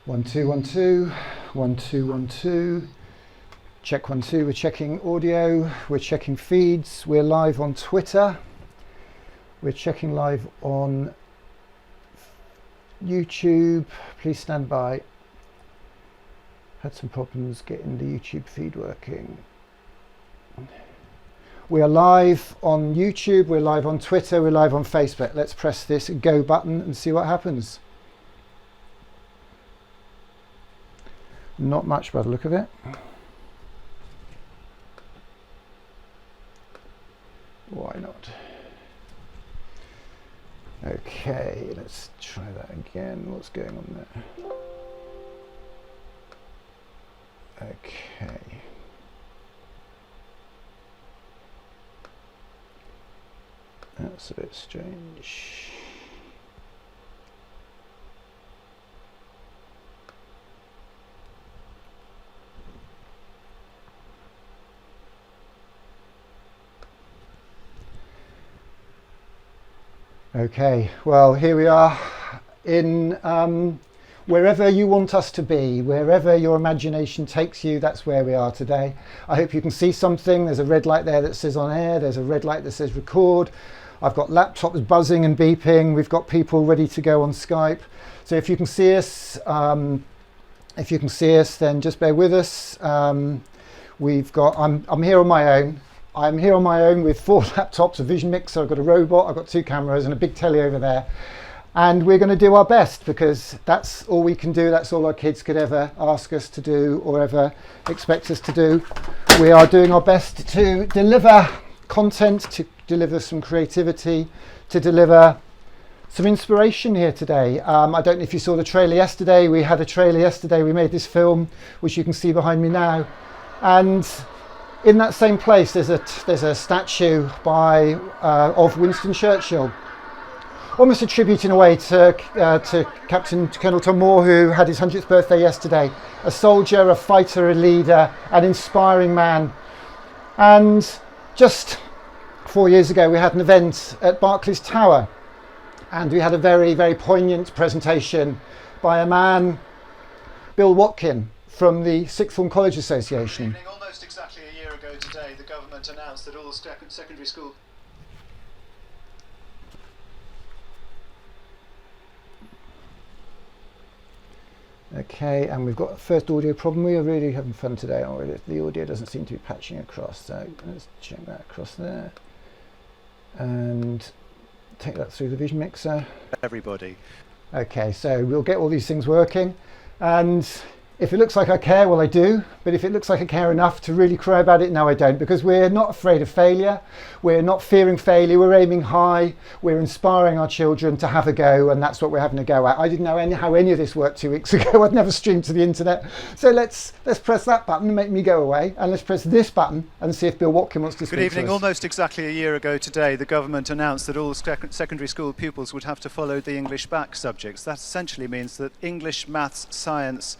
1 2 1 2 1 2 1 2. Check 1 2. We're checking audio. We're checking feeds. We're live on Twitter. We're checking live on YouTube. Please stand by. Had some problems getting the YouTube feed working. We are live on YouTube. We're live on Twitter. We're live on Facebook. Let's press this go button and see what happens. Not much by the look of it. Why not? Okay, let's try that again. What's going on there? Okay. That's a bit strange. Okay, well, here we are in wherever you want us to be, wherever your imagination takes you, that's where we are today. I hope you can see something. There's a red light there that says on air. There's a red light that says record. I've got laptops buzzing and beeping. We've got people ready to go on Skype. So if you can see us, then just bear with us. We've got, I'm here on my own. I'm here on my own with 4 laptops, a Vision Mixer, I've got a robot, I've got 2 cameras and a big telly over there. And we're going to do our best because that's all we can do. That's all our kids could ever ask us to do or ever expect us to do. We are doing our best to deliver content, to deliver some creativity, to deliver some inspiration here today. I don't know if you saw the trailer yesterday. We had a trailer yesterday. We made this film, which you can see behind me now. And in that same place, there's a statue of Winston Churchill, almost a tribute in a way to Captain Colonel Tom Moore, who had his 100th birthday yesterday. A soldier, a fighter, a leader, an inspiring man. And just 4 years ago, we had an event at Barclays Tower, and we had a very, very poignant presentation by a man, Bill Watkin, from the Sixth Form College Association. Almost exactly a year ago today, the government announced that all secondary school... Okay, and we've got a first audio problem. We are really having fun today, aren't we? The audio doesn't seem to be patching across, so let's check that across there. And take that through the Vision Mixer. Everybody. Okay, so we'll get all these things working. And if it looks like I care, well, I do. But if it looks like I care enough to really cry about it, no, I don't. Because we're not afraid of failure. We're not fearing failure. We're aiming high. We're inspiring our children to have a go. And that's what we're having a go at. I didn't know how any of this worked 2 weeks ago. I'd never streamed to the internet. So let's press that button and make me go away. And let's press this button and see if Bill Watkin wants to speak to us. Good evening. Almost exactly a year ago today, the government announced that all secondary school pupils would have to follow the English back subjects. That essentially means that English, maths, science,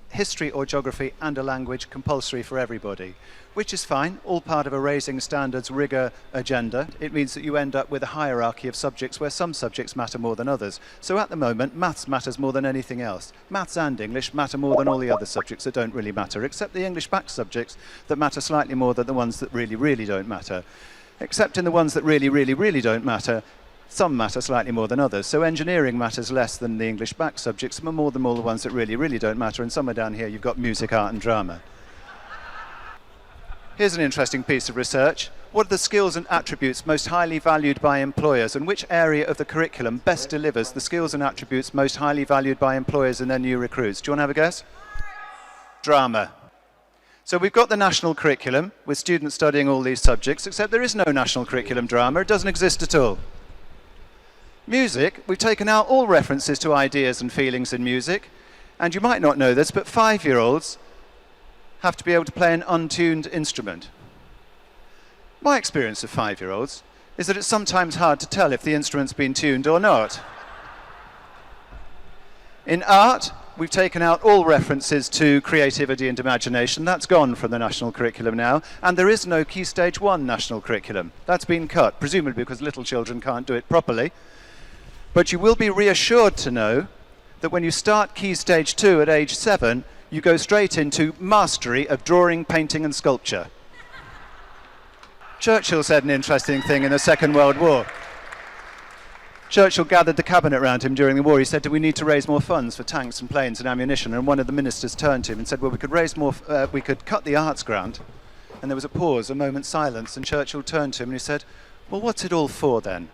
history or geography and a language compulsory for everybody, which is fine, all part of a raising standards rigor agenda. It means that you end up with a hierarchy of subjects where some subjects matter more than others. So at the moment, maths matters more than anything else. Maths and English matter more than all the other subjects that don't really matter, except the English back subjects that matter slightly more than the ones that really, really don't matter. Except in the ones that really, really, really don't matter, some matter slightly more than others. So engineering matters less than the English back subjects, but more than all the ones that really, really don't matter. And somewhere down here, you've got music, art, and drama. Here's an interesting piece of research. What are the skills and attributes most highly valued by employers, and which area of the curriculum best delivers the skills and attributes most highly valued by employers and their new recruits? Do you want to have a guess? Drama. So we've got the national curriculum with students studying all these subjects, except there is no national curriculum drama. It doesn't exist at all. Music, we've taken out all references to ideas and feelings in music, and you might not know this, but 5-year-olds have to be able to play an untuned instrument. My experience of 5-year-olds is that it's sometimes hard to tell if the instrument's been tuned or not. In art, we've taken out all references to creativity and imagination. That's gone from the national curriculum now, and there is no Key Stage 1 national curriculum. That's been cut, presumably because little children can't do it properly. But you will be reassured to know that when you start Key Stage 2 at age 7, you go straight into mastery of drawing, painting and sculpture. Churchill said an interesting thing in the Second World War. Churchill gathered the cabinet around him during the war. He said, do we need to raise more funds for tanks and planes and ammunition? And one of the ministers turned to him and said, well, we could raise more, we could cut the arts grant. And there was a pause, a moment's silence, and Churchill turned to him and he said, well, what's it all for then?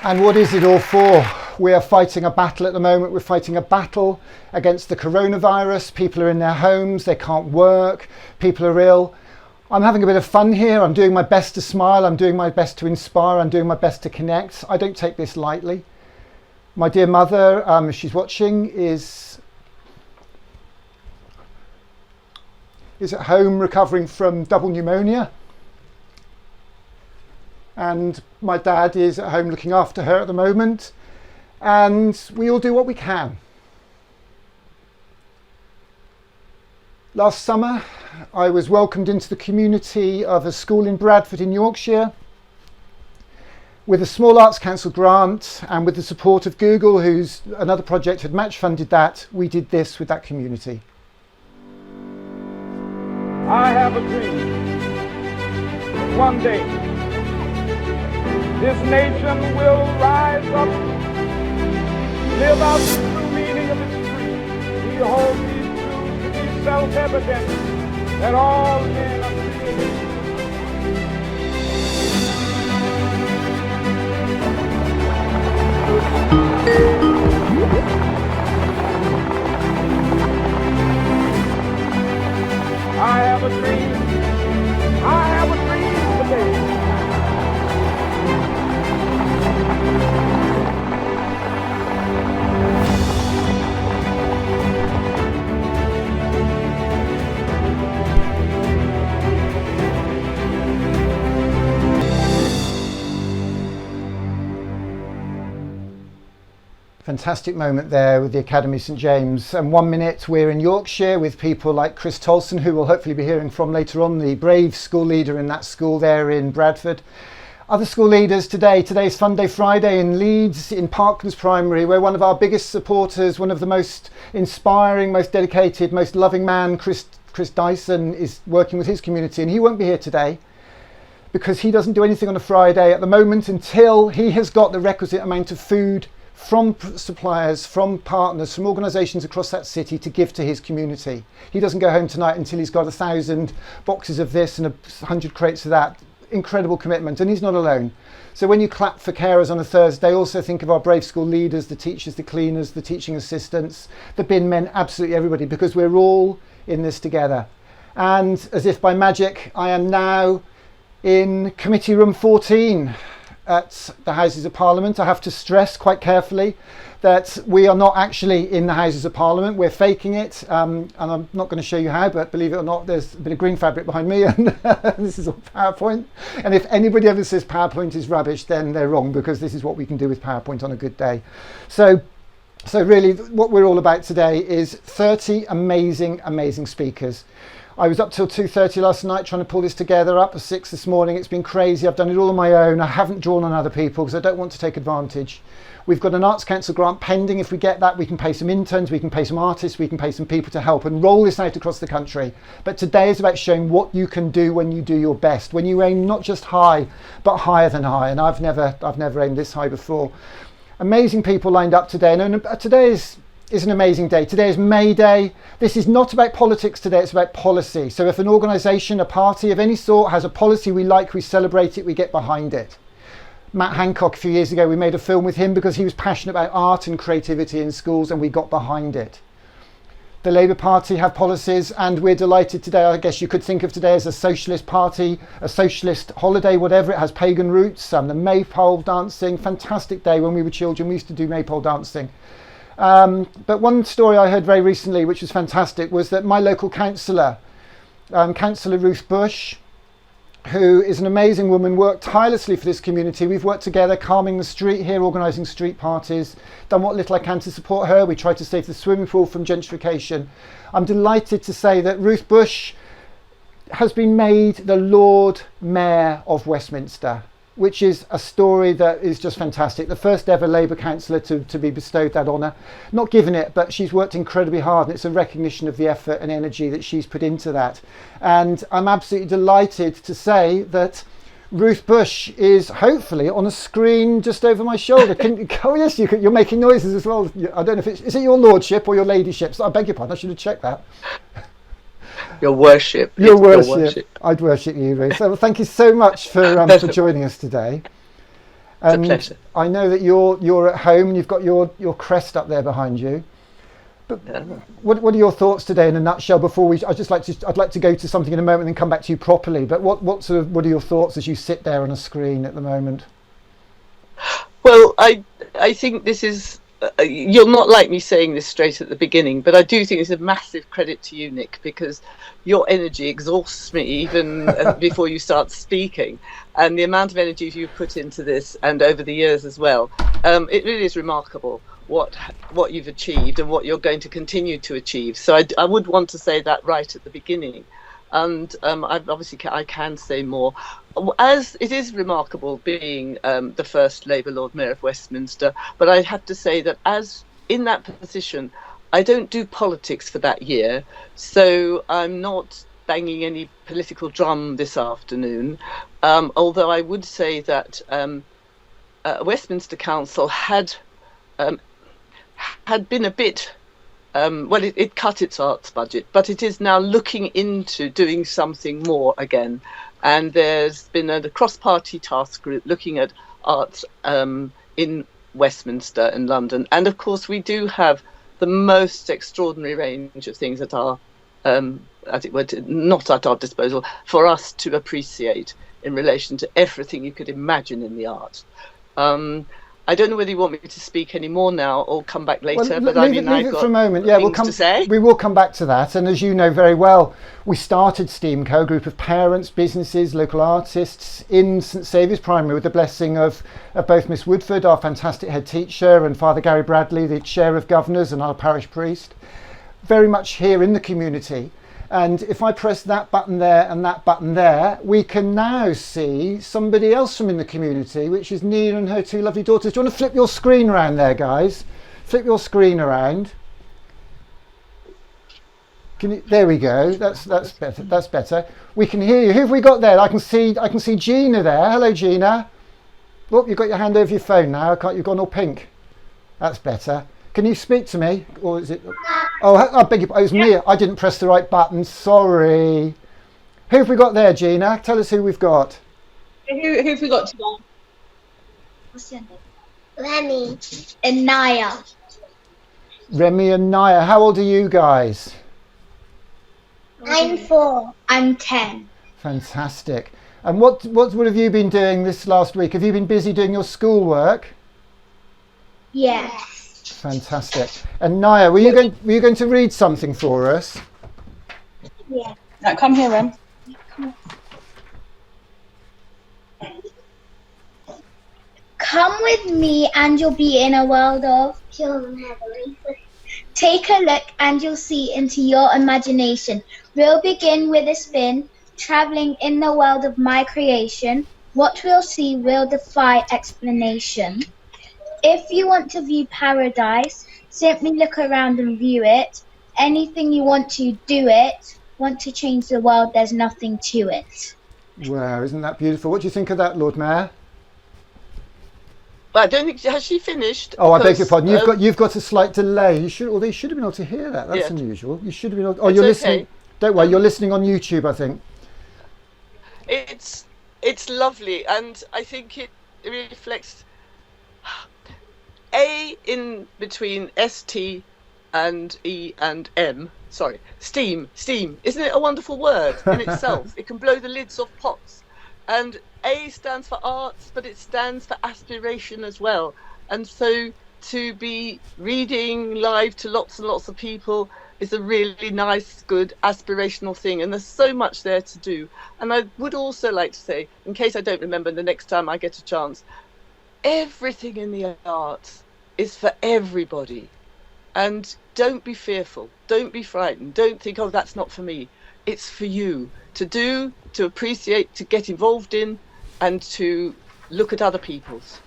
And what is it all for? We are fighting a battle at the moment. We're fighting a battle against the coronavirus. People are in their homes, they can't work, people are ill. I'm having a bit of fun here. I'm doing my best to smile. I'm doing my best to inspire. I'm doing my best to connect. I don't take this lightly. My dear mother, if she's watching, is at home recovering from double pneumonia. And my dad is at home looking after her at the moment. And we all do what we can. Last summer, I was welcomed into the community of a school in Bradford in Yorkshire with a small Arts Council grant, and with the support of Google, whose another project had match funded that. We did this with that community. I have a dream. One day, this nation will rise up, live out the true meaning of its creed. We hold these truths to be self-evident, that all men are created. I have a dream. I have a dream today. Fantastic moment there with the Academy St James. And 1 minute we're in Yorkshire with people like Chris Tolson, who we'll hopefully be hearing from later on, the brave school leader in that school there in Bradford. Other school leaders today. Today's Fun Day Friday in Leeds, in Parklands Primary, where one of our biggest supporters, one of the most inspiring, most dedicated, most loving man, Chris Dyson, is working with his community, and he won't be here today because he doesn't do anything on a Friday at the moment until he has got the requisite amount of food from suppliers, from partners, from organisations across that city to give to his community. He doesn't go home tonight until he's got 1,000 boxes of this and 100 crates of that. Incredible commitment, and he's not alone. So when you clap for carers on a Thursday, also think of our brave school leaders, the teachers, the cleaners, the teaching assistants, the bin men, absolutely everybody, because we're all in this together. And as if by magic, I am now in Committee Room 14 at the Houses of Parliament. I have to stress quite carefully that we are not actually in the Houses of Parliament. We're faking it, and I'm not going to show you how, but believe it or not, there's a bit of green fabric behind me, and this is all PowerPoint. And if anybody ever says PowerPoint is rubbish, then they're wrong, because this is what we can do with PowerPoint on a good day. So really, what we're all about today is 30 amazing speakers. I was up till 2:30 last night trying to pull this together, up at 6 this morning. It's been crazy. I've done it all on my own. I haven't drawn on other people because I don't want to take advantage. We've got an Arts Council grant pending. If we get that, we can pay some interns, we can pay some artists, we can pay some people to help and roll this out across the country. But today is about showing what you can do when you do your best, when you aim not just high, but higher than high. And I've never aimed this high before. Amazing people lined up today. And today is an amazing day. Today is May Day. This is not about politics today, it's about policy. So if an organisation, a party of any sort has a policy we like, we celebrate it, we get behind it. Matt Hancock, a few years ago, we made a film with him because he was passionate about art and creativity in schools, and we got behind it. The Labour Party have policies, and we're delighted today. I guess you could think of today as a socialist party, a socialist holiday, whatever. It has pagan roots, the maypole dancing, fantastic day. When we were children, we used to do maypole dancing. But one story I heard very recently, which was fantastic, was that my local councillor, Councillor Ruth Bush, who is an amazing woman, worked tirelessly for this community. We've worked together, calming the street here, organising street parties, done what little I can to support her. We tried to save the swimming pool from gentrification. I'm delighted to say that Ruth Bush has been made the Lord Mayor of Westminster. which is a story that is just fantastic. The first ever Labour councillor to be bestowed that honour. Not given it, but she's worked incredibly hard, and it's a recognition of the effort and energy that she's put into that. And I'm absolutely delighted to say that Ruth Bush is hopefully on a screen just over my shoulder. Oh yes, you're making noises as well. I don't know if is it your lordship or your ladyship? So I beg your pardon, I should have checked that. Your worship. Your worship. I'd worship you, Ruth. So well, thank you so much for joining us today. It's a pleasure. I know that you're at home and you've got your crest up there behind you. But what are your thoughts today in a nutshell? Before I'd like to go to something in a moment and come back to you properly. But what are your thoughts as you sit there on a screen at the moment? Well, I think this is. You'll not like me saying this straight at the beginning, but I do think it's a massive credit to you, Nick, because your energy exhausts me even before you start speaking, and the amount of energy you put into this and over the years as well. It really is remarkable what you've achieved and what you're going to continue to achieve. So I would want to say that right at the beginning. And I can say more. As it is remarkable being the first Labour Lord Mayor of Westminster, but I have to say that as in that position, I don't do politics for that year, so I'm not banging any political drum this afternoon. Although I would say that Westminster Council had been a bit. It cut its arts budget, but it is now looking into doing something more again. And there's been a cross-party task group looking at arts in Westminster and London. And of course, we do have the most extraordinary range of things at our, as it were, not at our disposal, for us to appreciate in relation to everything you could imagine in the arts. I don't know whether you want me to speak any more now or come back later, but leave it for a moment. Yeah, we will come back to that. And as you know very well, we started STEAMCO, a group of parents, businesses, local artists in St Saviour's Primary with the blessing of both Miss Woodford, our fantastic head teacher, and Father Gary Bradley, the chair of governors and our parish priest, very much here in the community. And if I press that button there and that button there, we can now see somebody else from in the community, which is Nina and her two lovely daughters. Do you want to flip your screen around there, guys? Flip your screen around. There we go. That's better. That's better. We can hear you. Who have we got there? I can see Gina there. Hello, Gina. Oh, you've got your hand over your phone now. You've gone all pink. That's better. Can you speak to me, or is it? Oh, I beg your pardon. It was me. I didn't press the right button. Sorry. Who have we got there, Gina? Tell us who we've got. Who have we got today? What's your name? Remy and Naya. Remy and Naya. How old are you guys? I'm 4. I'm 10. Fantastic. And what have you been doing this last week? Have you been busy doing your schoolwork? Yes. Fantastic. And Naya, were you going to read something for us? Yeah. Now come here, Rem. Come with me and you'll be in a world of pure and heavenly. Take a look and you'll see into your imagination. We'll begin with a spin, traveling in the world of my creation. What we'll see will defy explanation. If you want to view paradise, simply look around and view it. Anything you want to do it. Want to change the world, there's nothing to it. Wow, isn't that beautiful? What do you think of that, Lord Mayor? Well, I don't think, has she finished? Oh, I beg your pardon. You've got a slight delay. You should have been able to hear that. That's unusual. You should have been able to, you're listening. Don't worry, you're listening on YouTube, I think. It's lovely, and I think it reflects A in between ST and E and M. Sorry, steam. Isn't it a wonderful word in itself? It can blow the lids off pots. And A stands for arts, but it stands for aspiration as well. And so to be reading live to lots and lots of people is a really nice, good, aspirational thing. And there's so much there to do. And I would also like to say, in case I don't remember the next time I get a chance, everything in the arts is for everybody. And don't be fearful. Don't be frightened. Don't think, oh, that's not for me. It's for you to do, to appreciate, to get involved in, and to look at other people's.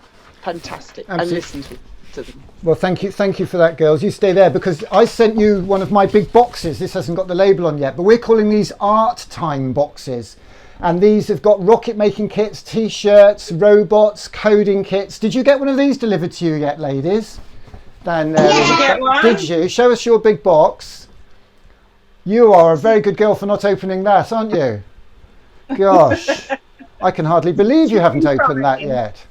Fantastic. Absolutely. And listen to them. Well, thank you for that, girls. You stay there because I sent you one of my big boxes. This hasn't got the label on yet, but we're calling these Art Time boxes. And these have got rocket making kits, t-shirts, robots, coding kits. Did you get one of these delivered to you yet, ladies? Down there. Did you get one? Did you? Show us your big box. You are a very good girl for not opening that, aren't you? Gosh, I can hardly believe you haven't opened that yet.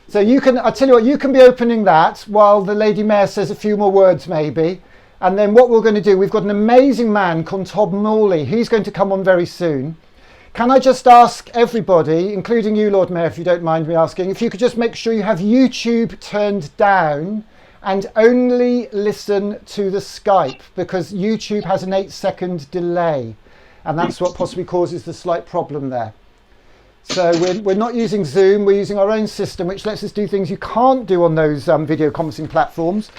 So you can, I tell you what, you can be opening that while the Lady Mayor says a few more words maybe. And then what we're going to do, we've got an amazing man called Tom Morley. He's going to come on very soon. Can I just ask everybody, including you, Lord Mayor, if you don't mind me asking, if you could just make sure you have YouTube turned down and only listen to the Skype, because YouTube has an 8-second delay. And that's what possibly causes the slight problem there. So we're not using Zoom, we're using our own system, which lets us do things you can't do on those video conferencing platforms.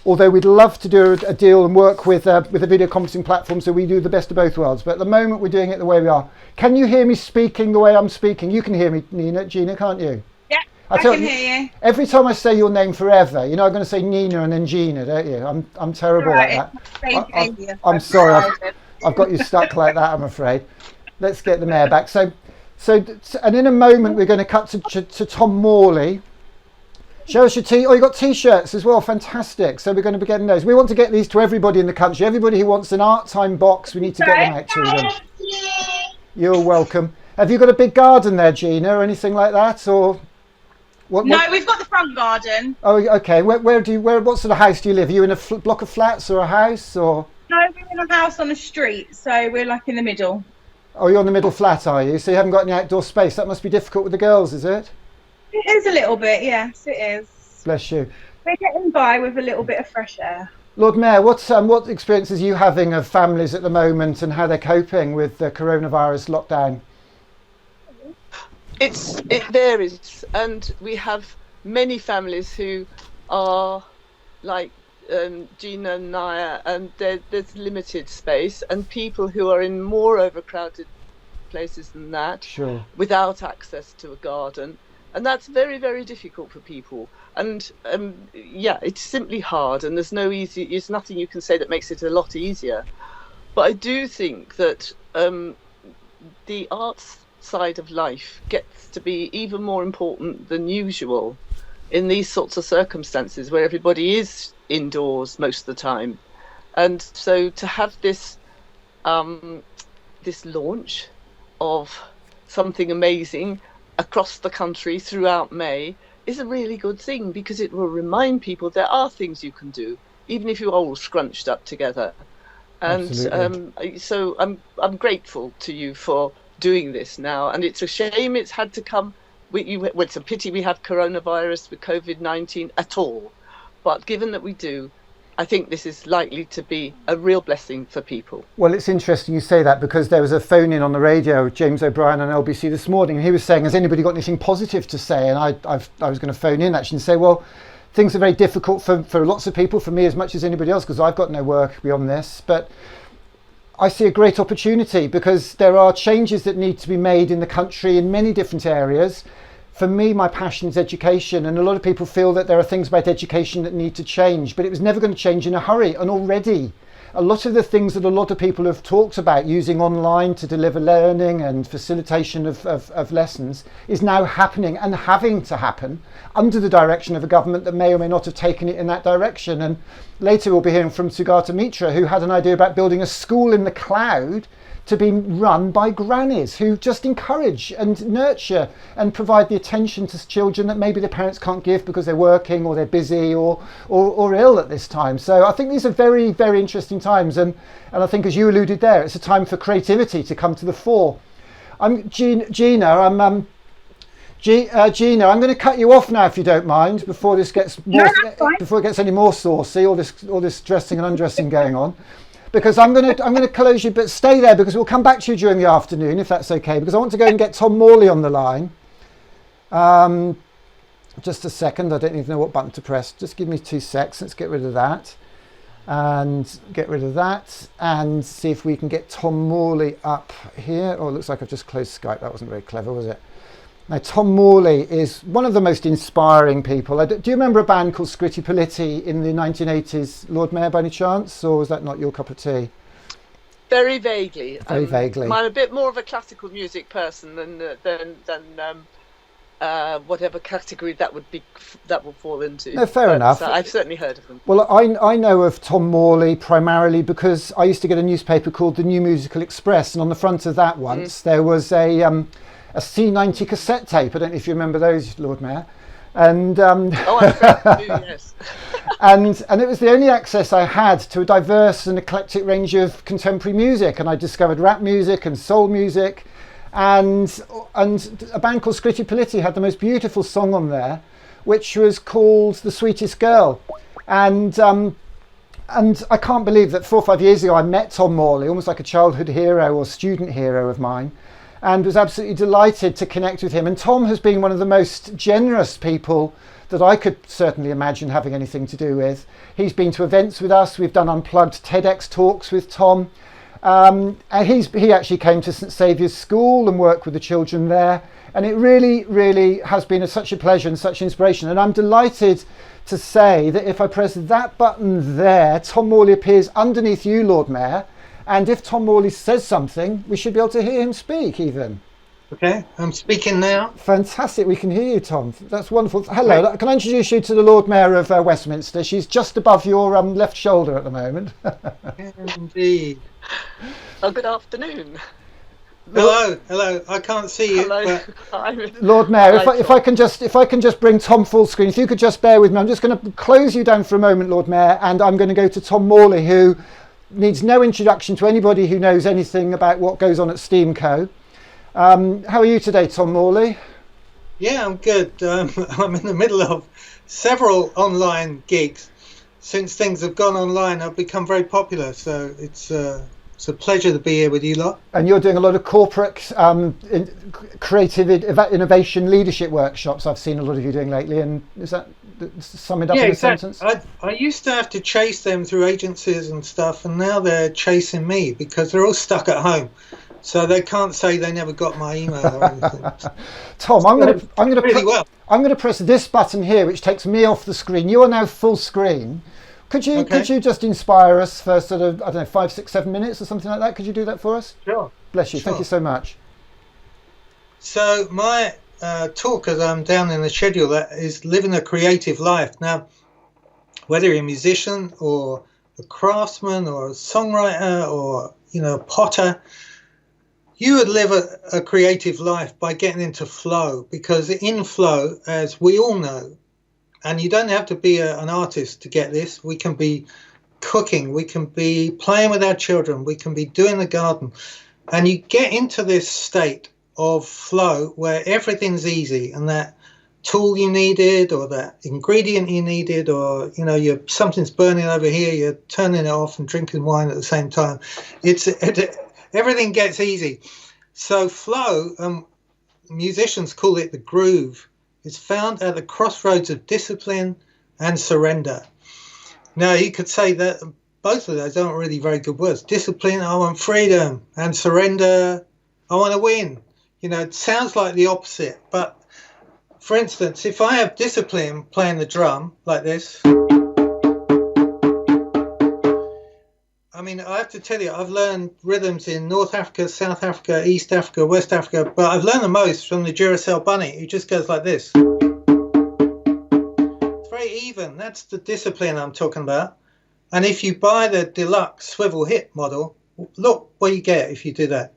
Although we'd love to do a deal and work with a video conferencing platform so we do the best of both worlds. But at the moment we're doing it the way we are. Can you hear me speaking the way I'm speaking? You can hear me, Gina, can't you? Yeah, I can hear you. Every time I say your name forever, you know I'm going to say Nina and then Gina, don't you? I'm terrible Right, like that. I'm sorry, I've got you stuck like that, I'm afraid. Let's get the mayor back. So, and in a moment we're going to cut to Tom Morley. Show us your oh, you got t-shirts as well, fantastic. So we're going to be getting those. We want to get these to everybody in the country. Everybody who wants an Art Time box, we need to get them out to them. You're welcome. Have you got a big garden there, Gina, or anything like that, or what? No, we've got the front garden. Oh, okay. What sort of house do you live? Are you in a block of flats or a house, or? No, we're in a house on the street, so we're like in the middle. Oh, you're on the middle flat, are you? So you haven't got any outdoor space. That must be difficult with the girls, is it? It is a little bit, yes, it is. Bless you. We're getting by with a little bit of fresh air. Lord Mayor, what experiences are you having of families at the moment and how they're coping with the coronavirus lockdown? It varies, and we have many families who are like Gina and Naya, and there's limited space, and people who are in more overcrowded places than that, sure, without access to a garden, and that's very, very difficult for people. And yeah, it's simply hard, and there's nothing you can say that makes it a lot easier. But I do think that the arts side of life gets to be even more important than usual in these sorts of circumstances where everybody is indoors most of the time. And so to have this this launch of something amazing across the country throughout May is a really good thing, because it will remind people there are things you can do, even if you're all scrunched up together. And so I'm grateful to you for doing this now, and it's a shame it's had to come with you. Well, it's a pity we have coronavirus with COVID-19 at all, but given that we do, I think this is likely to be a real blessing for people. Well, it's interesting you say that, because there was a phone in on the radio with James O'Brien on LBC this morning, and he was saying, has anybody got anything positive to say? And I was going to phone in actually and say, well, things are very difficult for lots of people, for me as much as anybody else, because I've got no work beyond this, but I see a great opportunity, because there are changes that need to be made in the country in many different areas. For me, my passion is education, and a lot of people feel that there are things about education that need to change, but it was never going to change in a hurry. And already a lot of the things that a lot of people have talked about, using online to deliver learning and facilitation of lessons, is now happening and having to happen under the direction of a government that may or may not have taken it in that direction. And later we'll be hearing from Sugata Mitra, who had an idea about building a school in the cloud to be run by grannies who just encourage and nurture and provide the attention to children that maybe their parents can't give because they're working or they're busy or ill at this time. So I think these are very, very interesting times, and I think, as you alluded there, it's a time for creativity to come to the fore. Gina, I'm going to cut you off now, if you don't mind, before this gets before it gets any more saucy, all this dressing and undressing going on. Because I'm going to close you, but stay there, because we'll come back to you during the afternoon, if that's okay, because I want to go and get Tom Morley on the line. Just a second, I don't even know what button to press. Just give me 2 secs. Let's get rid of that and get rid of that and see if we can get Tom Morley up here. Oh, it looks like I've just closed Skype. That wasn't very clever, was it? Now, Tom Morley is one of the most inspiring people. Do you remember a band called Scritti Politti in the 1980s, Lord Mayor, by any chance, or was that not your cup of tea? Very vaguely. Very vaguely. I'm a bit more of a classical music person than whatever category that would fall into. No, fair enough. So I've certainly heard of them. Well, I know of Tom Morley primarily because I used to get a newspaper called the New Musical Express, and on the front of that once there was a C90 cassette tape. I don't know if you remember those, Lord Mayor. And I'm afraid you do, yes. and it was the only access I had to a diverse and eclectic range of contemporary music, and I discovered rap music and soul music, and a band called Scritti Politti had the most beautiful song on there, which was called The Sweetest Girl. And I can't believe that 4 or 5 years ago I met Tom Morley, almost like a childhood hero or student hero of mine, and was absolutely delighted to connect with him. And Tom has been one of the most generous people that I could certainly imagine having anything to do with. He's been to events with us. We've done unplugged TEDx talks with Tom. And he actually came to St Saviour's School and worked with the children there. And it really, really has been such a pleasure and such inspiration. And I'm delighted to say that if I press that button there, Tom Morley appears underneath you, Lord Mayor. And if Tom Morley says something, we should be able to hear him speak even. Okay, I'm speaking now. Fantastic, we can hear you, Tom. That's wonderful. Hello, right. Can I introduce you to the Lord Mayor of Westminster? She's just above your left shoulder at the moment. Indeed. Oh, good afternoon. Hello. I can't see you. Hello. But... Lord Mayor, if I can just bring Tom full screen. If you could just bear with me, I'm just going to close you down for a moment, Lord Mayor, and I'm going to go to Tom Morley, who needs no introduction to anybody who knows anything about what goes on at Steamco. How are you today, Tom Morley? Yeah, I'm good. I'm in the middle of several online gigs. Since things have gone online, I've become very popular. So it's a pleasure to be here with you lot. And you're doing a lot of corporate creative innovation leadership workshops. I've seen a lot of you doing lately. And is that summed up in a sentence? I used to have to chase them through agencies and stuff, and now they're chasing me because they're all stuck at home. So they can't say they never got my email or anything. Tom, I'm going to press this button here, which takes me off the screen. You are now full screen. Could you just inspire us for sort of, I don't know, 5, 6, 7 minutes or something like that? Could you do that for us? Sure. Bless you. Sure. Thank you so much. So my talk, as I'm down in the schedule, that is living a creative life. Now, whether you're a musician or a craftsman or a songwriter or, a potter, you would live a creative life by getting into flow, because in flow, as we all know, and you don't have to be an artist to get this, we can be cooking, we can be playing with our children, we can be doing the garden, and you get into this state of flow where everything's easy, and that tool you needed or that ingredient you needed, or something's burning over here, you're turning it off and drinking wine at the same time. Everything gets easy. So flow, musicians call it the groove, is found at the crossroads of discipline and surrender. Now, you could say that both of those aren't really very good words. Discipline, I want freedom, and surrender, I want to win. It sounds like the opposite. But, for instance, if I have discipline playing the drum like this, I have to tell you, I've learned rhythms in North Africa, South Africa, East Africa, West Africa, but I've learned the most from the Duracell Bunny, who just goes like this. It's very even. That's the discipline I'm talking about. And if you buy the deluxe swivel hip model, look what you get if you do that.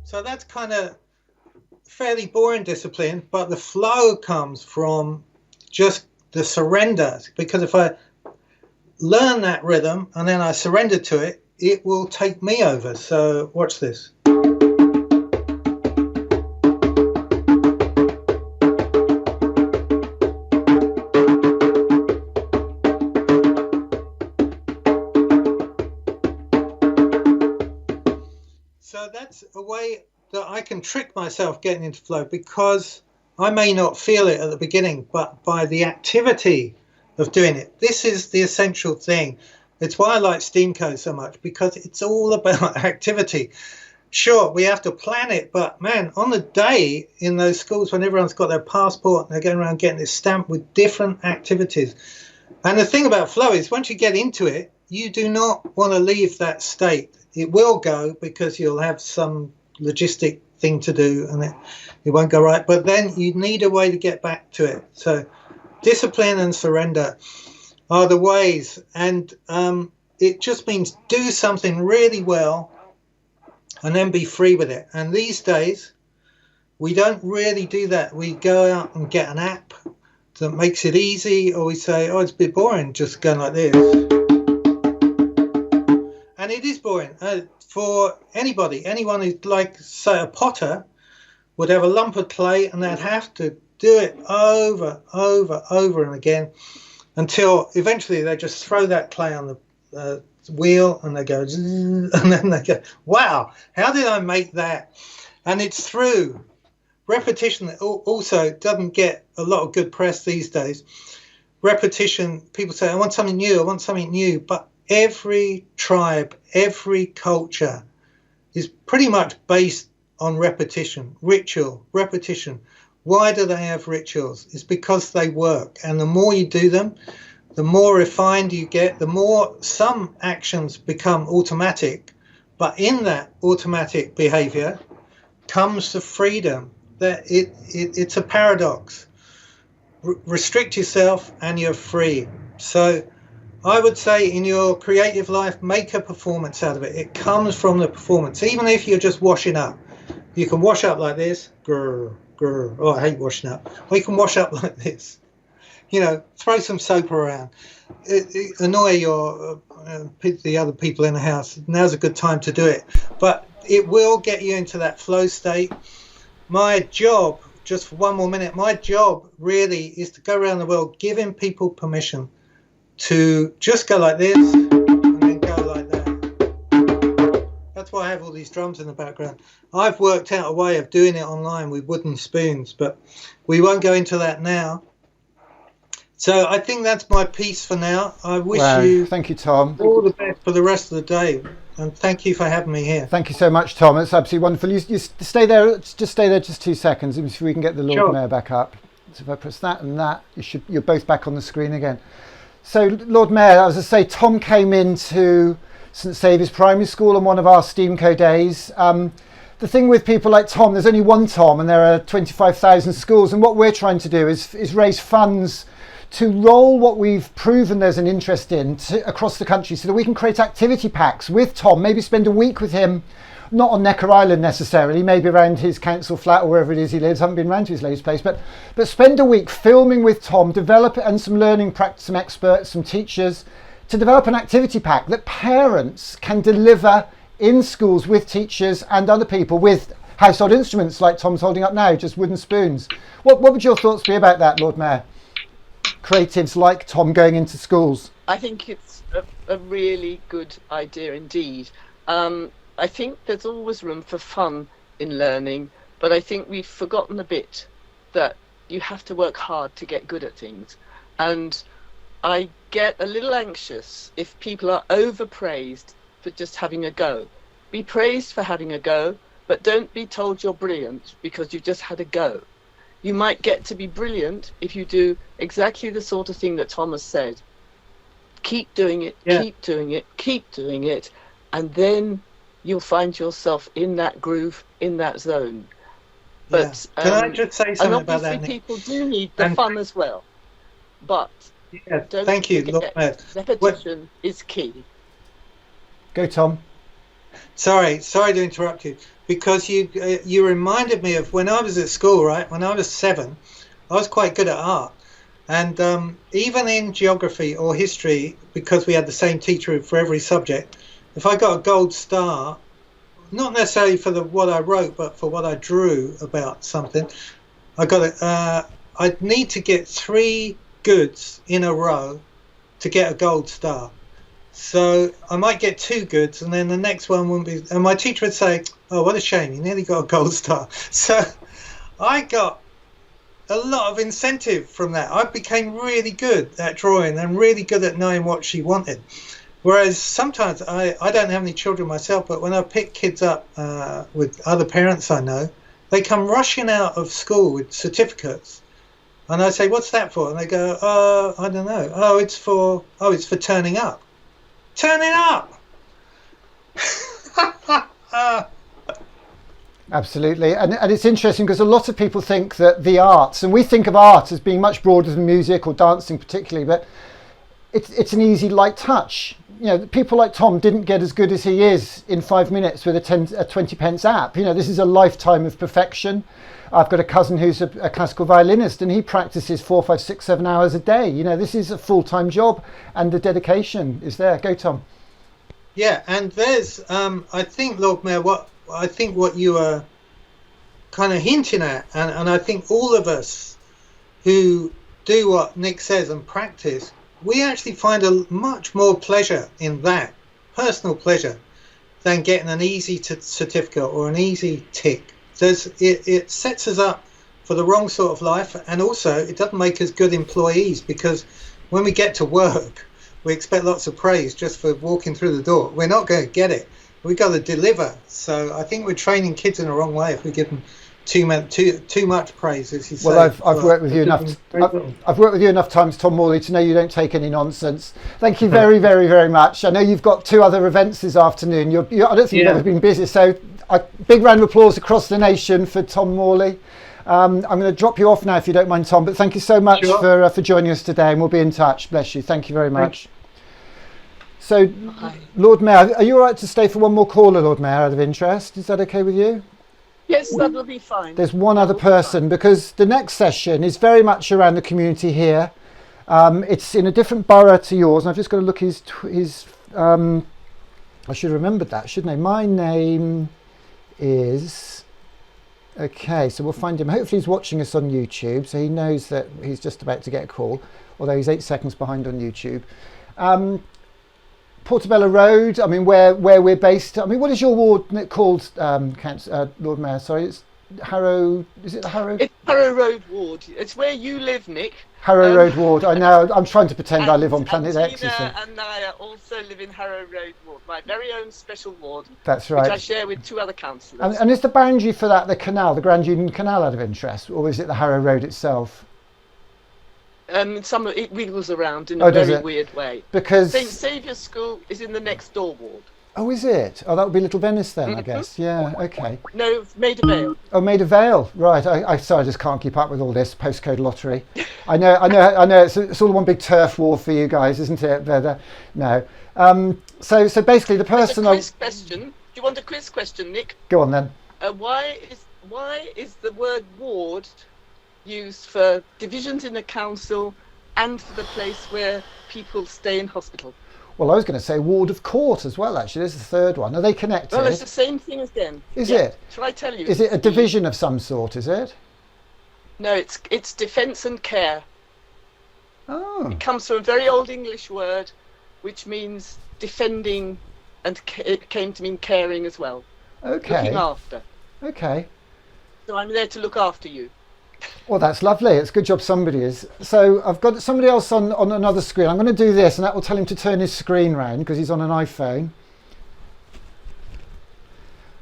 So that's kind of fairly boring discipline, but the flow comes from just the surrender, because if I learn that rhythm and then I surrender to it, it will take me over. So watch this. So that's a way that I can trick myself getting into flow, because I may not feel it at the beginning, but by the activity of doing it. This is the essential thing. It's why I like Steamco so much, because it's all about activity. sure, we have to plan it, but man, on the day in those schools when everyone's got their passport and they're going around getting this stamp with different activities. And the thing about flow is once you get into it, you do not want to leave that state. It will go because you'll have some logistic thing to do and it won't go right. But then you need a way to get back to it. So discipline and surrender are the ways. And it just means do something really well and then be free with it. And these days, we don't really do that. We go out and get an app that makes it easy, or we say, oh, it's a bit boring just going like this. And it is boring for anybody. Anyone who's like, say, a potter would have a lump of clay and they'd have to do it over and again until eventually they just throw that clay on the wheel and they go, and then they go, wow, how did I make that? And it's through repetition that also doesn't get a lot of good press these days. Repetition, people say, I want something new, but every tribe, every culture is pretty much based on repetition, ritual, repetition. Why do they have rituals? It's because they work. And the more you do them, the more refined you get, the more some actions become automatic. But in that automatic behavior comes the freedom. That it's a paradox. Restrict yourself and you're free. So I would say in your creative life, make a performance out of it. It comes from the performance. Even if you're just washing up, you can wash up like this. Grr, grr. Oh, I hate washing up. Or you can wash up like this. You know, throw some soap around. Annoy your the other people in the house. Now's a good time to do it. But it will get you into that flow state. My job, just for one more minute, my job really is to go around the world giving people permission to just go like this and then go like that. That's why I have all these drums in the background. I've worked out a way of doing it online with wooden spoons, but we won't go into that now. So I think that's my piece for now. I wish you thank you, Tom. All the best for the rest of the day. And thank you for having me here. Thank you so much, Tom. It's absolutely wonderful. You stay there. Just stay there just 2 seconds. Let me see if we can get the Lord Mayor back up. So if I press that and that, you're both back on the screen again. So Lord Mayor, as I say, Tom came into St Saviour's Primary School on one of our STEAMco days. The thing with people like Tom, there's only one Tom and there are 25,000 schools. And what we're trying to do is raise funds to roll what we've proven there's an interest in across the country so that we can create activity packs with Tom, maybe spend a week with him, not on Necker Island necessarily, maybe around his council flat or wherever it is he lives. I haven't been around to his latest place, but spend a week filming with Tom, develop it, and some learning practice, some experts, some teachers, to develop an activity pack that parents can deliver in schools with teachers and other people with household instruments like Tom's holding up now, just wooden spoons. What would your thoughts be about that, Lord Mayor? Creatives like Tom going into schools. I think it's a really good idea indeed. I think there's always room for fun in learning, but I think we've forgotten a bit that you have to work hard to get good at things. And I get a little anxious if people are overpraised for just having a go. Be praised for having a go, but don't be told you're brilliant because you've just had a go. You might get to be brilliant if you do exactly the sort of thing that Thomas said. Keep doing it, keep doing it, keep doing it, and then you'll find yourself in that groove, in that zone. But can I just say something about that? And obviously people do need the fun as well. But don't thank you, Lord Mayor. Repetition is key. Go, Tom. Sorry to interrupt you. Because you reminded me of when I was at school, right? When I was 7, I was quite good at art. And even in geography or history, because we had the same teacher for every subject, if I got a gold star, not necessarily for what I wrote, but for what I drew about something, I'd need to get 3 goods in a row to get a gold star. So I might get 2 goods and then the next one wouldn't be, and my teacher would say, oh, what a shame, you nearly got a gold star. So I got a lot of incentive from that. I became really good at drawing and really good at knowing what she wanted. Whereas sometimes I don't have any children myself, but when I pick kids up with other parents I know, they come rushing out of school with certificates. And I say, what's that for? And they go, I don't know. It's for turning up. Turning up! Absolutely, and it's interesting because a lot of people think that the arts, and we think of art as being much broader than music or dancing particularly, but it's an easy light touch. You know, people like Tom didn't get as good as he is in 5 minutes with a 20 pence app. You know, this is a lifetime of perfection. I've got a cousin who's a classical violinist, and he practices 4, 5, 6, 7 hours a day. You know, this is a full-time job, and the dedication is there. Go, Tom. Yeah, and there's, I think, Lord Mayor, what you are kind of hinting at, and I think all of us who do what Nick says and practice, we actually find a much more pleasure in that, personal pleasure, than getting an easy certificate or an easy tick. It sets us up for the wrong sort of life, and also it doesn't make us good employees, because when we get to work, we expect lots of praise just for walking through the door. We're not going to get it. We've got to deliver. So I think we're training kids in the wrong way if we give them too much praise, as you say. Well, I've worked with you enough. I've worked with you enough times, Tom Morley, to know you don't take any nonsense. Thank you very, very, very much. I know you've got 2 other events this afternoon. I don't think you've ever been busy. So a big round of applause across the nation for Tom Morley. I'm going to drop you off now if you don't mind, Tom, but thank you so much for joining us today, and we'll be in touch. Bless you. Thank you very much. So, Lord Mayor, are you all right to stay for one more caller, Lord Mayor, out of interest? Is that okay with you? Yes, that will be fine. There's one other person, because the next session is very much around the community here. It's in a different borough to yours, and I've just got to look his I should have remembered that, shouldn't I? My name is... Okay, so we'll find him. Hopefully he's watching us on YouTube, so he knows that he's just about to get a call, although he's 8 seconds behind on YouTube. Portobello Road, I mean, where we're based. I mean, what is your ward called, Lord Mayor? Sorry, it's Harrow. Is it the Harrow? It's Harrow Road Ward. It's where you live, Nick. Harrow Road Ward. I know. I'm trying to pretend I live on Planet X. Tina and I also live in Harrow Road Ward, my very own special ward. That's right. Which I share with 2 other councillors. And is the boundary for that the canal, the Grand Union Canal, out of interest, or is it the Harrow Road itself? It wiggles around in a very weird way. Because St Saviour's School is in the next door ward. Oh, is it? Oh, that would be Little Venice then, I guess. Yeah, okay. No, Maida Vale. Oh, Maida Vale. Right. Sorry, I just can't keep up with all this postcode lottery. I know. It's all one big turf war for you guys, isn't it? No. So basically, the person. Question. Do you want a quiz question, Nick? Go on then. Why is the word ward used for divisions in a council and for the place where people stay in hospital? Well, I was going to say ward of court as well, actually. There's the third one. Are they connected? Well, it's the same thing again. Is it? Shall I tell you? Is it a division of some sort, is it? No, it's defence and care. Oh. It comes from a very old English word, which means defending, and it came to mean caring as well. Okay. Looking after. Okay. So I'm there to look after you. Well, that's lovely. It's a good job somebody is. So I've got somebody else on another screen. I'm going to do this, and that will tell him to turn his screen round because he's on an iPhone.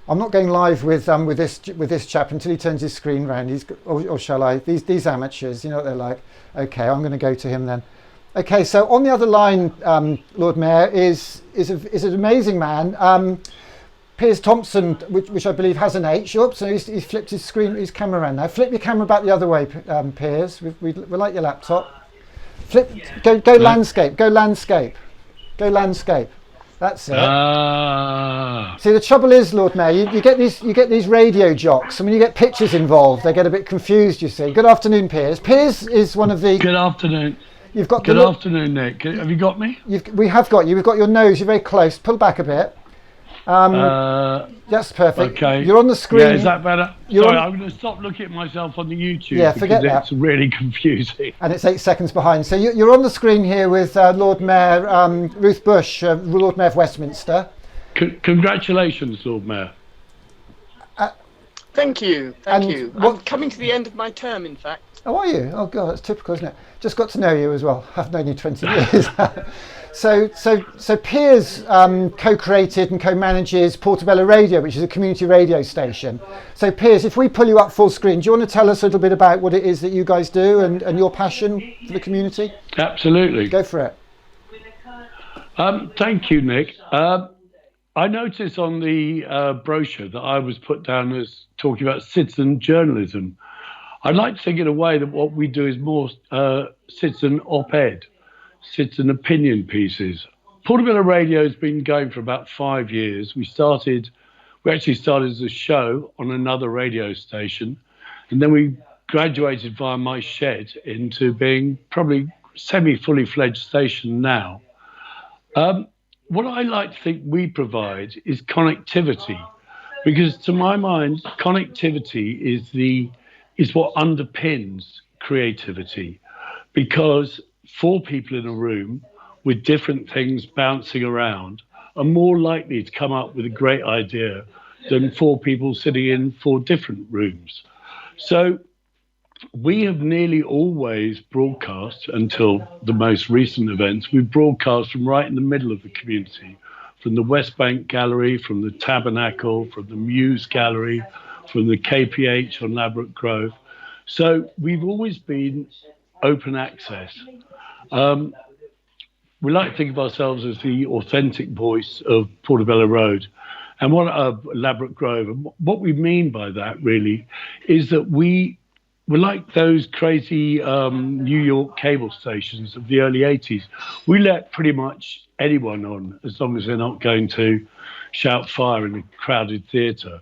I'm not going live with this chap until he turns his screen round. Or shall I? These amateurs, you know what they're like. Okay, I'm going to go to him then. Okay, so on the other line, Lord Mayor, is an amazing man. Piers Thompson, which I believe has an H. Oops, so he's flipped his camera around now. Flip your camera back the other way, Piers. We like your laptop. Go landscape. Go landscape. Go landscape. That's it. See, the trouble is, Lord Mayor, you get these radio jocks, and when you get pictures involved, they get a bit confused. You see. Good afternoon, Piers. Piers is one of the. Good afternoon. You've got. Good afternoon, Nick. Have you got me? We have got you. We've got your nose. You're very close. Pull back a bit. That's perfect. Okay. You're on the screen. Yeah, is that better? Sorry, I'm going to stop looking at myself on the YouTube. Yeah, forget that. It's really confusing. And it's 8 seconds behind. So you're on the screen here with Lord Mayor Ruth Bush, Lord Mayor of Westminster. Congratulations, Lord Mayor. Thank you. Thank you. I'm coming to the end of my term, in fact. Oh, are you? Oh, God, that's typical, isn't it? Just got to know you as well. I've known you 20 years. So Piers co-created and co-manages Portobello Radio, which is a community radio station. So Piers, if we pull you up full screen, do you want to tell us a little bit about what it is that you guys do and your passion for the community? Absolutely. Go for it. Thank you, Nick. I noticed on the brochure that I was put down as talking about citizen journalism. I'd like to think in a way that what we do is more citizen op-ed, citizen opinion pieces. Portobello Radio has been going for about 5 years. We actually started as a show on another radio station, and then we graduated via My Shed into being probably semi-fully fledged station now. What I like to think we provide is connectivity, because to my mind, connectivity is what underpins creativity, because 4 people in a room with different things bouncing around are more likely to come up with a great idea than 4 people sitting in 4 different rooms. So we have nearly always broadcast, until the most recent events, we broadcast from right in the middle of the community, from the West Bank Gallery, from the Tabernacle, from the Muse Gallery, from the KPH on Ladbroke Grove. So we've always been open access. We like to think of ourselves as the authentic voice of Portobello Road and Ladbroke Grove. And what we mean by that really is that we're like those crazy New York cable stations of the early 80s. We let pretty much anyone on as long as they're not going to shout fire in a crowded theatre.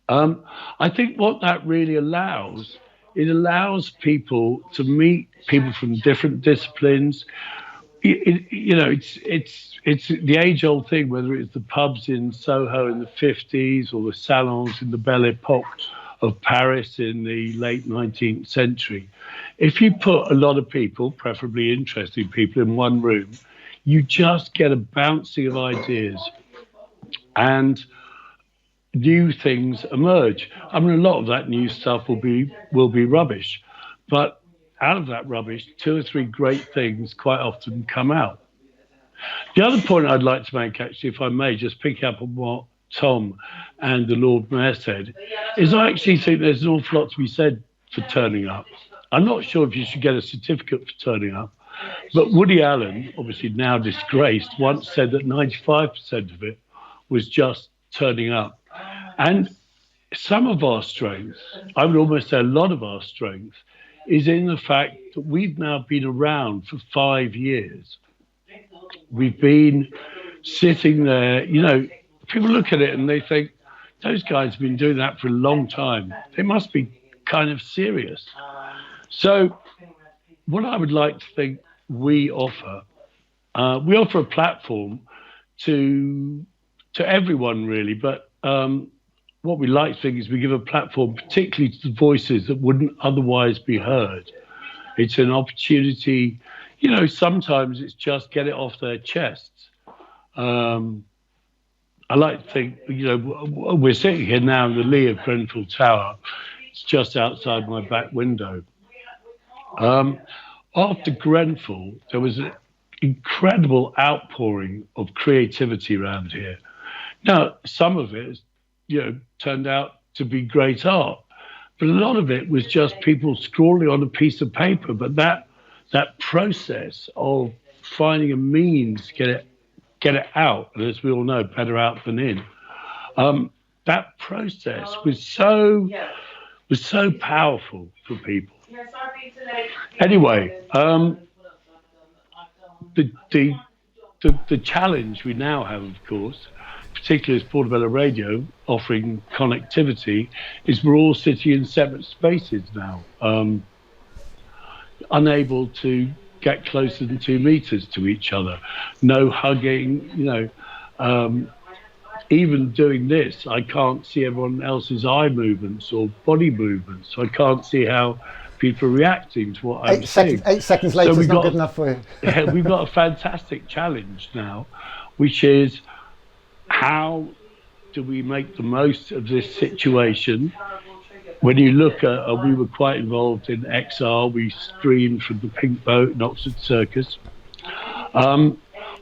I think what that really allows, it allows people to meet people from different disciplines. It's the age-old thing, whether it's the pubs in Soho in the 50s or the salons in the Belle Epoque of Paris in the late 19th century. If you put a lot of people, preferably interesting people, in one room, you just get a bouncing of ideas and new things emerge. I mean, a lot of that new stuff will be rubbish, but out of that rubbish, 2 or 3 great things quite often come out. The other point I'd like to make, actually, if I may, just pick up on what Tom and the Lord Mayor said, is I actually think there's an awful lot to be said for turning up. I'm not sure if you should get a certificate for turning up, but Woody Allen, obviously now disgraced, once said that 95% of it was just turning up. And some of our strength, I would almost say a lot of our strength, is in the fact that we've now been around for 5 years. We've been sitting there, people look at it and they think, those guys have been doing that for a long time. They must be kind of serious. So what I would like to think we offer a platform to everyone really, but what we like to think is we give a platform particularly to the voices that wouldn't otherwise be heard. It's an opportunity, sometimes it's just get it off their chests. I like to think, we're sitting here now in the lee of Grenfell Tower. It's just outside my back window. After Grenfell, there was an incredible outpouring of creativity around here. Now, some of it, turned out to be great art, but a lot of it was just people scrawling on a piece of paper. But that process of finding a means to get it out, and as we all know, better out than in, that process was so powerful for people. Anyway, the challenge we now have, of course, particularly as Portobello Radio offering connectivity, is we're all sitting in separate spaces now, unable to get closer than 2 meters to each other, no hugging, even doing this, I can't see everyone else's eye movements or body movements, so I can't see how people are reacting to what I'm saying. 8 seconds later is not good enough for you. Yeah, we've got a fantastic challenge now, which is how do we make the most of this situation when you look at, we were quite involved in XR. We streamed from the Pink Boat in Oxford Circus.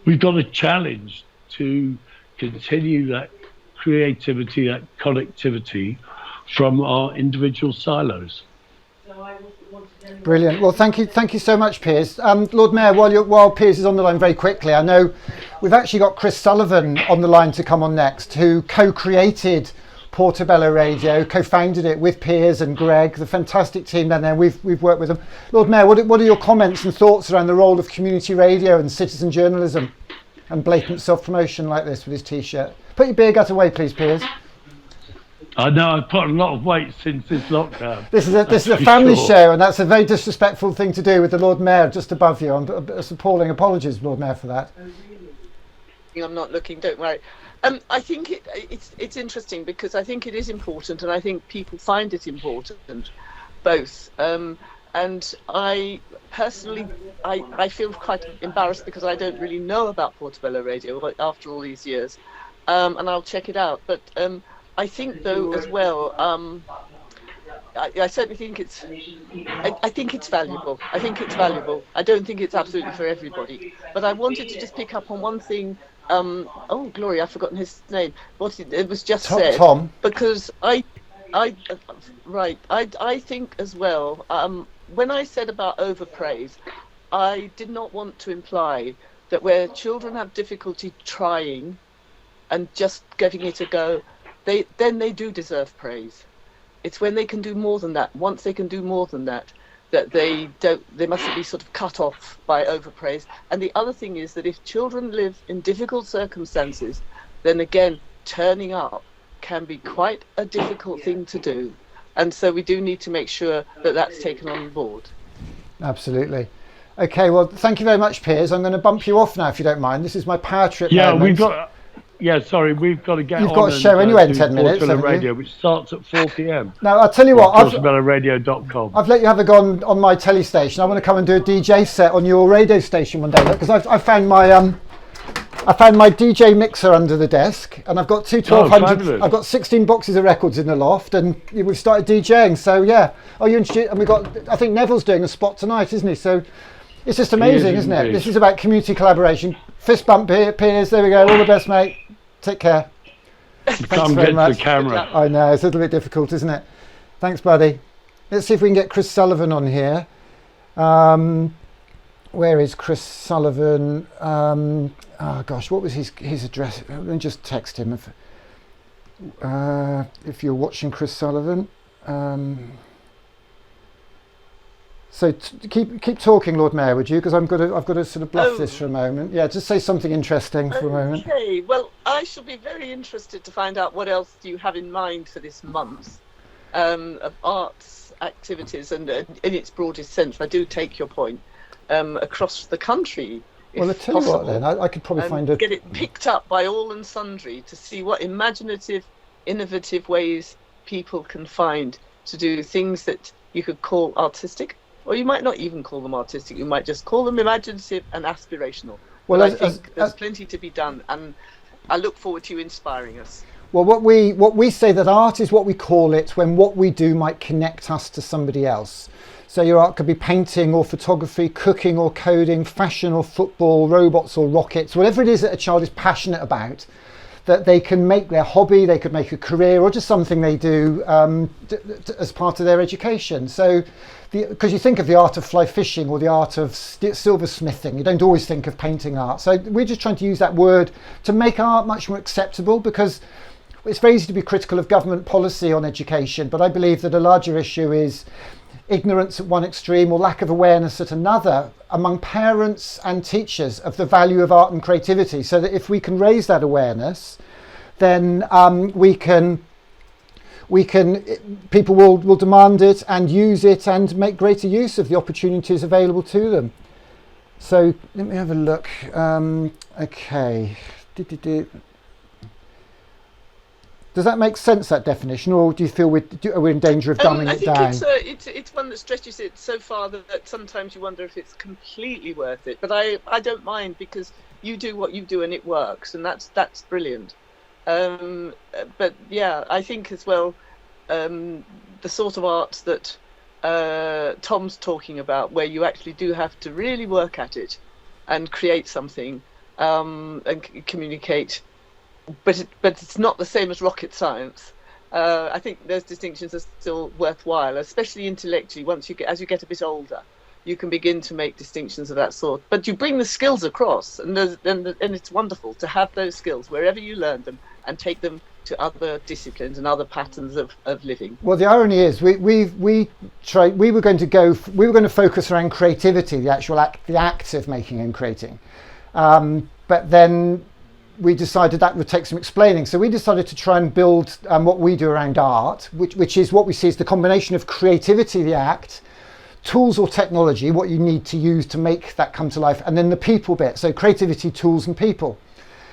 We've got a challenge to continue that creativity, that connectivity from our individual silos. Brilliant. Well, thank you so much, Piers. Lord Mayor, while Piers is on the line, very quickly, I know we've actually got Chris Sullivan on the line to come on next, who co-created Portobello Radio, co-founded it with Piers and Greg, the fantastic team down there. We've worked with them. Lord Mayor, what are your comments and thoughts around the role of community radio and citizen journalism and blatant self-promotion like this with his T-shirt? Put your beer gut away, please, Piers. I know I've put a lot of weight since this lockdown. This is a family show, and that's a very disrespectful thing to do with the Lord Mayor just above you. I'm appalling apologies, Lord Mayor, for that. I'm not looking, don't worry. I think it's interesting because I think it is important, and I think people find it important, both. And I personally, I feel quite embarrassed because I don't really know about Portobello Radio after all these years, and I'll check it out. But I think, though, as well, I certainly think I think it's valuable. I think it's valuable. I don't think it's absolutely for everybody. But I wanted to just pick up on one thing. Oh, Glory, I've forgotten his name. It was just said. Tom. Because I think as well, when I said about overpraise, I did not want to imply that where children have difficulty trying and just giving it a go, then they do deserve praise. It's when they can do more than that. Once they can do more than that, that they mustn't be sort of cut off by overpraise. And the other thing is that if children live in difficult circumstances, then again, turning up can be quite a difficult thing to do. And so we do need to make sure that that's taken on board. Absolutely. Okay, well, thank you very much, Piers. I'm going to bump you off now, if you don't mind. This is my power trip moment. We've got to get on. You've got a show anyway in 10 minutes, Portobello Radio, which starts at 4 p.m. Now, I'll tell you what, PortobelloRadio.com. I've let you have a go on my telly station. I want to come and do a DJ set on your radio station one day, because I found my DJ mixer under the desk, and I've got two 1200. I've got 16 boxes of records in the loft, and we've started DJing. So yeah, and we got. I think Neville's doing a spot tonight, isn't he? So it's just amazing, isn't it? This is about community collaboration. Fist bump here, Piers. There we go. All the best, mate. Take care. Can't get to the camera. I know, it's a little bit difficult, isn't it? Thanks, buddy. Let's see if we can get Chris Sullivan on here. Where is Chris Sullivan? Oh gosh, what was his address? Let me just text him if you're watching Chris Sullivan. So keep talking, Lord Mayor, would you? Because I've got to sort of bluff this for a moment. Yeah, just say something interesting for a moment. Okay, well, I shall be very interested to find out what else you have in mind for this month of arts activities, and in its broadest sense. I do take your point, across the country. Well, I'll tell you what then, I could probably get it picked up by all and sundry to see what imaginative, innovative ways people can find to do things that you could call artistic. Or you might not even call them artistic, you might just call them imaginative and aspirational. Well, I think there's plenty to be done, and I look forward to you inspiring us. Well, what we say that art is what we call it when what we do might connect us to somebody else. So your art could be painting or photography, cooking or coding, fashion or football, robots or rockets, whatever it is that a child is passionate about, that they can make their hobby, they could make a career, or just something they do as part of their education. So, because you think of the art of fly fishing or the art of silversmithing, you don't always think of painting art. So we're just trying to use that word to make art much more acceptable, because it's very easy to be critical of government policy on education, but I believe that a larger issue is ignorance at one extreme or lack of awareness at another among parents and teachers of the value of art and creativity, so that if we can raise that awareness, then people will demand it and use it and make greater use of the opportunities available to them. So let me have a look. Okay. Does that make sense, that definition, or do you feel we're in danger of dumbing it down? I think it's one that stretches it so far that sometimes you wonder if it's completely worth it. But I don't mind, because you do what you do and it works, and that's brilliant. But yeah, I think as well, the sort of art that Tom's talking about, where you actually do have to really work at it and create something and communicate, but it's not the same as rocket science. I think those distinctions are still worthwhile, especially intellectually. As you get a bit older, you can begin to make distinctions of that sort. But you bring the skills across, and it's wonderful to have those skills wherever you learn them and take them to other disciplines and other patterns of living. Well, the irony is we were going to focus around creativity, the actual act of making and creating, but then we decided that would take some explaining. So we decided to try and build what we do around art, which is what we see as the combination of creativity, the act, tools or technology, what you need to use to make that come to life, and then the people bit. So creativity, tools and people.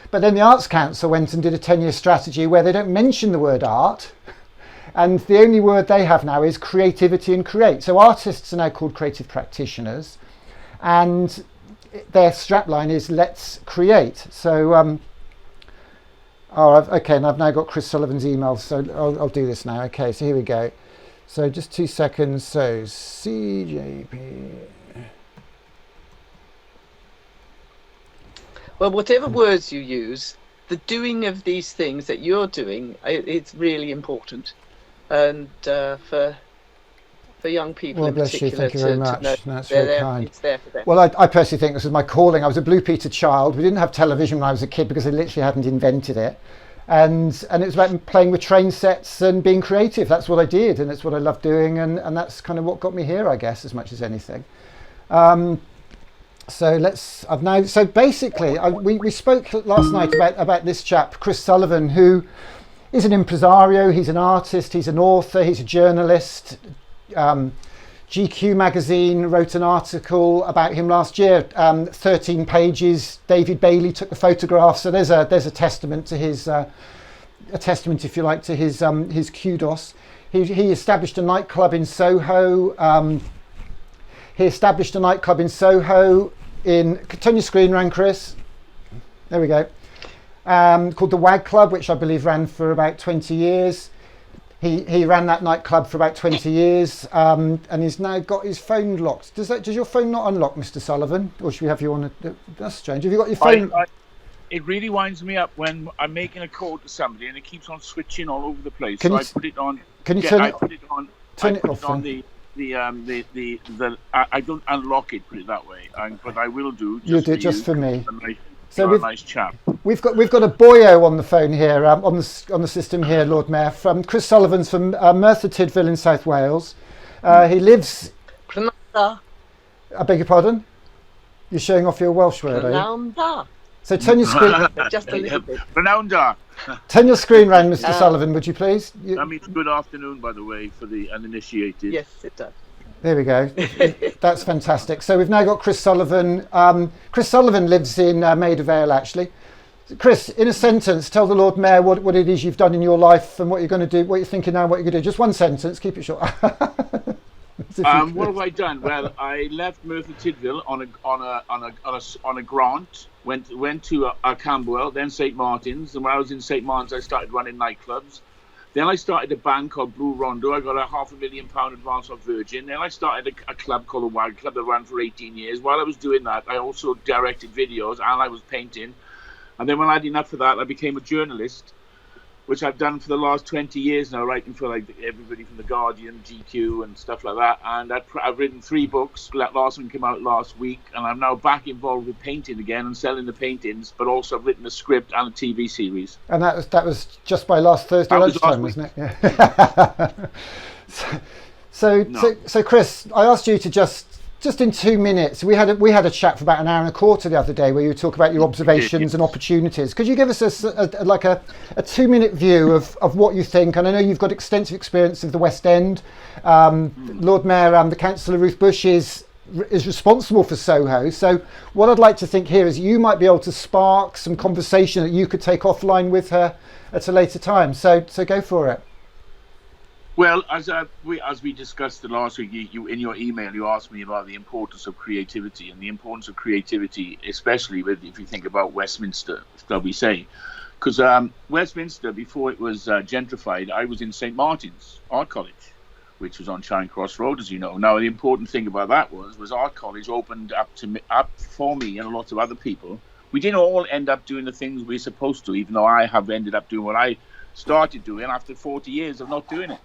But then the Arts Council went and did a 10-year strategy where they don't mention the word art, and the only word they have now is creativity and create. So artists are now called creative practitioners, and their strapline is let's create. So okay, and I've now got Chris Sullivan's email, so I'll do this now. Okay, so here we go. So just 2 seconds. So CJP. Well, whatever words you use, the doing of these things that you're doing, it's really important. And for young people in particular, thank you very much. That's very kind. It's there for them. Well, I personally think this was my calling. I was a Blue Peter child. We didn't have television when I was a kid because they literally hadn't invented it. And it was about playing with train sets and being creative. That's what I did, and it's what I loved doing, and that's kind of what got me here, I guess, as much as anything. So basically, we spoke last night about this chap, Chris Sullivan, who is an impresario. He's an artist. He's an author. He's a journalist. GQ magazine wrote an article about him last year, 13 pages. David Bailey took the photograph. So there's a testament to his, if you like, to his kudos. He established a nightclub in Soho. Turn your screen around, Chris. There we go. Called the WAG Club, which I believe ran for about 20 years. He ran that nightclub for about 20 years, and he's now got his phone locked. Does your phone not unlock, Mr. Sullivan? Or should we have you on that's strange. Have you got your phone? It really winds me up when I'm making a call to somebody and it keeps on switching all over the place. Can so you, I put it on. Can you yeah, turn I it? put it on. Turn I it put off. it on I don't unlock it, put it that way. But I will do. You'll do it just for me. So a nice chap. We've got a boyo on the phone here, on the system here, Lord Mayor. From Chris Sullivan's from Merthyr Tydfil in South Wales. He lives. I beg your pardon. You're showing off your Welsh word, are you? So turn your screen. Just a little bit. Turn your screen round, Mr. Sullivan, would you please? That means good afternoon, by the way, for the uninitiated. Yes, it does. There we go. That's fantastic. So we've now got Chris Sullivan. Chris Sullivan lives in Maida Vale, actually. Chris, in a sentence, tell the Lord Mayor what it is you've done in your life and what you're going to do, what you're thinking now, what you're going to do. Just one sentence. Keep it short. What have I done? Well, I left Merthyr Tydfil on a grant. Went to Camberwell, then St Martin's, and when I was in St Martin's, I started running nightclubs. Then I started a band called Blue Rondo. I got a £500,000 advance off Virgin. Then I started a club called the WAG Club that ran for 18 years. While I was doing that, I also directed videos and I was painting. And then when I had enough of that, I became a journalist, which I've done for the last 20 years now, writing for like everybody from The Guardian, GQ and stuff like that. And I've written 3 books. The last one came out last week. And I'm now back involved with painting again and selling the paintings, but also I've written a script and a TV series. And that was just by last Thursday lunchtime, wasn't it? Yeah. So Chris, I asked you to just in 2 minutes, we had a chat for about an hour and a quarter the other day where you talk about your observations and opportunities. Could you give us a 2-minute view of what you think? And I know you've got extensive experience of the West End. Lord Mayor, the Councillor Ruth Bush is responsible for Soho. So what I'd like to think here is you might be able to spark some conversation that you could take offline with her at a later time. So go for it. Well, as we discussed the last week, you in your email, you asked me about the importance of creativity and the importance of creativity, especially if you think about Westminster, shall we say. Because Westminster, before it was gentrified, I was in St. Martin's Art College, which was on Charing Cross Road, as you know. Now, the important thing about that was Art College opened up for me and a lot of other people. We didn't all end up doing the things we were supposed to, even though I have ended up doing what I started doing after 40 years of not doing it.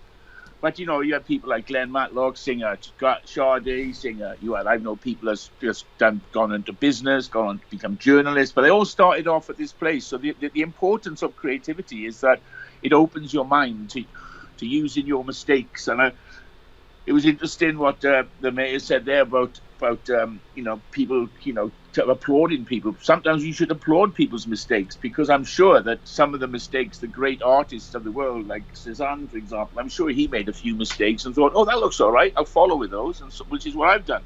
But, you know, you had people like Glenn Matlock, singer, Sade, singer. I know people has just gone into business, gone on to become journalists, but they all started off at this place. So the importance of creativity is that it opens your mind to using your mistakes. And it was interesting what the mayor said there about people, applauding people. Sometimes you should applaud people's mistakes, because I'm sure that some of the mistakes, the great artists of the world, like Cézanne, for example, I'm sure he made a few mistakes and thought, oh, that looks all right, I'll follow with those, and so, which is what I've done.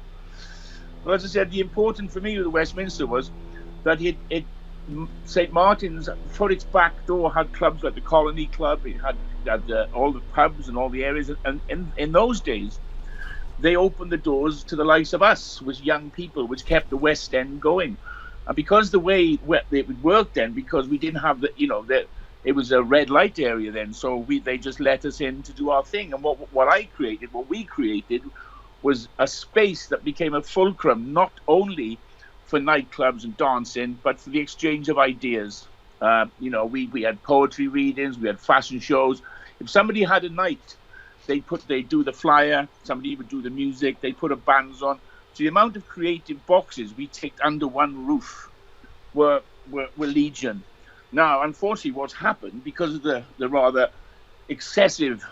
Well, as I said, the important for me with Westminster was that St. Martin's, for its back door, had clubs like the Colony Club, it had all the pubs and all the areas, and in those days, they opened the doors to the likes of us, which young people, which kept the West End going. And because the way it worked then, because we didn't have it was a red light area then, so they just let us in to do our thing. And what we created was a space that became a fulcrum, not only for nightclubs and dancing, but for the exchange of ideas. We had poetry readings, we had fashion shows. If somebody had a night, they'd do the flyer, somebody would do the music, they'd put a bands on. So the amount of creative boxes we ticked under one roof were legion. Now, unfortunately, what's happened, because of the rather excessive,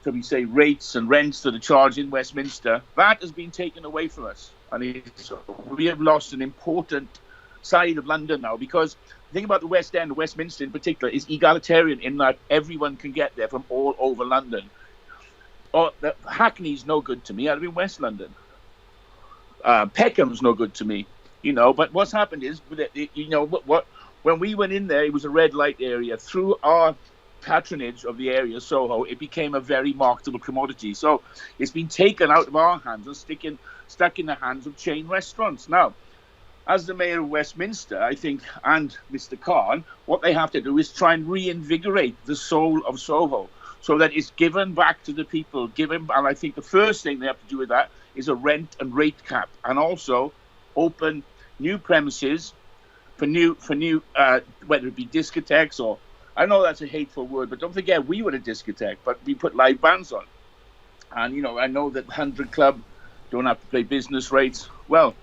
rates and rents that are charged in Westminster, that has been taken away from us. And we have lost an important side of London now, because the thing about the West End, Westminster in particular, is egalitarian in that everyone can get there from all over London. Hackney's no good to me. I live in West London. Peckham's no good to me, But what's happened is, when we went in there, it was a red light area. Through our patronage of the area, Soho, it became a very marketable commodity. So it's been taken out of our hands and stuck in the hands of chain restaurants. Now, as the mayor of Westminster, I think, and Mr. Khan, what they have to do is try and reinvigorate the soul of Soho so that it's given back to the people. And I think the first thing they have to do with that is a rent and rate cap, and also open new premises for new whether it be discotheques or, I know that's a hateful word, but don't forget, we were a discotheque, but we put live bands on. And, I know that 100 Club don't have to pay business rates. Well,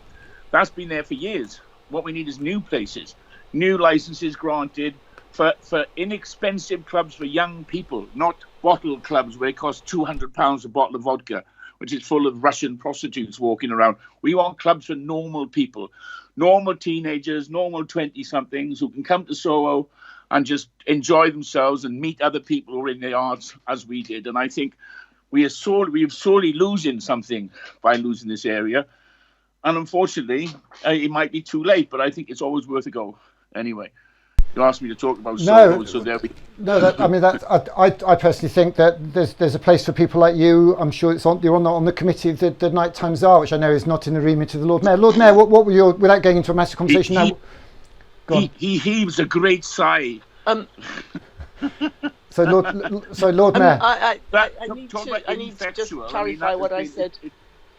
that's been there for years. What we need is new places, new licenses granted for inexpensive clubs for young people, not bottle clubs where it costs £200 a bottle of vodka, which is full of Russian prostitutes walking around. We want clubs for normal people, normal teenagers, normal 20-somethings who can come to Soho and just enjoy themselves and meet other people who are in the arts as we did. And I think we are sorely losing something by losing this area. And unfortunately, it might be too late, but I think it's always worth a go. Anyway, you asked me to talk about Soho, so there we go. No, I personally think that there's a place for people like you. I'm sure you're on the committee of the Nighttime Tsar, which I know is not in the remit of the Lord Mayor. Lord Mayor, what were your, without going into a massive conversation now? He heaves a great sigh. So Lord Mayor. I need to just clarify what I said.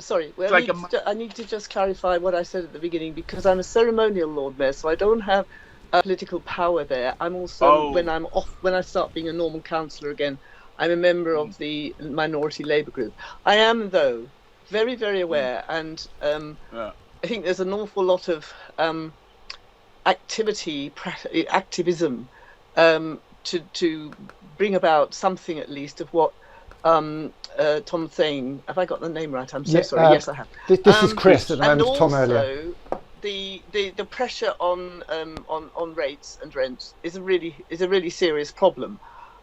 Sorry, I need to just clarify what I said at the beginning, because I'm a ceremonial Lord Mayor, so I don't have political power there. I'm also, when I start being a normal councillor again, I'm a member of the Minority Labour Group. I am, though, very, very aware, and I think there's an awful lot of activism to bring about something, at least, of what Tom Thane, have I got the name right? I'm so sorry. Yes, I have. This is Chris at the moment, Tom earlier. The pressure on rates and rents is a really serious problem.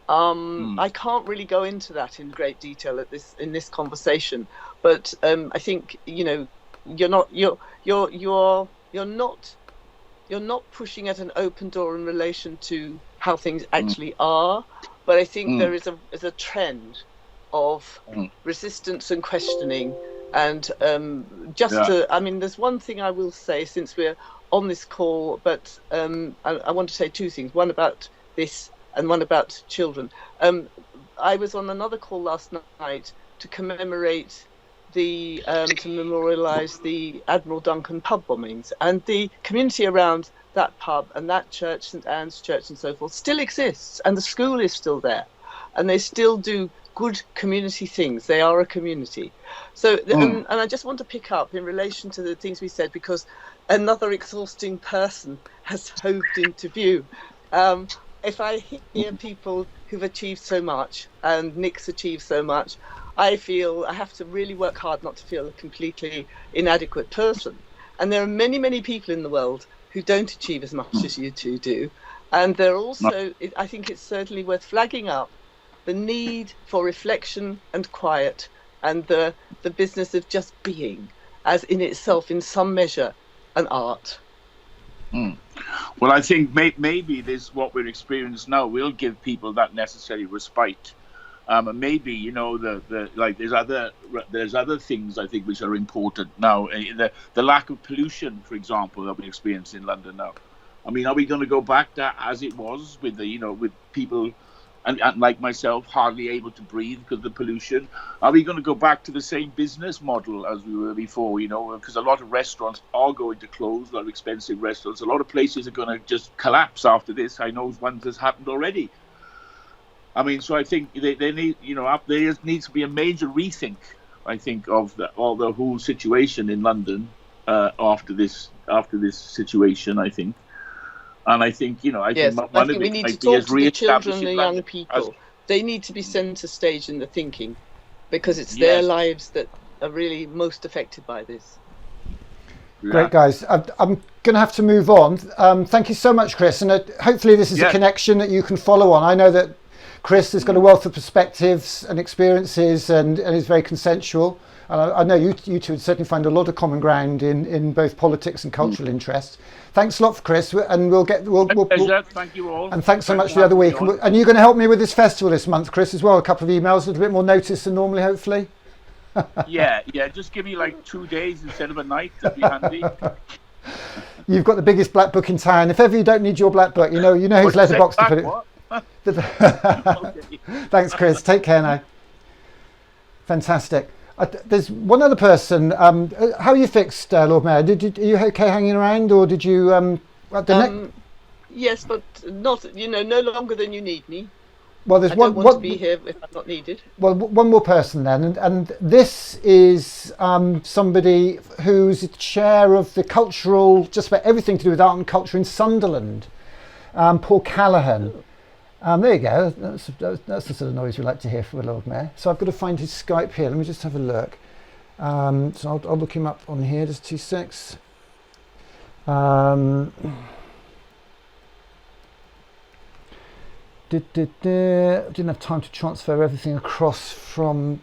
I can't really go into that in great detail in this conversation, but I think you're not pushing at an open door in relation to how things actually are, but I think there is a trend of resistance and questioning. And there's one thing I will say, since we're on this call, but I want to say two things. One about this and one about children. I was on another call last night to commemorate to memorialise the Admiral Duncan pub bombings, and the community around that pub and that church, St Anne's Church and so forth, still exists, and the school is still there, and they still do good community things. They are a community. So, and I just want to pick up in relation to the things we said, because another exhausting person has hoved into view. If I hear people who've achieved so much, and Nick's achieved so much, I feel I have to really work hard not to feel a completely inadequate person. And there are many, many people in the world who don't achieve as much as you two do. And they're also, I think it's certainly worth flagging up the need for reflection and quiet, and the business of just being, as in itself, in some measure, an art. Well, I think maybe this, what we're experiencing now, will give people that necessary respite. And maybe, you know, there's other things I think which are important now. The lack of pollution, for example, that we experience in London now. I mean, are we going to go back to as it was with with people and like myself hardly able to breathe because of the pollution? Are we going to go back to the same business model as we were before? Because a lot of restaurants are going to close, a lot of expensive restaurants. A lot of places are going to just collapse after this. I know one has happened already. I mean, so I think they need, there needs to be a major rethink, I think, of the whole situation in London after this situation, I think. And I think, I think we need to talk to the children and the young people. They need to be centre stage in the thinking, because it's their lives that are really most affected by this. Great, guys. I'm going to have to move on. Thank you so much, Chris. And hopefully this is a connection that you can follow on. I know that Chris has got a wealth of perspectives and experiences and is very consensual. And I know you two would certainly find a lot of common ground in both politics and cultural interests. Thanks a lot, Chris, and thank you all. And thanks so much for the other week. And you're going to help me with this festival this month, Chris, as well. A couple of emails, a little bit more notice than normally, hopefully. yeah. Just give me like 2 days instead of a night. That'd be handy. You've got the biggest black book in town. If ever you don't need your black book, you know whose letterbox to put it. Thanks, Chris. Take care now. Fantastic. There's one other person. How are you fixed, Lord Mayor? Are you okay hanging around, or did you? Yes, but not. No longer than you need me. Well, there's I don't want to be here if I'm not needed. Well, one more person then, and this is somebody who's the chair of the cultural, just about everything to do with art and culture in Sunderland. Paul Callaghan. There you go. That's the sort of noise we like to hear from a Lord Mayor. So I've got to find his Skype here. Let me just have a look. So I'll look him up on here. Just 2 secs. Didn't have time to transfer everything across from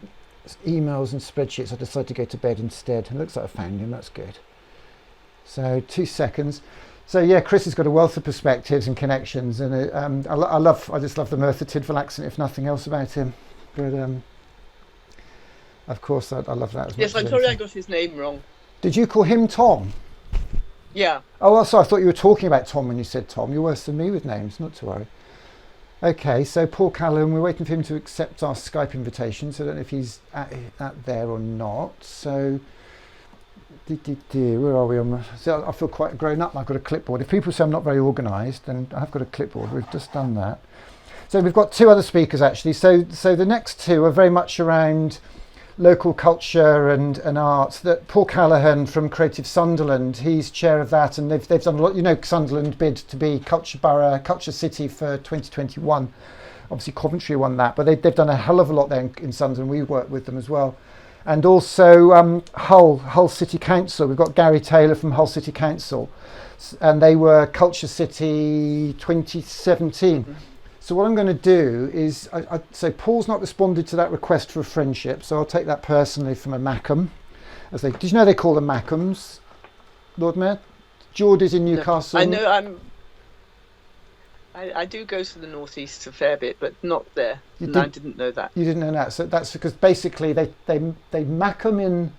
emails and spreadsheets. I decided to go to bed instead. It looks like I found him. That's good. So 2 seconds. So yeah, Chris has got a wealth of perspectives and connections, and I just love the Merthyr Tydfil accent, if nothing else about him. But of course, I love that as much. Yes, I'm sorry I got his name wrong. Did you call him Tom? Yeah. Oh, well, sorry, I thought you were talking about Tom when you said Tom. You're worse than me with names, not to worry. Okay, so Paul Callaghan, we're waiting for him to accept our Skype invitation, so I don't know if he's at there or not. So. Where are we on? So I feel quite grown up. I've got a clipboard. If people say I'm not very organised, then I've got a clipboard. We've just done that. So we've got 2 other speakers actually. So the next 2 are very much around local culture and art. That Paul Callaghan from Creative Sunderland, he's chair of that, and they've done a lot. Sunderland bid to be culture borough, culture city for 2021. Obviously Coventry won that, but they've done a hell of a lot there in Sunderland. We work with them as well. And also Hull City Council. We've got Gary Taylor from Hull City Council, and they were Culture City 2017. So what I'm going to do is, so Paul's not responded to that request for a friendship, so I'll take that personally from a Mackham. Did you know they call them Mackhams, Lord Mayor? Geordie's in Newcastle. I know. I do go to the northeast a fair bit, but not there. I didn't know that. You didn't know that. So that's because basically they Mackham in.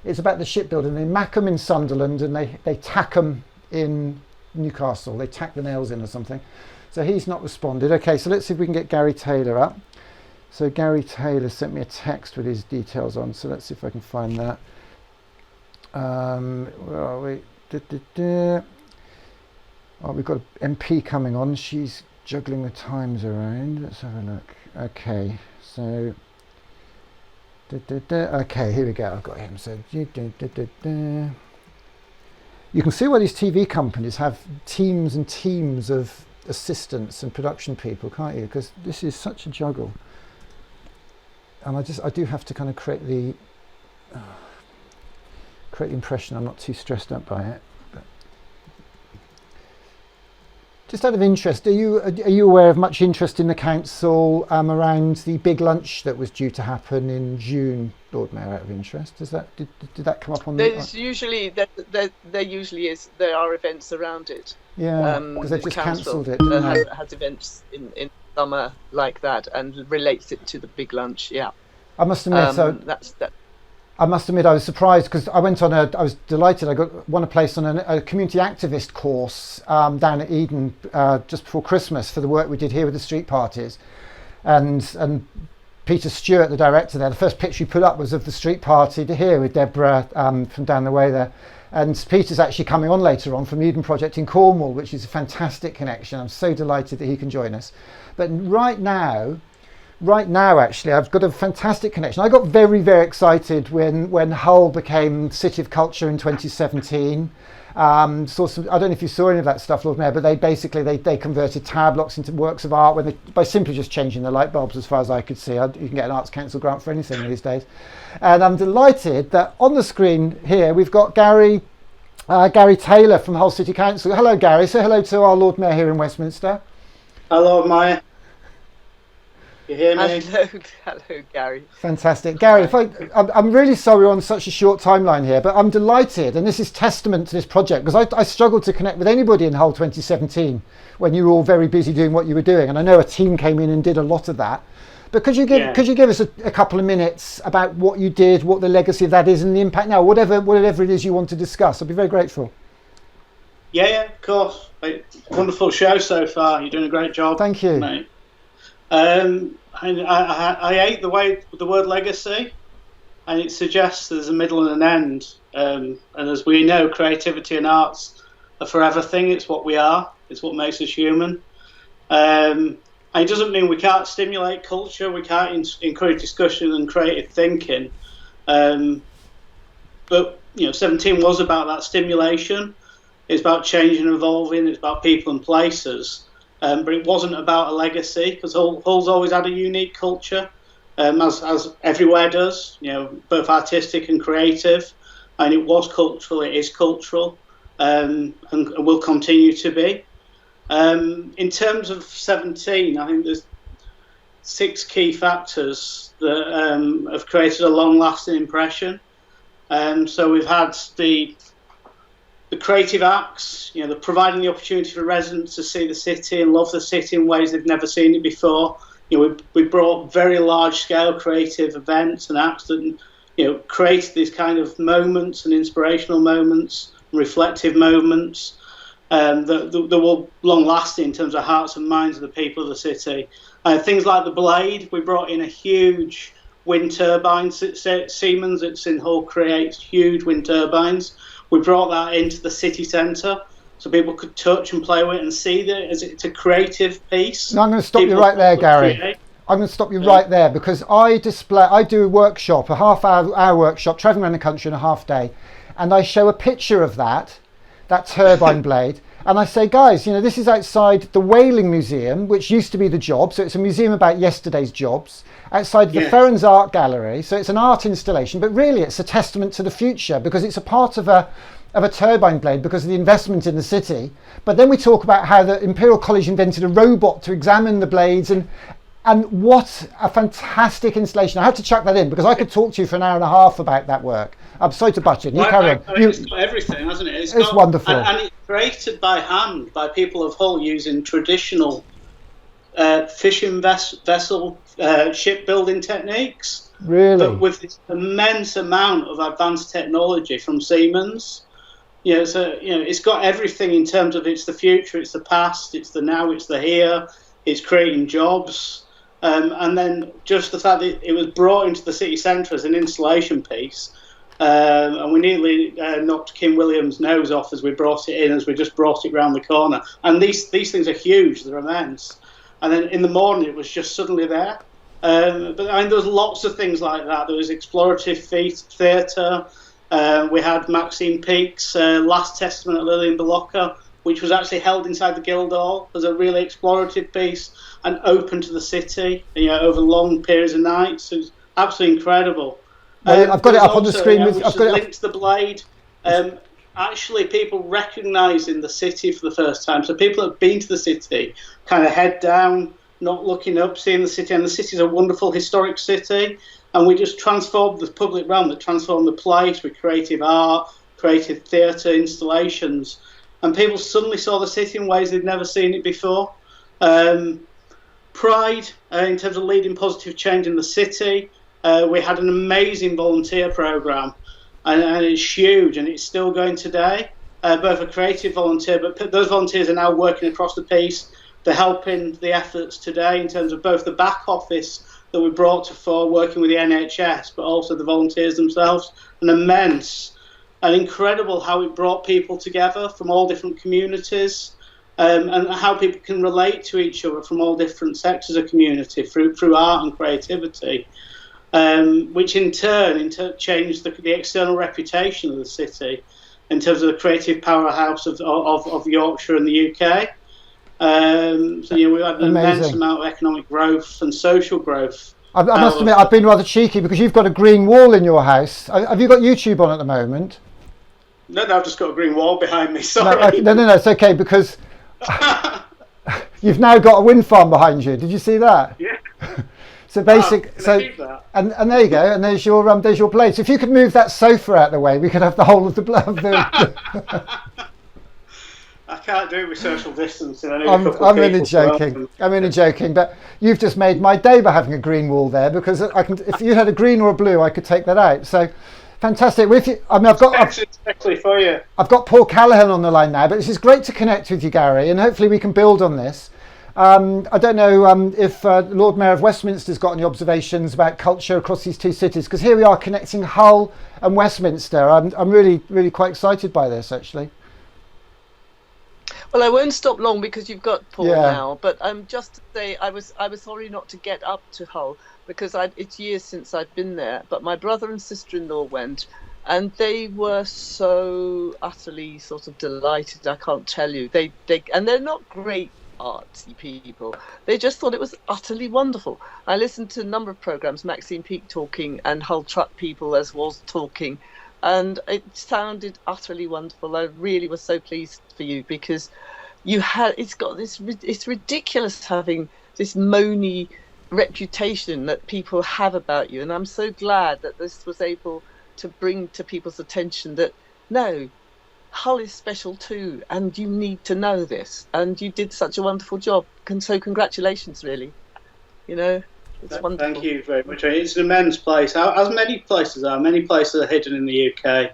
It's about the shipbuilding. They Mackham in Sunderland, and they Tackham in Newcastle. They tacked the nails in or something. So he's not responded. Okay, so let's see if we can get Gary Taylor up. So Gary Taylor sent me a text with his details on, so let's see if I can find that. Where are we? Oh, we've got an MP coming on. She's juggling the times around. Let's have a look. Okay, so okay, here we go. I've got him. So you can see why these TV companies have teams and teams of assistants and production people, can't you? Because this is such a juggle. And I do have to kind of create the impression I'm not too stressed out by it. But just out of interest, are you aware of much interest in the council around the big lunch that was due to happen in June, Lord Mayor? Out of interest, did that come up on? There's usually there are events around it. Yeah, because they've just cancelled it. Has events in summer like that and relates it to the big lunch. Yeah, I must admit. I must admit, I was surprised because I was delighted. I won a place on a community activist course down at Eden just before Christmas for the work we did here with the street parties, and Peter Stewart, the director there, the first picture he put up was of the street party here with Deborah from down the way there. And Peter's actually coming on later on from the Eden Project in Cornwall, which is a fantastic connection. I'm so delighted that he can join us. But right now, actually, I've got a fantastic connection. I got very, very excited when Hull became City of Culture in 2017. I don't know if you saw any of that stuff, Lord Mayor, but they converted tower blocks into works of art by simply just changing the light bulbs, as far as I could see. You can get an Arts Council grant for anything these days. And I'm delighted that on the screen here we've got Gary Taylor from Hull City Council. Hello, Gary. Say hello to our Lord Mayor here in Westminster. Hello, Mayor. You hear me? Hello, Gary. Fantastic. Gary, I'm really sorry we're on such a short timeline here, but I'm delighted, and this is testament to this project, because I struggled to connect with anybody in Hull 2017 when you were all very busy doing what you were doing, and I know a team came in and did a lot of that. But could you give us a couple of minutes about what you did, what the legacy of that is, and the impact now, whatever it is you want to discuss? I'd be very grateful. Yeah, of course. Wonderful show so far. You're doing a great job. Thank you, mate. I hate the word legacy, and it suggests there's a middle and an end. And as we know, creativity and arts are a forever thing. It's what we are. It's what makes us human. And it doesn't mean we can't stimulate culture. We can't encourage discussion and creative thinking. But 17 was about that stimulation. It's about changing and evolving. It's about people and places. But it wasn't about a legacy, because Hull's always had a unique culture, as everywhere does, both artistic and creative. And it was cultural, it is cultural, and will continue to be. In terms of 17, I think there's 6 key factors that have created a long-lasting impression. So we've had the creative acts, the providing the opportunity for residents to see the city and love the city in ways they've never seen it before. We brought very large-scale creative events and acts that created these kind of moments and inspirational moments, reflective moments that were long-lasting in terms of hearts and minds of the people of the city. Things like the Blade, we brought in a huge wind turbine. Siemens that's in Hull creates huge wind turbines. We brought that into the city centre so people could touch and play with it and see that it's a creative piece. No, I'm going to stop you right there, Gary. I'm going to stop you right there, because I do a workshop, a half-hour workshop, travelling around the country in a half day, and I show a picture of that turbine blade, and I say, guys, this is outside the Whaling Museum, which used to be the Job, so it's a museum about yesterday's jobs, outside the Ferrans Art Gallery, so it's an art installation, but really it's a testament to the future, because it's a part of a turbine blade because of the investment in the city. But then we talk about how the Imperial College invented a robot to examine the blades, and what a fantastic installation. I had to chuck that in because I could talk to you for an hour and a half about that work. I'm sorry to butt in. You carry on. It's got everything, hasn't it? It's wonderful. And it's created by hand by people of Hull using traditional fishing vessel shipbuilding techniques. Really? But with this immense amount of advanced technology from Siemens. So it's got everything in terms of it's the future, it's the past, it's the now, it's the here, it's creating jobs, and then just the fact that it was brought into the city centre as an installation piece, and we nearly knocked Kim Williams' nose off as we brought it in, as we just brought it round the corner. And these things are huge, they're immense. And then in the morning it was just suddenly there. But I mean, there was lots of things like that. There was explorative theatre. We had Maxine Peake's Last Testament of Lillian Bolocka, which was actually held inside the Guildhall as a really explorative piece and open to the city, over long periods of nights. It was absolutely incredible. Well, I've got it up on the screen. I've got it linked to the Blade. Actually, people recognising the city for the first time. So people that have been to the city, kind of head down, not looking up, seeing the city. And the city is a wonderful historic city. And we just transformed the public realm, that transformed the place with creative art, creative theatre, installations. And people suddenly saw the city in ways they'd never seen it before. Pride, in terms of leading positive change in the city. We had an amazing volunteer programme, and it's huge, and it's still going today. Both a creative volunteer, but those volunteers are now working across the piece. They're helping the efforts today in terms of both the back office that we brought to fore, working with the NHS, but also the volunteers themselves. An immense and incredible how it brought people together from all different communities, and how people can relate to each other from all different sectors of community through art and creativity. Which in turn changed the external reputation of the city in terms of the creative powerhouse of Yorkshire and the UK. We had an immense amount of economic growth and social growth. I must admit, I've been rather cheeky because you've got a green wall in your house. Have you got YouTube on at the moment? No, I've just got a green wall behind me, sorry. No, it's okay, because you've now got a wind farm behind you. Did you see that? Yeah. So and there you go, and there's your plate. So if you could move that sofa out of the way, we could have the whole of the I can't do it with social distancing. I'm only joking, but you've just made my day by having a green wall there, because if you had a green or a blue, I could take that out. So fantastic. I've got Paul Callaghan on the line now, but this is great to connect with you, Gary, and hopefully we can build on this. I don't know if Lord Mayor of Westminster's got any observations about culture across these two cities, because here we are connecting Hull and Westminster. I'm really, really quite excited by this, actually. Well, I won't stop long because you've got Paul now, but just to say, I was sorry not to get up to Hull because it's years since I've been there, but my brother and sister-in-law went, and they were so utterly sort of delighted. I can't tell you. And they're not great artsy people. They just thought it was utterly wonderful. I listened to a number of programs, Maxine Peake talking and Hull Truck people as was talking, and it sounded utterly wonderful. I really was so pleased for you because it's ridiculous having this moany reputation that people have about you, and I'm so glad that this was able to bring to people's attention that no, Hull is special too, and you need to know this, and you did such a wonderful job, so congratulations, really. It's wonderful. Thank you very much. It's an immense place, as many places are hidden in the UK.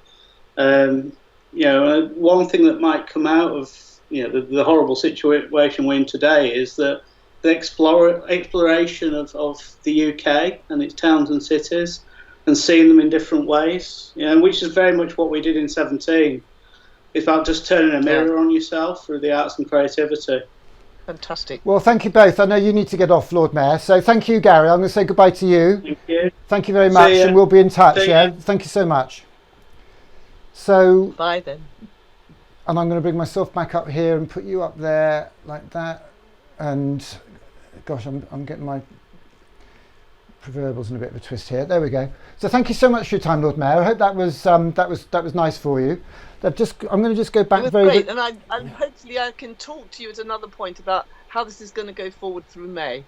One thing that might come out of the horrible situation we're in today is that the exploration of the UK and its towns and cities, and seeing them in different ways, which is very much what we did in 17. It's about just turning a mirror on yourself through the arts and creativity. Fantastic. Well, thank you both. I know you need to get off, Lord Mayor. So thank you, Gary. I'm going to say goodbye to you. Thank you. Thank you very much, and we'll be in touch. Thank you so much. So bye then. And I'm going to bring myself back up here and put you up there like that. And gosh, I'm getting my proverbials in a bit of a twist here. There we go. So thank you so much for your time, Lord Mayor. I hope that was nice for you. I'm going to just go back. It was great, and hopefully I can talk to you at another point about how this is going to go forward through May,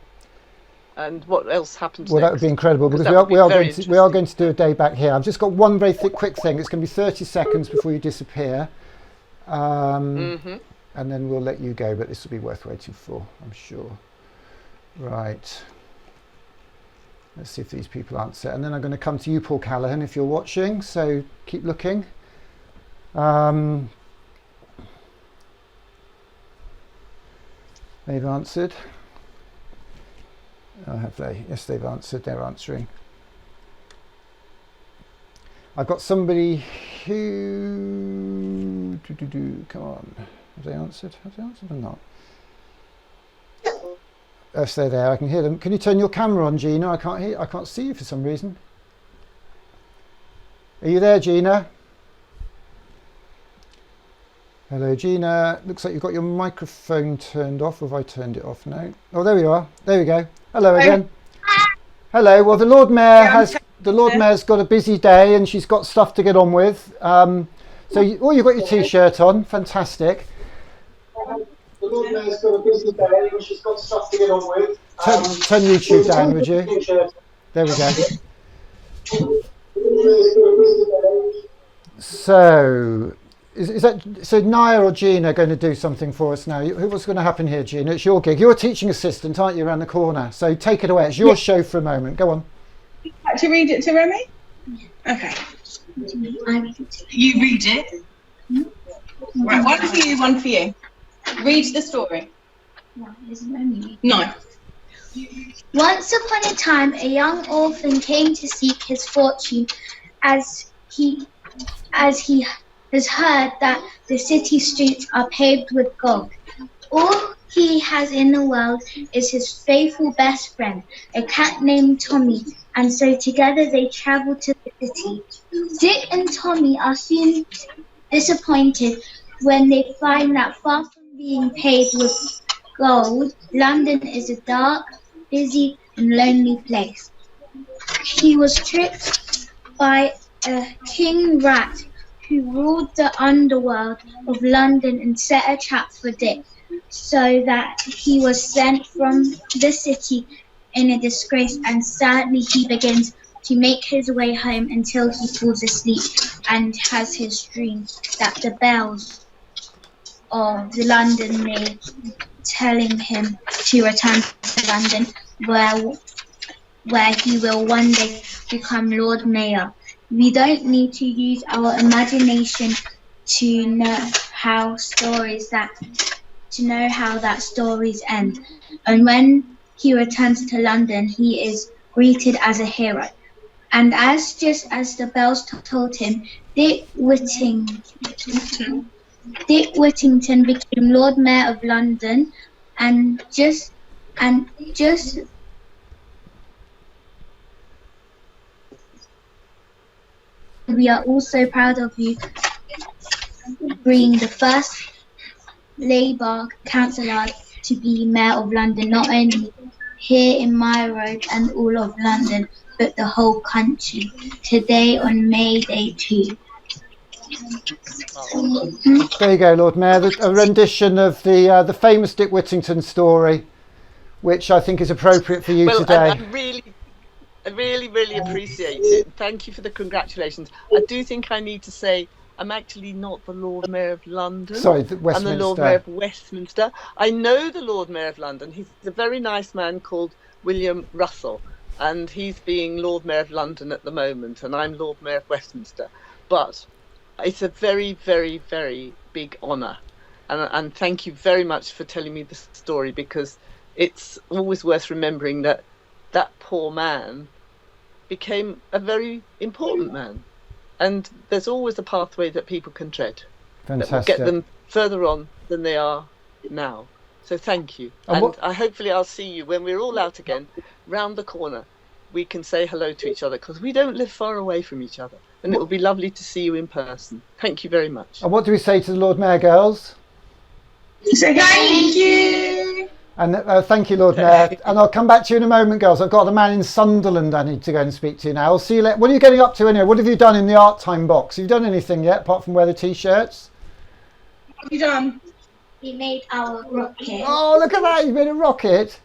and what else happens. Well, that would be incredible, because we are going to do a day back here. I've just got one very quick thing. It's going to be 30 seconds before you disappear, and then we'll let you go. But this will be worth waiting for, I'm sure. Right. Let's see if these people answer, and then I'm going to come to you, Paul Callaghan, if you're watching. So keep looking. They've answered. Oh, have they? Yes, they've answered. They're answering. I've got somebody who... Come on. Have they answered? Have they answered or not? Yes, they're there. I can hear them. Can you turn your camera on, Gina? I can't see you for some reason. Are you there, Gina? Hello, Gina. Looks like you've got your microphone turned off. Or have I turned it off now? Oh, there we are. There we go. Hello again. Hello. Well, the Lord Mayor's got a busy day and she's got stuff to get on with. You've got your T-shirt on. Fantastic. The Lord Mayor's got a busy day and she's got stuff to get on with. Turn YouTube down, would you? There we go. So, so Naya or Gina going to do something for us now? What's going to happen here, Gina? It's your gig. You're a teaching assistant, aren't you, around the corner? So take it away. It's your show for a moment. Go on. To read it to Remy? Okay. You read it. Right, one for you, one for you. Read the story. No, isn't Remy? No. Once upon a time, a young orphan came to seek his fortune, as he has heard that the city streets are paved with gold. All he has in the world is his faithful best friend, a cat named Tommy, and so together they travel to the city. Dick and Tommy are soon disappointed when they find that far from being paved with gold, London is a dark, busy and lonely place. He was tricked by a king rat who ruled the underworld of London and set a trap for Dick, so that he was sent from the city in a disgrace, and sadly he begins to make his way home until he falls asleep and has his dream that the bells of the London may telling him to return to London, where he will one day become Lord Mayor. We don't need to use our imagination to know how that stories end. And when he returns to London, he is greeted as a hero. And just as the bells told him, Dick Whittington became Lord Mayor of London, and just we are also proud of you being the first Labour councillor to be Mayor of London, not only here in my road and all of London, but the whole country. Today on May Day 2. There you go, Lord Mayor. A rendition of the famous Dick Whittington story, which I think is appropriate for you today. I really appreciate it. Thank you for the congratulations. I do think I need to say I'm actually not the Lord Mayor of London. Sorry, I'm the Lord Mayor of Westminster. I know the Lord Mayor of London. He's a very nice man called William Russell, and he's being Lord Mayor of London at the moment, and I'm Lord Mayor of Westminster. But it's a very, very, very big honour, and thank you very much for telling me the story, because it's always worth remembering that that poor man became a very important man, and there's always a pathway that people can tread that will get them further on than they are now. So thank you, and hopefully I'll see you when we're all out again round the corner. We can say hello to each other, because we don't live far away from each other, and it will be lovely to see you in person. Thank you very much. And what do we say to the Lord Mayor, girls? Thank you. And thank you, Lord Mayor. And I'll come back to you in a moment, girls. I've got a man in Sunderland I need to go and speak to now. I'll see you later. What are you getting up to anyway? What have you done in the art time box? Have you done anything yet, apart from wear the T-shirts? What have you done? We made our rocket. Oh, look at that. You've made a rocket.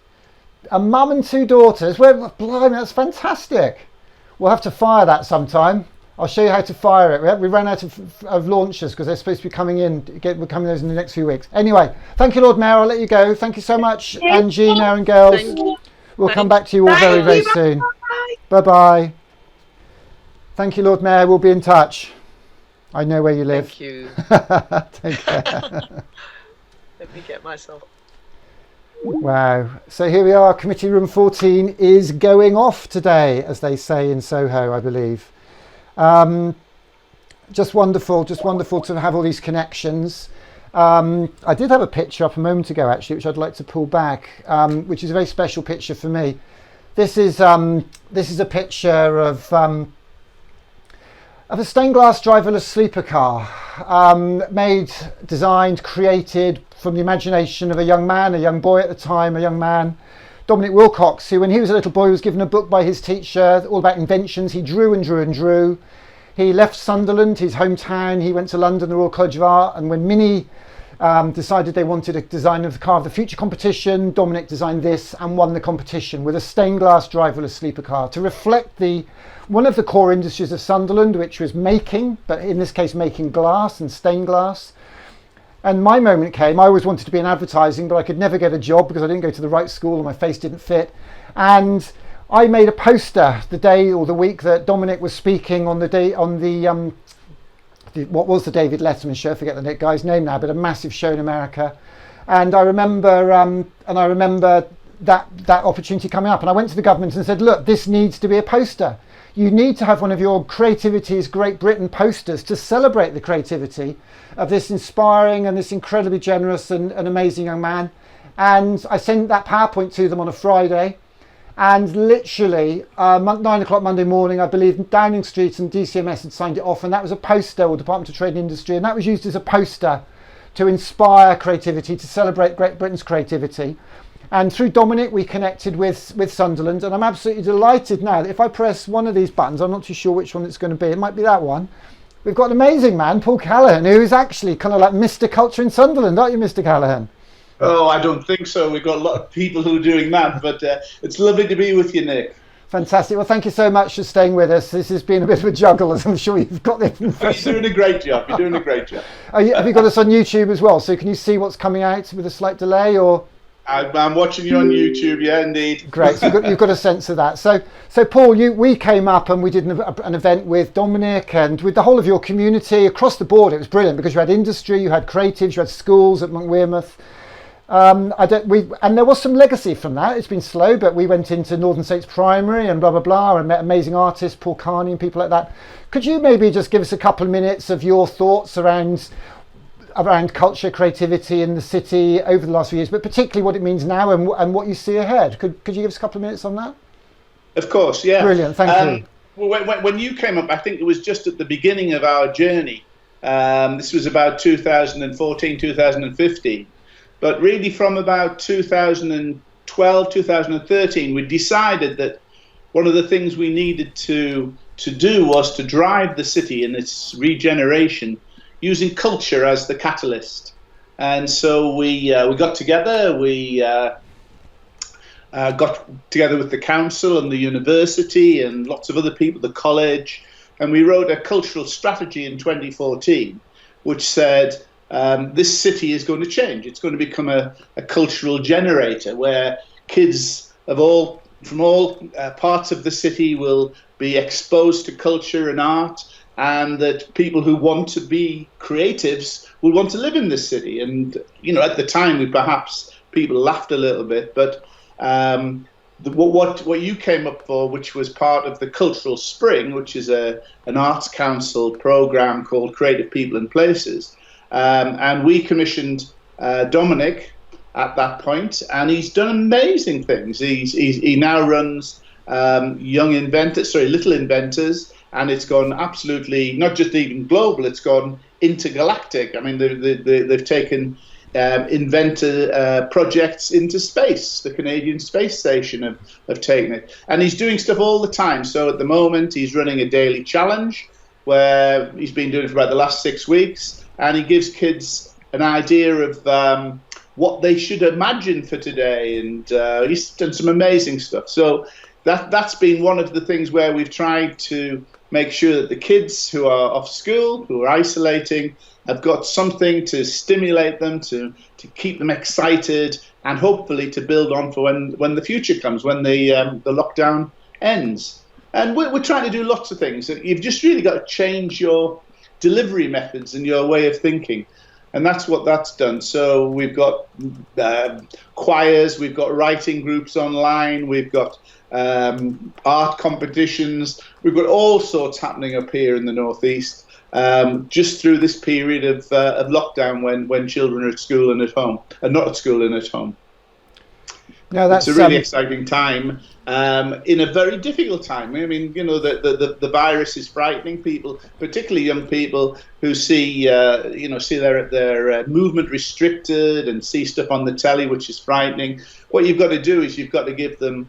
A mum and two daughters. Well, blimey, that's fantastic. We'll have to fire that sometime. I'll show you how to fire it. We ran out of launchers because they're supposed to be coming in. We're coming those in the next few weeks. Anyway, thank you, Lord Mayor. I'll let you go. Thank you so much, and Gina and girls. We'll come back to you all very, very soon. Bye-bye. Thank you, Lord Mayor. We'll be in touch. I know where you live. Thank you. Take care. Let me get myself. Wow. So here we are. Committee room 14 is going off today, as they say in Soho, I believe. Just wonderful to have all these connections. I did have a picture up a moment ago, actually, which I'd like to pull back, which is a very special picture for me. This is a picture of a stained glass driverless sleeper car, designed, created from the imagination of a young boy at the time, a young man, Dominic Wilcox, who when he was a little boy was given a book by his teacher all about inventions. He drew and drew and drew. He left Sunderland, his hometown. He went to London, the Royal College of Art, and when Mini decided they wanted a design of the car of the future competition, Dominic designed this and won the competition with a stained glass driverless sleeper car to reflect one of the core industries of Sunderland, which was making, but in this case making glass and stained glass. And my moment came. I always wanted to be in advertising, but I could never get a job because I didn't go to the right school and my face didn't fit. And I made a poster the day or the week that Dominic was speaking on what was the David Letterman show? I forget the guy's name now, but a massive show in America. And I remember that opportunity coming up. And I went to the government and said, look, this needs to be a poster. You need to have one of your Creativity's Great Britain posters to celebrate the creativity of this inspiring and this incredibly generous and amazing young man. And I sent that PowerPoint to them on a Friday. And literally 9 o'clock Monday morning, I believe Downing Street and DCMS had signed it off, and that was a poster, or Department of Trade and Industry, and that was used as a poster to inspire creativity, to celebrate Great Britain's creativity. And through Dominic, we connected with Sunderland, and I'm absolutely delighted now that if I press one of these buttons, I'm not too sure which one it's going to be, it might be that one. We've got an amazing man, Paul Callaghan, who is actually kind of like Mr. Culture in Sunderland, aren't you, Mr. Callaghan? Oh, I don't think so. We've got a lot of people who are doing that, but it's lovely to be with you, Nick. Fantastic. Well, thank you so much for staying with us. This has been a bit of a juggle, as I'm sure you've got the impression. You're doing a great job. You're doing a great job. Have you got us on YouTube as well? So can you see what's coming out with a slight delay, or? I'm watching you on YouTube, yeah, indeed. Great, so you've got a sense of that. So Paul, we came up and we did an event with Dominic and with the whole of your community across the board. It was brilliant because you had industry, you had creatives, you had schools at Monk Wearmouth. And there was some legacy from that. It's been slow, but we went into Northern Saints Primary and blah, blah, blah, and met amazing artists, Paul Carney and people like that. Could you maybe just give us a couple of minutes of your thoughts around culture, creativity in the city over the last few years, but particularly what it means now and what you see ahead? Could you give us a couple of minutes on that? Of course, yeah. Brilliant, thank you. Well, when you came up, I think it was just at the beginning of our journey. This was about 2014, 2015. But really from about 2012, 2013, we decided that one of the things we needed to do was to drive the city in its regeneration using culture as the catalyst. And so we got together, we got together with the council and the university and lots of other people, the college, and we wrote a cultural strategy in 2014, which said, this city is going to change. It's going to become a cultural generator where kids from all parts of the city will be exposed to culture and art, and that people who want to be creatives will want to live in this city. And, at the time, people laughed a little bit, but what you came up for, which was part of the Cultural Spring, which is an Arts Council program called Creative People and Places, and we commissioned Dominic at that point, and he's done amazing things. He now runs Little Inventors, and it's gone absolutely not just even global; it's gone intergalactic. I mean, they've taken inventor projects into space. The Canadian Space Station have taken it, and he's doing stuff all the time. So at the moment, he's running a daily challenge where he's been doing it for about the last 6 weeks. And he gives kids an idea of what they should imagine for today, and he's done some amazing stuff. So that's been one of the things where we've tried to make sure that the kids who are off school, who are isolating, have got something to stimulate them, to keep them excited, and hopefully to build on for when the future comes, when the lockdown ends. And we're trying to do lots of things. You've just really got to change your delivery methods and your way of thinking. And that's what that's done. So we've got choirs, we've got writing groups online, we've got art competitions, we've got all sorts happening up here in the Northeast, just through this period of lockdown when children are at school and at home, and not at school and at home. No, that's it's a really exciting time, in a very difficult time. I mean, you know, the virus is frightening people, particularly young people who see their movement restricted and see stuff on the telly, which is frightening. What you've got to do is you've got to give them,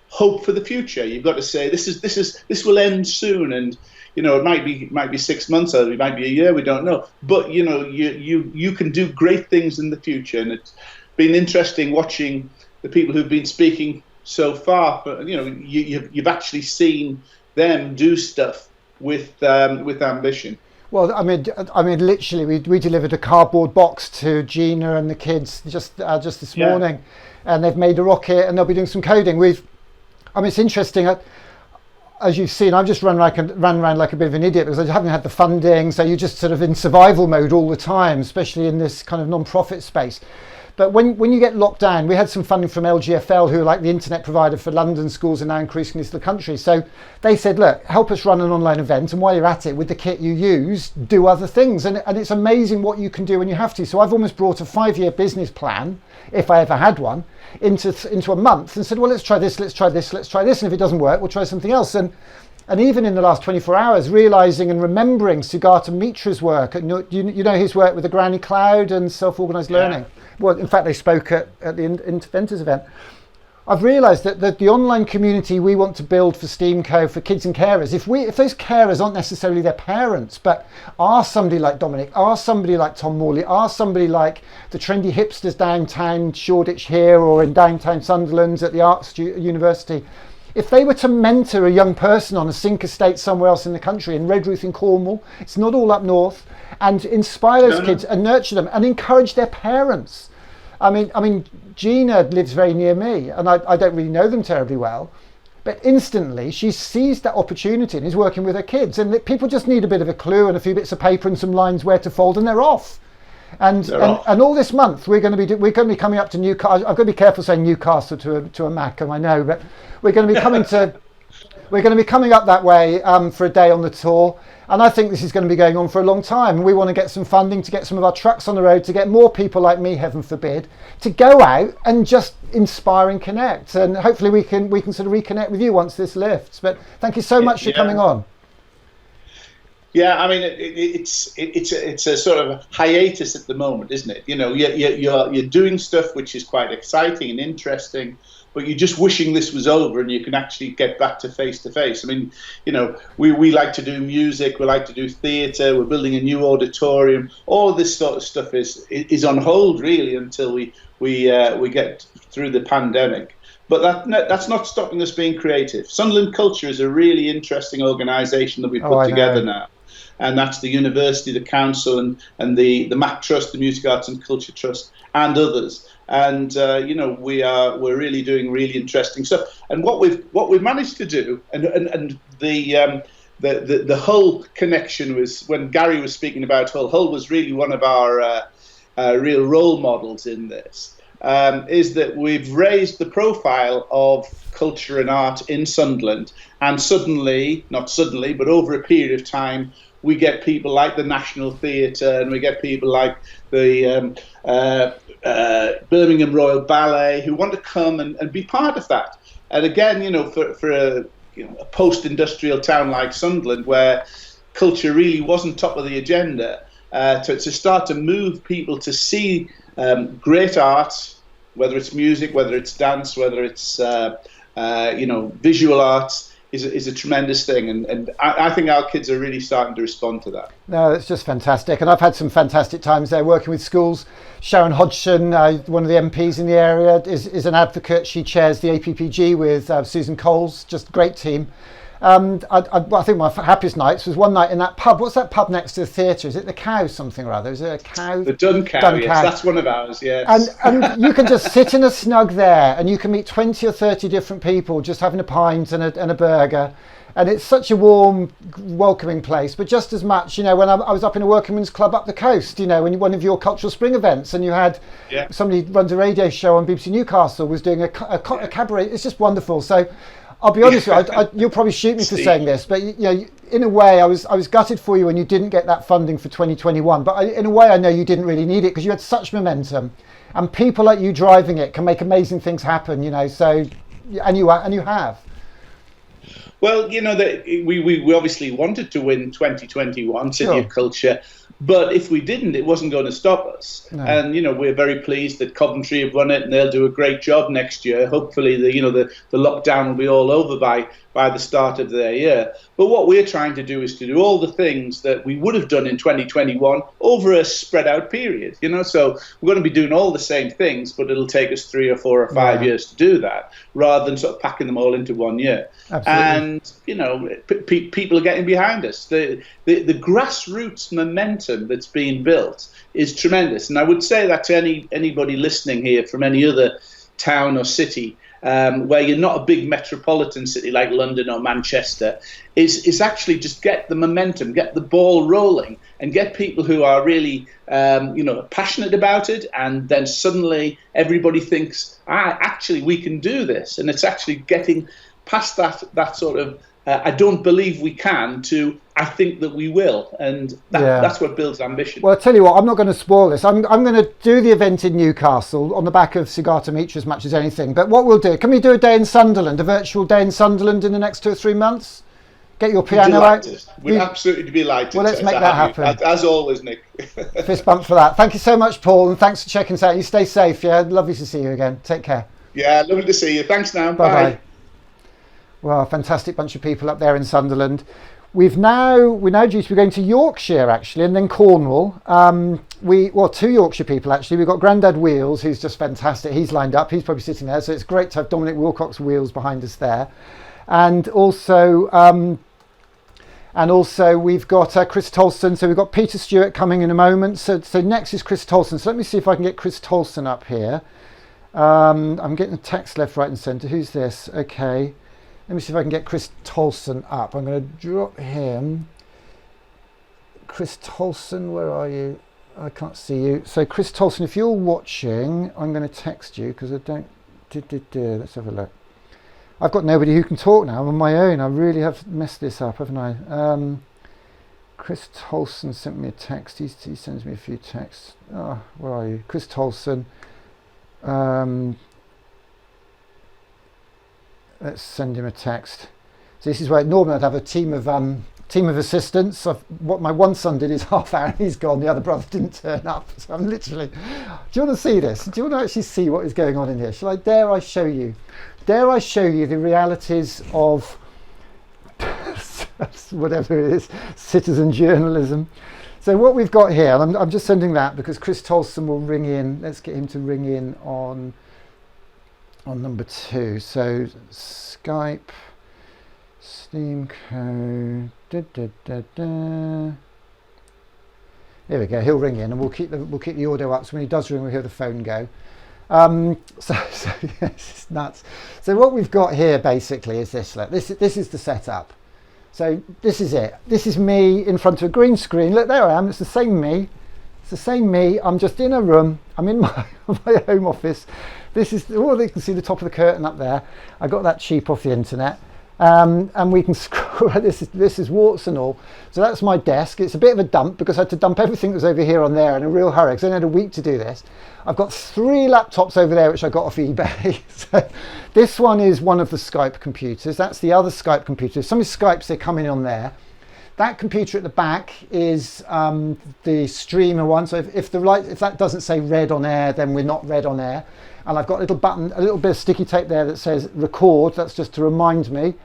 hope for the future. You've got to say this will end soon, and you know, it might be 6 months, or it might be a year. We don't know, but you know, you can do great things in the future, and it's been interesting watching the people who've been speaking so far. But you know, you've actually seen them do stuff with ambition. Well, I mean, literally, we delivered a cardboard box to Gina and the kids just this morning, and they've made a rocket, and they'll be doing some coding. It's interesting. As you've seen, I've just run around like a bit of an idiot because I haven't had the funding. So you're just sort of in survival mode all the time, especially in this kind of non-profit space. But when you get locked down, we had some funding from LGFL, who are like the internet provider for London schools and now increasingly the country. So they said, look, help us run an online event, and while you're at it, with the kit you use, do other things. And it's amazing what you can do when you have to. So I've almost brought a 5-year business plan, if I ever had one, into a month, and said, well, let's try this, let's try this, let's try this. And if it doesn't work, we'll try something else. And even in the last 24 hours, realising and remembering Sugata Mitra's work. You know his work with the Granny Cloud and self-organised learning. Well, in fact, they spoke at the Interventors event. I've realised that the online community we want to build for STEAMco, for kids and carers, if those carers aren't necessarily their parents, but are somebody like Dominic, are somebody like Tom Morley, are somebody like the trendy hipsters downtown Shoreditch here, or in downtown Sunderland at the Arts University, if they were to mentor a young person on a sink estate somewhere else in the country, in Redruth in Cornwall, it's not all up north, and inspire those kids and nurture them and encourage their parents. I mean, Gina lives very near me, and I don't really know them terribly well, but instantly she sees that opportunity and is working with her kids. And people just need a bit of a clue and a few bits of paper and some lines where to fold, and they're off. And all this month we're going to be coming up to Newcastle. I've got to be careful saying Newcastle to a Mackem, I know, but we're going to be coming up that way for a day on the tour. And I think this is going to be going on for a long time. And we want to get some funding to get some of our trucks on the road, to get more people like me, heaven forbid, to go out and just inspire and connect. And hopefully we can sort of reconnect with you once this lifts. But thank you so much for coming on. Yeah, I mean, it's a sort of hiatus at the moment, isn't it? You know, you're doing stuff which is quite exciting and interesting, but you're just wishing this was over and you can actually get back to face. I mean, you know, we like to do music, we like to do theatre, we're building a new auditorium. All of this sort of stuff is on hold really until we get through the pandemic. But that's not stopping us being creative. Sunderland Culture is a really interesting organisation that we've put together now. And that's the university, the council, and the MAC Trust, the Music Arts and Culture Trust, and others. And you know, we're really doing really interesting stuff. And what we've managed to do, and the Hull connection was when Gary was speaking about Hull. Hull was really one of our real role models in this. Is that we've raised the profile of culture and art in Sunderland, and not suddenly, but over a period of time, we get people like the National Theatre, and we get people like the Birmingham Royal Ballet who want to come and be part of that. And again, you know, for a post-industrial town like Sunderland, where culture really wasn't top of the agenda, to start to move people to see great art, whether it's music, whether it's dance, whether it's visual arts, is a tremendous thing, and I think our kids are really starting to respond to that. No, it's just fantastic, and I've had some fantastic times there working with schools. Sharon Hodgson, one of the MPs in the area, is an advocate. She chairs the APPG with Susan Coles, just a great team. I think my happiest nights was one night in that pub. What's that pub next to the theatre? Is it the Cow something or other? Is it a Cow? The Dun Cow, yes, that's one of ours, yes. And you can just sit in a snug there, and you can meet 20 or 30 different people just having a pint and a burger. And it's such a warm, welcoming place. But just as much, you know, when I was up in a workingmen's club up the coast, you know, when one of your Cultural Spring events, and you had somebody who runs a radio show on BBC Newcastle was doing a cabaret. It's just wonderful. So I'll be honest with you, you'll probably shoot me for saying this, but you know, in a way, I was gutted for you when you didn't get that funding for 2021. But in a way, I know you didn't really need it because you had such momentum, and people like you driving it can make amazing things happen. You know, so and you have. Well, you know, we obviously wanted to win 2021 City of Culture, but if we didn't, it wasn't going to stop us. No. And, you know, we're very pleased that Coventry have won it, and they'll do a great job next year. Hopefully, the lockdown will be all over by the start of their year. But what we're trying to do is to do all the things that we would have done in 2021 over a spread out period, you know. So we're going to be doing all the same things, but it'll take us 3 or 4 or 5 years to do that, rather than sort of packing them all into 1 year. Absolutely. And, you know, people are getting behind us. The grassroots momentum that's being built is tremendous. And I would say that to anybody listening here from any other town or city, where you're not a big metropolitan city like London or Manchester, is actually just get the momentum, get the ball rolling, and get people who are really passionate about it, and then suddenly everybody thinks, actually we can do this. And it's actually getting past that sort of I don't believe we can to I think that we will, and that's what builds ambition. Well, I'll tell you what, I'm not going to spoil this. I'm going to do the event in Newcastle on the back of Cigar to Meet You as much as anything. But what we'll do, can we do a day in Sunderland, a virtual day in Sunderland in the next 2 or 3 months? Get your piano out. We'd absolutely be delighted. Well, let's make that happen. As always, Nick. Fist bump for that. Thank you so much, Paul, and thanks for checking us out. You stay safe, yeah? Lovely to see you again. Take care. Yeah, lovely to see you. Thanks now. Bye-bye. Well, a fantastic bunch of people up there in Sunderland. We're now due to be going to Yorkshire, actually, and then Cornwall. 2 Yorkshire people, actually. We've got Grandad Wheels, who's just fantastic. He's lined up. He's probably sitting there. So it's great to have Dominic Wilcox Wheels behind us there. And also we've got Chris Tolson. So we've got Peter Stewart coming in a moment. So next is Chris Tolson. So let me see if I can get Chris Tolson up here. I'm getting a text left, right and centre. Who's this? Okay. Let me see if I can get Chris Tolson up. I'm going to drop him. Chris Tolson, where are you? I can't see you. So Chris Tolson, if you're watching, I'm going to text you because I don't... Let's have a look. I've got nobody who can talk now. I'm on my own. I really have messed this up, haven't I? Chris Tolson sent me a text. He sends me a few texts. Oh, where are you? Chris Tolson. Let's send him a text. So this is where normally I'd have a team of assistants. What my one son did is half hour and he's gone. The other brother didn't turn up. So I'm literally. Do you want to see this? Do you want to actually see what is going on in here? Dare I show you? Dare I show you the realities of whatever it is, citizen journalism? So what we've got here, and I'm just sending that because Chris Tolson will ring in. Let's get him to ring in on number 2. So Skype, Steamco, Here we go. He'll ring in, and we'll keep the audio up. So when he does ring, we'll hear the phone go. So it's nuts. So what we've got here basically is this. Look, this is the setup. So this is it. This is me in front of a green screen. Look, there I am. It's the same me. It's the same me. I'm just in a room. I'm in my home office. This is, you can see the top of the curtain up there. I got that cheap off the internet. And we can scroll. This is warts and all. So that's my desk. It's a bit of a dump because I had to dump everything that was over here on there in a real hurry because I only had a week to do this. I've got 3 laptops over there which I got off eBay. So this one is one of the Skype computers. That's the other Skype computer. Some of the Skypes, they come in on there. That computer at the back is the streamer one. So if that doesn't say red on air, then we're not red on air. And I've got a little button, a little bit of sticky tape there that says record. That's just to remind me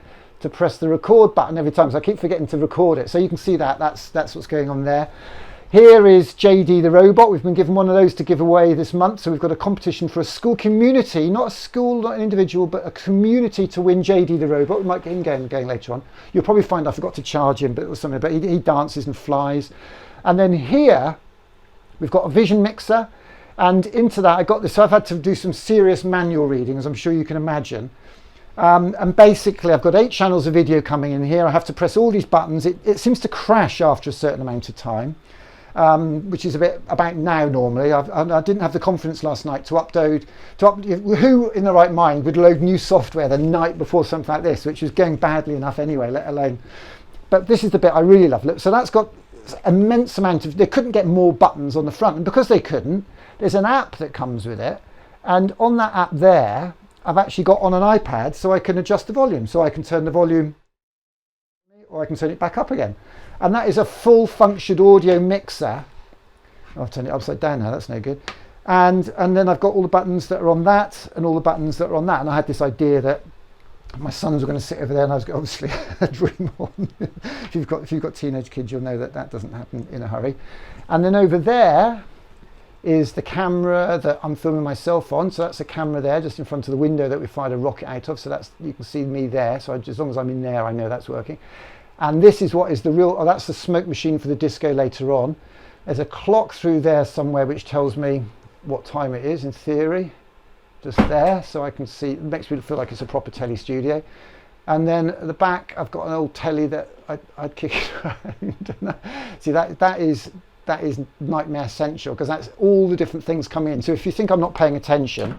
to press the record button every time. So I keep forgetting to record it. So you can see that. That's what's going on there. Here is JD the robot. We've been given one of those to give away this month. So we've got a competition for a school community, not a school, not an individual, but a community to win JD the robot. We might get him going later on. You'll probably find I forgot to charge him, but it was something. But he dances and flies. And then here we've got a vision mixer. And into that I got this. So I've had to do some serious manual reading, as I'm sure you can imagine. And basically I've got 8 channels of video coming in here. I have to press all these buttons. It seems to crash after a certain amount of time. Which is a bit about now normally. I didn't have the confidence last night to upload. Who in the right mind would load new software the night before something like this, which was going badly enough anyway, let alone. But this is the bit I really love. So that's got immense amount of. They couldn't get more buttons on the front, and because they couldn't, there's an app that comes with it, and on that app there, I've actually got on an iPad, so I can adjust the volume, so I can turn the volume, or I can turn it back up again. And that is a full functioned audio mixer. Oh, I've turned it upside down now, that's no good. And then I've got all the buttons that are on that and all the buttons that are on that. And I had this idea that my sons were going to sit over there, and I was obviously a dream on. If you've got teenage kids, you'll know that doesn't happen in a hurry. And then over there is the camera that I'm filming myself on. So that's a camera there just in front of the window that we fired a rocket out of. So that's, you can see me there. So as long as I'm in there, I know that's working. And this is what is the real, that's the smoke machine for the disco later on. There's a clock through there somewhere which tells me what time it is in theory, just there, so I can see, it makes me feel like it's a proper telly studio. And then at the back, I've got an old telly that I'd kick it around. See, that is Nightmare Central, because that's all the different things come in. So if you think I'm not paying attention,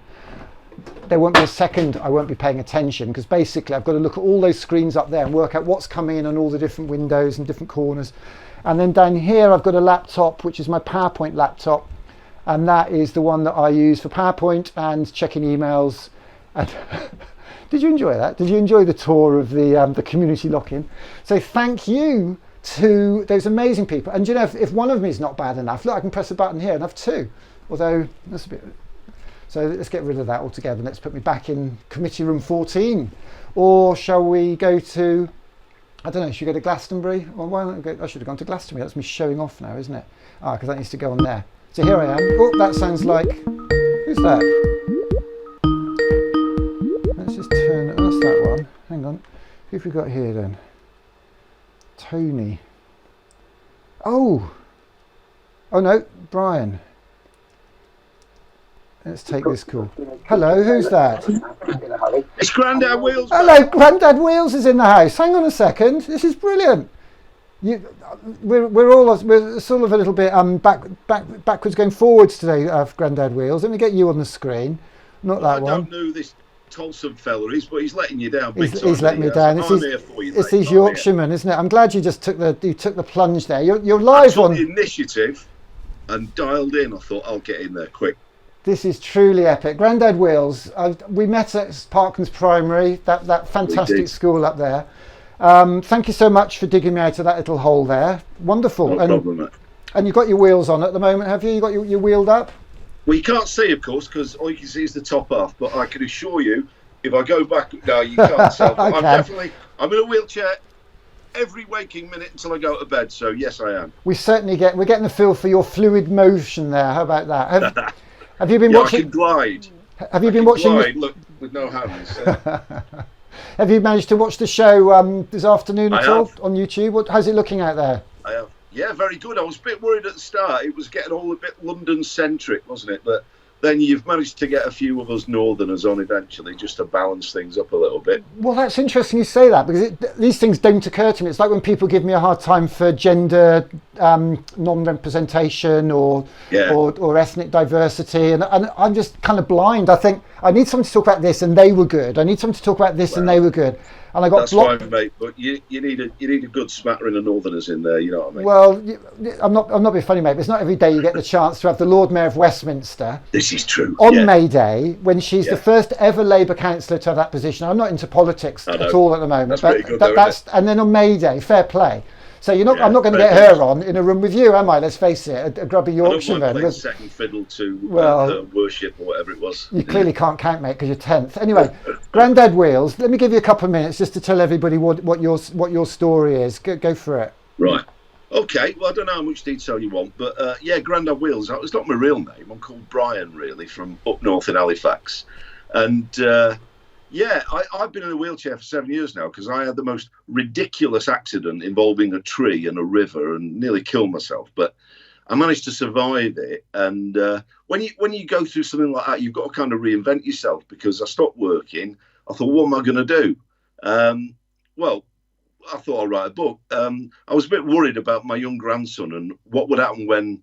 there won't be a second I won't be paying attention, because basically I've got to look at all those screens up there and work out what's coming in on all the different windows and different corners. And then down here I've got a laptop, which is my PowerPoint laptop, and that is the one that I use for PowerPoint and checking emails. And did you enjoy that? Did you enjoy the tour of the community lock-in? So thank you to those amazing people. And you know, if one of me is not bad enough, look, I can press a button here and have 2, although that's a bit. So let's get rid of that altogether. Let's put me back in committee room 14. Or shall we go to, I don't know, should we go to Glastonbury? Well, why don't I go? I should have gone to Glastonbury. That's me showing off now, isn't it? Ah, because that needs to go on there. So here I am. Oh, that sounds like, who's that? Let's just turn, that's that one. Hang on. Who have we got here then? Tony. Oh no, Brian. Let's take this call. Hello, who's that? It's Grandad Wheels. Hello, Grandad Wheels is in the house. Hang on a second. This is brilliant. We're sort of a little bit backwards going forwards today, Grandad Wheels. Let me get you on the screen. Not that one. I don't know who this Tolson fella is, but he's letting you down big time. He's letting me down. It's these Yorkshiremen, isn't it? I'm glad you just took the plunge there. You're live on the initiative and dialed in. I thought I'll get in there quick. This is truly epic. Grandad Wheels, we met at Parklands Primary, that fantastic school up there. Thank you so much for digging me out of that little hole there. Wonderful. No problem, mate. And you've got your wheels on at the moment, have you? You got your wheeled up? Well, you can't see, of course, because all you can see is the top half. But I can assure you, if I go back, no, you can't tell. I'm in a wheelchair every waking minute until I go to bed. So yes, I am. We're getting the feel for your fluid motion there. How about that? Have you been watching? I can glide. Have you been watching? Glide, look, with no hands. Have you managed to watch the show this afternoon at all on YouTube? How's it looking out there? I have. Yeah, very good. I was a bit worried at the start. It was getting all a bit London-centric, wasn't it? But then you've managed to get a few of us Northerners on eventually, just to balance things up a little bit. Well, that's interesting you say that, because these things don't occur to me. It's like when people give me a hard time for gender non-representation or ethnic diversity, and I'm just kind of blind. I think I need someone to talk about this, and they were good. I need someone to talk about this, and they were good. And I got that's fine, mate. But you need a good smattering of Northerners in there. You know what I mean? Well, I'm not being funny, mate. But it's not every day you get the chance to have the Lord Mayor of Westminster. This is true. On May Day, when she's the first ever Labour councillor to have that position. I'm not into politics at all at the moment. That's pretty good, though, and then on May Day, fair play. So I'm not going to get her on in a room with you, am I? Let's face it, a grubby Yorkshireman. I don't mind playing second fiddle to worship or whatever it was. You clearly can't count, mate, because you're 10th. Anyway, Grandad Wheels, let me give you a couple of minutes just to tell everybody what your story is. Go for it. Right. Okay, well, I don't know how much detail you want, but yeah, Grandad Wheels, it's not my real name. I'm called Brian, really, from up north in Halifax. And yeah, I've been in a wheelchair for 7 years now because I had the most ridiculous accident involving a tree and a river and nearly killed myself. But I managed to survive it. And when you go through something like that, you've got to kind of reinvent yourself, because I stopped working. I thought, what am I going to do? Well, I thought I'll write a book. I was a bit worried about my young grandson and what would happen when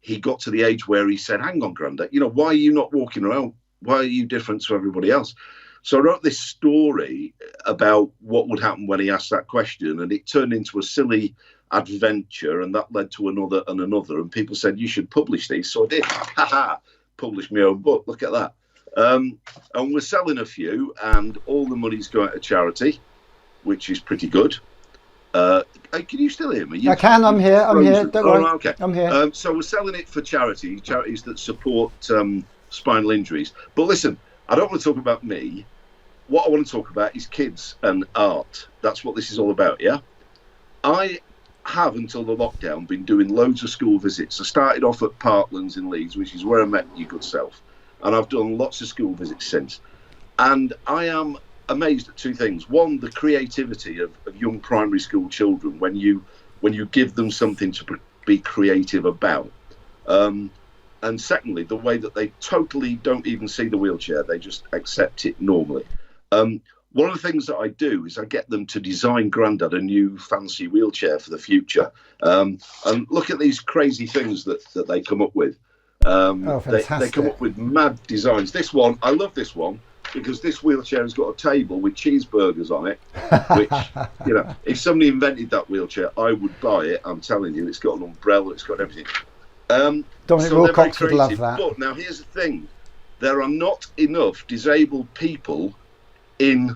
he got to the age where he said, hang on, Grandad, why are you not walking around? Why are you different to everybody else? So I wrote this story about what would happen when he asked that question, and it turned into a silly adventure, and that led to another and another, and people said, you should publish these. So I did. Published my own book. Look at that. And we're selling a few, and all the money's going to charity, which is pretty good. Can you still hear me? I can. I'm here. I'm here. Don't worry. Okay. I'm here. So we're selling it for charities that support spinal injuries. But listen, I don't want to talk about me. What I want to talk about is kids and art. That's what this is all about, yeah? I have, until the lockdown, been doing loads of school visits. I started off at Parklands in Leeds, which is where I met your good self. And I've done lots of school visits since. And I am amazed at two things. One, the creativity of young primary school children when you give them something to be creative about. And secondly, the way that they totally don't even see the wheelchair. They just accept it normally. One of the things that I do is I get them to design Grandad a new fancy wheelchair for the future. And look at these crazy things that they come up with. They come up with mad designs. This one, I love this one, because this wheelchair has got a table with cheeseburgers on it, which, if somebody invented that wheelchair, I would buy it. I'm telling you, it's got an umbrella, it's got everything. Dominic Wilcox would love that. But now here's the thing. There are not enough disabled people in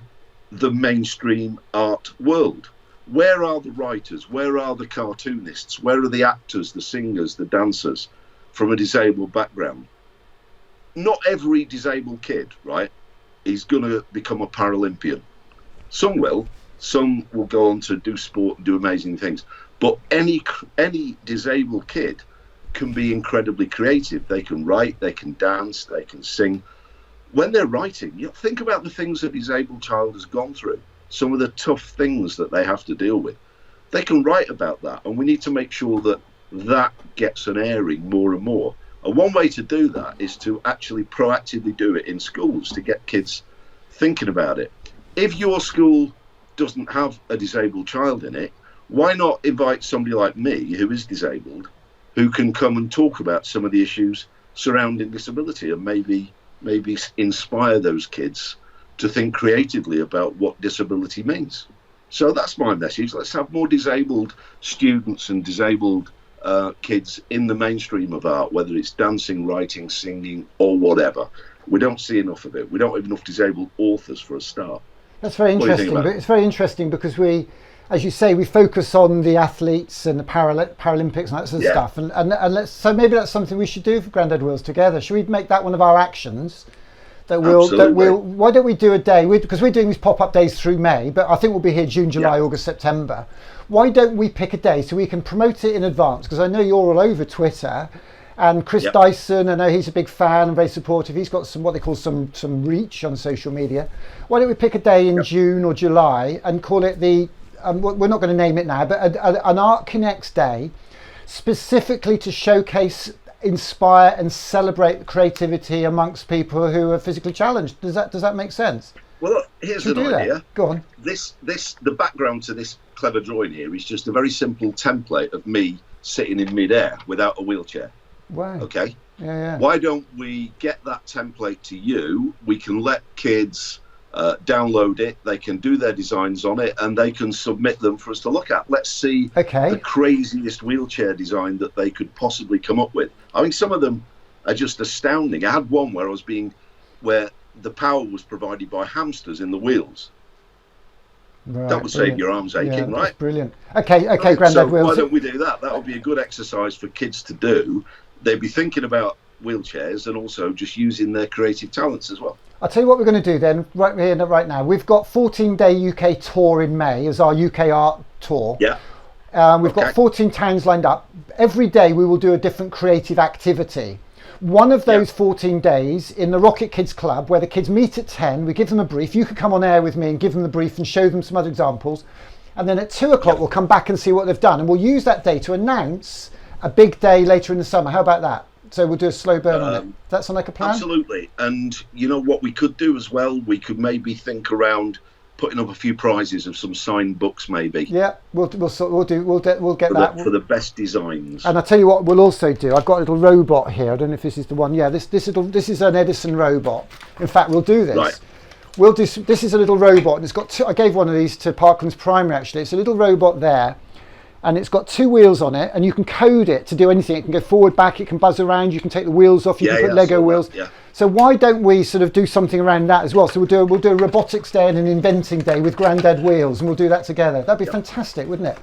the mainstream art world. Where are the writers? Where are the cartoonists? Where are the actors, the singers, the dancers from a disabled background? Not every disabled kid, right, is going to become a Paralympian. Some will. Some will go on to do sport and do amazing things. But any disabled kid can be incredibly creative. They can write, they can dance, they can sing. When they're writing, think about the things a disabled child has gone through, some of the tough things that they have to deal with. They can write about that, and we need to make sure that that gets an airing more and more. And one way to do that is to actually proactively do it in schools, to get kids thinking about it. If your school doesn't have a disabled child in it, why not invite somebody like me, who is disabled, who can come and talk about some of the issues surrounding disability, and maybe inspire those kids to think creatively about what disability means. So that's my message. Let's have more disabled students and disabled kids in the mainstream of art, whether it's dancing, writing, singing, or whatever. We don't see enough of it. We don't have enough disabled authors for a start. That's very interesting. But it's very interesting because we, as you say, we focus on the athletes and the Paralympics and that sort of stuff. And so maybe that's something we should do for Grandad Wheels together. Should we make that one of our actions? Why don't we do a day, because we're doing these pop-up days through May, but I think we'll be here June, July, August, September. Why don't we pick a day so we can promote it in advance? Because I know you're all over Twitter, and Chris Dyson, I know he's a big fan and very supportive. He's got what they call some reach on social media. Why don't we pick a day in June or July and call it the, we're not going to name it now, but an Art Connects Day, specifically to showcase, inspire and celebrate creativity amongst people who are physically challenged. Does that make sense? Well, look, here's an idea. Go on. The background to this clever drawing here is just a very simple template of me sitting in midair without a wheelchair. Wow. Okay. Yeah. Why don't we get that template to you? We can let kids download it. They can do their designs on it, and they can submit them for us to look at. Let's see the craziest wheelchair design that they could possibly come up with. I mean, some of them are just astounding. I had one where where the power was provided by hamsters in the wheels. Right, that would save your arms aching, right? That's brilliant. Okay, Grandad so Wheels. Why don't we do that? That would be a good exercise for kids to do. They'd be thinking about wheelchairs and also just using their creative talents as well. I'll tell you what we're going to do then, right here, right now. We've got 14-day UK tour in May as our UK art tour. Yeah. We've got 14 towns lined up. Every day we will do a different creative activity. One of those 14 days in the Rocket Kids Club, where the kids meet at 10, we give them a brief. You could come on air with me and give them the brief and show them some other examples. And then at 2 o'clock, we'll come back and see what they've done. And we'll use that day to announce a big day later in the summer. How about that? So we'll do a slow burn on it. Does that sound like a plan? Absolutely. And you know what we could do as well? We could maybe think around putting up a few prizes of some signed books, maybe. Yeah, we'll get that for the best designs. And I'll tell you what we'll also do. I've got a little robot here. I don't know if this is the one. Yeah, this is an Edison robot. In fact, we'll do this. Right. We'll do. This is a little robot, and it's got two. I gave one of these to Parklands Primary. Actually, it's a little robot there, and it's got 2 wheels on it, and you can code it to do anything. It can go forward, back. It can buzz around. You can take the wheels off. You can put Lego wheels. Yeah. So why don't we sort of do something around that as well? So we'll do a robotics day and an inventing day with Grandad Wheels, and we'll do that together. That'd be fantastic, wouldn't it?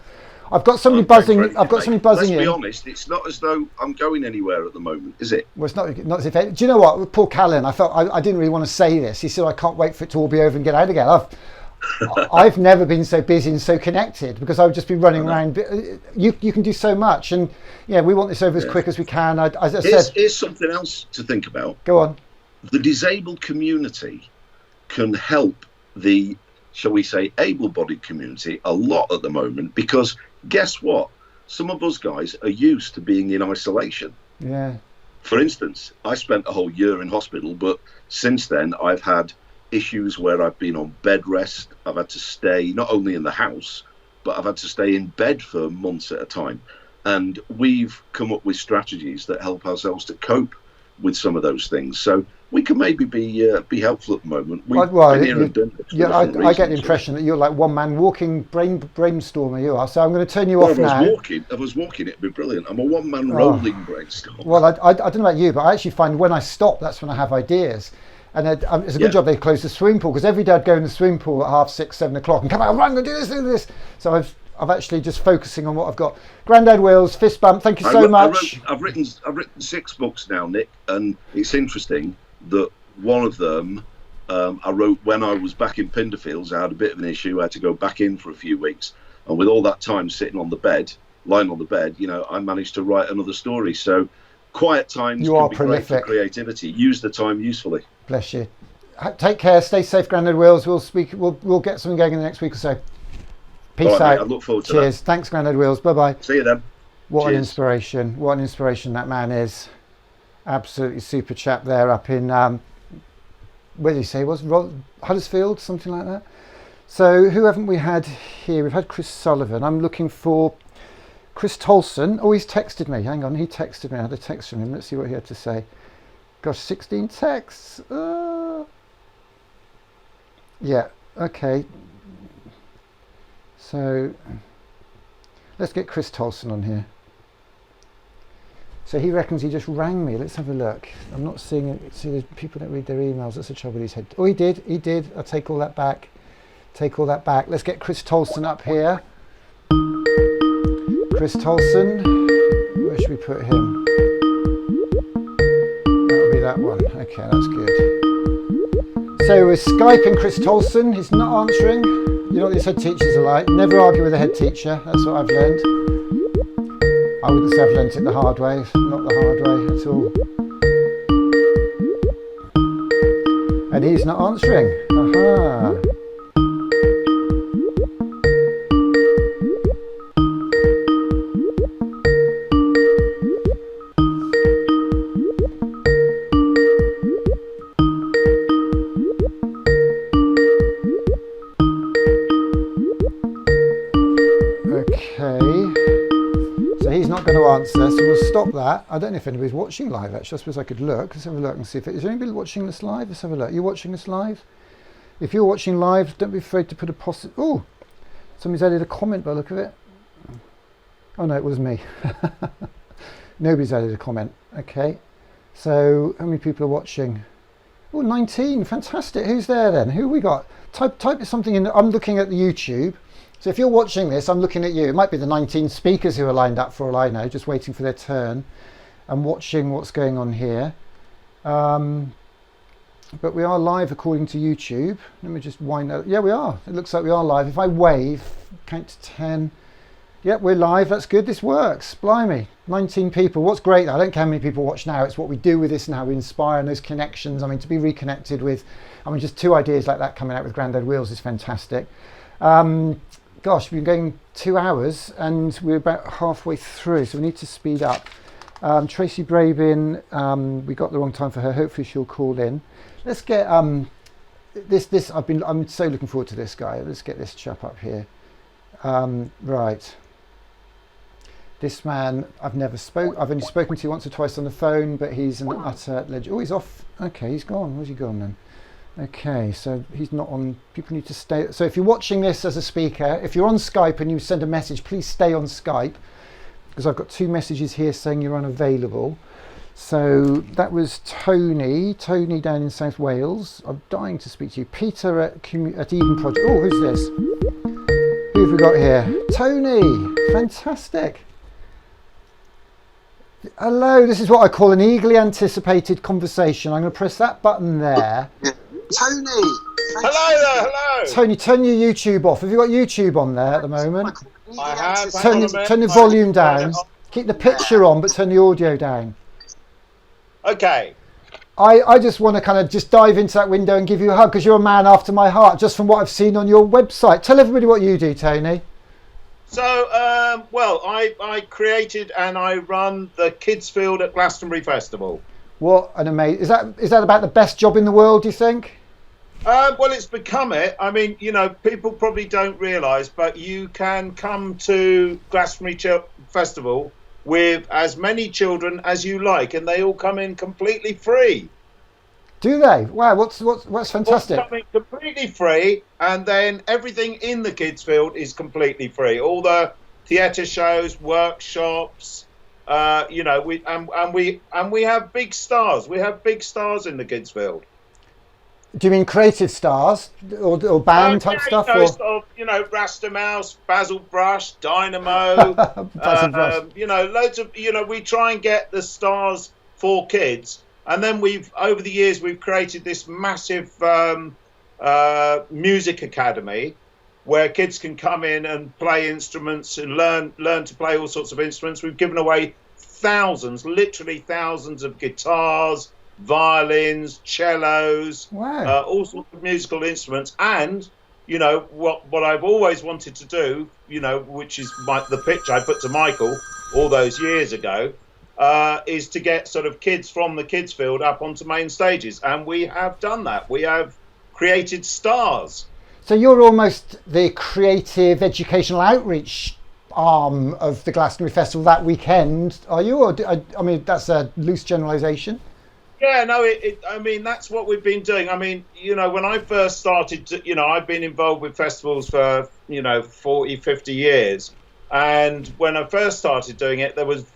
I've got somebody buzzing. I've got somebody buzzing in. Let's be honest. It's not as though I'm going anywhere at the moment, is it? Well, it's not as if. Do you know what? With Paul Callan, I felt I didn't really want to say this. He said, "I can't wait for it to all be over and get out again." I've never been so busy and so connected because I would just be running around. You can do so much, and yeah, we want this over as quick as we can. As I said, here's something else to think about. Go on. The disabled community can help the, shall we say, able-bodied community a lot at the moment, because guess what? Some of us guys are used to being in isolation. Yeah. For instance, I spent a whole year in hospital, but since then I've had issues where I've been on bed rest. I've had to stay not only in the house, but I've had to stay in bed for months at a time. And we've come up with strategies that help ourselves to cope with some of those things. So we can maybe be helpful at the moment. I get the impression that you're like one man walking brainstormer. You are. So I'm going to turn you off now. If I was walking, it'd be brilliant. I'm a one man rolling brainstormer. Well, I don't know about you, but I actually find when I stop, that's when I have ideas. And it's a good job they closed the swimming pool, because every day I'd go in the swimming pool at 6:30, 7 o'clock and come out, run, go do this. So I've actually just focusing on what I've got. Grandad Wheels, fist bump. Thank you so much. I've written 6 books now, Nick, and it's interesting that one of them I wrote when I was back in Pinderfields. I had a bit of an issue. I had to go back in for a few weeks, and with all that time sitting on the bed, lying on the bed, I managed to write another story. So quiet times can be great for creativity. Use the time usefully. Bless you. Take care. Stay safe, Grandad Wheels. We'll get something going in the next week or so. Peace out. Mate, I look forward to that. Cheers. Thanks, Grandad Wheels. Bye-bye. See you then. What an inspiration. What an inspiration that man is. Absolutely super chap there up in, where did he say it was? Huddersfield, something like that. So who haven't we had here? We've had Chris Sullivan. I'm looking for Chris Tolson. Oh, he's texted me. Hang on, he texted me. I had a text from him. Let's see what he had to say. Gosh, 16 texts. Yeah, okay. So let's get Chris Tolson on here. So he reckons he just rang me. Let's have a look. I'm not seeing it. See, the people don't read their emails. That's the trouble with his head. Oh, he did. I'll take all that back. Let's get Chris Tolson up here. Chris Tolson. Where should we put him? That'll be that one. Okay, that's good. So we're Skyping Chris Tolson. He's not answering. You know what these head teachers are like. Never argue with a head teacher. That's what I've learned. I wouldn't say I've learnt it the hard way. Not the hard way at all. And he's not answering. Aha. Answer, so we'll stop that. I don't know if anybody's watching live actually. I suppose I could look. Let's have a look and see if is there anybody watching this live? Let's have a look. Are you watching this live? If you're watching live, don't be afraid to put a positive. Oh, somebody's added a comment by the look of it. Oh no, it was me. Nobody's added a comment. Okay, so how many people are watching? Oh, 19. Fantastic. Who's there then? Who we got? Type something in. I'm looking at the YouTube. So if you're watching this, I'm looking at you. It might be the 19 speakers who are lined up for all I know, just waiting for their turn and watching what's going on here. But we are live according to YouTube. Let me just wind up. Yeah, we are. It looks like we are live. If I wave, count to 10, Yep, we're live. That's good. This works. Blimey. 19 people. What's great, I don't care how many people watch now. It's what we do with this now. We inspire and those connections. I mean, to be reconnected with, I mean, just 2 ideas like that coming out with Grandad Wheels is fantastic. Gosh, we've been going 2 hours and we're about halfway through, so we need to speed up. Tracy Brabin, we got the wrong time for her. Hopefully she'll call in. Let's get I'm so looking forward to this guy. Let's get this chap up here. Right. This man, I've only spoken to once or twice on the phone, but he's an utter legend. Oh, he's off. Okay, he's gone. Where's he gone then? Okay, so he's not on. People need to stay. So if you're watching this as a speaker, if you're on Skype and you send a message, please stay on Skype, because I've got 2 messages here saying you're unavailable. So that was Tony down in South Wales. I'm dying to speak to you. Peter at Eden Project. Oh, who's this? Who have we got here? Tony, fantastic. Hello, this is what I call an eagerly anticipated conversation. I'm going to press that button there. Tony! Hello there, hello! Tony, turn your YouTube off. Have you got YouTube on there at the moment? I have. Turn the volume down. Keep the picture on, but turn the audio down. Okay. I just want to kind of just dive into that window and give you a hug, because you're a man after my heart, just from what I've seen on your website. Tell everybody what you do, Tony. So, well, I created and I run the Kids Field at Glastonbury Festival. What an amazing... Is that about the best job in the world, do you think? Well, it's become it. I mean, you know, people probably don't realise, but you can come to Glastonbury Festival with as many children as you like, and they all come in completely free. Do they? Wow, what's fantastic. All coming completely free, and then everything in the Kids Field is completely free. All the theatre shows, workshops, you know, we have big stars. We have big stars in the Kids Field. Do you mean creative stars or band type stuff? You know, sort of, you know, Rasta Mouse, Basil Brush, Dynamo, you know, loads of, you know, we try and get the stars for kids. And then over the years, we've created this massive music academy where kids can come in and play instruments and learn to play all sorts of instruments. We've given away thousands, literally thousands of guitars, violins, cellos, wow. All sorts of musical instruments. And, you know, what I've always wanted to do, you know, which is the pitch I put to Michael all those years ago, is to get sort of kids from the Kids Field up onto main stages. And we have done that. We have created stars. So you're almost the creative educational outreach arm of the Glastonbury Festival that weekend, are you? Or I mean, that's a loose generalisation. Yeah, no, I mean, that's what we've been doing. I mean, you know, when I first started, you know, I've been involved with festivals for, you know, 40, 50 years. And when I first started doing it, there was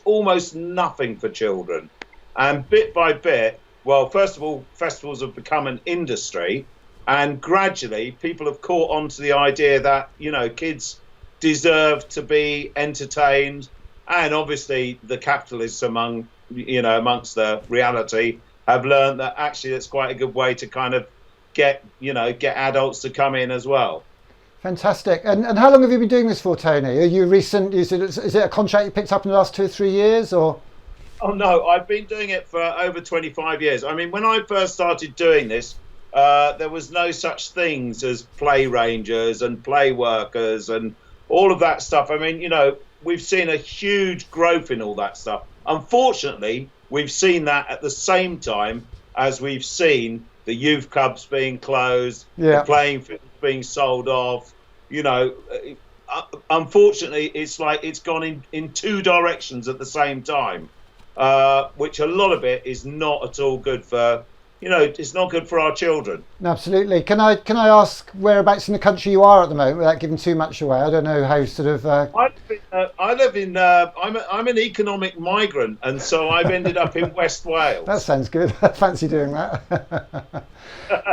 almost nothing for children. And bit by bit, well, first of all, festivals have become an industry. And gradually, people have caught on to the idea that, you know, kids deserve to be entertained. And obviously, the capitalists amongst the reality have learned that actually that's quite a good way to kind of get adults to come in as well. Fantastic. And how long have you been doing this for, Tony? Are you recent? Is it a contract you picked up in the last 2 or 3 years, or? Oh no, I've been doing it for over 25 years. I mean, when I first started doing this, there was no such things as play rangers and play workers and all of that stuff. I mean, you know, we've seen a huge growth in all that stuff. Unfortunately, we've seen that at the same time as we've seen the youth clubs being closed, the playing fields being sold off. You know, unfortunately, it's like it's gone in 2 directions at the same time, which a lot of it is not at all good for, you know, it's not good for our children. Absolutely. Can I ask whereabouts in the country you are at the moment without giving too much away? I don't know how sort of. I'm an economic migrant, and so I've ended up in West Wales. That sounds good. I fancy doing that.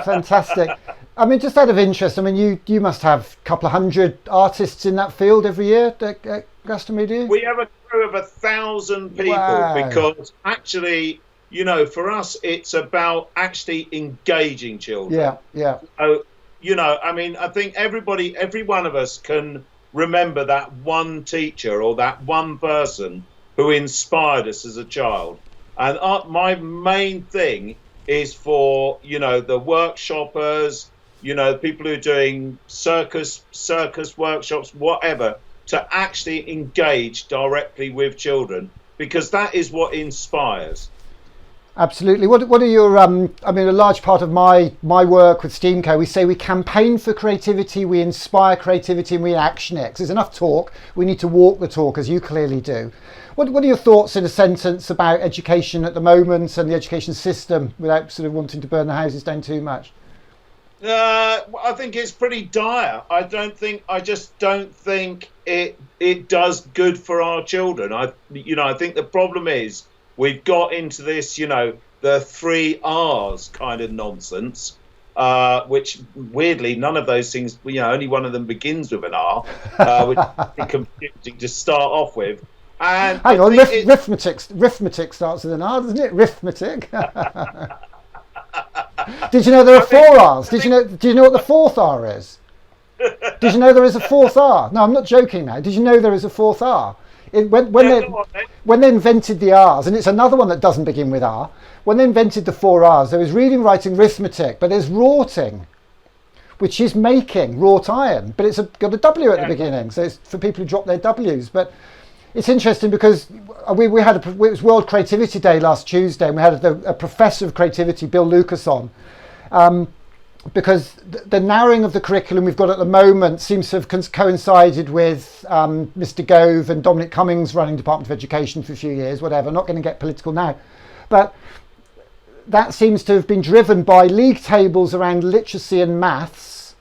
Fantastic. I mean, just out of interest, I mean, you must have a couple of hundred artists in that field every year at Glastonbury, do you? We have a crew of 1,000 people. Wow. Because actually, you know, for us, it's about actually engaging children. Yeah. So, you know, I mean, I think every one of us can remember that one teacher or that one person who inspired us as a child. And my main thing is for, you know, the workshoppers, you know, people who are doing circus workshops, whatever, to actually engage directly with children, because that is what inspires. Absolutely. What are your, I mean, a large part of my work with STEAMco, we say we campaign for creativity, we inspire creativity, and we action it. 'Cause there's enough talk, we need to walk the talk, as you clearly do. What are your thoughts in a sentence about education at the moment and the education system, without sort of wanting to burn the houses down too much? I think it's pretty dire. I just don't think it does good for our children. I think the problem is we've got into this, you know, the 3 R's kind of nonsense, which weirdly none of those things, you know, only one of them begins with an R, which is confusing to start off with. And hang on, arithmetic starts with an R, doesn't it? Arithmetic. Did you know there are 4 R's? Do you know what the 4th R is? Did you know there is a 4th R? No, I'm not joking now. Did you know there is a 4th R? When they invented the R's, and it's another one that doesn't begin with R, when they invented the 4 R's, there was reading, writing, arithmetic, but there's wroughting, which is making, wrought iron, but it's got a W at the beginning, so it's for people who drop their W's. But it's interesting because we had it was World Creativity Day last Tuesday, and we had a professor of creativity, Bill Lucas, on, because the narrowing of the curriculum we've got at the moment seems to have coincided with Mr. Gove and Dominic Cummings running Department of Education for a few years, whatever. I'm not going to get political now, but that seems to have been driven by league tables around literacy and maths.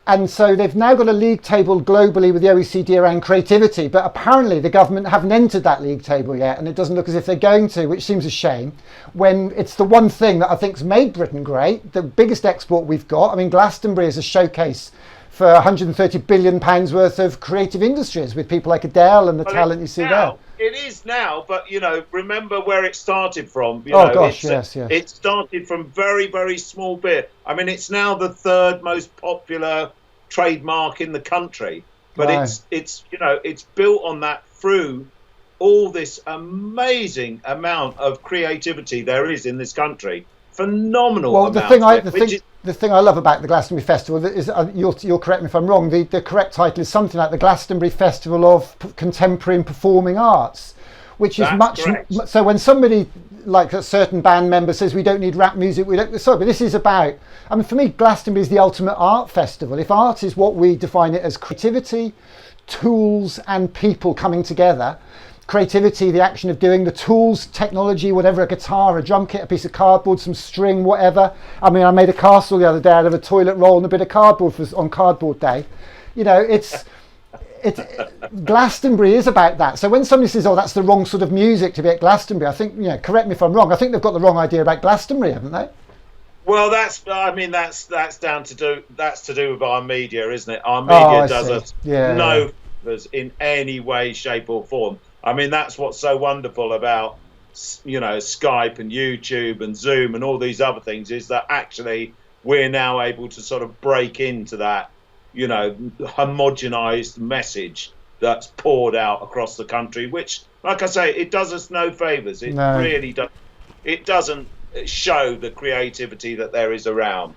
And so they've now got a league table globally with the OECD around creativity, but apparently the government haven't entered that league table yet, and it doesn't look as if they're going to, which seems a shame, when it's the one thing that I think's made Britain great, the biggest export we've got. I mean, Glastonbury is a showcase for £130 billion worth of creative industries with people like Adele and the talent you see there. It is now, but, you know, remember where it started from. Yes. It started from very, very small bit. I mean, it's now the 3rd most popular trademark in the country, but right. it's you know, it's built on that through all this amazing amount of creativity there is in this country. Phenomenal. Well, the thing I love about the Glastonbury Festival is, you'll correct me if I'm wrong, the correct title is something like the Glastonbury Festival of Contemporary and Performing Arts, which is so when somebody like a certain band member says we don't need rap music, but this is about, I mean, for me, Glastonbury is the ultimate art festival. If art is what we define it as creativity, tools and people coming together, creativity, the action of doing, the tools, technology, whatever, a guitar, a drum kit, a piece of cardboard, some string, whatever. I mean, I made a castle the other day out of a toilet roll and a bit of cardboard on cardboard day. You know, Glastonbury is about that. So when somebody says, oh, that's the wrong sort of music to be at Glastonbury, I think, you know, correct me if I'm wrong, I think they've got the wrong idea about Glastonbury, haven't they? Well, that's to do with our media, isn't it? Our media does us no favours in any way, shape or form. I mean, that's what's so wonderful about, you know, Skype and YouTube and Zoom and all these other things, is that actually we're now able to sort of break into that, you know, homogenized message that's poured out across the country, which, like I say, it does us no favours. It really does. It doesn't show the creativity that there is around.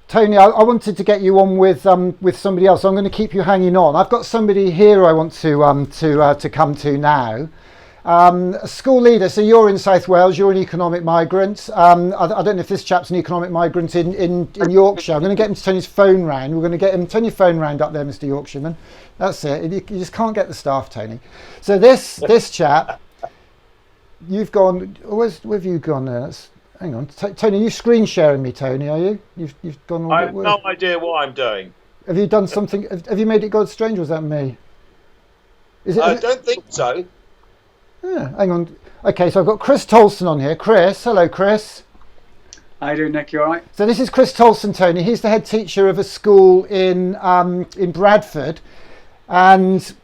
Tony, I wanted to get you on with somebody else. So I'm going to keep you hanging on. I've got somebody here I want to come to now. A school leader. So you're in South Wales. You're an economic migrant. I don't know if this chap's an economic migrant in Yorkshire. I'm going to get him to turn his phone round. We're going to get him turn your phone round up there, Mr. Yorkshireman. That's it. You just can't get the staff, Tony. So this chap, you've gone. Where have you gone there? Hang on, Tony, are you screen sharing me, Tony, are you? You've gone all I have no idea what I'm doing. Have you done something? Have you made it God strange, or was that me? I don't think so. Yeah, hang on. Okay, so I've got Chris Tolson on here. Chris, hello, Chris. How you doing, Nick? You all right? So this is Chris Tolson, Tony. He's the head teacher of a school in Bradford. And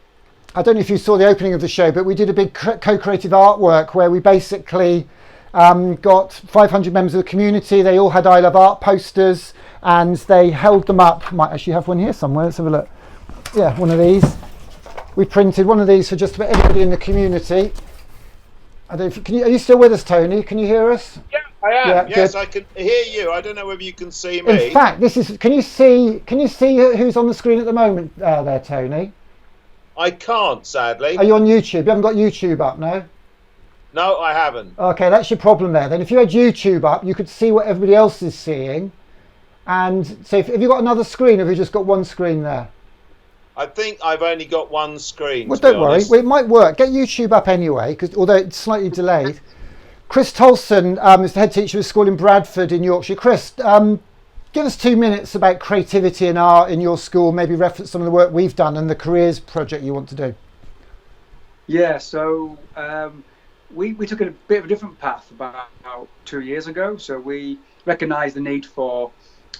I don't know if you saw the opening of the show, but we did a big co-creative artwork where we basically got 500 members of the community. They all had I Love Art posters and they held them up. Might actually have one here somewhere. Let's have a look. Yeah, one of these. We printed one of these for just about everybody in the community. I don't. Are you still with us, Tony? Can you hear us? Yeah, I am. Yeah, yes, good. I can hear you. I don't know whether you can see me. In fact, this is. Can you see who's on the screen at the moment? There, Tony. I can't, sadly. Are you on YouTube? You haven't got YouTube up, no? No, I haven't. Okay, that's your problem there. Then, if you had YouTube up, you could see what everybody else is seeing. And so, have you got another screen, or have you just got one screen there? I think I've only got one screen. Well, don't worry. Well, it might work. Get YouTube up anyway, because although it's slightly delayed. Chris Tolson is the head teacher of a school in Bradford in Yorkshire. Chris, give us 2 minutes about creativity and art in your school. Maybe reference some of the work we've done and the careers project you want to do. Yeah, so we took a bit of a different path about 2 years ago. So we recognised the need for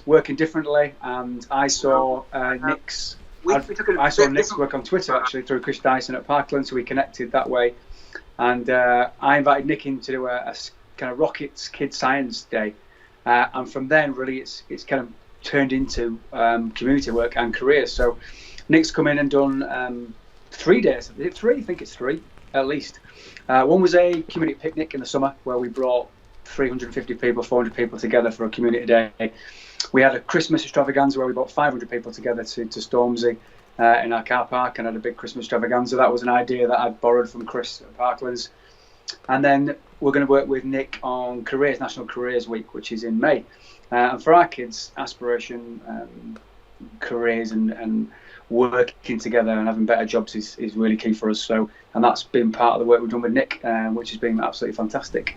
working differently, and I saw Nick's. I saw Nick's work on Twitter actually through Chris Dyson at Parkland, so we connected that way. And I invited Nick in to do a kind of Rockets Kids Science Day, and from then really it's kind of turned into community work and careers. So Nick's come in and done 3 days. Is it 3? I think it's 3 at least. One was a community picnic in the summer where we brought 350 people, 400 people together for a community day. We had a Christmas extravaganza where we brought 500 people together to Stormsey in our car park and had a big Christmas extravaganza. That was an idea that I'd borrowed from Chris at Parklands. And then we're going to work with Nick on Careers, National Careers Week, which is in May. And for our kids, aspiration, careers and working together and having better jobs is really key for us. So, and that's been part of the work we've done with Nick, which has been absolutely fantastic.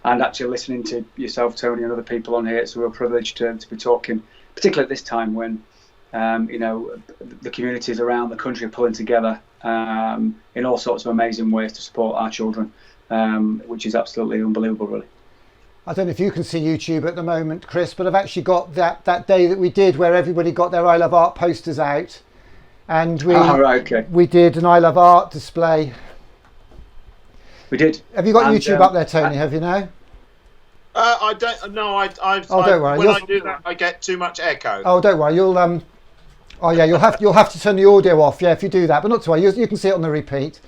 And actually listening to yourself, Tony, and other people on here, it's a real privilege to be talking, particularly at this time when the communities around the country are pulling together in all sorts of amazing ways to support our children, which is absolutely unbelievable, really. I don't know if you can see YouTube at the moment, Chris, but I've actually got that day that we did where everybody got their I Love Art posters out, and we did an I Love Art display. We did. Have you got YouTube up there, Tony? Have you now? I don't. No, don't worry. When I do that, I get too much echo. Oh, don't worry. You'll you'll have to turn the audio off. Yeah, if you do that, but not to worry. You can see it on the repeat.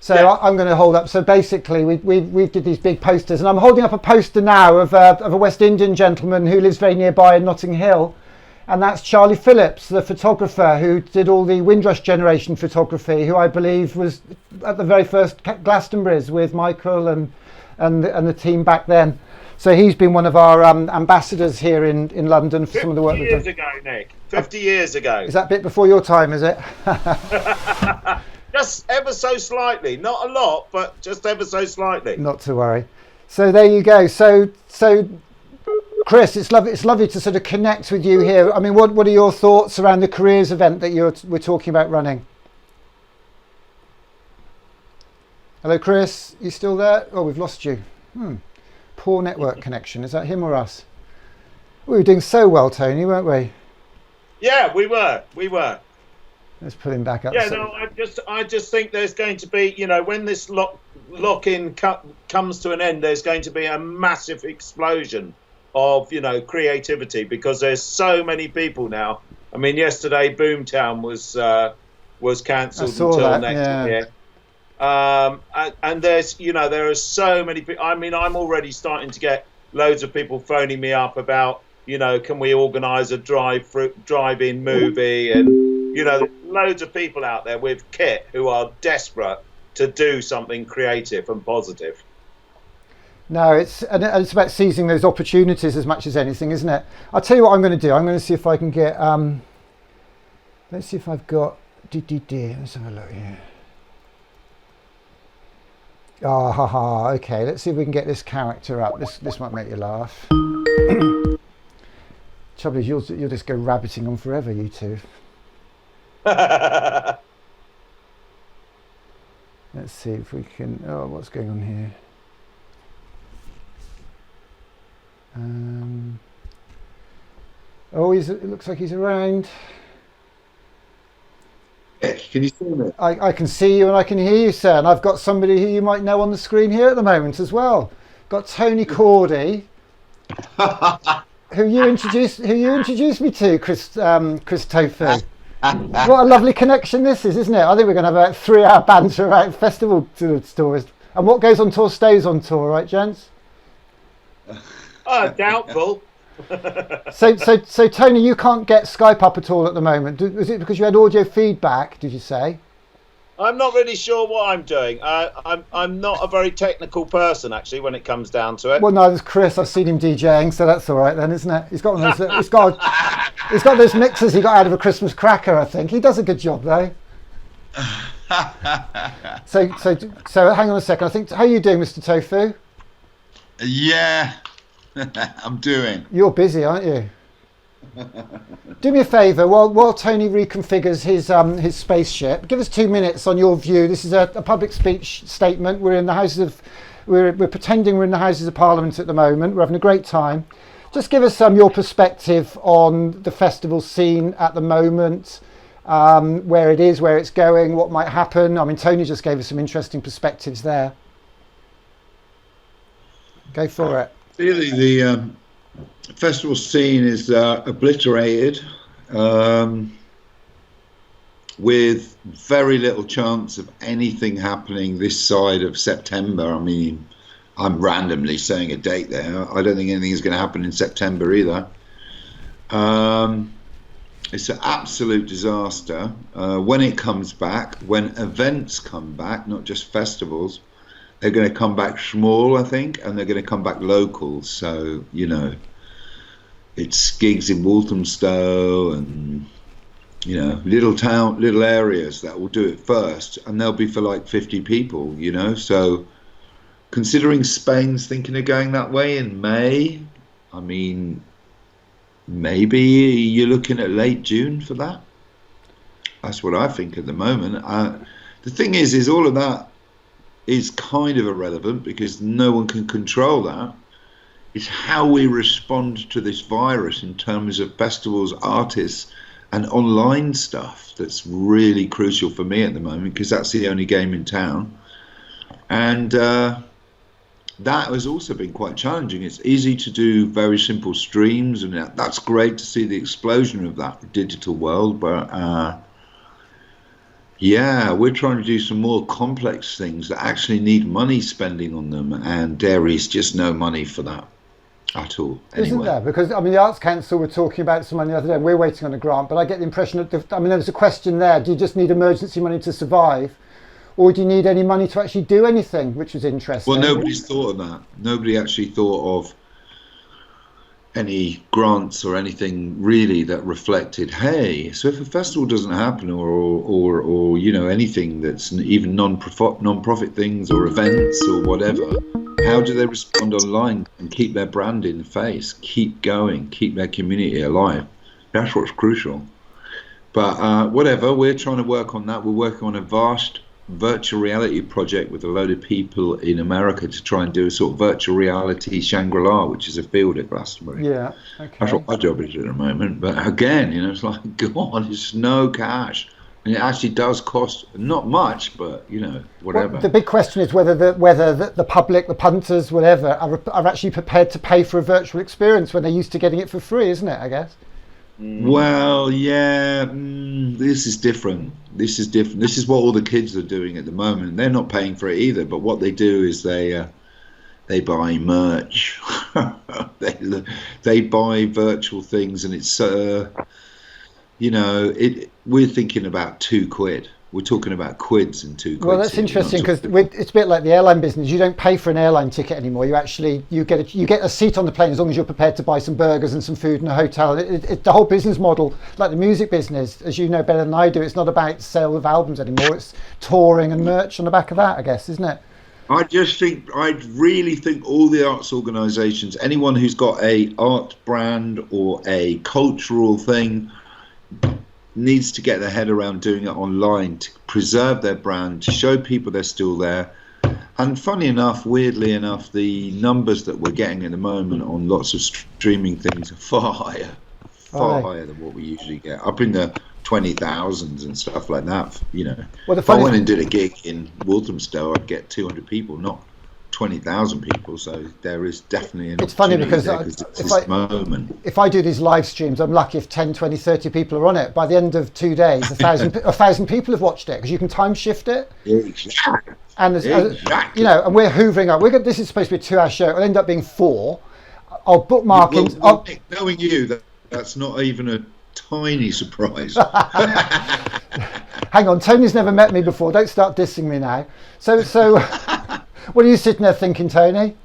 So yeah. I'm going to hold up. So basically, we did these big posters, and I'm holding up a poster now of a West Indian gentleman who lives very nearby in Notting Hill, and that's Charlie Phillips, the photographer who did all the Windrush generation photography, who I believe was at the very first Glastonbury's with Michael and the team back then. So he's been one of our ambassadors here in London for some of the work we've done. 50 years ago, Nick. 50 years ago. Is that a bit before your time, is it? Just ever so slightly. Not a lot, but just ever so slightly. Not to worry. So there you go. So Chris, it's lovely to sort of connect with you here. I mean, what are your thoughts around the careers event that we're talking about running? Hello, Chris. You still there? Oh, we've lost you. Poor network connection. Is that him or us? We were doing so well, Tony, weren't we? Yeah, we were. Let's put him back up. Yeah, no, I just think there's going to be, when this lock-in comes to an end, there's going to be a massive explosion of, creativity, because there's so many people now. I mean, yesterday Boomtown was cancelled until next year. And there's, there are so many people. I mean, I'm already starting to get loads of people phoning me up about, can we organise a drive-in movie? And, loads of people out there with kit who are desperate to do something creative and positive. No, it's about seizing those opportunities as much as anything, isn't it? I'll tell you what I'm going to do. I'm going to see if I can get, let's see if I've got, let's have a look here. Okay, let's see if we can get this character up. This might make you laugh. Trouble is, you'll just go rabbiting on forever, you two. Let's see if we can. Oh, what's going on here? It looks like he's around. Can you see me? I can see you and I can hear you, sir. And I've got somebody who you might know on the screen here at the moment as well. Got Tony Cordy, who you introduced me to, Chris Tofu. What a lovely connection this is, isn't it? I think we're going to have a 3-hour banter about festival tours. And what goes on tour stays on tour, right, gents? Doubtful. So Tony, you can't get Skype up at all at the moment. Was it because you had audio feedback, did you say? I'm not really sure what I'm doing. I'm not a very technical person, actually, when it comes down to it. Well, no, there's Chris. I've seen him DJing, so that's all right then, isn't it? He's got one of those, he's got those mixers he got out of a Christmas cracker, I think. He does a good job, though. So hang on a second. I think, how are you doing, Mr. Tofu? Yeah, I'm doing. You're busy, aren't you? Do me a favour, while Tony reconfigures his spaceship, give us 2 minutes on your view. This is a public speech statement. We're in the Houses of, we're pretending we're in the Houses of Parliament at the moment. We're having a great time. Just give us your perspective on the festival scene at the moment, where it is, where it's going, what might happen. I mean, Tony just gave us some interesting perspectives there. Go for it. Really, the festival scene is obliterated, with very little chance of anything happening this side of September. I mean, I'm randomly saying a date there. I don't think anything is going to happen in September either. It's an absolute disaster. When it comes back, when events come back, not just festivals, they're going to come back small, I think, and they're going to come back local. So, you know, it's gigs in Walthamstow and, you know, little areas that will do it first, and they'll be for like 50 people, you know. So considering Spain's thinking of going that way in May, I mean, maybe you're looking at late June for that. That's what I think at the moment. The thing is all of that is kind of irrelevant because no one can control that. It's how we respond to this virus in terms of festivals, artists, and online stuff that's really crucial for me at the moment, because that's the only game in town. And that has also been quite challenging. It's easy to do very simple streams, and that's great to see the explosion of that digital world, but yeah, we're trying to do some more complex things that actually need money spending on them, and there is just no money for that at all. Anyway. Isn't there? Because, I mean, the Arts Council were talking about some money the other day, and we're waiting on a grant, but I get the impression that, I mean, there's a question there. Do you just need emergency money to survive? Or do you need any money to actually do anything, which was interesting? Well, nobody's thought of that. Nobody actually thought of any grants or anything really that reflected, hey, so if a festival doesn't happen, or you know, anything that's even non-profit things or events or whatever, how do they respond online and keep their brand in the face, keep going, keep their community alive? That's what's crucial. But whatever, we're trying to work on that. We're working on a vast virtual reality project with a load of people in America to try and do a sort of virtual reality Shangri-La, which is a field at Glastonbury. Yeah, okay. That's what my job is at the moment. But again, you know, it's like, God, it's no cash. And it actually does cost not much, but, you know, whatever. Well, the big question is whether the public, the punters, whatever, are actually prepared to pay for a virtual experience when they're used to getting it for free, isn't it, I guess? Well, yeah, this is different. This is different. This is what all the kids are doing at the moment. They're not paying for it either, but what they do is they buy merch. they buy virtual things, and it's you know, we're thinking about £2. We're talking about quids and £2. Well, that's interesting, because it's a bit like the airline business. You don't pay for an airline ticket anymore. You get a seat on the plane as long as you're prepared to buy some burgers and some food in a hotel. The whole business model, like the music business, as you know better than I do, it's not about sale of albums anymore. It's touring and merch on the back of that, I guess, isn't it? I really think all the arts organisations, anyone who's got a art brand or a cultural thing, needs to get their head around doing it online to preserve their brand, to show people they're still there. And funny enough, weirdly enough, the numbers that we're getting at the moment on lots of streaming things are far higher than what we usually get, up in the 20,000s and stuff like that, you know. Well, if I went and did a gig in Walthamstow, I'd get 200 people, not 20,000 people, so there is definitely an It's funny opportunity because it's this moment. if I do these live streams, I'm lucky if 10, 20, 30 people are on it. By the end of 2 days, 1,000 people have watched it, because you can time shift it. Exactly. And Exactly. you know, and we're hoovering up. This is supposed to be a 2-hour show. It'll end up being 4. I'll bookmark it. Nick, knowing you, that's not even a tiny surprise. Hang on, Tony's never met me before. Don't start dissing me now. So what are you sitting there thinking, Tony?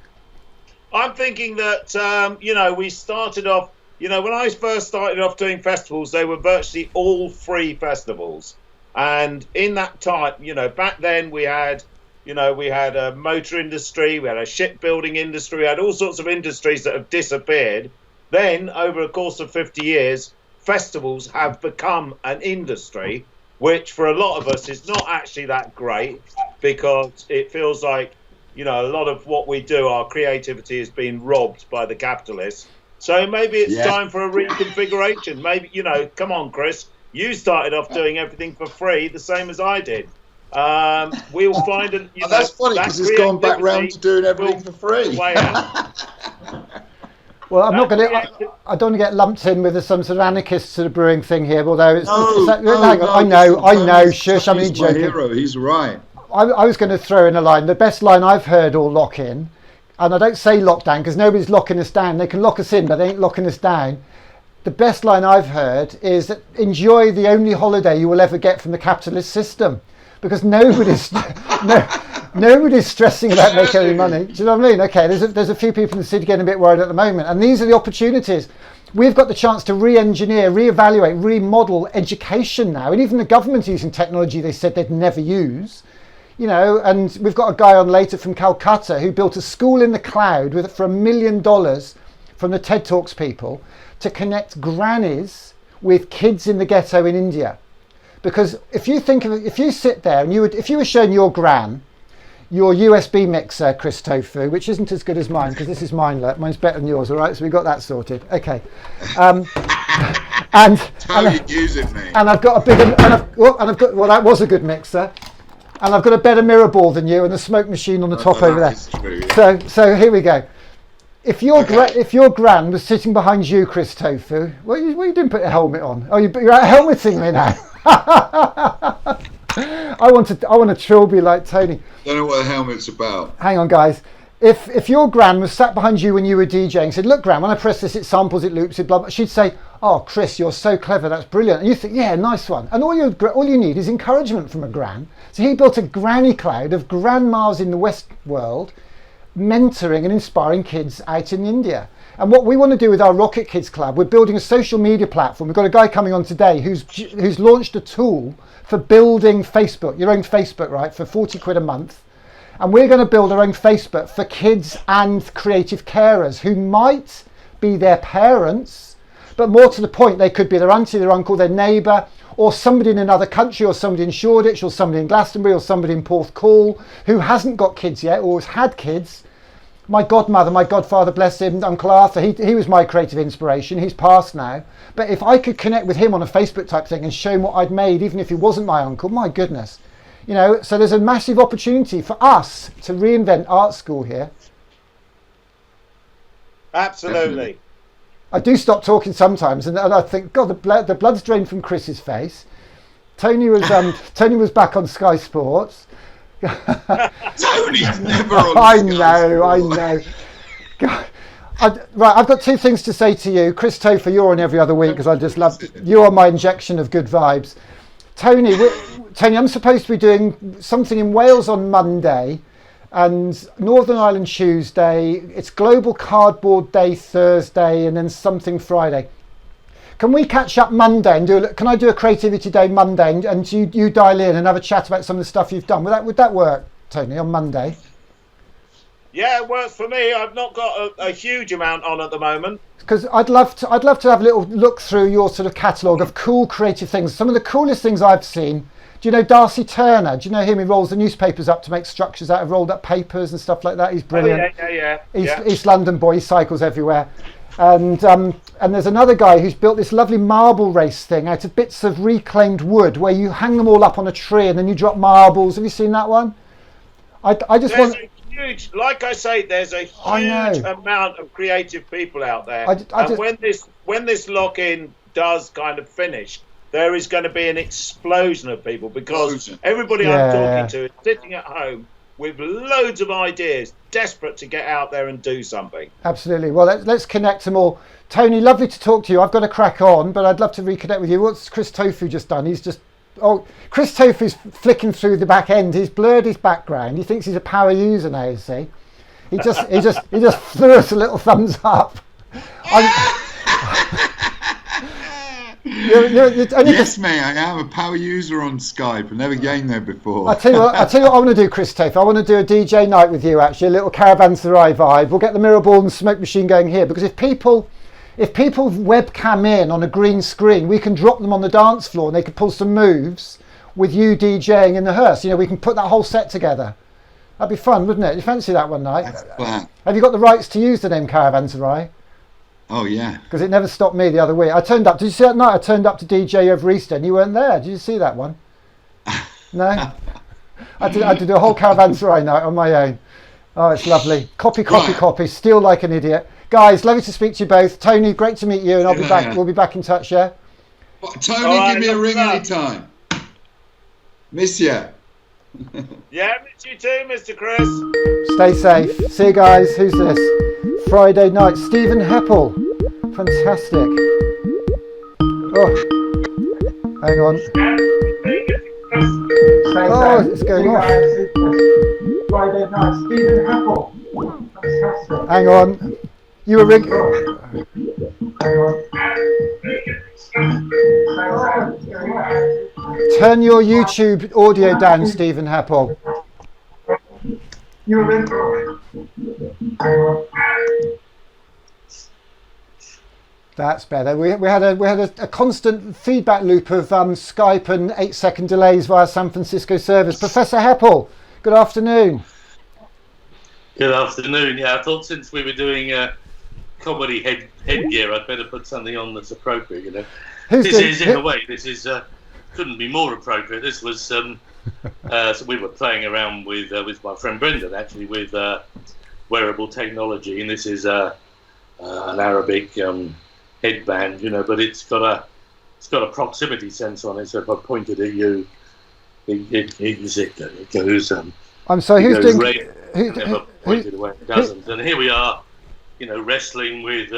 I'm thinking that, you know, we started off, you know, when I first started off doing festivals, they were virtually all free festivals. And in that time, you know, back then we had, you know, we had a motor industry, we had a shipbuilding industry, we had all sorts of industries that have disappeared. Then, over a course of 50 years, festivals have become an industry, which for a lot of us is not actually that great, because it feels like, you know, a lot of what we do, our creativity is being robbed by the capitalists. So maybe it's time for a reconfiguration. Maybe, you know, come on, Chris, you started off doing everything for free, the same as I did. We'll find a, you know, that's funny, because it's gone back round to doing everything for free. Well, I don't want to get lumped in with some sort of anarchist sort of brewing thing here, although I know, shush, I'm only joking. Hero, he's right. I was going to throw in a line. The best line I've heard, or lock in, and I don't say lockdown because nobody's locking us down. They can lock us in, but they ain't locking us down. The best line I've heard is that enjoy the only holiday you will ever get from the capitalist system, because nobody's stressing about making any money. Do you know what I mean? Okay, there's a few people in the city getting a bit worried at the moment, and these are the opportunities. We've got the chance to re-engineer, re-evaluate, remodel education now, and even the government's using technology they said they'd never use. You know, and we've got a guy on later from Calcutta who built a school in the cloud for $1 million from the TED Talks people to connect grannies with kids in the ghetto in India. Because if you think of it, if you sit there and if you were showing your gran your USB mixer, Chris Tofu, which isn't as good as mine because this is mine, mine's better than yours, all right? So we got that sorted. Okay. And you use it, mate. And I've got a bigger, well, that was a good mixer. And I've got a better mirror ball than you and the smoke machine on the top over there. True, yeah. So here we go. If your gran was sitting behind you, Chris Tofu, well, you didn't put a helmet on. Oh, you're out helmeting me now. I want to trilby like Tony. Don't know what the helmet's about. Hang on, guys. If your gran was sat behind you when you were DJing and said, look, Gran, when I press this, it samples, it loops, it blah, blah, she'd say, oh, Chris, you're so clever, that's brilliant. And you think, yeah, nice one. And all you need is encouragement from a gran. So he built a granny cloud of grandmas in the West world, mentoring and inspiring kids out in India. And what we want to do with our Rocket Kids Club, we're building a social media platform. We've got a guy coming on today who's launched a tool for building Facebook, your own Facebook, right, for 40 quid a month. And we're going to build our own Facebook for kids and creative carers who might be their parents, but more to the point, they could be their auntie, their uncle, their neighbour, or somebody in another country, or somebody in Shoreditch, or somebody in Glastonbury, or somebody in Porthcawl who hasn't got kids yet, or has had kids. My godmother, my godfather, bless him, Uncle Arthur, he was my creative inspiration. He's passed now. But if I could connect with him on a Facebook type thing and show him what I'd made, even if he wasn't my uncle, my goodness. You know, so there's a massive opportunity for us to reinvent art school here. Absolutely. I do stop talking sometimes, and I think, God, the blood's drained from Chris's face. Tony was back on Sky Sports. Tony's never on I know. God. Right, I've got two things to say to you. Chris Tofu, you're on every other week because I just love you. Are my injection of good vibes. Tony, I'm supposed to be doing something in Wales on Monday and Northern Ireland Tuesday. It's Global Cardboard Day Thursday and then something Friday. Can we catch up Monday and can I do a Creativity Day Monday and you dial in and have a chat about some of the stuff you've done? Would that work, Tony, on Monday? Yeah, it works for me. I've not got a huge amount on at the moment. Because I'd love to have a little look through your sort of catalogue of cool creative things. Some of the coolest things I've seen. Do you know Darcy Turner? Do you know him? He rolls the newspapers up to make structures out of rolled up papers and stuff like that. He's brilliant. Oh, yeah. East London boy. He cycles everywhere. And there's another guy who's built this lovely marble race thing out of bits of reclaimed wood where you hang them all up on a tree and then you drop marbles. Have you seen that one? I just want... huge, like I say, there's a huge amount of creative people out there. And when this lock-in does kind of finish, there is going to be an explosion of people, because everybody I'm talking to is sitting at home with loads of ideas, desperate to get out there and do something. Absolutely. Well, let's connect them all. Tony, lovely to talk to you. I've got to crack on, but I'd love to reconnect with you. What's Chris Tofu just done? He's just... Oh, Chris Tofu's flicking through the back end. He's blurred his background. He thinks he's a power user now, you see. He just threw us a little thumbs up. Yes, mate, I am a power user on Skype. I've never gained there before. I'll tell you what I want to do, Chris Tofu. I want to do a DJ night with you, actually, a little Caravanserai vibe. We'll get the mirror ball and smoke machine going here, because if people webcam in on a green screen, we can drop them on the dance floor and they could pull some moves with you DJing in the hearse. You know, we can put that whole set together. That'd be fun, wouldn't it? You fancy that one night? Have you got the rights to use the name Caravanserai? Oh, yeah. Because it never stopped me the other week. I turned up. Did you see that night? I turned up to DJ over Easter and you weren't there. Did you see that one? No? I did a whole Caravanserai night on my own. Oh, it's lovely. Copy. Steal like an idiot. Guys, lovely to speak to you both. Tony, great to meet you, and I'll be back. We'll be back in touch, yeah? Tony, give me a ring anytime. Miss you. Yeah, miss you too, Mr. Chris. Stay safe. See you guys. Who's this? Friday night. Stephen Heppel. Fantastic. Oh, hang on. Oh, it's going on. Friday night. Stephen Heppel. Fantastic. Hang on. You were ring. Turn your YouTube audio down, Stephen Heppel. That's better. We had a constant feedback loop of Skype and 8-second delays via San Francisco servers. Professor Heppel, good afternoon. Good afternoon. Yeah, I thought since we were doing comedy headgear, I'd better put something on that's appropriate. You know, this couldn't be more appropriate. This was so we were playing around with my friend Brendan, actually, with wearable technology, and this is an Arabic headband, you know, but it's got a proximity sensor on it. So if I pointed at you, it goes. I'm sorry. Who's doing? Never pointed away. It doesn't. And here we are, you know, wrestling with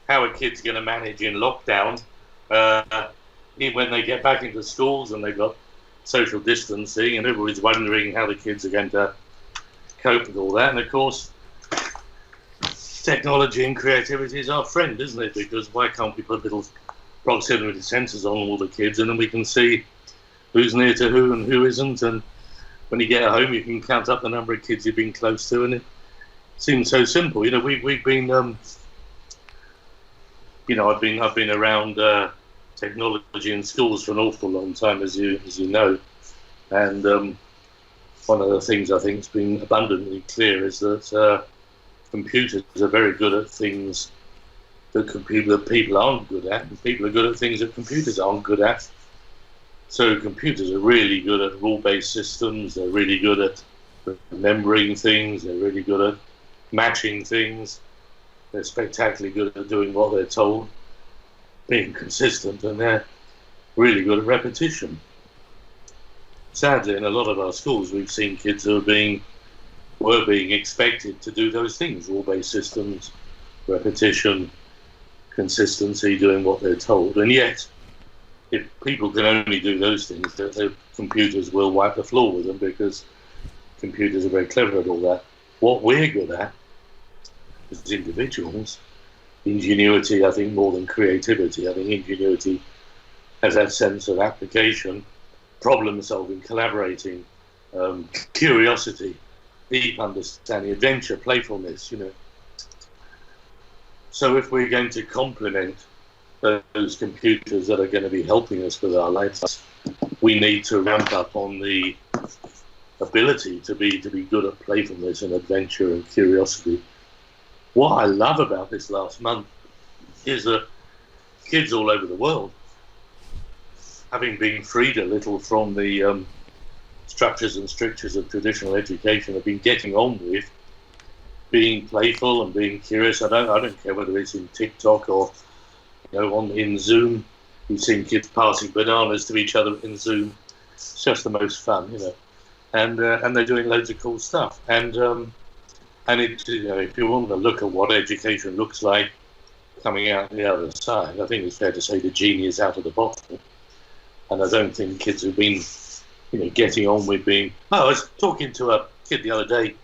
how are kids going to manage in lockdown when they get back into schools and they've got social distancing, and everybody's wondering how the kids are going to cope with all that. And of course, technology and creativity is our friend, isn't it? Because why can't we put little proximity sensors on all the kids, and then we can see who's near to who and who isn't, and when you get home, you can count up the number of kids you've been close to, and it seems so simple. You know, we've been, you know, I've been around technology in schools for an awful long time, as you know, and one of the things I think has been abundantly clear is that computers are very good at things that people aren't good at, and people are good at things that computers aren't good at. So computers are really good at rule-based systems, they're really good at remembering things, they're really good at matching things, they're spectacularly good at doing what they're told, being consistent, and they're really good at repetition. Sadly, in a lot of our schools, we've seen kids who were being expected to do those things, rule-based systems, repetition, consistency, doing what they're told, and yet if people can only do those things, the computers will wipe the floor with them, because computers are very clever at all that. What we're good at as individuals, ingenuity, I think, more than creativity. I think ingenuity has that sense of application, problem solving, collaborating, curiosity, deep understanding, adventure, playfulness, you know. So if we're going to complement those computers that are going to be helping us with our lives, we need to ramp up on the ability to be good at playfulness and adventure and curiosity. What I love about this last month is that kids all over the world, having been freed a little from the structures and strictures of traditional education have been getting on with being playful and being curious. I don't care whether it's in TikTok or in Zoom. We've seen kids passing bananas to each other in Zoom. It's just the most fun, and they're doing loads of cool stuff. And it, if you want to look at what education looks like coming out the other side, I think it's fair to say the genie is out of the bottle. And I don't think kids have been, getting on with being. I was talking to a kid the other day.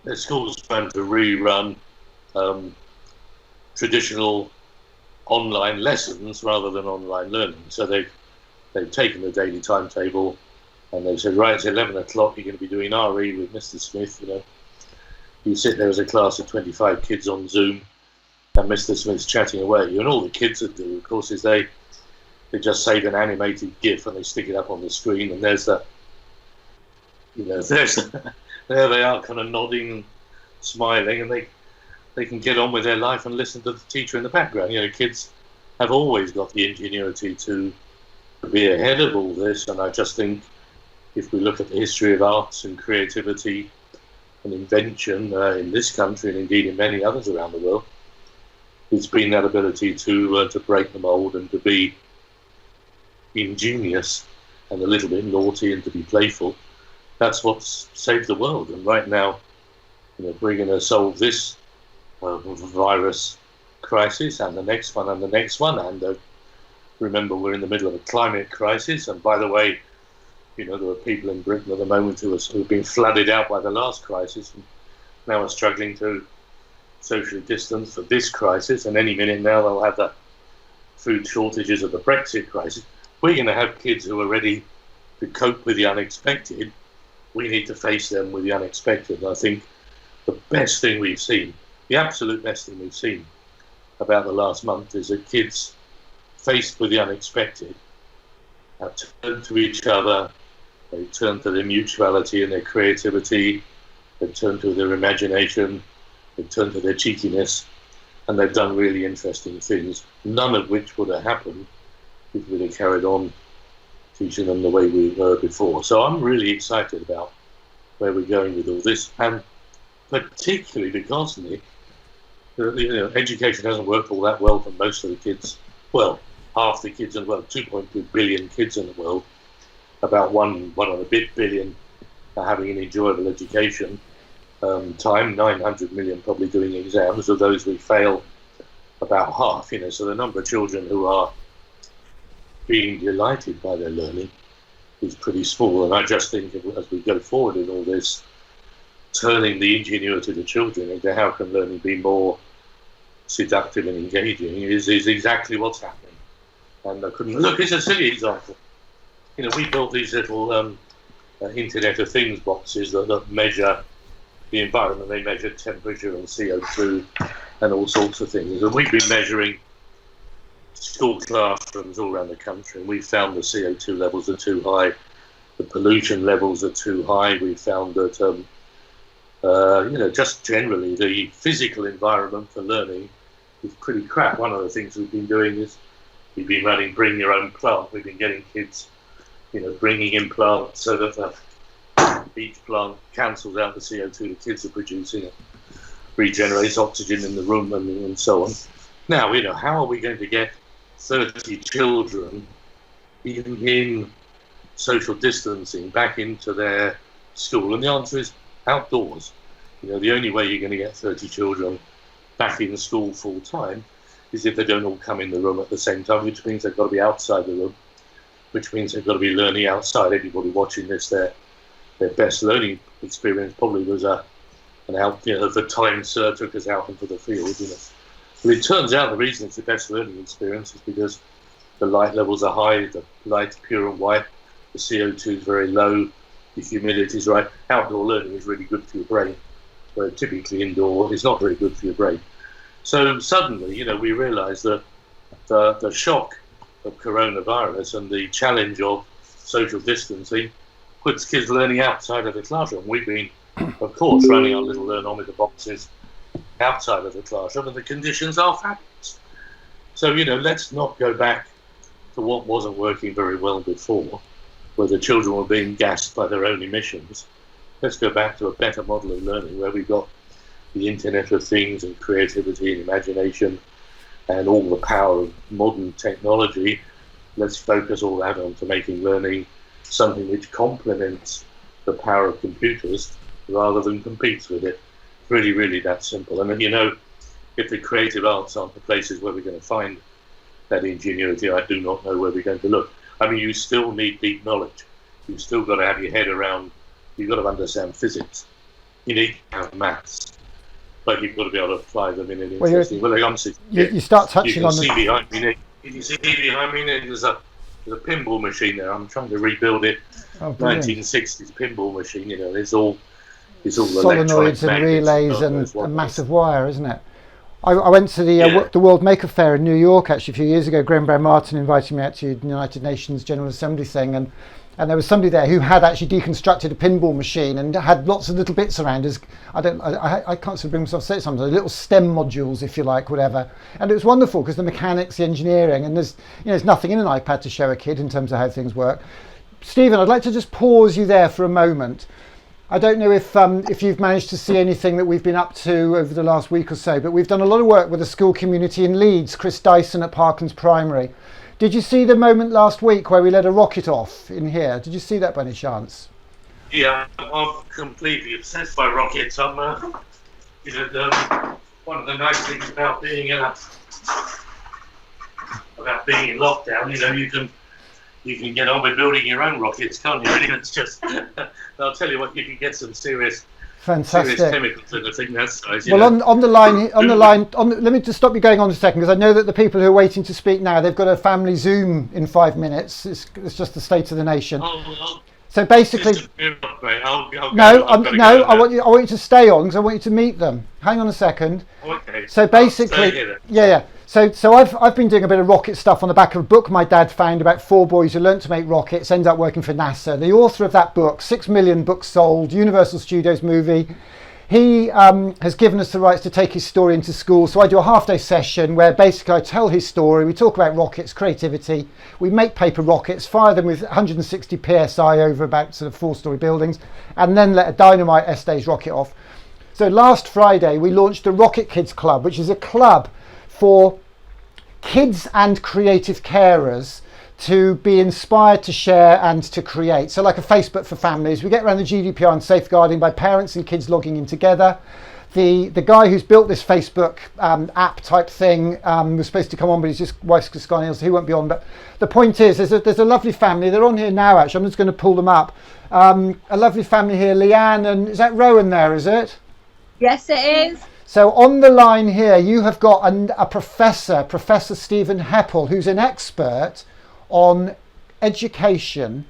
Their school's trying to rerun traditional online lessons rather than online learning. So they've taken the daily timetable and they said, right, it's 11 o'clock, you're going to be doing RE with Mr. Smith. You sit there as a class of 25 kids on Zoom and Mr. Smith's chatting away at you. And all the kids would do, of course, is they just save an animated GIF and they stick it up on the screen, and there's that, there they are, kind of nodding, smiling, and they can get on with their life and listen to the teacher in the background. Kids have always got the ingenuity to be ahead of all this, and I just think if we look at the history of arts and creativity and invention in this country and indeed in many others around the world, it's been that ability to break the mold and to be ingenious and a little bit naughty and to be playful. That's what's saved the world. And right now, we're going to solve this virus crisis and the next one and the next one. And remember, we're in the middle of a climate crisis. And by the way, there are people in Britain at the moment who've been flooded out by the last crisis and now are struggling to socially distance for this crisis. And any minute now they'll have the food shortages of the Brexit crisis. We're going to have kids who are ready to cope with the unexpected. We need to face them with the unexpected. And I think the best thing we've seen, the absolute best thing we've seen about the last month is that kids faced with the unexpected have turned to each other, they turn to their mutuality and their creativity, they've turned to their imagination, they've turned to their cheekiness, and they've done really interesting things, none of which would have happened if we'd have carried on teaching them the way we were before. So I'm really excited about where we're going with all this, and particularly because, Nick, education hasn't worked all that well for most of the kids. Well, half the kids in the world, 2.2 billion kids in the world, about one and a bit billion are having an enjoyable education. 900 million probably doing exams. Of those we fail, about half. So the number of children who are being delighted by their learning is pretty small. And I just think as we go forward in all this, turning the ingenuity of the children into how can learning be more seductive and engaging is exactly what's happening. And I couldn't look. It's a silly example. We built these little Internet of Things boxes that measure the environment. They measure temperature and CO2 and all sorts of things. And we've been measuring school classrooms all around the country, and we found the CO2 levels are too high, the pollution levels are too high. We found that just generally the physical environment for learning is pretty crap. One of the things we've been doing is we've been running Bring Your Own Plant. We've been getting kids bringing in plants so that each plant cancels out the CO2 the kids are producing, it regenerates oxygen in the room and so on. Now, how are we going to get 30 children in social distancing back into their school? And the answer is outdoors. The only way you're going to get 30 children back in school full time is if they don't all come in the room at the same time, which means they've got to be outside the room, which means they've got to be learning outside. Everybody watching this, their best learning experience probably was the time Sir took us out into the field. But it turns out the reason it's the best learning experience is because the light levels are high, the light's pure and white, the CO2 is very low, the humidity is right. Outdoor learning is really good for your brain, where typically indoor is not very good for your brain. So suddenly, we realised that the shock of coronavirus and the challenge of social distancing puts kids learning outside of the classroom. We've been, of course, running our little learnometer boxes outside of the classroom, and the conditions are fabulous. So, let's not go back to what wasn't working very well before. where the children were being gassed by their own emissions. Let's go back to a better model of learning where we've got the Internet of Things and creativity and imagination and all the power of modern technology. Let's focus all that on to making learning something which complements the power of computers rather than competes with it. Really, really that simple. And then, you know, if the creative arts aren't the places where we're going to find that ingenuity, I do not know where we're going to look. I mean, you still need deep knowledge. You've still got to have your head around, you've got to understand physics. You need to have maths, but you've got to be able to apply them in an interesting way. You start touching on the... Behind me, Nick. You can see behind me, Nick, there's a pinball machine there. I'm trying to rebuild it. 1960s pinball machine, you know, it's all solenoids and relays and a massive wire, isn't it? I went to the World Maker Faire in New York actually a few years ago. Graham Brown-Martin invited me out to the United Nations General Assembly thing, and there was somebody there who had actually deconstructed a pinball machine and had lots of little bits around us. I can't sort of bring myself to say it sometimes, little STEM modules, if you like, whatever. And it was wonderful because the mechanics, the engineering, and there's nothing in an iPad to show a kid in terms of how things work. Stephen, I'd like to just pause you there for a moment. I don't know if you've managed to see anything that we've been up to over the last week or so, but we've done a lot of work with the school community in Leeds, Chris Dyson at Parklands Primary. Did you see the moment last week where we let a rocket off in here? Did you see that by any chance? Yeah, I'm completely obsessed by rockets. I'm, one of the nice things about being in lockdown, you know, you can get on with building your own rockets, can't you? It's just, I'll tell you what, you can get some serious chemicals in a thing that size. Well, on the line, let me just stop you going on a second, because I know that the people who are waiting to speak now, they've got a family Zoom in 5 minutes. It's just the state of the nation. So basically, I want you to stay on because I want you to meet them. Hang on a second. Okay. So basically, yeah. So I've been doing a bit of rocket stuff on the back of a book my dad found about 4 boys who learnt to make rockets, ended up working for NASA. The author of that book, 6 million books sold, Universal Studios movie, he has given us the rights to take his story into school. So I do a half-day session where basically I tell his story, we talk about rockets, creativity, we make paper rockets, fire them with 160 PSI over about sort of 4-story buildings, and then let a dynamite S-stage rocket off. So last Friday we launched the Rocket Kids Club, which is a club for kids and creative carers to be inspired to share and to create. So like a Facebook for families. We get around the GDPR and safeguarding by parents and kids logging in together. The guy who's built this Facebook app type thing was supposed to come on, but his wife's just gone ill, so he won't be on. But the point is, there's a lovely family. They're on here now, actually. I'm just going to pull them up. A lovely family here, Leanne, and is that Rowan there, is it? Yes, it is. So on the line here, you have got a professor, Professor Stephen Heppell, who's an expert on education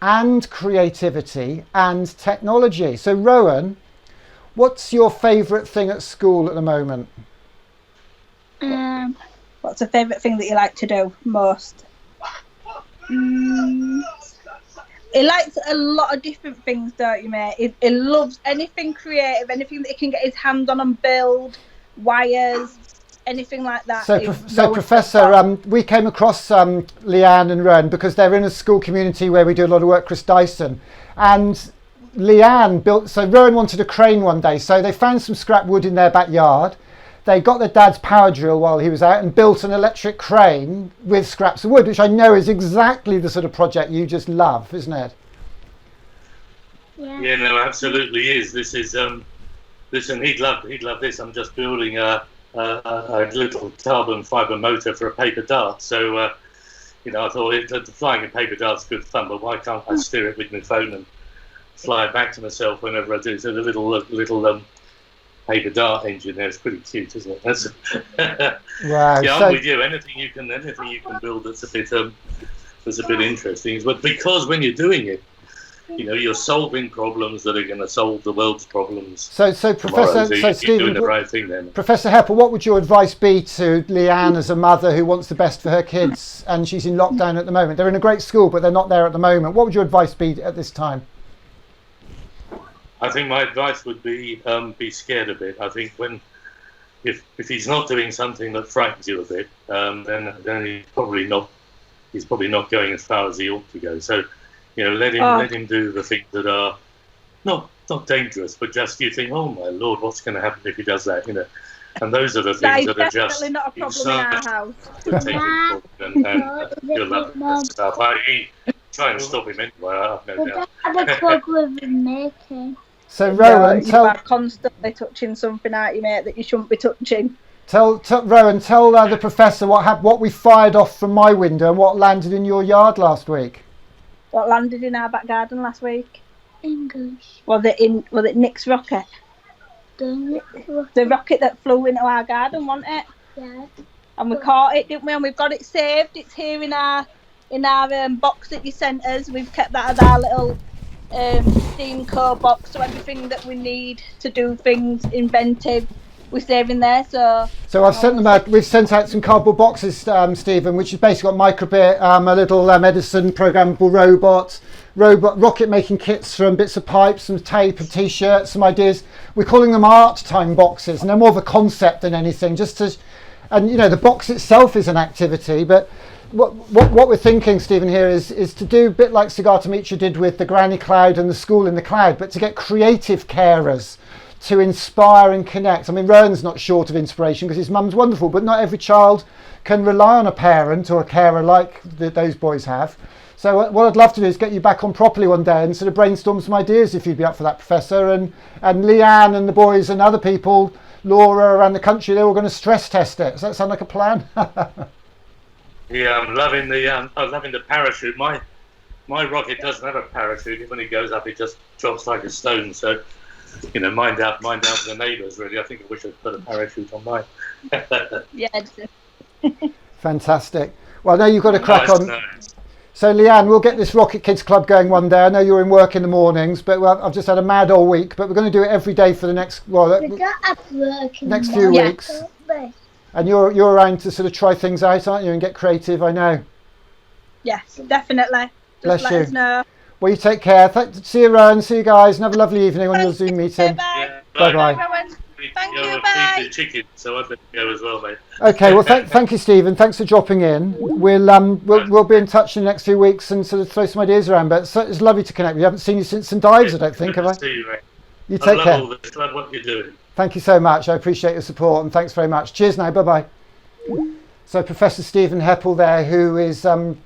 and creativity and technology. So Rowan, what's your favourite thing at school at the moment? What's the favourite thing that you like to do most? He likes a lot of different things, don't you, mate? He loves anything creative, anything that he can get his hands on and build, wires, anything like that. So Professor, we came across Leanne and Rowan because they're in a school community where we do a lot of work, Chris Dyson. And Leanne built, so Rowan wanted a crane one day, so they found some scrap wood in their backyard. They got their dad's power drill while he was out and built an electric crane with scraps of wood, which I know is exactly the sort of project you just love, isn't it? Yeah, no, absolutely is. This is, listen, he'd love this. I'm just building a little carbon fibre motor for a paper dart. So, you know, I thought flying a paper dart's good fun, but why can't I steer it with my phone and fly it back to myself whenever I do? So the little paper dart engine there is pretty cute, isn't it? That's wow. Yeah, I'm with you. Anything you can build that's a bit interesting. But because when you're doing it, you know, you're solving problems that are going to solve the world's problems. So Professor, you're Stephen, doing the right thing then. Professor Heppell, what would your advice be to Leanne as a mother who wants the best for her kids and she's in lockdown at the moment? They're in a great school, but they're not there at the moment. What would your advice be at this time? I think my advice would be scared a bit. I think if he's not doing something that frightens you a bit, then he's probably not going as far as he ought to go. So You know, let him do the things that are not dangerous, but just you think, oh my Lord, what's going to happen if he does that? You know, and those are the things that are just definitely not a problem in our house. and you'll love that stuff. I try and stop him anyway. I have no doubt. The plug with making. So Rowan, you are constantly touching something, aren't you, mate, that you shouldn't be touching. Rowan, tell the professor what we fired off from my window and what landed in your yard last week. What landed in our back garden last week? English. Was it Nick's rocket? The rocket that flew into our garden, wasn't it? Yeah. And we caught it, didn't we? And we've got it saved. It's here in our box that you sent us. We've kept that as our little Steam core box. So everything that we need to do things inventive, we're saving there. So I've sent them out. We've sent out some cardboard boxes, Stephen, which has basically got microbit, a little Edison programmable robot rocket making kits from bits of pipe, some tape, a t-shirt, some ideas. We're calling them art time boxes, and they're more of a concept than anything. And you know, the box itself is an activity, but what we're thinking, Stephen, here is to do a bit like Cigar to Meet You did with the Granny Cloud and the School in the Cloud, but to get creative carers to inspire and connect. I mean, Rowan's not short of inspiration because his mum's wonderful, but not every child can rely on a parent or a carer like those boys have. So what I'd love to do is get you back on properly one day and sort of brainstorm some ideas if you'd be up for that, Professor. And Leanne and the boys and other people, Laura around the country, they're all going to stress test it. Does that sound like a plan? Yeah, I'm loving the parachute. My rocket doesn't have a parachute. When it goes up, it just drops like a stone. So, you know, mind out with the neighbours, really. I think I wish I'd put a parachute on mine. Yeah. Fantastic. Well, now you've got to crack on. So, Leanne, we'll get this Rocket Kids Club going one day. I know you're in work in the mornings, but I've just had a mad old week. But we're going to do it every day for the next few weeks. And you're around to sort of try things out, aren't you, and get creative, I know. Yes, definitely. Bless let you. us know. Well, you take care. See you, Rowan. See you guys, and have a lovely evening on your Zoom meeting. Bye. Bye. Thank you. Bye. Chicken, so I better go as well, mate. Okay. Well, thank you, Stephen. Thanks for dropping in. We'll be in touch in the next few weeks and sort of throw some ideas around. But it's lovely to connect. We haven't seen you since St Dives, I don't think, have I? See you, mate. You take care. I love all this. Love what you're doing. Thank you so much. I appreciate your support, and thanks very much. Cheers now. Bye-bye. So Professor Stephen Heppell there, who is a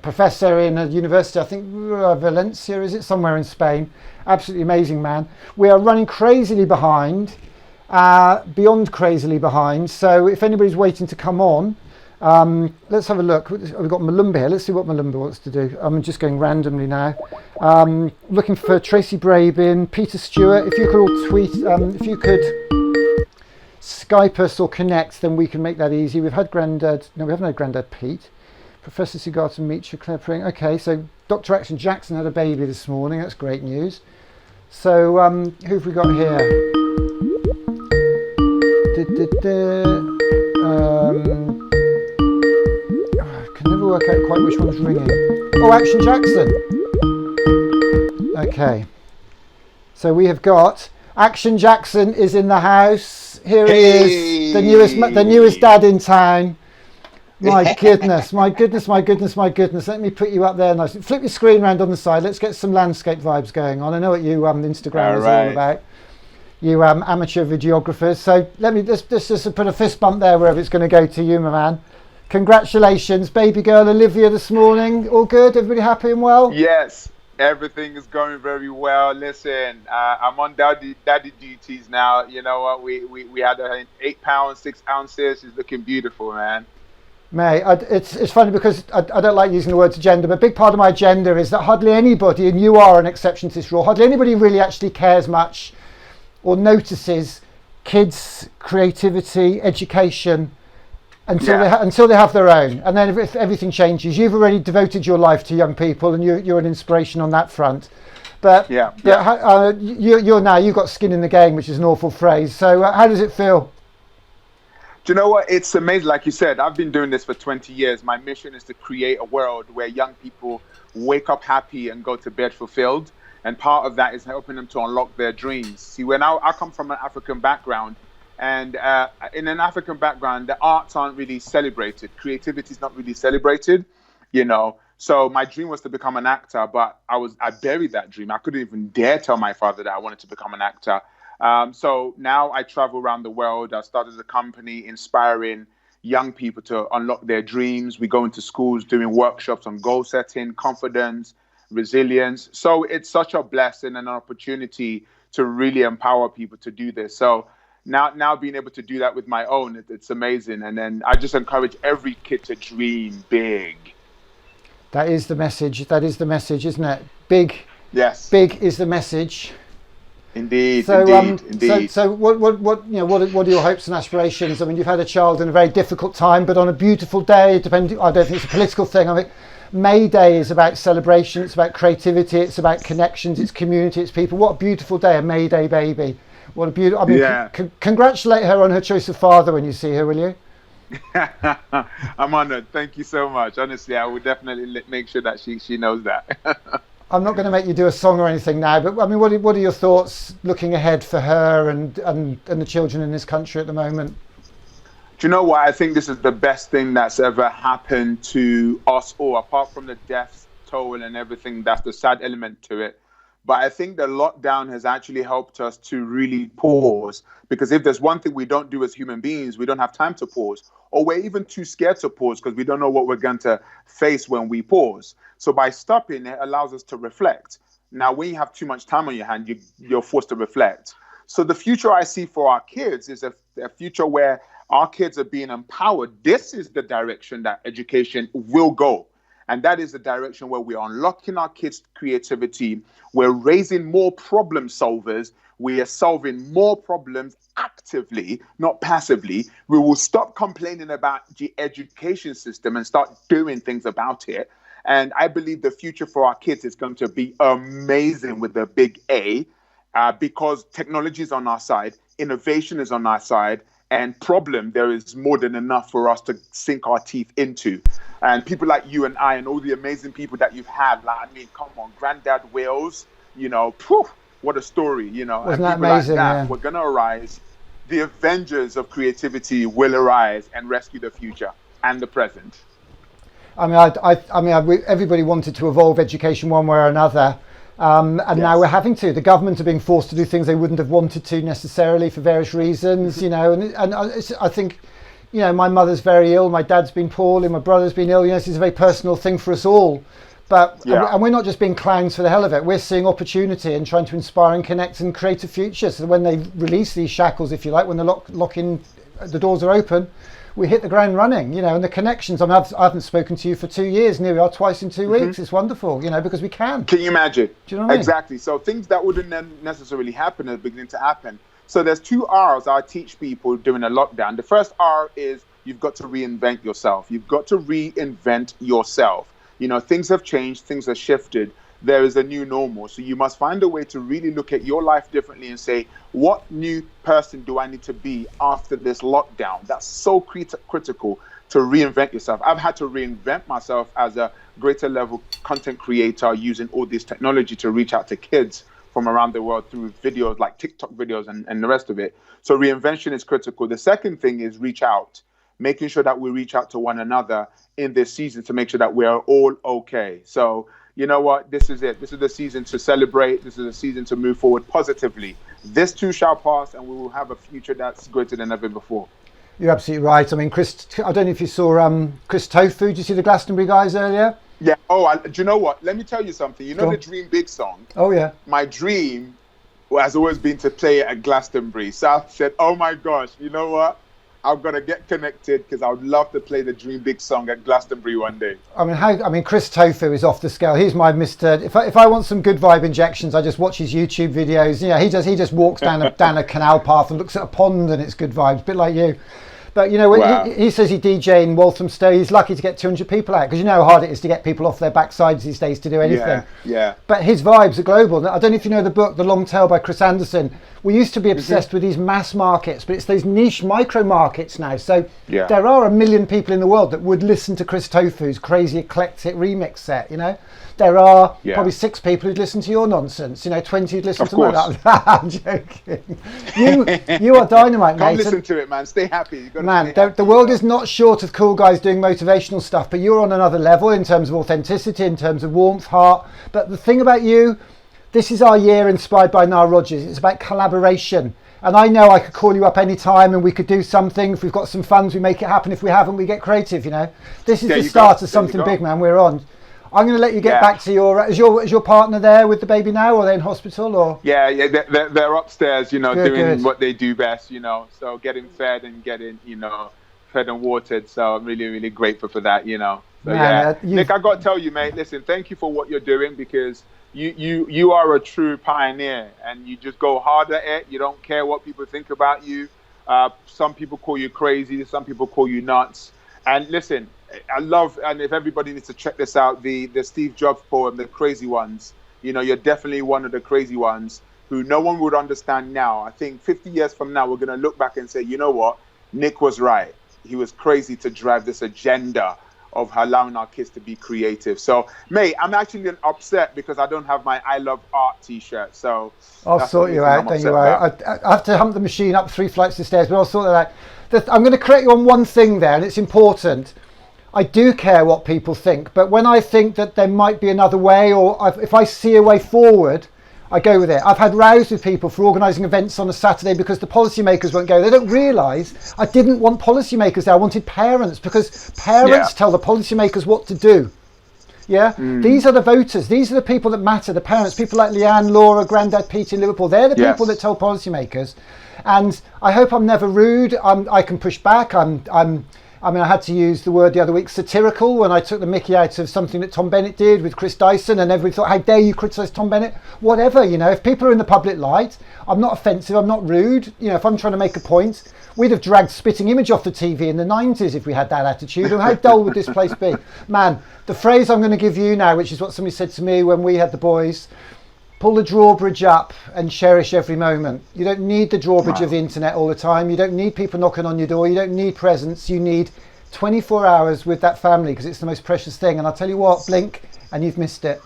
professor in a university, I think Valencia, is it? Somewhere in Spain. Absolutely amazing man. We are running crazily behind, beyond crazily behind. So if anybody's waiting to come on, let's have a look. We've got Malumba here. Let's see what Malumba wants to do. I'm just going randomly now. Looking for Tracy Brabin, Peter Stewart. If you could all tweet, if you could Skype us or connect, then we can make that easy. We've had Grandad. No, we haven't had Grandad Pete. Professor Cigar to Meet You, Claire Pring. Okay, so Dr. Action Jackson had a baby this morning. That's great news. So who have we got here? I can never work out quite which one's ringing. Oh, Action Jackson. Okay. So we have got Action Jackson is in the house. Here he is, the newest dad in town. My goodness. Let me put you up there nice. Flip your screen around on the side. Let's get some landscape vibes going on. I know what you Instagram is all about. You amateur videographers. So let's just put a fist bump there wherever it's going to go to you, my man. Congratulations, baby girl Olivia this morning. All good? Everybody happy and well? Yes. Everything is going very well. Listen, I'm on daddy duties now. You know what? We had 8 pounds, 6 ounces. She's looking beautiful, man. Mate, it's funny because I don't like using the word agenda, but a big part of my agenda is that hardly anybody, and you are an exception to this rule, hardly anybody really actually cares much or notices kids' creativity, education, until they have their own, and then if everything changes. You've already devoted your life to young people, and you're an inspiration on that front. But you've got skin in the game, which is an awful phrase. So how does it feel? Do you know what? It's amazing. Like you said, I've been doing this for 20 years. My mission is to create a world where young people wake up happy and go to bed fulfilled. And part of that is helping them to unlock their dreams. See, when I come from an African background, and in an African background, the arts aren't really celebrated. Creativity is not really celebrated, you know. So my dream was to become an actor, but I buried that dream. I couldn't even dare tell my father that I wanted to become an actor. So now I travel around the world. I started a company inspiring young people to unlock their dreams. We go into schools doing workshops on goal setting, confidence, resilience. So it's such a blessing and an opportunity to really empower people to do this. So now being able to do that with my own, it's amazing. And then I just encourage every kid to dream big. That is the message. That is the message, isn't it? Big. Yes. Big is the message. Indeed. So, indeed. So what are your hopes and aspirations? I mean, you've had a child in a very difficult time, but on a beautiful day. I don't think it's a political thing. I mean, May Day is about celebration. It's about creativity. It's about connections. It's community. It's people. What a beautiful day, a May Day baby. What a beautiful. I mean, yeah. Congratulate her on her choice of father when you see her, will you? I'm honored. Thank you so much. Honestly, I would definitely make sure that she knows that. I'm not going to make you do a song or anything now, but I mean, what are your thoughts looking ahead for her and the children in this country at the moment? Do you know what? I think this is the best thing that's ever happened to us all, apart from the death toll and everything. That's the sad element to it. But I think the lockdown has actually helped us to really pause, because if there's one thing we don't do as human beings, we don't have time to pause, or we're even too scared to pause because we don't know what we're going to face when we pause. So by stopping, it allows us to reflect. Now, when you have too much time on your hand, you're forced to reflect. So the future I see for our kids is a future where our kids are being empowered. This is the direction that education will go. And that is the direction where we're unlocking our kids' creativity. We're raising more problem solvers. We are solving more problems actively, not passively. We will stop complaining about the education system and start doing things about it. And I believe the future for our kids is going to be amazing with a big A, because technology is on our side, innovation is on our side, and there is more than enough for us to sink our teeth into. And people like you and I and all the amazing people that you've had, like, I mean, come on, Granddad Wills, what a story, Wasn't that amazing? Like that, yeah. We're going to arise. The Avengers of creativity will arise and rescue the future and the present. I mean, everybody wanted to evolve education one way or another. And yes. Now we're having to. The government are being forced to do things they wouldn't have wanted to necessarily for various reasons, and I think, my mother's very ill, my dad's been poorly, my brother's been ill. This is a very personal thing for us all. But and we're not just being clowns for the hell of it. We're seeing opportunity and trying to inspire and connect and create a future. So when they release these shackles, if you like, when the doors are open, we hit the ground running, and the connections. I mean, I haven't spoken to you for 2 years, and here we are twice in 2 weeks. It's wonderful, because we can. Can you imagine? Do you know what I mean? Exactly. So things that wouldn't necessarily happen are beginning to happen. So there's 2 R's I teach people during a lockdown. The first R is you've got to reinvent yourself. You've got to reinvent yourself. Things have changed, things have shifted. There is a new normal. So you must find a way to really look at your life differently and say, what new person do I need to be after this lockdown? That's so critical to reinvent yourself. I've had to reinvent myself as a greater level content creator using all this technology to reach out to kids from around the world through videos like TikTok videos and the rest of it. So reinvention is critical. The second thing is reach out, making sure that we reach out to one another in this season to make sure that we are all okay. So you know what? This is it. This is the season to celebrate. This is the season to move forward positively. This too shall pass, and we will have a future that's greater than ever before. You're absolutely right. I mean, Chris, I don't know if you saw Chris Tofu. Did you see the Glastonbury guys earlier? Yeah. Oh, do you know what? Let me tell you something. You know the Dream Big song? Oh, yeah. My dream has always been to play it at Glastonbury. So I said, oh, my gosh, you know what? I've got to get connected because I would love to play the Dream Big song at Glastonbury one day. I mean, Chris Tofu is off the scale. He's my Mr. If I want some good vibe injections, I just watch his YouTube videos. He just walks down a canal path and looks at a pond, and it's good vibes. A bit like you. But wow. he says he DJ in Walthamstow. He's lucky to get 200 people out because you know how hard it is to get people off their backsides these days to do anything. Yeah. But his vibes are global. I don't know if you know the book, The Long Tail by Chris Anderson. We used to be obsessed with these mass markets, but it's those niche micro markets now. So there are 1 million people in the world that would listen to Chris Tofu's crazy eclectic remix set. there are probably 6 people who'd listen to your nonsense. 20 who'd listen to mine. I'm joking. You are dynamite, mate. Come listen to it, man. Stay happy. Man, the world is not short of cool guys doing motivational stuff, but you're on another level in terms of authenticity, in terms of warmth, heart. But the thing about you, this is our year inspired by Nile Rodgers. It's about collaboration. And I know I could call you up anytime and we could do something. If we've got some funds, we make it happen. If we haven't, we get creative, This is the start of something big, man. We're on. I'm going to let you get back to your... Is your partner there with the baby now, or are they in hospital? Or Yeah, they're upstairs, doing what they do best, So getting fed and getting, fed and watered. So I'm really, really grateful for that, So Man, Nick, I got to tell you, mate, listen, thank you for what you're doing, because you are a true pioneer, and you just go hard at it. You don't care what people think about you. Some people call you crazy. Some people call you nuts. And listen, I love, and if everybody needs to check this out, the Steve Jobs poem, The Crazy Ones. You're definitely one of the crazy ones who no one would understand now. I think 50 years from now, we're going to look back and say, you know what? Nick was right. He was crazy to drive this agenda of allowing our kids to be creative. So, mate, I'm actually upset because I don't have my I Love Art t-shirt. So I'll sort you out. Don't you worry. I have to hump the machine up 3 flights of stairs, but I'll sort that out. I'm going to correct you on one thing there, and it's important. I do care what people think, but when I think that there might be another way, or if I see a way forward, I go with it. I've had rows with people for organising events on a Saturday because the policymakers won't go. They don't realise I didn't want policymakers there. I wanted parents, because parents tell the policymakers what to do. These are the voters. These are the people that matter, the parents. People like Leanne, Laura, Grandad Pete in Liverpool. They're the people that tell policymakers. And I hope I'm never rude. I can push back. I had to use the word the other week, satirical, when I took the mickey out of something that Tom Bennett did with Chris Dyson, and everybody thought, how dare you criticise Tom Bennett? Whatever, if people are in the public light, I'm not offensive, I'm not rude. If I'm trying to make a point, we'd have dragged Spitting Image off the TV in the 90s if we had that attitude. And how dull would this place be? Man, the phrase I'm going to give you now, which is what somebody said to me when we had the boys, pull the drawbridge up and cherish every moment. You don't need the drawbridge of the internet all the time. You don't need people knocking on your door. You don't need presents. You need 24 hours with that family, because it's the most precious thing. And I'll tell you what, blink and you've missed it.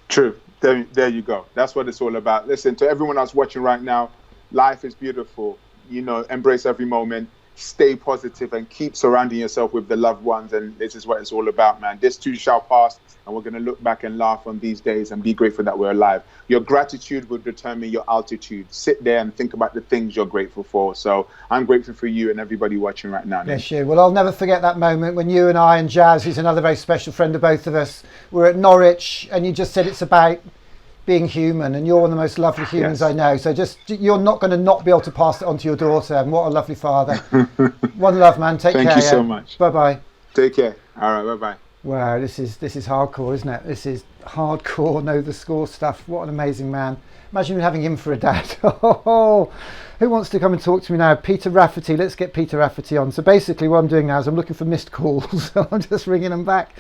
True. There you go. That's what it's all about. Listen, to everyone that's watching right now, life is beautiful. Embrace every moment. Stay positive and keep surrounding yourself with the loved ones. And this is what it's all about, man. This too shall pass. And we're going to look back and laugh on these days and be grateful that we're alive. Your gratitude will determine your altitude. Sit there and think about the things you're grateful for. So I'm grateful for you and everybody watching right now. Yes, you. Well, I'll never forget that moment when you and I and Jazz, who's another very special friend of both of us, were at Norwich, and you just said it's about being human, and you're one of the most lovely humans I know. So you're not going to not be able to pass it on to your daughter. And what a lovely father. One love, man. Take care. Thank you so much. Bye-bye. Take care. All right, bye-bye. Wow, this is hardcore, isn't it? This is hardcore, know the score stuff. What an amazing man. Imagine having him for a dad. Oh, who wants to come and talk to me now? Peter Rafferty. Let's get Peter Rafferty on. So basically what I'm doing now is I'm looking for missed calls. So I'm just ringing them back.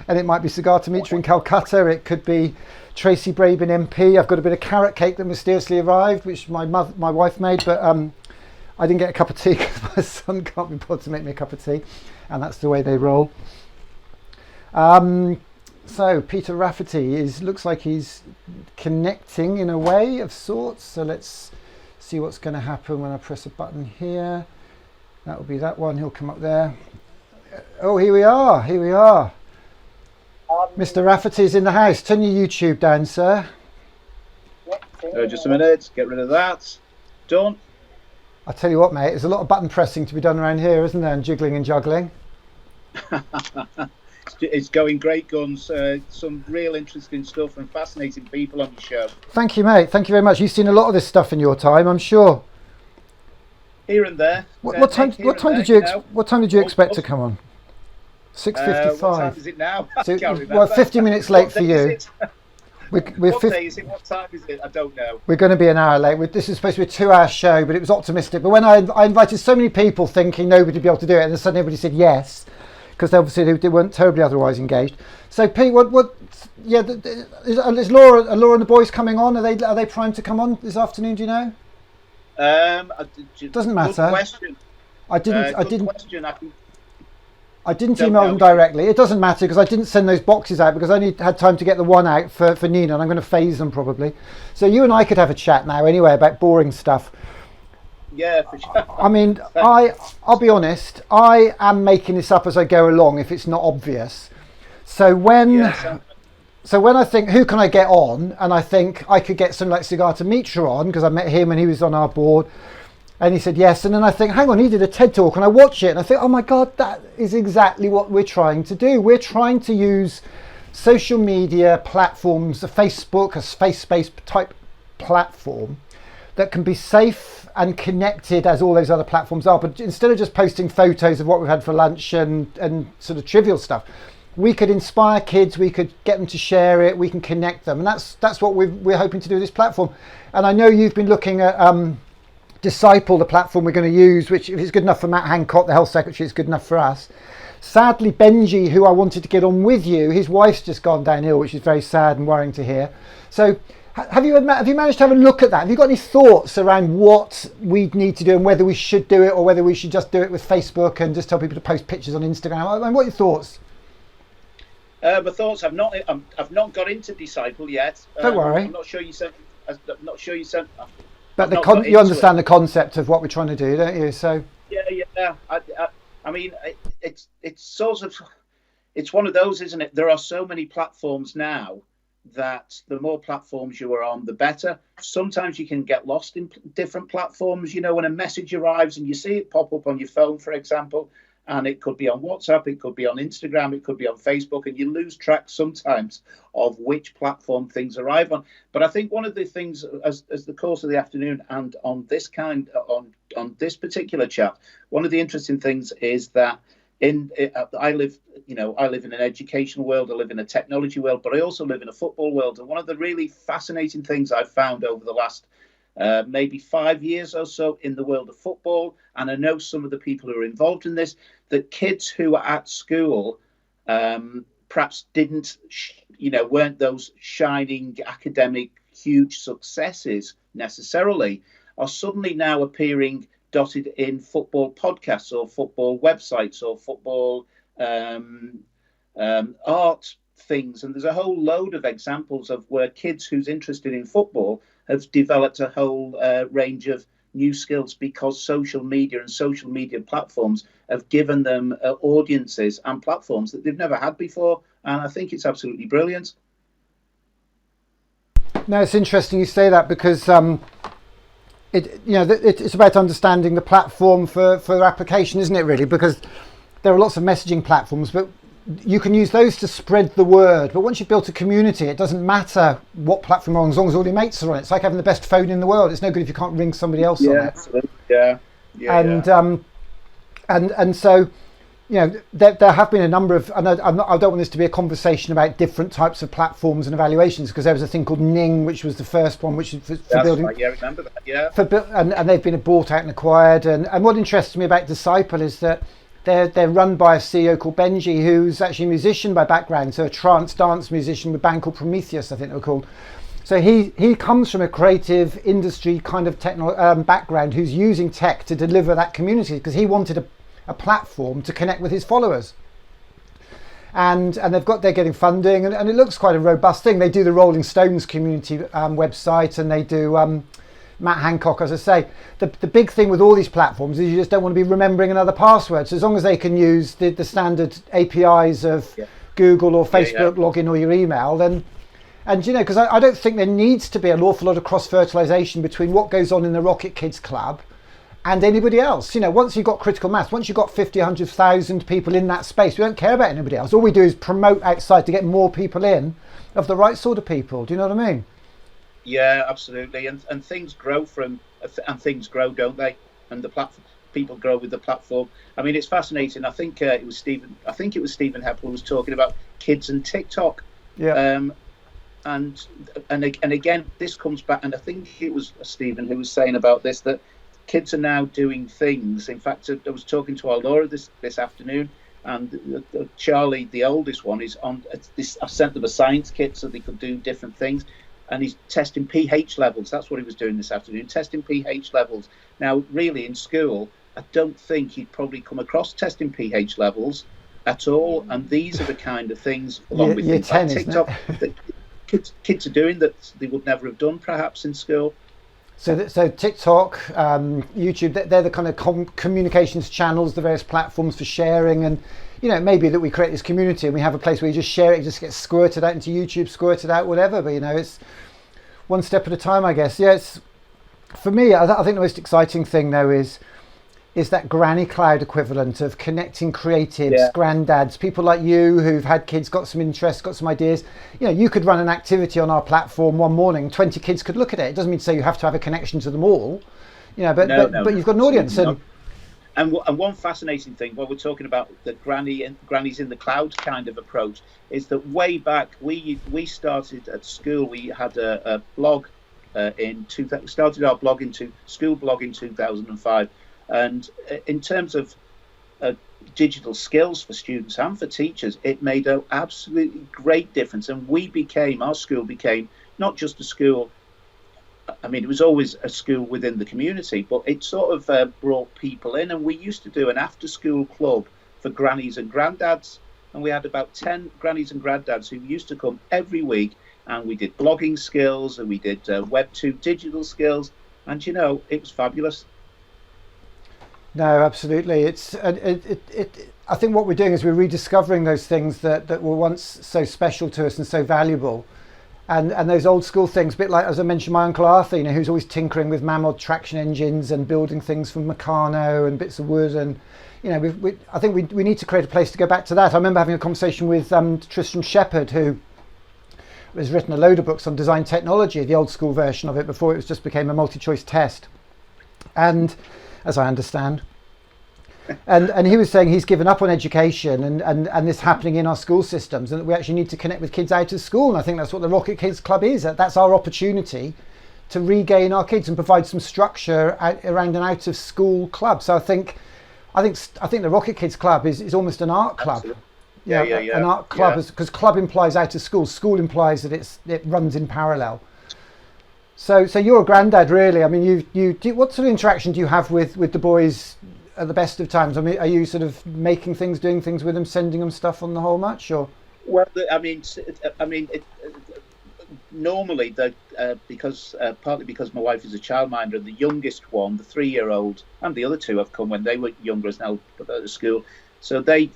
And it might be Cigar Dimitri in Calcutta. It could be Tracy Brabin MP. I've got a bit of carrot cake that mysteriously arrived, which my wife made, but I didn't get a cup of tea because my son can't be bothered to make me a cup of tea. And that's the way they roll. So Peter Rafferty looks like he's connecting in a way of sorts. So let's see what's going to happen when I press a button here. That will be that one. He'll come up there. Oh, here we are. Here we are. Mr. Rafferty's in the house. Turn your YouTube down, sir. Just a minute. Get rid of that. Done. I'll tell you what, mate. There's a lot of button pressing to be done around here, isn't there? And jiggling and juggling. It's going great guns. Some real interesting stuff and fascinating people on the show. Thank you, mate. Thank you very much. You've seen a lot of this stuff in your time, I'm sure. Here and there. What time did you expect to come on? 6:55. What time is it now? I can't remember. Well, 50 minutes late for you. What day is it? What time is it? I don't know. We're going to be an hour late. This is supposed to be a 2-hour show, but it was optimistic. But when I invited so many people thinking nobody would be able to do it, and then suddenly everybody said yes, because obviously they weren't terribly otherwise engaged. So Pete, is Laura and the boys coming on? Are they primed to come on this afternoon? Do you know? Doesn't matter. Good question. I didn't. Question. I didn't email them directly. It doesn't matter because I didn't send those boxes out because I only had time to get the one out for Nina, and I'm going to phase them probably. So you and I could have a chat now anyway about boring stuff. Yeah, for sure. I mean, I'll be honest, I am making this up as I go along if it's not obvious. So when I think, who can I get on? And I think I could get someone like Siddhartha Mitra on because I met him and he was on our board. And he said yes. And then I think, hang on, he did a TED talk and I watch it and I think, oh my God, that is exactly what we're trying to do. We're trying to use social media platforms, a Facebook, a space-based type platform that can be safe and connected as all those other platforms are. But instead of just posting photos of what we've had for lunch and sort of trivial stuff, we could inspire kids, we could get them to share it, we can connect them. And that's what we're hoping to do with this platform. And I know you've been looking at Disciple, the platform we're going to use, which if it's good enough for Matt Hancock, the health secretary, it's good enough for us. Sadly, Benji, who I wanted to get on with you, his wife's just gone downhill, which is very sad and worrying to hear. So have you managed to have a look at that? Have you got any thoughts around what we need to do and whether we should do it or whether we should just do it with Facebook and just tell people to post pictures on Instagram? I mean, what are your thoughts? My thoughts. I've not got into Disciple yet. Don't worry. I'm not sure you sent. But you understand the concept of what we're trying to do, don't you? So yeah. I mean, it's sort of, it's one of those, isn't it? There are so many platforms now that the more platforms you are on, the better. Sometimes you can get lost in different platforms. You know, when a message arrives and you see it pop up on your phone, for example, and it could be on WhatsApp, it could be on Instagram, it could be on Facebook, and you lose track sometimes of which platform things arrive on. But I think one of the things as the course of the afternoon and on this this particular chat, one of the interesting things is that I live in an educational world, I live in a technology world, but I also live in a football world. And one of the really fascinating things I've found over the last maybe 5 years or so in the world of football, and I know some of the people who are involved in this, that kids who are at school perhaps weren't those shining academic huge successes necessarily, are suddenly now appearing dotted in football podcasts or football websites or football art things. And there's a whole load of examples of where kids who's interested in football have developed a whole range of new skills because social media and social media platforms have given them audiences and platforms that they've never had before. And I think it's absolutely brilliant. No, it's interesting you say that because it's about understanding the platform for application, isn't it, really? Because there are lots of messaging platforms, but you can use those to spread the word. But once you've built a community, it doesn't matter what platform you're on as long as all your mates are on it. It's like having the best phone in the world. It's no good if you can't ring somebody else on it. Absolutely. Yeah. And so, there have been a number of, and I don't want this to be a conversation about different types of platforms and evaluations, because there was a thing called Ning, which was the first one, which is for building. Right, yeah, I remember that. Yeah. And they've been bought out and acquired. And what interests me about Disciple is that they're run by a CEO called Benji, who's actually a musician by background, so a trance dance musician with a band called Prometheus, I think they were called. So he comes from a creative industry kind of background, who's using tech to deliver that community because he wanted a platform to connect with his followers. And they're getting funding, and it looks quite a robust thing. They do the Rolling Stones community website, and they do Matt Hancock, as I say. The big thing with all these platforms is you just don't want to be remembering another password. So as long as they can use the standard APIs of Google or Facebook login or your email, then, and because I don't think there needs to be an awful lot of cross-fertilization between what goes on in the Rocket Kids Club and anybody else. Once you've got critical mass, once you've got 50, 100,000 people in that space, we don't care about anybody else. All we do is promote outside to get more people in of the right sort of people. Do you know what I mean? Yeah, absolutely. And things grow things grow, don't they? And the platform, people grow with the platform. I mean, it's fascinating. I think it was Stephen Heppel was talking about kids and TikTok. Yeah. And again, this comes back, and I think it was Stephen who was saying about this, that kids are now doing things. In fact, I was talking to our Laura this afternoon, and Charlie, the oldest one, is on this. I sent them a science kit so they could do different things, and he's testing pH levels. That's what he was doing this afternoon, testing pH levels. Now, really, in school, I don't think he'd probably come across testing pH levels at all. And these are the kind of things, along with year things 10, like isn't TikTok, that kids are doing that they would never have done perhaps in school. So TikTok, YouTube, they're the kind of communications channels, the various platforms for sharing. And, you know, maybe that we create this community and we have a place where you just share it, it just gets squirted out into YouTube, squirted out, whatever. But, you know, it's one step at a time, I guess. Yeah, for me, I think the most exciting thing, though, is that granny cloud equivalent of connecting creatives, granddads, people like you who've had kids, got some interest, got some ideas. You know, you could run an activity on our platform one morning, 20 kids could look at it. It doesn't mean to say you have to have a connection to them all, you know, but you've got an audience. And one fascinating thing, while we're talking about the grannies in the cloud kind of approach, is that way back we started at school. We had a blog started our blog school blog in 2005. And in terms of digital skills for students and for teachers, it made an absolutely great difference. And our school became not just a school. I mean, it was always a school within the community, but it sort of brought people in. And we used to do an after-school club for grannies and granddads. And we had about 10 grannies and granddads who used to come every week. And we did blogging skills and we did Web2 digital skills. And, you know, it was fabulous. No, absolutely. I think what we're doing is we're rediscovering those things that were once so special to us and so valuable. And those old school things, a bit like, as I mentioned, my Uncle Arthur, you know, who's always tinkering with Mamod traction engines and building things from Meccano and bits of wood. And, you know, I think we need to create a place to go back to that. I remember having a conversation with Tristram Shepherd, who has written a load of books on design technology, the old school version of it, before it just became a multi-choice test. And as I understand. And he was saying he's given up on education and this happening in our school systems, and that we actually need to connect with kids out of school. And I think that's what the Rocket Kids Club is. That's our opportunity to regain our kids and provide some structure around an out of school club. So I think the Rocket Kids Club is almost an art club. Yeah. An art club, because club implies out of school. School implies that it runs in parallel. So you're a granddad, really. I mean, what sort of interaction do you have with the boys at the best of times? I mean, are you sort of making things, doing things with them, sending them stuff on the whole much, or? Well, normally, partly because my wife is a childminder, the youngest one, the 3-year-old, and the other two have come when they were younger, as now at school. So the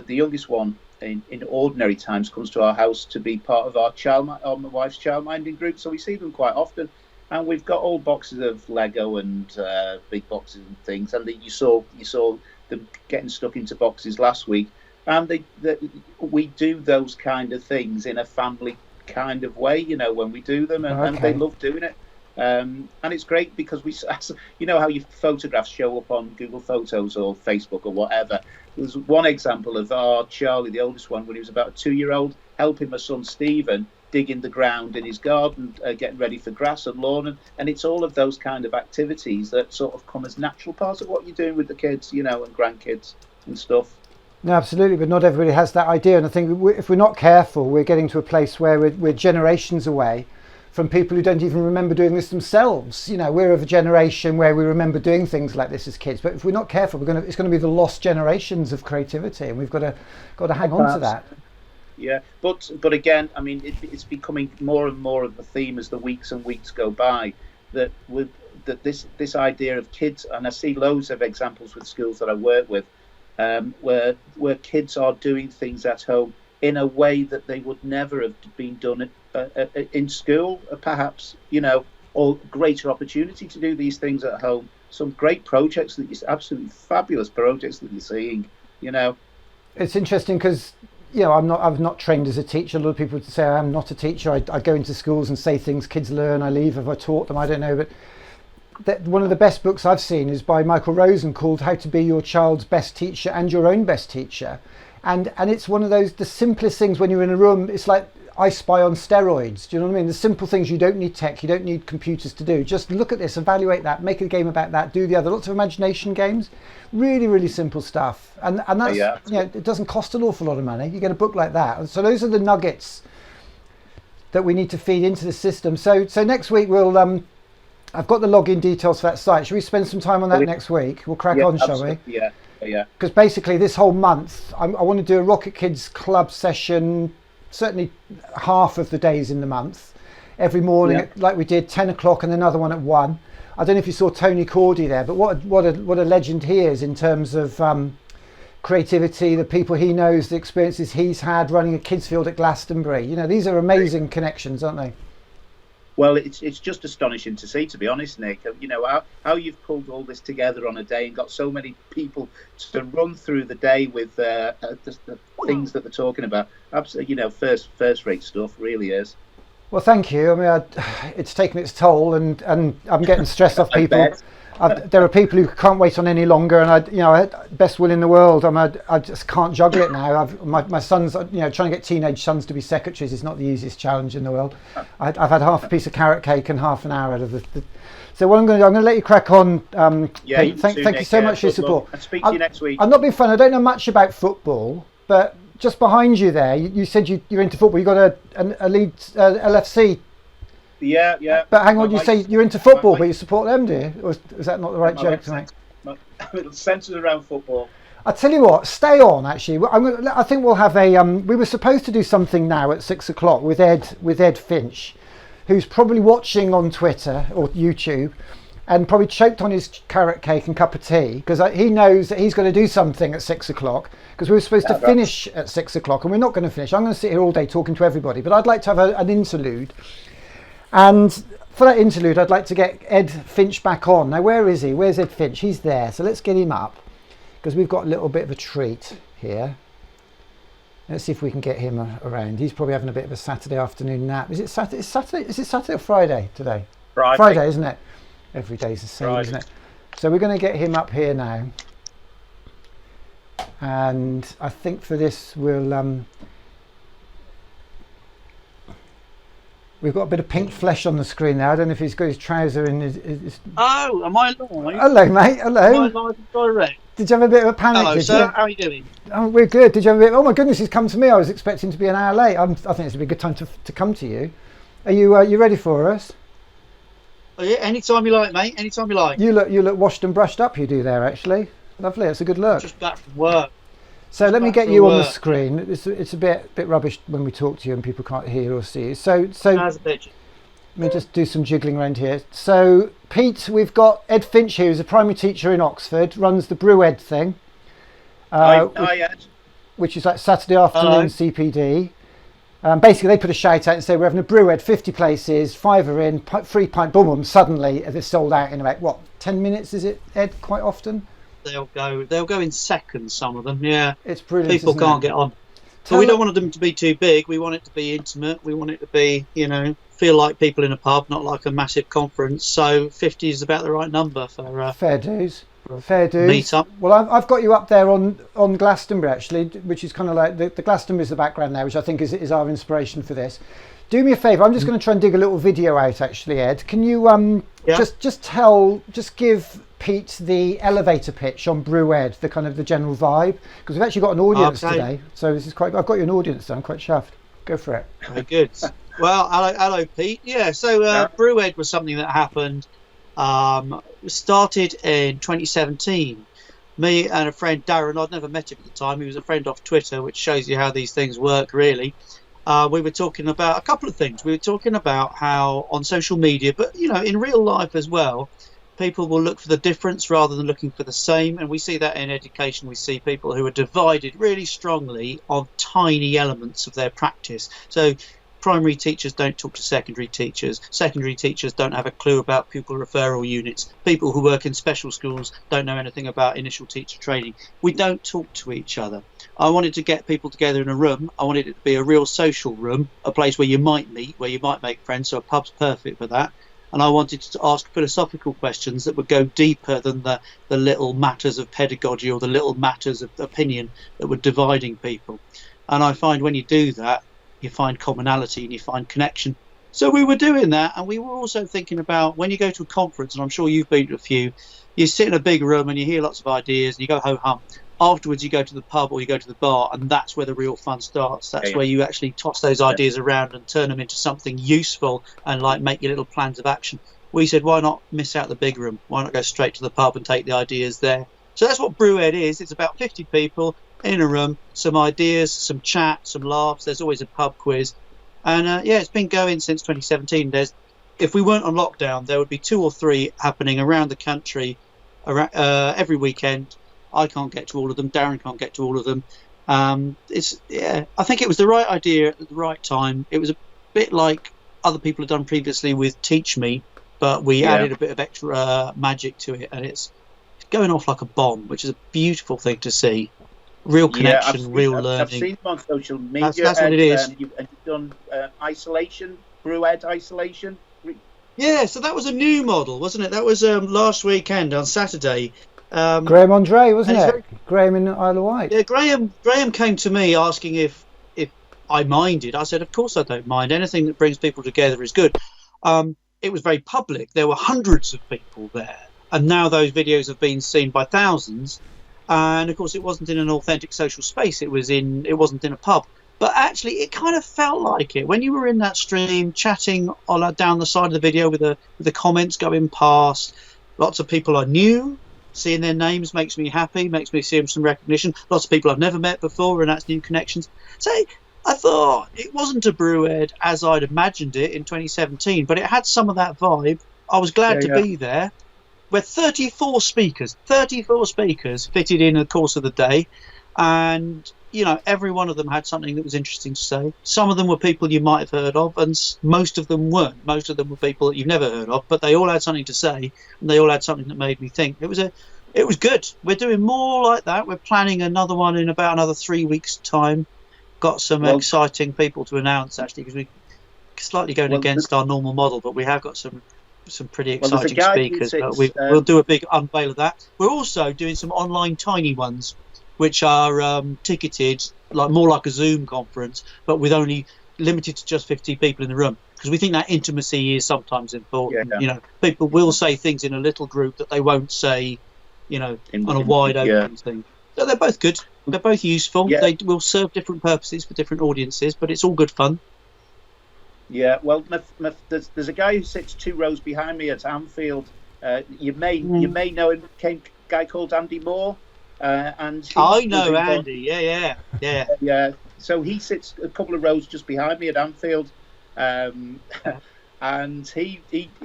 youngest one in ordinary times comes to our house to be part of my wife's childminding group. So we see them quite often. And we've got old boxes of Lego and big boxes and things. And you saw them getting stuck into boxes last week. And we do those kind of things in a family kind of way, you know, when we do them, and they love doing it. And it's great because you know how your photographs show up on Google Photos or Facebook or whatever. There's one example of our Charlie, the oldest one, when he was about a 2-year-old, helping my son Stephen digging the ground in his garden, getting ready for grass and lawn, and it's all of those kind of activities that sort of come as natural parts of what you're doing with the kids, you know, and grandkids and stuff. No, absolutely, but not everybody has that idea, and I think if we're not careful, we're getting to a place where we're generations away from people who don't even remember doing this themselves. You know, we're of a generation where we remember doing things like this as kids, but if we're not careful, it's going to be the lost generations of creativity, and we've got to hang on to that. Yeah, but again, I mean, it's becoming more and more of a theme as the weeks and weeks go by, that this idea of kids, and I see loads of examples with schools that I work with, where kids are doing things at home in a way that they would never have been done in school, perhaps, you know, or greater opportunity to do these things at home. Some great projects absolutely fabulous projects that you're seeing, you know. It's interesting because, you know, I've not trained as a teacher. A lot of people would say I am not a teacher. I go into schools and say things, kids learn, I leave. Have I taught them? I don't know. But one of the best books I've seen is by Michael Rosen, called How to Be Your Child's Best Teacher and Your Own Best Teacher. And it's one of those, the simplest things when you're in a room, it's like I Spy on steroids. Do you know what I mean? The simple things, you don't need tech, you don't need computers to do. Just look at this, evaluate that, make a game about that, do the other. Lots of imagination games, really, really simple stuff. And that's, you know, it doesn't cost an awful lot of money. You get a book like that. And so those are the nuggets that we need to feed into the system. So next week we'll, I've got the login details for that site. Should we spend some time on that next week? We'll crack on, shall we? Yeah. Yeah. Because basically this whole month, I want to do a Rocket Kids Club session, certainly half of the days in the month, every morning, like we did, 10 o'clock, and another one at 1. I don't know if you saw Tony Cordy there, but what a legend he is in terms of creativity, the people he knows, the experiences he's had running a kids field at Glastonbury. You know, these are amazing connections, aren't they? Well, it's just astonishing to see, to be honest, Nick. You know, how you've pulled all this together on a day and got so many people to run through the day with the things that they're talking about. Absolutely, you know, first-rate stuff, really is. Well, thank you. I mean, it's taken its toll, and I'm getting stressed off people. There are people who can't wait on any longer, and best will in the world. I just can't juggle it now. My sons, trying to get teenage sons to be secretaries is not the easiest challenge in the world. I've had half a piece of carrot cake and half an hour out of the. So what I'm going to let you crack on. Pete. Thank you so much for your support. I'll speak to you next week. I'm not being funny. I don't know much about football, but just behind you there, you said you're into football. You got a lead LFC. Yeah. But hang on, you say you're into football, but you support them, do you? Or is that not the right joke to make? It's centred around football. I tell you what, stay on. Actually, I think we'll have a. We were supposed to do something now at 6 o'clock with Ed Finch, who's probably watching on Twitter or YouTube, and probably choked on his carrot cake and cup of tea because he knows that he's going to do something at 6 o'clock. Because we were supposed to finish at 6 o'clock, and we're not going to finish. I'm going to sit here all day talking to everybody, but I'd like to have an interlude. And for that interlude, I'd like to get Ed Finch back on. Now, where is he? Where's Ed Finch? He's there. So let's get him up because we've got a little bit of a treat here. Let's see if we can get him around. He's probably having a bit of a Saturday afternoon nap. Is it Saturday? Is it Saturday or Friday today? Friday, isn't it? Every day's the same, isn't it? So we're going to get him up here now. And I think for this we'll... We've got a bit of pink flesh on the screen now. I don't know if he's got his trouser in his... Oh, am I live? Hello, mate. Hello. Am I live and direct? Did you have a bit of a panic? Hello, sir. How are you doing? Oh, we're good. Did you have a bit... Oh, my goodness, he's come to me. I was expecting to be an hour late. I think it's a good time to come to you. Are you ready for us? Oh, yeah, anytime you like, mate. Anytime you like. You look washed and brushed up, you do there, actually. Lovely. It's a good look. Just back from work. So let me get you on the screen. It's a bit rubbish when we talk to you and people can't hear or see you. So let me just do some jiggling around here. So Pete, we've got Ed Finch here, who's a primary teacher in Oxford, runs the Brew Ed thing, which is like Saturday afternoon CPD. Basically, they put a shout out and say we're having a Brew Ed, 50 places, 5 are in, free pint, boom, boom. Suddenly, they're sold out in about 10 minutes? Is it, Ed? Quite often. They'll go in seconds, some of them, yeah. It's brilliant. People can't get on. But we don't want them to be too big. We want it to be intimate. We want it to be, feel like people in a pub, not like a massive conference. So 50 is about the right number for fair dues. Meet up. Well, I've got you up there on Glastonbury actually, which is kind of like the Glastonbury is the background there, which I think is our inspiration for this. Do me a favour. I'm just going to try and dig a little video out actually, Ed. Can you just give Pete the elevator pitch on Brew Ed, the kind of the general vibe, because we've actually got an audience today. So this is quite. I've got you an audience, so I'm quite chuffed. Go for it. Very good. Well, hello, Pete. Yeah. So Brew Ed was something that happened. Started in 2017. Me and a friend Darren. I'd never met him at the time. He was a friend off Twitter, which shows you how these things work, really. We were talking about a couple of things. We were talking about how on social media, but in real life as well, people will look for the difference rather than looking for the same. And we see that in education. We see people who are divided really strongly on tiny elements of their practice. So primary teachers don't talk to secondary teachers. Secondary teachers don't have a clue about pupil referral units. People who work in special schools don't know anything about initial teacher training. We don't talk to each other. I wanted to get people together in a room. I wanted it to be a real social room, a place where you might meet, where you might make friends. So a pub's perfect for that. And I wanted to ask philosophical questions that would go deeper than the little matters of pedagogy or the little matters of opinion that were dividing people. And I find when you do that, you find commonality and you find connection. So we were doing that, and we were also thinking about when you go to a conference, and I'm sure you've been to a few, you sit in a big room and you hear lots of ideas and you go ho-hum. Afterwards you go to the pub or you go to the bar, and that's where the real fun starts. That's where you actually toss those ideas around and turn them into something useful and make your little plans of action. We said, why not miss out the big room? Why not go straight to the pub and take the ideas there? So that's what Brewhead is. It's about 50 people in a room, some ideas, some chat, some laughs. There's always a pub quiz. And it's been going since 2017. If we weren't on lockdown, there would be 2 or 3 happening around the country every weekend. I can't get to all of them. Darren can't get to all of them. I think it was the right idea at the right time. It was a bit like other people have done previously with Teach Me, but we added a bit of extra magic to it, and it's going off like a bomb, which is a beautiful thing to see. Real connection, real learning. I've seen them on social media. That's what it is. And you've done isolation, Brewhead isolation. Yeah, so that was a new model, wasn't it? That was last weekend on Saturday. Graham Andre, wasn't it? Graham in Isle of Wight. Yeah, Graham came to me asking if I minded. I said, of course I don't mind. Anything that brings people together is good. It was very public. There were hundreds of people there. And now those videos have been seen by thousands. And of course, it wasn't in an authentic social space. It wasn't in a pub. But actually, it kind of felt like it when you were in that stream, chatting down the side of the video with the comments going past. Lots of people I knew. Seeing their names makes me happy. Makes me see some recognition. Lots of people I've never met before, and that's new connections. So I thought it wasn't a Brewhead as I'd imagined it in 2017, but it had some of that vibe. I was glad to be there. We're 34 speakers fitted in the course of the day, and every one of them had something that was interesting to say. Some of them were people you might have heard of, and most of them weren't. Most of them were people that you've never heard of, but they all had something to say, and they all had something that made me think. It was good. We're doing more like that. We're planning another one in about another 3 weeks' time. Got some exciting people to announce, actually, because we're slightly going against our normal model, but we have got some pretty exciting speakers. We'll do a big unveil of that. We're also doing some online tiny ones, which are ticketed, more like a Zoom conference, but with only limited to just 50 people in the room, because we think that intimacy is sometimes important. People will say things in a little group that they won't say, on a wide open thing. So they're both good. They're both useful. They will serve different purposes for different audiences, but it's all good fun. Yeah, well, there's a guy who sits 2 rows behind me at Anfield. You may know him, a guy called Andy Moore. And I know Andy. Yeah. So he sits a couple of rows just behind me at Anfield, and he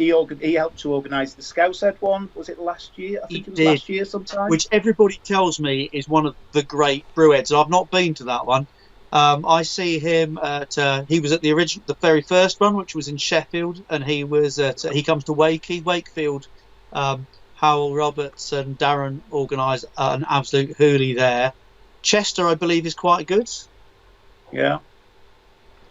helped to organise the Scousehead one. Was it last year? I think it was last year sometime. Which everybody tells me is one of the great Brewheads. I've not been to that one. I see him at. He was at the very first one, which was in Sheffield, and he comes to Wakefield. Howell Roberts and Darren organised an absolute hoolie there. Chester, I believe, is quite good. Yeah.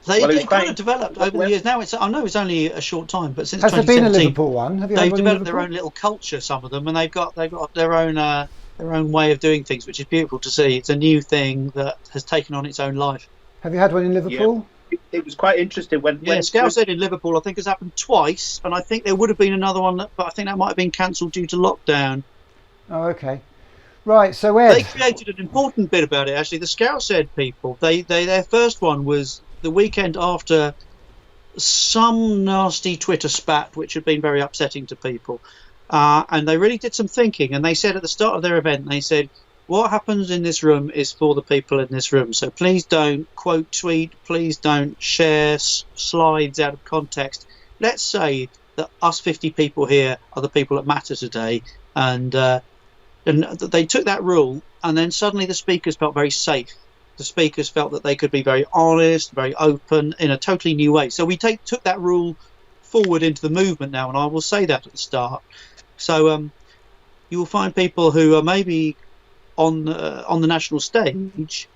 They've kind of developed over the years. Now I know it's only a short time, but since 2017, has there been a Liverpool one? They've developed their own little culture, some of them, and they've got their own way of doing things, which is beautiful to see. It's a new thing that has taken on its own life. Have you had one in Liverpool? Yeah. It was quite interesting when Scousehead in Liverpool, I think, has happened twice, and I think there would have been another one, but I think that might have been cancelled due to lockdown. Oh, okay. Right, so Ed, they created an important bit about it. Actually, the Scousehead people, their first one was the weekend after some nasty Twitter spat, which had been very upsetting to people, and they really did some thinking. And they said at the start of their event, they said, what happens in this room is for the people in this room. So please don't quote tweet. Please don't share slides out of context. Let's say that us 50 people here are the people that matter today. And they took that rule, and then suddenly the speakers felt very safe. The speakers felt that they could be very honest, very open in a totally new way. So we took that rule forward into the movement now, and I will say that at the start. So you will find people who are maybe on the national stage,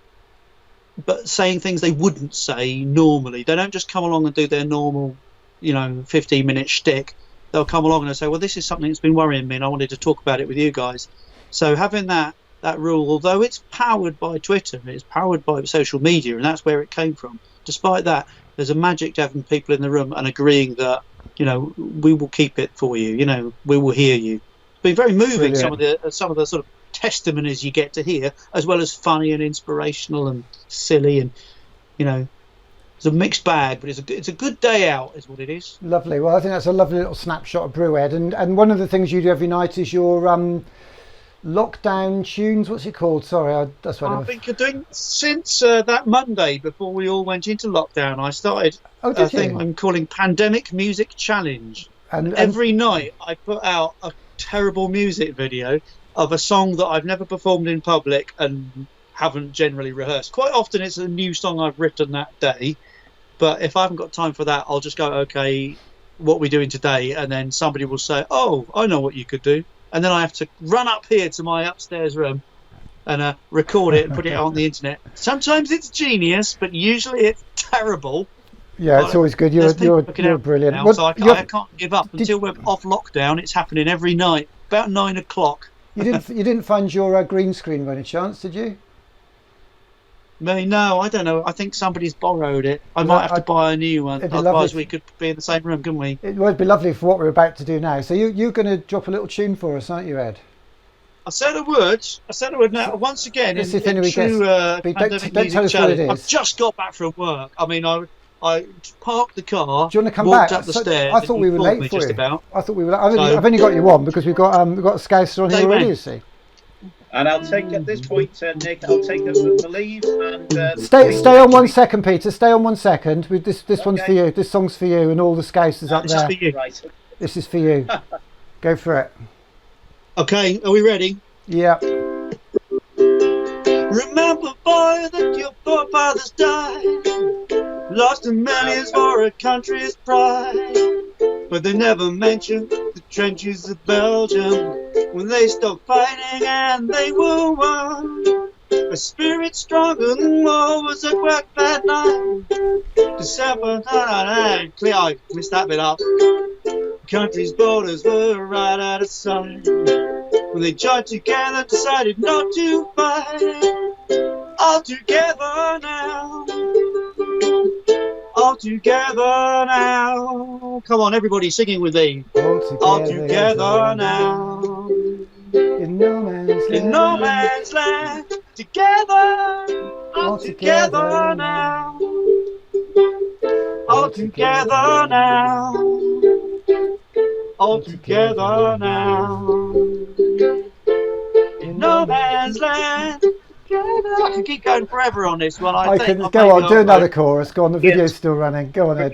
but saying things they wouldn't say normally. They don't just come along and do their normal, 15-minute shtick. They'll come along and they'll say, well, this is something that's been worrying me and I wanted to talk about it with you guys. So having that rule, although it's powered by Twitter, it's powered by social media, and that's where it came from. Despite that, there's a magic to having people in the room and agreeing that, we will keep it for you. We will hear you. It's been very moving. Brilliant. Some of the sort of testimonies you get to hear, as well as funny and inspirational and silly, and it's a mixed bag, but it's a good day out is what it is. Lovely. Well, I think that's a lovely little snapshot of Brewhead, and one of the things you do every night is your lockdown tunes. What's it called? Sorry, that's what I've been doing since that Monday before we all went into lockdown. I started a thing I'm calling Pandemic Music Challenge. And every night I put out a terrible music video of a song that I've never performed in public and haven't generally rehearsed. Quite often it's a new song I've written that day, but if I haven't got time for that, I'll just go, okay, what are we doing today? And then somebody will say, oh, I know what you could do. And then I have to run up here to my upstairs room and record it and put it on the internet. Sometimes it's genius, but usually it's terrible. Yeah, it's always good. You're brilliant. Now, so I can't give up until we're off lockdown. It's happening every night, about 9 o'clock. You didn't find your green screen by any chance, did you? No, I don't know. I think somebody's borrowed it. I might have to buy a new one. Otherwise, we could be in the same room, couldn't we? It would be lovely for what we're about to do now. So you're going to drop a little tune for us, aren't you, Ed? I said I would. Now, once again, Let's in see if anybody true don't tell us what it is. I've just got back from work. I mean, I parked the car. Do you want to come walked back? up the stairs. I thought we were late for just you. about. I thought we were. I've only got you one because we've got a Scouser on here already. You see. And I'll take at this point, Nick. I'll take us with Believe and stay on 1 second, Peter. Stay on 1 second. This one's for you. This song's for you, and all the Scousers up there. This is for you. Right. This is for you. Go for it. Okay, are we ready? Yeah. Remember, boy, that your forefathers died, lost in millions for a country's pride, but they never mentioned the trenches of Belgium when they stopped fighting and they were won. A spirit stronger than war was at work that night. December 999. Clear, I missed that bit up. Country's borders were right out of sight when they joined together, decided not to fight. All together now. All together now. Come on, everybody singing with me. All together now. In no man's land. In no man's land. Together. All together now. All together now. All together now. In no man's land. I can keep going forever on this one. I think. Go on, do another chorus. Go on, the video's still running. Go on, Ed.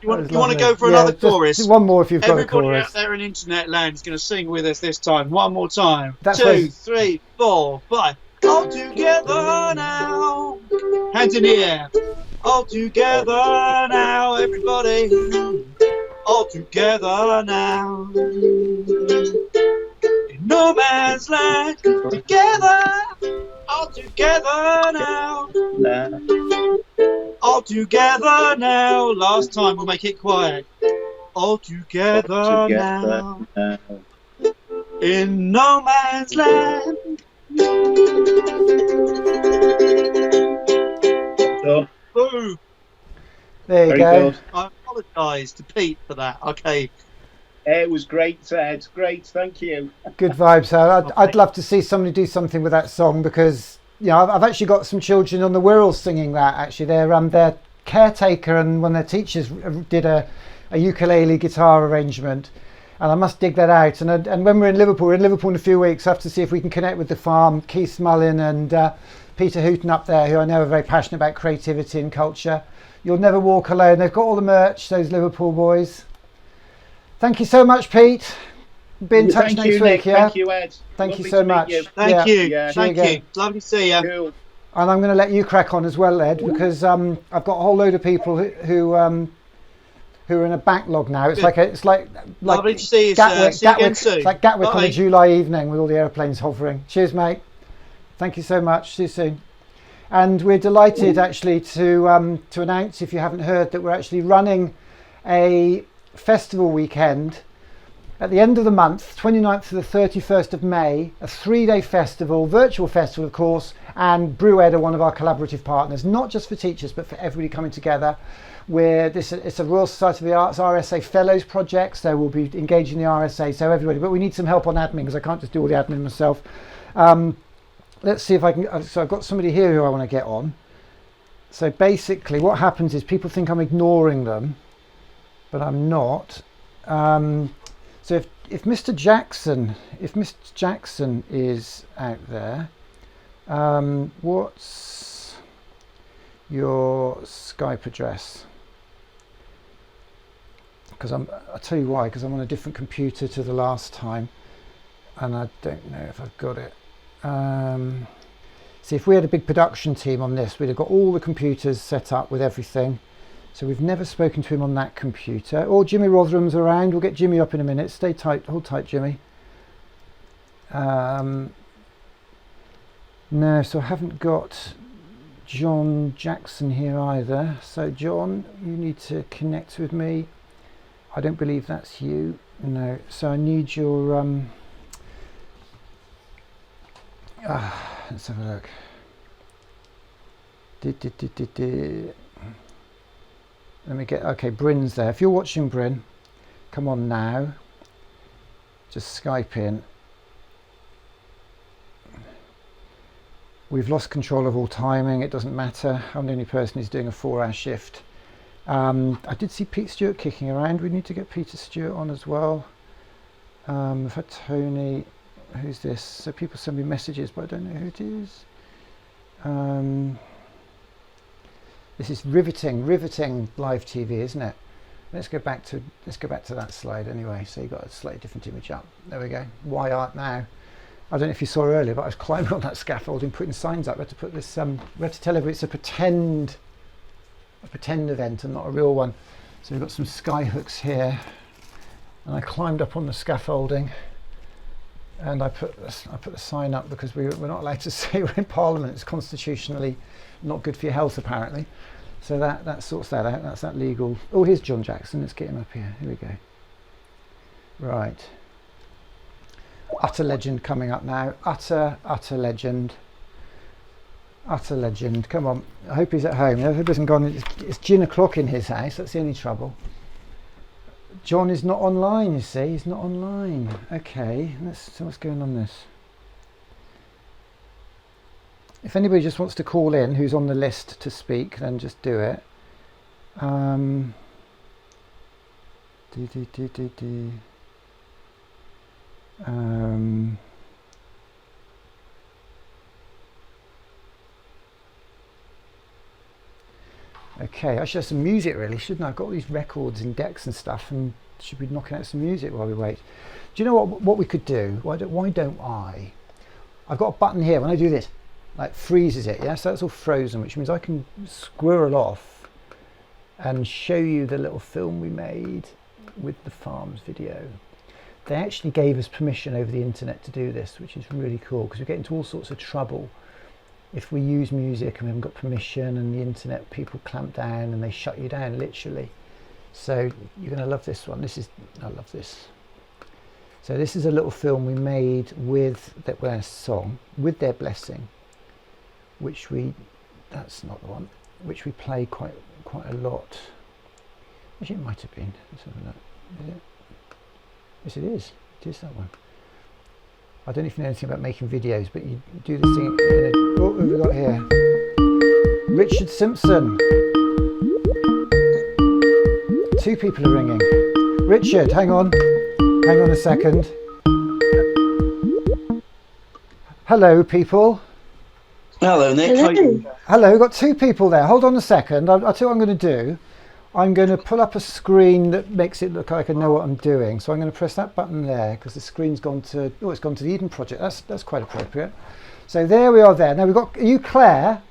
You want to go for another chorus? Just one more if you've got a Everybody chorus. out there in internet land is going to sing with us this time. One more time. That's 2, 3, 4, 5. All together now. Hands in the air. All together now, everybody. All together now. In no man's land. Together. All together now. All together now. Last time we'll make it quiet. All together now. In no man's land. Boo. There you go. I apologise to Pete for that. Okay. It was great, Ed. Great, thank you. Good vibes, Al. I'd love to see somebody do something with that song because I've actually got some children on the Wirral singing that. Actually, their caretaker and one of their teachers did a ukulele guitar arrangement, and I must dig that out. And when we're in Liverpool in a few weeks. I have to see if we can connect with the farm, Keith Mullin and Peter Hooton up there, who I know are very passionate about creativity and culture. You'll never walk alone. They've got all the merch, those Liverpool boys. Thank you so much, Pete. Be in touch next week, Nick. yeah? Thank you, Ed. Thank you so much. Thank you. Yeah. Thank you. Lovely to see you. Cool. And I'm going to let you crack on as well, Ed, because I've got a whole load of people who are in a backlog now. It's like lovely to see you. Gatwick, See you again soon. It's like Gatwick on Bye. a July evening with all the airplanes hovering. Cheers, mate. Thank you so much. See you soon. And we're delighted actually to announce, if you haven't heard, that we're actually running a festival weekend at the end of the month, 29th to the 31st of May, a 3-day festival, virtual festival, of course, and BrewEd are one of our collaborative partners, not just for teachers, but for everybody coming together. It's a Royal Society of the Arts RSA Fellows project, so we'll be engaging the RSA, so everybody, but we need some help on admin because I can't just do all the admin myself. Let's see if I can, so I've got somebody here who I want to get on. So basically what happens is people think I'm ignoring them, but I'm not. So Mr. Jackson is out there, what's your Skype address? Because I'll tell you why, because I'm on a different computer to the last time and I don't know if I've got it. See, if we had a big production team on this, we'd have got all the computers set up with everything. So we've never spoken to him on that computer. Or Jimmy Rotherham's around. We'll get Jimmy up in a minute. Stay tight, hold tight, Jimmy. No, so I haven't got John Jackson here either. So John, you need to connect with me. I don't believe that's you. No, so I need your let's have a look. Let me get, okay, Bryn's there. If you're watching, Bryn, come on now. Just Skype in. We've lost control of all timing. It doesn't matter. I'm the only person who's doing a 4-hour shift. I did see Pete Stewart kicking around. We need to get Peter Stewart on as well. We've had Tony. Who's this? So people send me messages, but I don't know who it is. This is riveting live TV, isn't it? Let's go back to that slide anyway. So you got a slightly different image up. There we go. Why art now? I don't know if you saw earlier, but I was climbing on that scaffolding, putting signs up. We had to put this. We had to tell everybody it's a pretend event and not a real one. So we've got some sky hooks here, and I climbed up on the scaffolding, and I put the sign up because we're not allowed to say we're in Parliament. It's constitutionally not good for your health, apparently. So that sorts that out. That's that legal. Oh, here's John Jackson. Let's get him up here. Here we go. Right. Utter legend coming up now. Utter legend. Utter legend. Come on. I hope he's at home. I hope he hasn't gone. It's gin o'clock in his house. That's the only trouble. John is not online, you see. He's not online. Okay. Let's see what's going on this. If anybody just wants to call in who's on the list to speak, then just do it. Okay, I should have some music really, shouldn't I? I've got all these records in decks and stuff, and should be knocking out some music while we wait. Do you know what we could do? Why don't I? I've got a button here. When I do this, like freezes it, yeah, so that's all frozen, which means I can squirrel off and show you the little film we made with the farms video. They actually gave us permission over the internet to do this, which is really cool, because we get into all sorts of trouble if we use music and we haven't got permission, and the internet people clamp down and they shut you down literally. So you're going to love this one. I love this. So this is a little film we made with their song, with their blessing, which that's not the one, which we play quite a lot. Which it might have been. Let's have a look. Is it? Yes, it is. It is that one. I don't know if you know anything about making videos, but you do this thing. Oh, who have we got here? Richard Simpson. 2 people are ringing. Richard, hang on a second. Hello, people. Hello, Nick. Hello, we've got 2 people there. Hold on a second. I'll tell you what I'm going to do. I'm going to pull up a screen that makes it look like I know what I'm doing. So I'm going to press that button there because the screen's gone to, it's gone to the Eden Project. That's quite appropriate. So there we are there. Now we've got, are you Claire?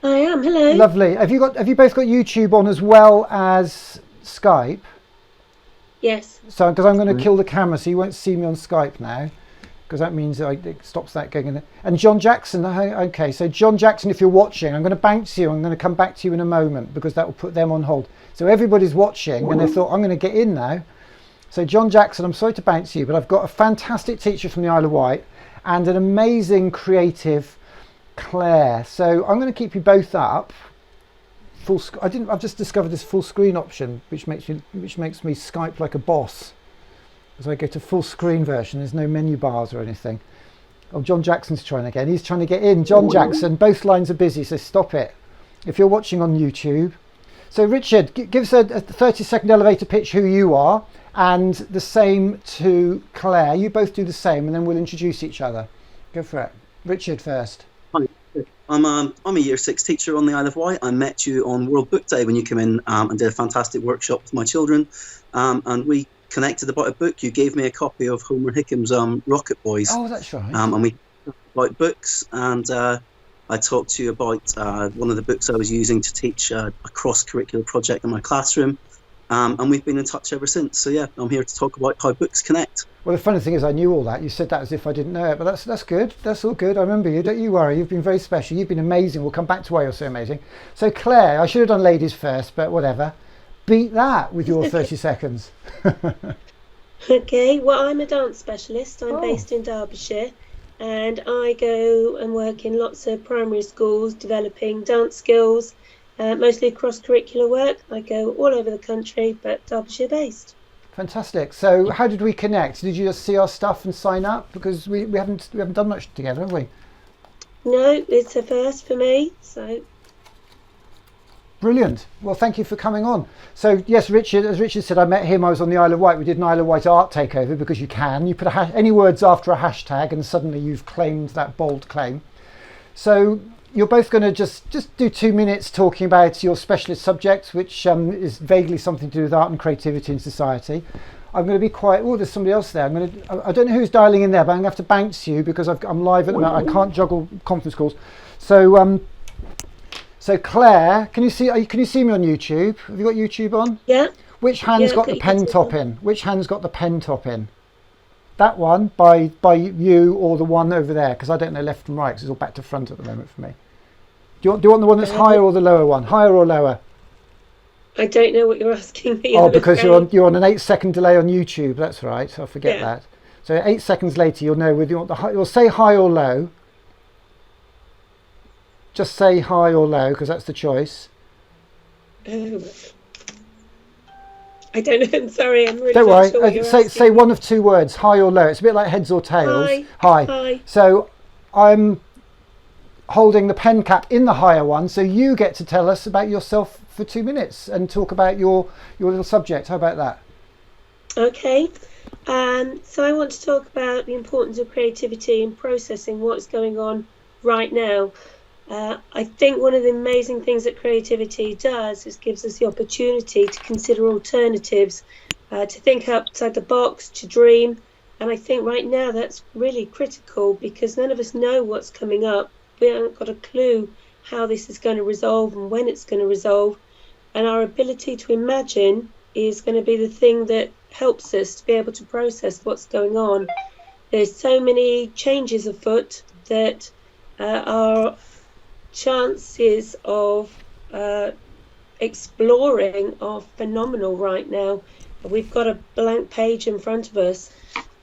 I am, hello. Lovely. Have you both got YouTube on as well as Skype? Yes. So, because I'm going to kill the camera so you won't see me on Skype now, because that means it stops that going in there. And John Jackson, okay, so John Jackson, if you're watching, I'm going to bounce you. I'm going to come back to you in a moment because that will put them on hold. So everybody's watching and they thought, I'm going to get in now. So John Jackson, I'm sorry to bounce you, but I've got a fantastic teacher from the Isle of Wight and an amazing creative Claire. So I'm going to keep you both up. I've just discovered this full screen option, which makes me Skype like a boss. As I go to full screen version, there's no menu bars or anything. Oh, John Jackson's trying again. He's trying to get in. John Jackson, both lines are busy, so stop it. If you're watching on YouTube, So Richard, give us a 30-second elevator pitch who you are, and the same to Claire. You both do the same, and then we'll introduce each other. Go for it. Richard first. Hi. I'm a Year 6 teacher on the Isle of Wight. I met you on World Book Day when you came in and did a fantastic workshop with my children, and we connected about a book. You gave me a copy of Homer Hickams' Rocket Boys. Oh, that's right. And we talked about books, and I talked to you about one of the books I was using to teach a cross-curricular project in my classroom, and we've been in touch ever since. So yeah, I'm here to talk about how books connect. Well, the funny thing is I knew all that. You said that as if I didn't know it, but that's good. That's all good. I remember you. Don't you worry. You've been very special. You've been amazing. We'll come back to why you're so amazing. So Claire, I should have done ladies first, but whatever. Beat that with your 30 seconds. Okay, well, I'm a dance specialist. I'm based in Derbyshire, and I go and work in lots of primary schools developing dance skills, mostly cross-curricular work. I go all over the country, but Derbyshire based. Fantastic. So how did we connect? Did you just see our stuff and sign up? Because we haven't done much together, have we? No, it's a first for me, so... Brilliant. Well, thank you for coming on. So yes, Richard, as Richard said, I met him. I was on the Isle of Wight. We did an Isle of Wight art takeover because you can. You put any words after a hashtag and suddenly you've claimed that bold claim. So you're both going to just do 2 minutes talking about your specialist subject, which is vaguely something to do with art and creativity in society. I'm going to be quiet. Oh, there's somebody else there. I don't know who's dialing in there, but I'm going to have to bounce you because I'm live at the moment. I can't juggle conference calls. So Claire, can you see me on YouTube? Have you got YouTube on? Yeah. Which hand's got the pen top in? Which hand's got the pen top in? That one by you, or the one over there? Because I don't know left and right, because it's all back to front at the moment for me. Do you want the one that's higher or the lower one? Higher or lower? I don't know what you're asking me. Oh, because you're on an 8-second delay on YouTube. That's right. I'll forget that. So 8 seconds later, you'll know whether you want you'll say high or low. Just say high or low, because that's the choice. I don't know. I'm sorry. I'm really don't not worry. sure what you're Say one of 2 words, high or low. It's a bit like heads or tails. Hi. So I'm holding the pen cap in the higher one, so you get to tell us about yourself for 2 minutes and talk about your little subject. How about that? Okay. So I want to talk about the importance of creativity and processing what's going on right now. I think one of the amazing things that creativity does is gives us the opportunity to consider alternatives, to think outside the box, to dream. And I think right now that's really critical because none of us know what's coming up. We haven't got a clue how this is going to resolve and when it's going to resolve. And our ability to imagine is going to be the thing that helps us to be able to process what's going on. There's so many changes afoot that our chances of exploring are phenomenal right now. We've got a blank page in front of us.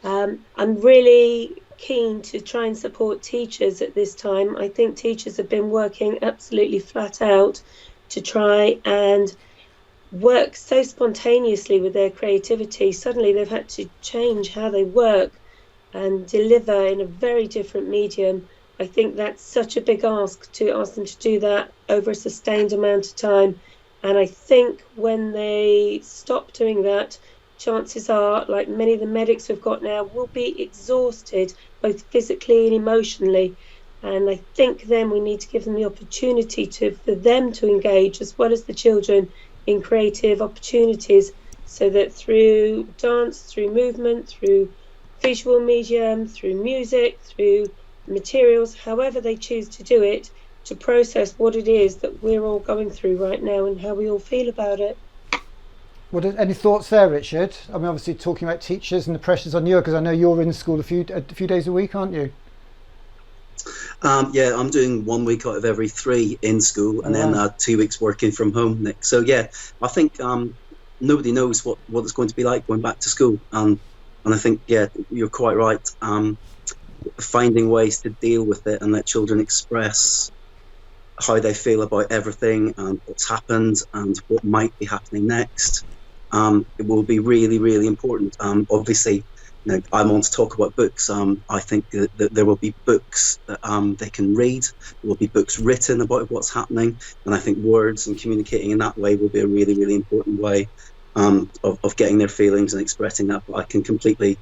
I'm really keen to try and support teachers at this time. I think teachers have been working absolutely flat out to try and work so spontaneously with their creativity. Suddenly they've had to change how they work and deliver in a very different medium. I think that's such a big ask to ask them to do that over a sustained amount of time. And I think when they stop doing that, chances are, like many of the medics we've got now, will be exhausted both physically and emotionally. And I think then we need to give them the opportunity for them to engage, as well as the children, in creative opportunities, so that through dance, through movement, through visual medium, through music, through materials, however they choose to do it, to process what it is that we're all going through right now and how we all feel about it. Any thoughts there, Richard? I mean, obviously talking about teachers and the pressures on you, because I know you're in school a few days a week, aren't you? Yeah, I'm doing 1 week out of every 3 in school, and then 2 weeks working from home, Nick. So yeah, I think nobody knows what it's going to be like going back to school, and I think, yeah, you're quite right. Finding ways to deal with it and let children express how they feel about everything and what's happened and what might be happening next, it will be really, really important. Obviously, I'm on to talk about books. I think that there will be books that they can read. There will be books written about what's happening, and I think words and communicating in that way will be a really, really important way of getting their feelings and expressing that. But I can completely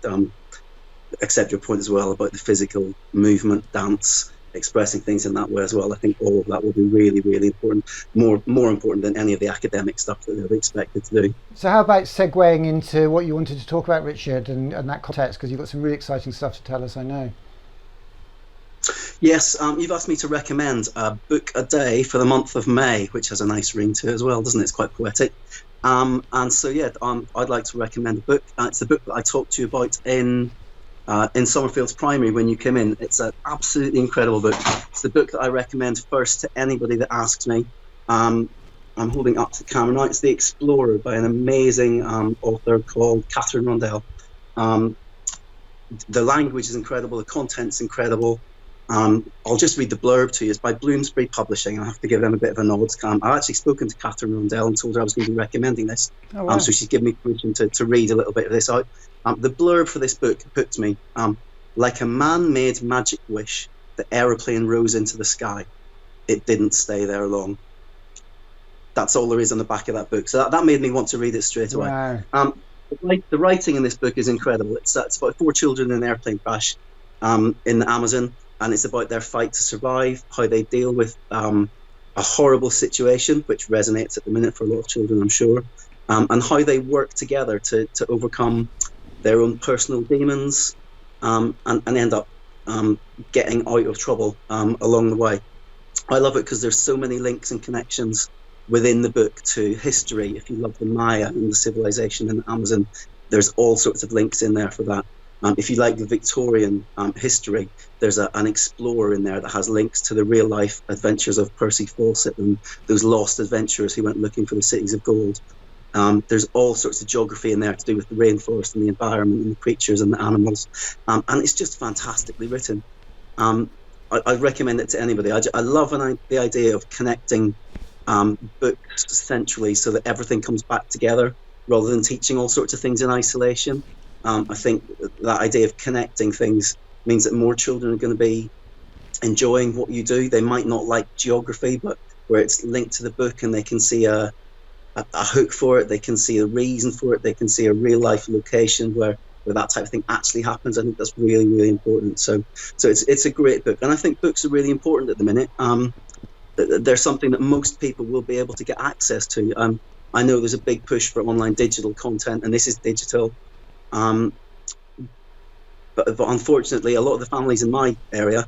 accept your point as well about the physical movement, dance, expressing things in that way as well. I think all of that will be really, really important, more important than any of the academic stuff that they're expected to do. So how about segueing into what you wanted to talk about, Richard, and that context, because you've got some really exciting stuff to tell us, I know. Yes, you've asked me to recommend a book a day for the month of May, which has a nice ring to it as well, doesn't it? It's quite poetic. And so, yeah, I'd like to recommend a book. It's the book that I talked to you about in Summerfields Primary when you came in. It's an absolutely incredible book. It's the book that I recommend first to anybody that asks me. I'm holding up to the camera now. It's The Explorer by an amazing author called Catherine Rondell. The language is incredible. The content's incredible. I'll just read the blurb to you. It's by Bloomsbury Publishing, and I have to give them a bit of a nod. I've actually spoken to Catherine Rondell and told her I was going to be recommending this. Oh, wow. So she's given me permission to read a little bit of this out. The blurb for this book puts me, like a man-made magic wish, the aeroplane rose into the sky. It didn't stay there long. That's all there is on the back of that book. So that made me want to read it straight away. Wow. The writing in this book is incredible. It's about 4 children in an airplane crash in the Amazon, and it's about their fight to survive, how they deal with a horrible situation, which resonates at the minute for a lot of children, I'm sure, and how they work together to overcome their own personal demons and end up getting out of trouble along the way. I love it because there's so many links and connections within the book to history. If you love the Maya and the civilization in the Amazon, there's all sorts of links in there for that. If you like the Victorian history, there's an explorer in there that has links to the real life adventures of Percy Fawcett and those lost adventurers who went looking for the cities of gold. There's all sorts of geography in there to do with the rainforest and the environment and the creatures and the animals, and it's just fantastically written. I recommend it to anybody. I love the idea of connecting books centrally so that everything comes back together rather than teaching all sorts of things in isolation. I think that idea of connecting things means that more children are going to be enjoying what you do. They might not like geography, but where it's linked to the book and they can see a hook for it, they can see a reason for it, they can see a real life location where that type of thing actually happens. I think that's really, really important. So it's a great book, and I think books are really important at the minute. They're something that most people will be able to get access to. I know there's a big push for online digital content, and this is digital. But unfortunately, a lot of the families in my area,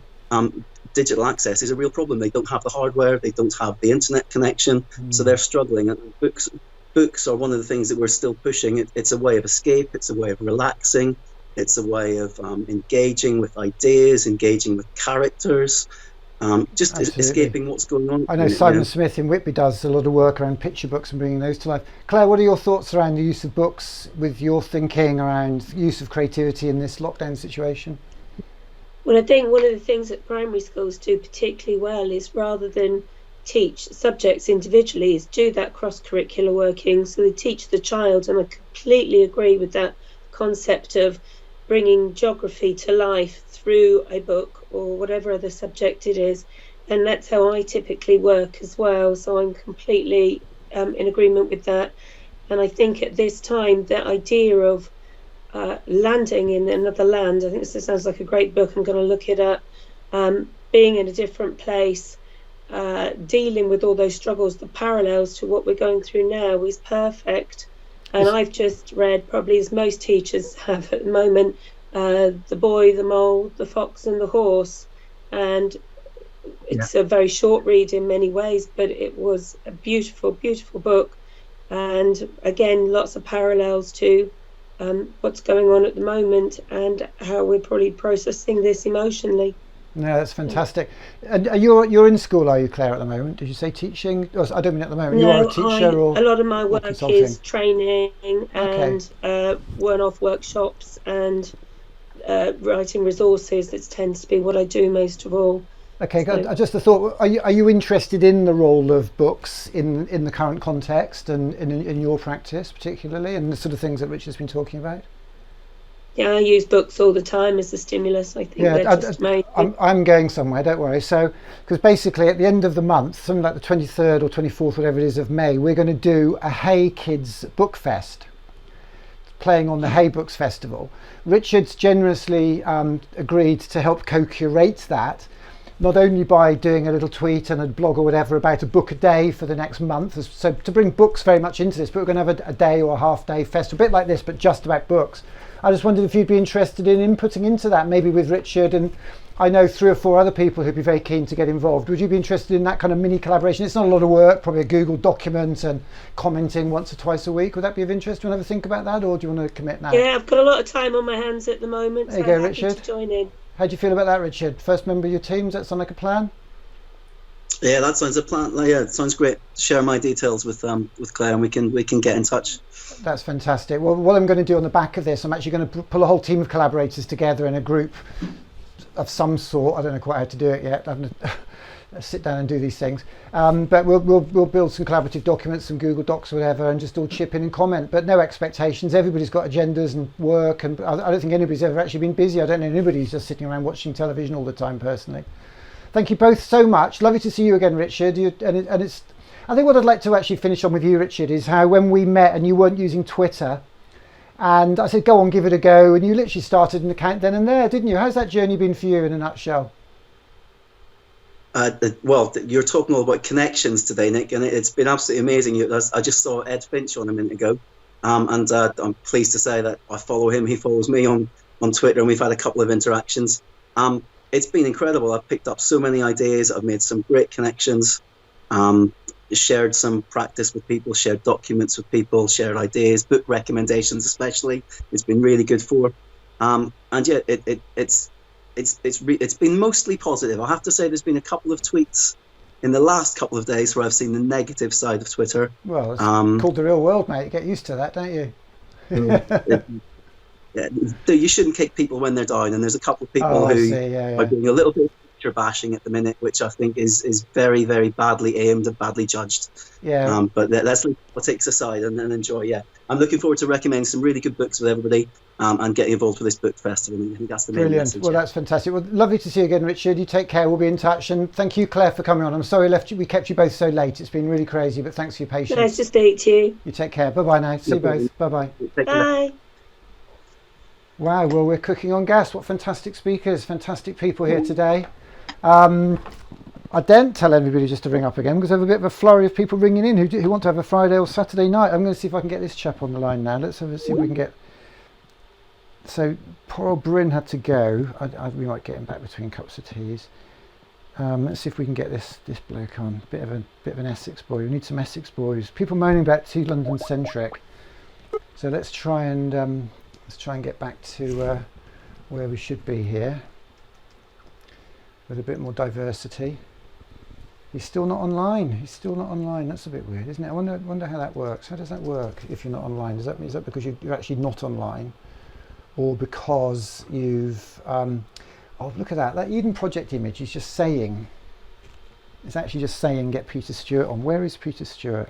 digital access is a real problem. They don't have the hardware, they don't have the internet connection, so they're struggling. And books are one of the things that we're still pushing. It's a way of escape, it's a way of relaxing, it's a way of engaging with ideas, engaging with characters, just escaping what's going on. I know Simon Smith in Whitby does a lot of work around picture books and bringing those to life. Claire, what are your thoughts around the use of books with your thinking around use of creativity in this lockdown situation? Well, I think one of the things that primary schools do particularly well is, rather than teach subjects individually, is do that cross-curricular working. So they teach the child, and I completely agree with that concept of bringing geography to life through a book or whatever other subject it is. And that's how I typically work as well. So I'm completely in agreement with that. And I think at this time, the idea of landing in another land, I think this sounds like a great book, I'm going to look it up, being in a different place, dealing with all those struggles, the parallels to what we're going through now is perfect. And I've just read, probably as most teachers have at the moment, The Boy, the Mole, the Fox and the Horse. And it's a very short read in many ways, but it was a beautiful, beautiful book. And again, lots of parallels to what's going on at the moment and how we're probably processing this emotionally. No, that's fantastic. And you're in school, are you, Claire, at the moment? Did you say teaching? I don't mean at the moment. No, you are a teacher or a lot of my work is training and one-off workshops and writing resources. That tends to be what I do most of all. Okay, so, I just thought, are you interested in the role of books in the current context and in your practice particularly, and the sort of things that Richard's been talking about? Yeah, I use books all the time as a stimulus. I think they're just amazing. I'm going somewhere, don't worry. So, because basically at the end of the month, something like the 23rd or 24th, whatever it is, of May, we're going to do a Hay Kids Book Fest, playing on the Hay Books Festival. Richard's generously agreed to help co-curate that, not only by doing a little tweet and a blog or whatever about a book a day for the next month, so to bring books very much into this, but we're going to have a day or a half day festival, a bit like this, but just about books. I just wondered if you'd be interested in inputting into that, maybe with Richard, and I know 3 or 4 other people who'd be very keen to get involved. Would you be interested in that kind of mini collaboration? It's not a lot of work, probably a Google document and commenting once or twice a week. Would that be of interest? Do you want to have a think about that, or do you want to commit now? Yeah, I've got a lot of time on my hands at the moment. There you go, I'm happy Richard. to join in. How do you feel about that, Richard? First member of your team, does that sound like a plan? Yeah, that sounds a plan. Yeah, it sounds great. Share my details with Claire, and we can get in touch. That's fantastic. Well, what I'm going to do on the back of this, I'm actually going to pull a whole team of collaborators together in a group of some sort. I don't know quite how to do it yet. I'm going to sit down and do these things. But we'll build some collaborative documents, some Google Docs or whatever, and just all chip in and comment. But no expectations. Everybody's got agendas and work, and I don't think anybody's ever actually been busy. I don't know anybody who's just sitting around watching television all the time, personally. Thank you both so much. Lovely to see you again, Richard. I think what I'd like to actually finish on with you, Richard, is how when we met and you weren't using Twitter, and I said, go on, give it a go, and you literally started an account then and there, didn't you? How's that journey been for you in a nutshell? Well, you're talking all about connections today, Nick, and it's been absolutely amazing. I just saw Ed Finch on a minute ago, and I'm pleased to say that I follow him. He follows me on Twitter, and we've had a couple of interactions. It's been incredible. I've picked up so many ideas. I've made some great connections. Shared some practice with people, shared documents with people, shared ideas, book recommendations especially. It's been really good for, and yeah, it's been mostly positive. I have to say, there's been a couple of tweets in the last couple of days where I've seen the negative side of Twitter. Well, it's called the real world, mate. You get used to that, don't you? Yeah, you shouldn't kick people when they're down, and there's a couple of people who are doing a little bit of picture bashing at the minute, which I think is very, very badly aimed and badly judged. Yeah. But let's leave politics aside and enjoy. Yeah, I'm looking forward to recommending some really good books with everybody, and getting involved with this book festival. I think that's the main message. Well, that's fantastic. Well, lovely to see you again, Richard. You take care. We'll be in touch, and thank you, Claire, for coming on. I'm sorry we kept you both so late. It's been really crazy, but thanks for your patience. Nice to speak to you. You take care. Bye bye now. See you both. Bye bye. Bye. Wow, well, we're cooking on gas. What fantastic speakers, fantastic people here today. I don't tell everybody just to ring up again because I have a bit of a flurry of people ringing in who want to have a Friday or Saturday night. I'm going to see if I can get this chap on the line now. Let's see if we can get... So, poor old Bryn had to go. We might get him back between cups of teas. Let's see if we can get this bloke on. Bit of an Essex boy. We need some Essex boys. People moaning about too London centric. So let's try and get back to where we should be here with a bit more diversity. He's still not online. That's a bit weird, isn't it? I wonder how that works. How does that work if you're not online? Is that because you're actually not online, or because you've oh, look at that Eden Project image is just saying, it's actually just saying get Peter Stewart on. Where is Peter Stewart?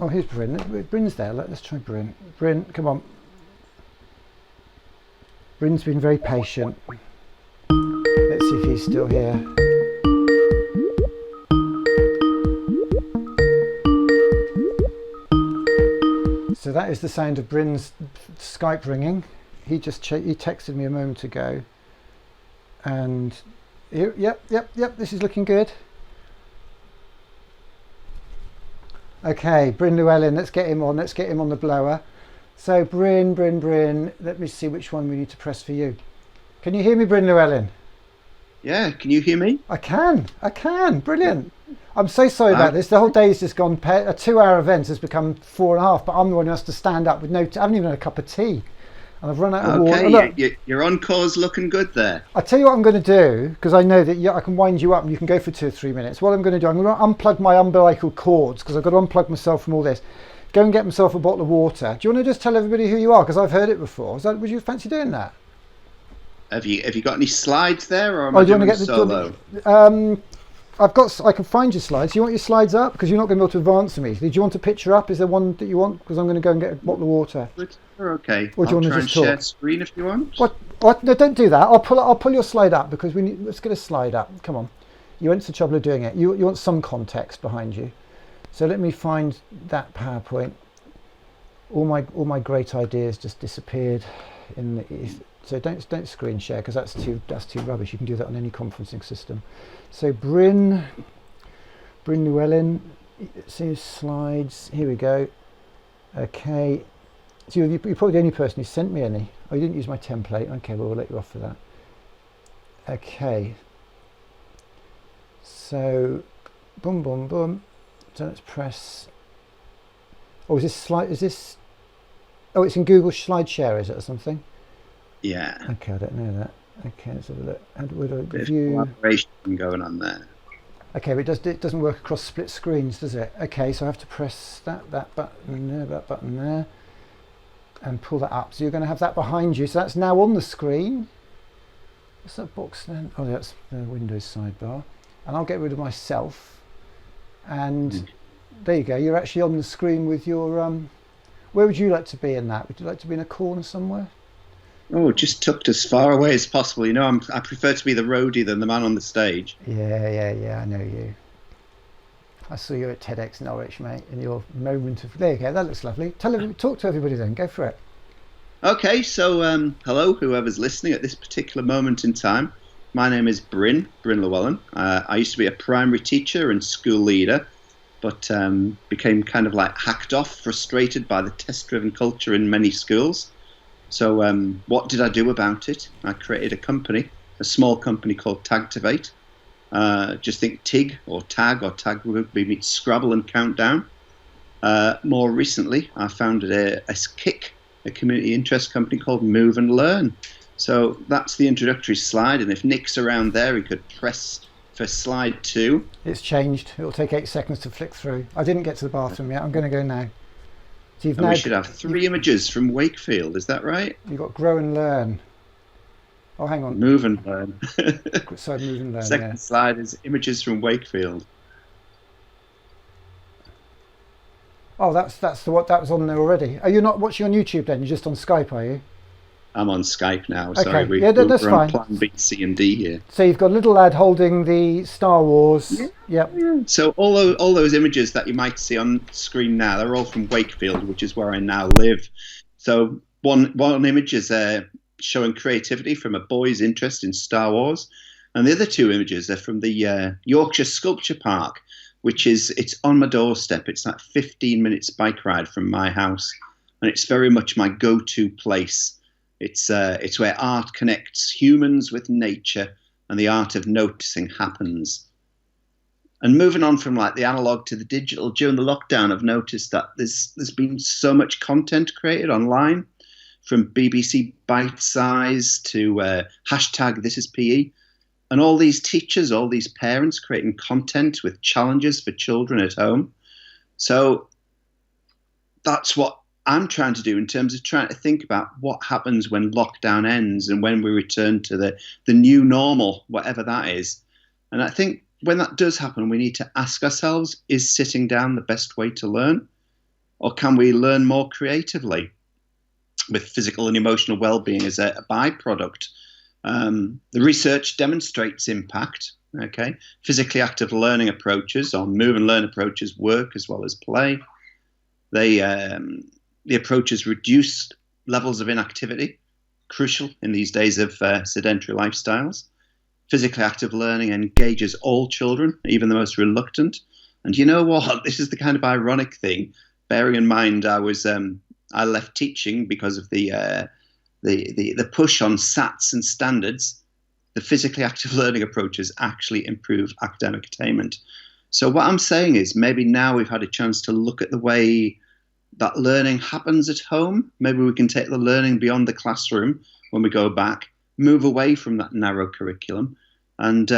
Oh, here's Bryn. Bryn's there. Let's try Bryn. Bryn, come on. Bryn's been very patient. Let's see if he's still here. So that is the sound of Bryn's Skype ringing. He texted me a moment ago. And here, yep, this is looking good. Okay, Bryn Llewellyn, let's get him on the blower. So Bryn, let me see which one we need to press for you. Can you hear me, Bryn Llewellyn? Yeah, can you hear me? I can, brilliant. I'm so sorry about this. The whole day has just gone, a 2-hour event has become 4.5, but I'm the one who has to stand up with I haven't even had a cup of tea. And I've run out of water. Okay, your encore's looking good there. I'll tell you what I'm going to do, because I know that I can wind you up and you can go for 2 or 3 minutes. What I'm going to do, I'm going to unplug my umbilical cords, because I've got to unplug myself from all this. Go and get myself a bottle of water. Do you want to just tell everybody who you are? Because I've heard it before. Would you fancy doing that? Have you got any slides there, or am I doing solo? I can find your slides. Do you want your slides up? Because you're not going to be able to advance them easily. Do you want a picture up? Is there one that you want? Because I'm going to go and get a bottle of water. Okay. Or do you want to try just and share talk? screen if you want. What? No, don't do that. I'll pull your slide up because let's get a slide up. Come on. You went to the trouble of doing it. You want some context behind you. So let me find that PowerPoint. All my great ideas just disappeared in the. So don't screen share because that's too rubbish. You can do that on any conferencing system. So Bryn Llewellyn, see slides. Here we go. Okay. So you're probably the only person who sent me any. Oh, you didn't use my template. Okay, well we'll let you off for that. Okay. So, boom, boom, boom. So let's press. Oh, is this slide? Is this? Oh, it's in Google SlideShare, is it, or something? Yeah. Okay, I don't know that. Okay, let's have a look. How do I There's view? collaboration going on there. Okay, but it doesn't work across split screens, does it? Okay, so I have to press that button there, and pull that up. So you're going to have that behind you. So that's now on the screen. What's that box then? Oh, that's the Windows sidebar. And I'll get rid of myself. And there you go. You're actually on the screen with your. Where would you like to be in that? Would you like to be in a corner somewhere? Oh, just tucked as far away as possible. You know, I prefer to be the roadie than the man on the stage. Yeah. I know you. I saw you at TEDx Norwich, mate, in your moment of. There you go. That looks lovely. Talk to everybody then. Go for it. Okay, so hello, whoever's listening at this particular moment in time. My name is Bryn Llewellyn. I used to be a primary teacher and school leader, but became kind of like hacked off, frustrated by the test-driven culture in many schools. So what did I do about it? I created a company, a small company called Tagtivate. Just think TIG or Tag would be Scrabble and Countdown. More recently, I founded a KIC, a community interest company called Move and Learn. So that's the introductory slide, and if Nick's around there, he could press for slide 2. It's changed. It'll take 8 seconds to flick through. I didn't get to the bathroom yet. I'm going to go now. So and we should have 3 images from Wakefield, is that right? You've got Grow and Learn. Oh, hang on. Move and Learn. Sorry, Move and Learn. Second slide is images from Wakefield. Oh, that was on there already. Are you not watching on YouTube then? You're just on Skype, are you? I'm on Skype now. Okay. Sorry, that's we're fine. on Plan B, C, and D here. So you've got a little lad holding the Star Wars. Yep. So all those images that you might see on screen now, they're all from Wakefield, which is where I now live. So one image is showing creativity from a boy's interest in Star Wars, and the other 2 images are from the Yorkshire Sculpture Park, which it's on my doorstep. It's like 15 minutes bike ride from my house, and it's very much my go-to place. It's where art connects humans with nature, and the art of noticing happens. And moving on from like the analog to the digital, during the lockdown, I've noticed that there's been so much content created online, from BBC Bite Size to #ThisIsPE, and all these teachers, all these parents creating content with challenges for children at home. So that's what I'm trying to do in terms of trying to think about what happens when lockdown ends and when we return to the new normal, whatever that is. And I think when that does happen, we need to ask ourselves, is sitting down the best way to learn? Or can we learn more creatively with physical and emotional well-being as a byproduct? The research demonstrates impact. Okay, physically active learning approaches or move and learn approaches work as well as play. The approaches reduce levels of inactivity, crucial in these days of sedentary lifestyles. Physically active learning engages all children, even the most reluctant. And you know what? This is the kind of ironic thing. Bearing in mind, I left teaching because of the push on SATs and standards. The physically active learning approaches actually improve academic attainment. So what I'm saying is maybe now we've had a chance to look at the way that learning happens at home. Maybe we can take the learning beyond the classroom when we go back, move away from that narrow curriculum. And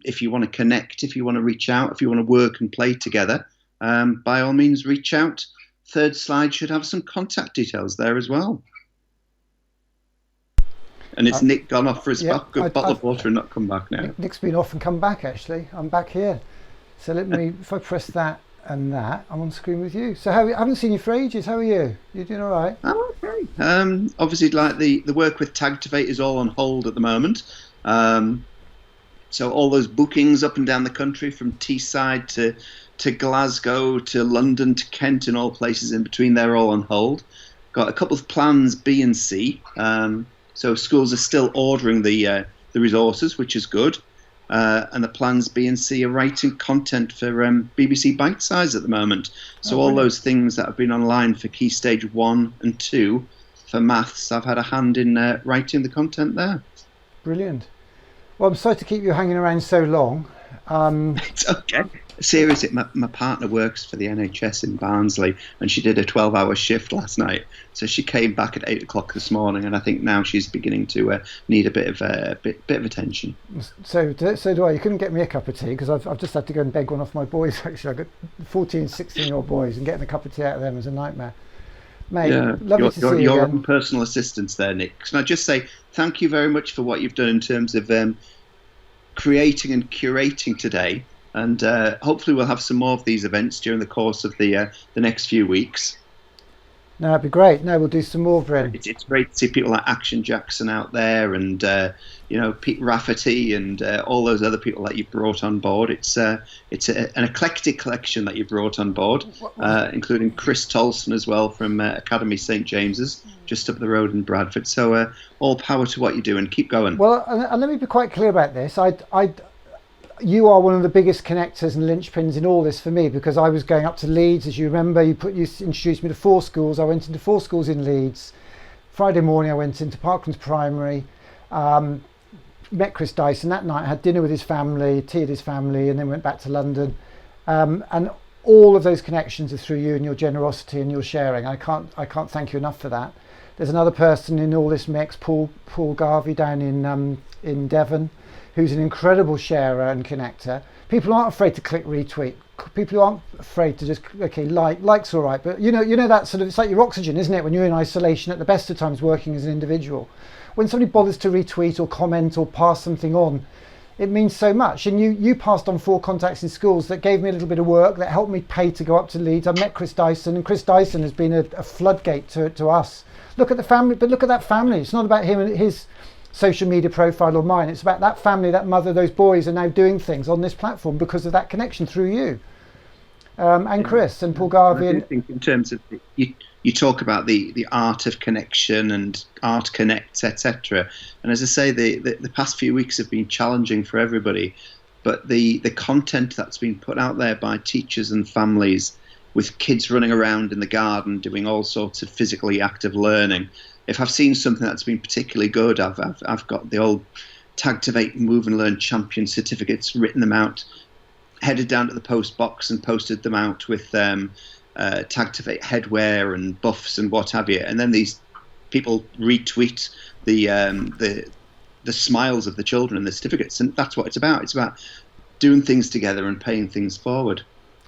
if you want to connect, if you want to reach out, if you want to work and play together, by all means, reach out. Third slide should have some contact details there as well. And it's Nick gone off for his bottle of water and not come back now? Nick's been off and come back, actually. I'm back here. So let me, if I press that and that, I'm on screen with you. So I haven't seen you for ages. How are you? You doing all right? I'm okay. Obviously, like the work with Tagtivate is all on hold at the moment. So all those bookings up and down the country, from Teesside to Glasgow to London to Kent and all places in between, they're all on hold. Got a couple of plans B and C. So schools are still ordering the resources, which is good. And the plans B and C are writing content for BBC Bite Size at the moment. So all those things that have been online for Key Stage 1 and 2 for maths, I've had a hand in writing the content there. Brilliant. Well, I'm sorry to keep you hanging around so long. It's okay. Seriously, my partner works for the NHS in Barnsley, and she did a 12-hour shift last night. So she came back at 8 o'clock this morning, and I think now she's beginning to need a bit of attention. So do I. You couldn't get me a cup of tea, because I've just had to go and beg one off my boys. Actually, I've got 14, 16-year-old boys, and getting a cup of tea out of them is a nightmare. Mate, lovely to see you your again. own personal assistance there, Nick. Can I just say thank you very much for what you've done in terms of creating and curating today. And hopefully we'll have some more of these events during the course of the next few weeks. No, that'd be great. No, we'll do some more, Bryn. It's great to see people like Action Jackson out there, and Pete Rafferty, and all those other people that you've brought on board. It's an eclectic collection that you brought on board, including Chris Tolson as well from Academy St James's, just up the road in Bradford. So all power to what you do, and keep going. Well, and let me be quite clear about this. You are one of the biggest connectors and linchpins in all this for me, because I was going up to Leeds, as you remember. You introduced me to 4 schools. I went into 4 schools in Leeds. Friday morning I went into Parklands Primary, met Chris Dyson that night, had dinner with his family, tea at his family, and then went back to London. And all of those connections are through you and your generosity and your sharing. I can't thank you enough for that. There's another person in all this mix, Paul Garvey down in Devon, who's an incredible sharer and connector. People aren't afraid to click retweet. People aren't afraid to just, likes all right, but you know that sort of, it's like your oxygen, isn't it? When you're in isolation, at the best of times, working as an individual, when somebody bothers to retweet or comment or pass something on, it means so much. And you passed on 4 contacts in schools that gave me a little bit of work, that helped me pay to go up to Leeds. I met Chris Dyson, and Chris Dyson has been a floodgate to us. Look at the family, but look at that family. It's not about him and his social media profile or mine. It's about that family, that mother, those boys are now doing things on this platform because of that connection through you. And Chris and Paul Garvey. I do think in terms of you talk about the art of connection and art connects, etc. And as I say, the past few weeks have been challenging for everybody, but the content that's been put out there by teachers and families, with kids running around in the garden doing all sorts of physically active learning. If I've seen something that's been particularly good, I've got the old Tagtivate Move and Learn Champion certificates, written them out, headed down to the post box and posted them out with Tagtivate headwear and buffs and what have you. And then these people retweet the smiles of the children and the certificates, and that's what it's about. It's about doing things together and paying things forward.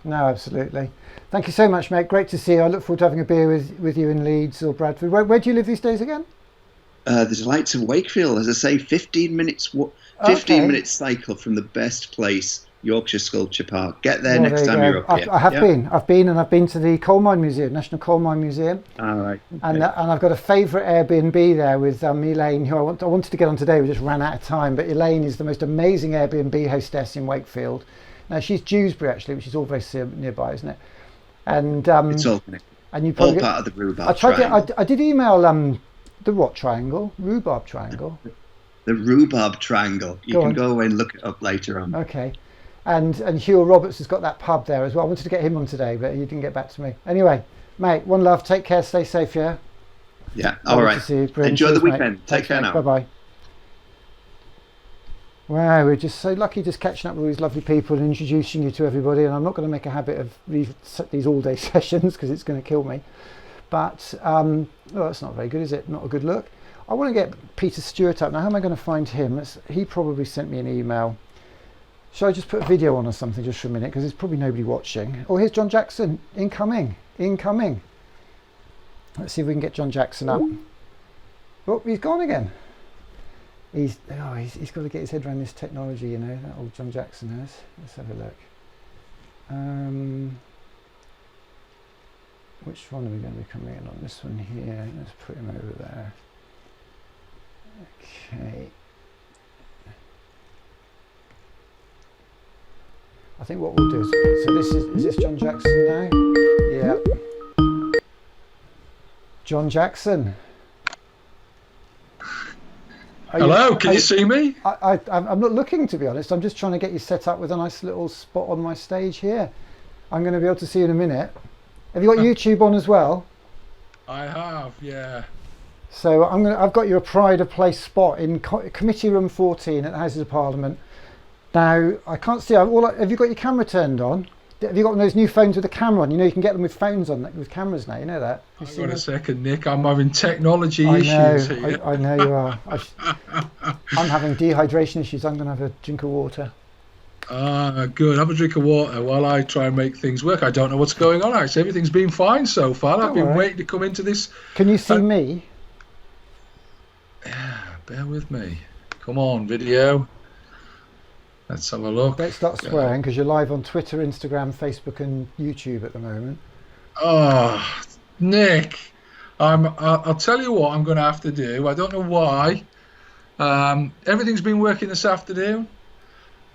No, absolutely. Thank you so much, mate. Great to see you. I look forward to having a beer with you in Leeds or Bradford. Where do you live these days again? There's the lights of Wakefield, as I say, 15 minutes cycle from the best place, Yorkshire Sculpture Park. Get there next time you're up here. I have been. I've been to the Coal Mine Museum, National Coal Mine Museum. All right. Okay. And I've got a favourite Airbnb there with Elaine, who I wanted to get on today. We just ran out of time. But Elaine is the most amazing Airbnb hostess in Wakefield. Now she's Dewsbury actually, which is all very nearby, isn't it? And it's all connected. And you all part of the rhubarb triangle. I did email the what triangle? Rhubarb triangle. The rhubarb triangle. You can go away and look it up later on. Okay. And Hugh Roberts has got that pub there as well. I wanted to get him on today, but he didn't get back to me. Anyway, mate, one love. Take care. Stay safe. Yeah. Yeah. All right. Enjoy the weekend. Mate. Take care now. Bye bye. Wow, we're just so lucky just catching up with all these lovely people and introducing you to everybody. And I'm not going to make a habit of these all-day sessions because it's going to kill me. But that's not very good, is it? Not a good look. I want to get Peter Stewart up. Now, how am I going to find him? He probably sent me an email. Shall I just put a video on or something just for a minute? Because there's probably nobody watching. Oh, here's John Jackson. Incoming. Let's see if we can get John Jackson up. Oh, he's gone again. He's got to get his head around this technology, you know, that old John Jackson has. Let's have a look. Which one are we going to be coming in on? This one here. Let's put him over there. Okay. I think what we'll do is, so this is this John Jackson now? Yeah. John Jackson. Hello, can you see me? I'm not looking, to be honest. I'm just trying to get you set up with a nice little spot on my stage here. I'm going to be able to see you in a minute. Have you got YouTube on as well? I have, yeah. So I've got you a pride of place spot in Committee Room 14 at the Houses of Parliament. Now, I can't see, have you got your camera turned on? Have you got one of those new phones with a camera on? You know, you can get them with phones on, with cameras now, you know that? Hang on a second, Nick, I'm having technology issues here. I know you are. I'm having dehydration issues. I'm going to have a drink of water. Good. Have a drink of water while I try and make things work. I don't know what's going on, actually. Everything's been fine so far. I've been waiting to come into this. Can you see me? Yeah, bear with me. Come on, video. Let's have a look. Don't start swearing, because you're live on Twitter, Instagram, Facebook and YouTube at the moment. Oh, Nick, I'll tell you what I'm going to have to do. I don't know why. Everything's been working this afternoon,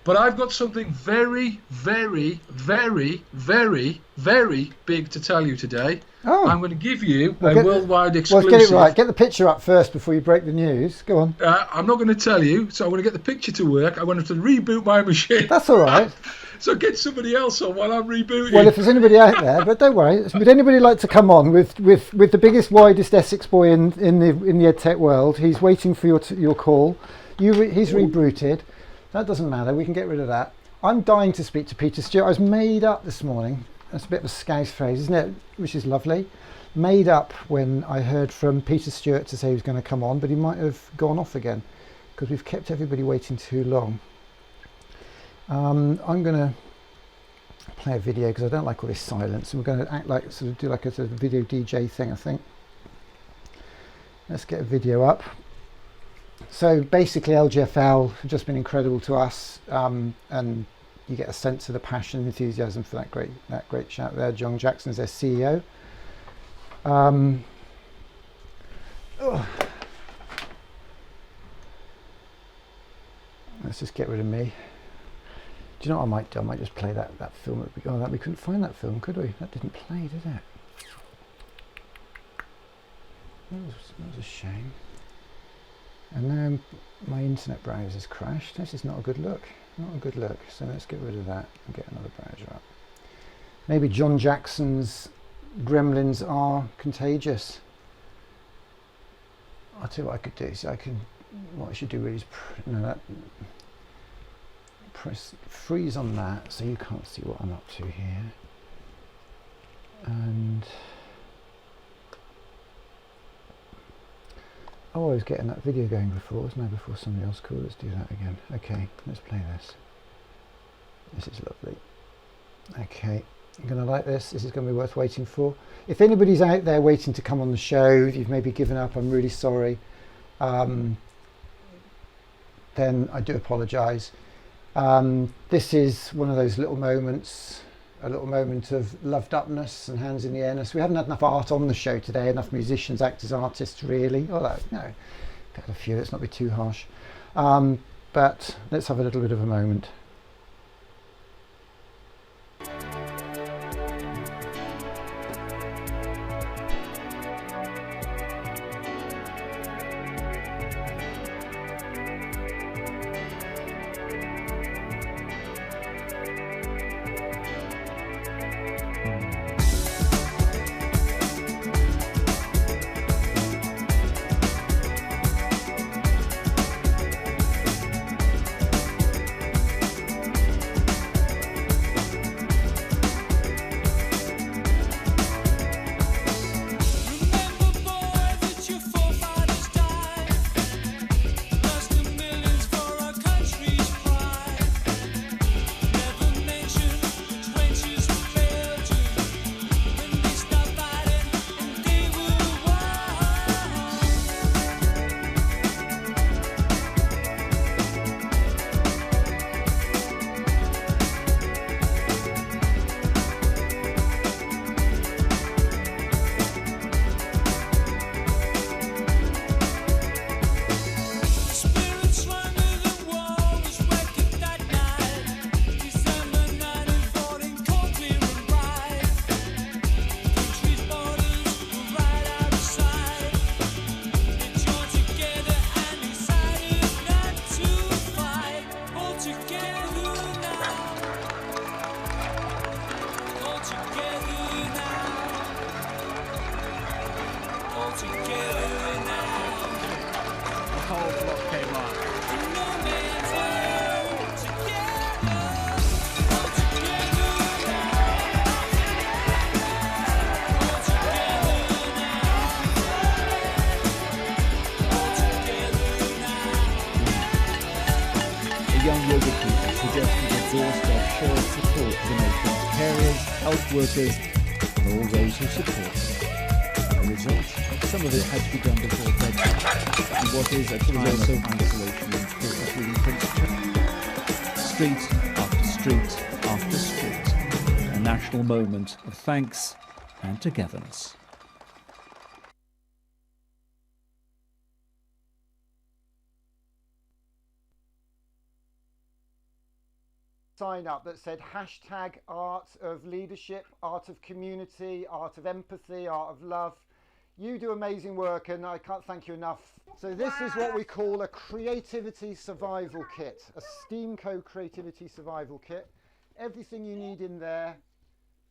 but I've got something very, very, very, very, very big to tell you today. Oh. I'm going to give you a worldwide exclusive. Well, get it right. Get the picture up first before you break the news. Go on. I'm not going to tell you, so I'm going to get the picture to work. I'm going to have to reboot my machine. That's all right. So get somebody else on while I'm rebooting. Well, if there's anybody out there, but don't worry. Would anybody like to come on with the biggest, widest Essex boy in the EdTech world? He's waiting for your call. He's rebooted. That doesn't matter. We can get rid of that. I'm dying to speak to Peter Stewart. I was made up this morning. That's a bit of a Scouse phrase, isn't it? Which is lovely. Made up when I heard from Peter Stewart to say he was going to come on, but he might have gone off again because we've kept everybody waiting too long. I'm going to play a video because I don't like all this silence, and we're going to act like do like a sort of video DJ thing, I think. Let's get a video up. So basically, LGFL have just been incredible to us, and you get a sense of the passion and enthusiasm for that great shout there. John Jackson is their CEO. Let's just get rid of me. Do you know what I might do? I might just play that film. We couldn't find that film, could we? That didn't play, did it? That was a shame. And now my internet browser's crashed. This is not a good look. Not a good look. So let's get rid of that and get another browser up. Maybe John Jackson's gremlins are contagious. I'll tell you what I could do. So what I should do really is press freeze on that so you can't see what I'm up to here. And I was getting that video going before, wasn't I? Before somebody else called. Let's do that again. Okay, let's play this. This is lovely. Okay, you're going to like this. This is going to be worth waiting for. If anybody's out there waiting to come on the show, you've maybe given up, I'm really sorry. Then I do apologise. This is one of those little moments, a little moment of loved upness and hands in the airness. We haven't had enough art on the show today, enough musicians, actors, artists really. Although, no, got a few, let's not be too harsh. But let's have a little bit of a moment. whole block came on. Young yoga teacher suggested a doorstep show of support to the nation's carers, health workers, and all those who support them. The result, some of it had to be done before bedtime, and what is a time of isolation and feeling street after street after street, a national moment of thanks and togetherness. Sign up that said hashtag art of leadership, art of community, art of empathy, art of love. You do amazing work and I can't thank you enough. So this is what we call a creativity survival kit, a Steamco creativity survival kit. Everything you need in there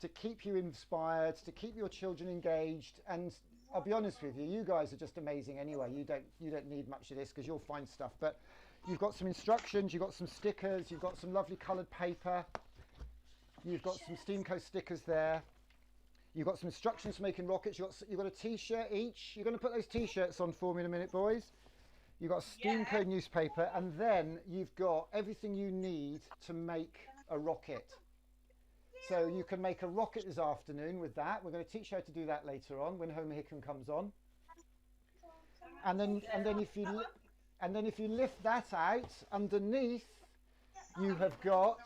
to keep you inspired, to keep your children engaged. And I'll be honest with you, you guys are just amazing anyway. You don't need much of this because you'll find stuff. But you've got some instructions, you've got some stickers, you've got some lovely coloured paper, you've got some Steamco stickers there, you've got some instructions for making rockets, you've got a t-shirt each. You're going to put those t-shirts on for me in a minute, boys. You've got a Steamco newspaper, and then you've got everything you need to make a rocket. So you can make a rocket this afternoon with that. We're going to teach you how to do that later on when Homer Hickam comes on. And then if you lift that out, underneath you have got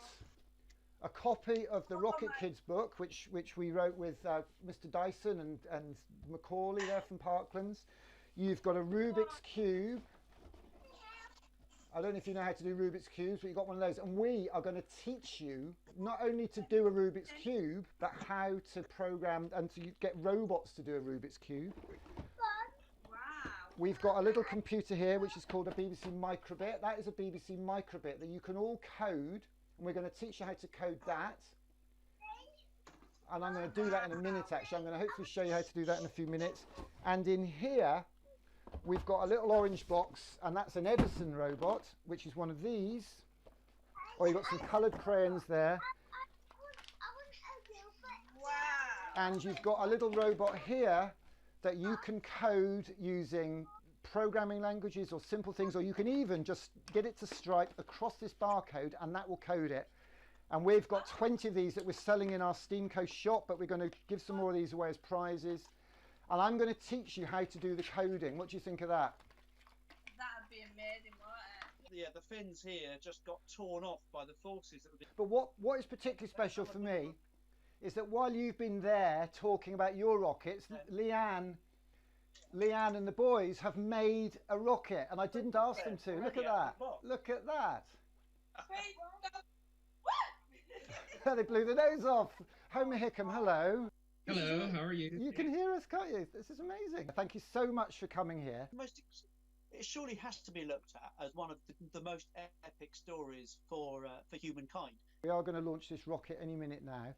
a copy of the Rocket Kids book, which we wrote with Mr. Dyson and Macaulay there from Parklands. You've got a Rubik's Cube. I don't know if you know how to do Rubik's Cubes, but you've got one of those. And we are going to teach you not only to do a Rubik's Cube, but how to program and to get robots to do a Rubik's Cube. We've got a little computer here which is called a BBC Microbit. That is a BBC Microbit that you can all code, and we're going to teach you how to code that. And I'm going to do that in a minute actually. I'm going to hopefully show you how to do that in a few minutes. And in here we've got a little orange box, and that's an Edison robot, which is one of these. Or you've got some coloured crayons there. And you've got a little robot here that you can code using programming languages or simple things, or you can even just get it to stripe across this barcode and that will code it. And we've got 20 of these that we're selling in our Steamco shop, but we're going to give some more of these away as prizes. And I'm going to teach you how to do the coding. What do you think of that? That'd be amazing, wouldn't it? Yeah, the fins here just got torn off by the forces. But what is particularly special for me is that while you've been there talking about your rockets, Leanne and the boys have made a rocket, and I didn't ask them to. Look at that. Look at that. They blew the nose off. Homer Hickam, hello. Hello, how are you? You can hear us, can't you? This is amazing. Thank you so much for coming here. It surely has to be looked at as one of the most epic stories for humankind. We are going to launch this rocket any minute now.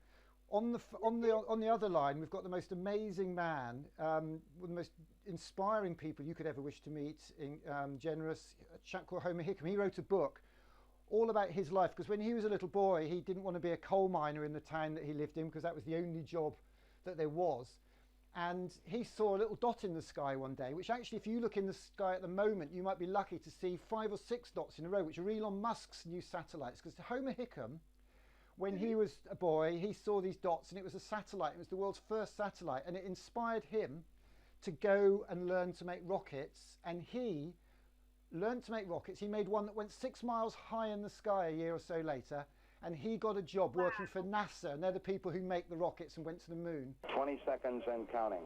On the other line, we've got the most amazing man, one of the most inspiring people you could ever wish to meet. Generous, a chap called Homer Hickam. He wrote a book all about his life, because when he was a little boy, he didn't want to be a coal miner in the town that he lived in, because that was the only job that there was. And he saw a little dot in the sky one day, which actually, if you look in the sky at the moment, you might be lucky to see 5 or 6 dots in a row, which are Elon Musk's new satellites. Because Homer Hickam, when he was a boy, he saw these dots, and it was a satellite. It was the world's first satellite, and it inspired him to go and learn to make rockets. And he learned to make rockets. He made one that went 6 miles high in the sky a year or so later, and he got a job working for NASA, and they're the people who make the rockets and went to the moon. 20 seconds and counting.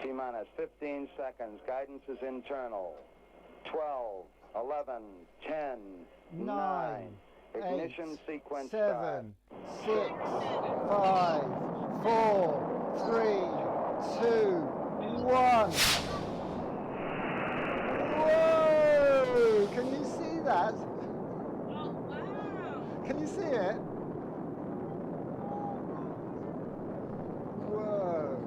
T-minus 15 seconds. Guidance is internal. 12, 11, 10, 9. Ignition sequence 7, 6, 5, 4, 3, 2, 1. Whoa! Can you see that? Oh, wow. Can you see it? Whoa.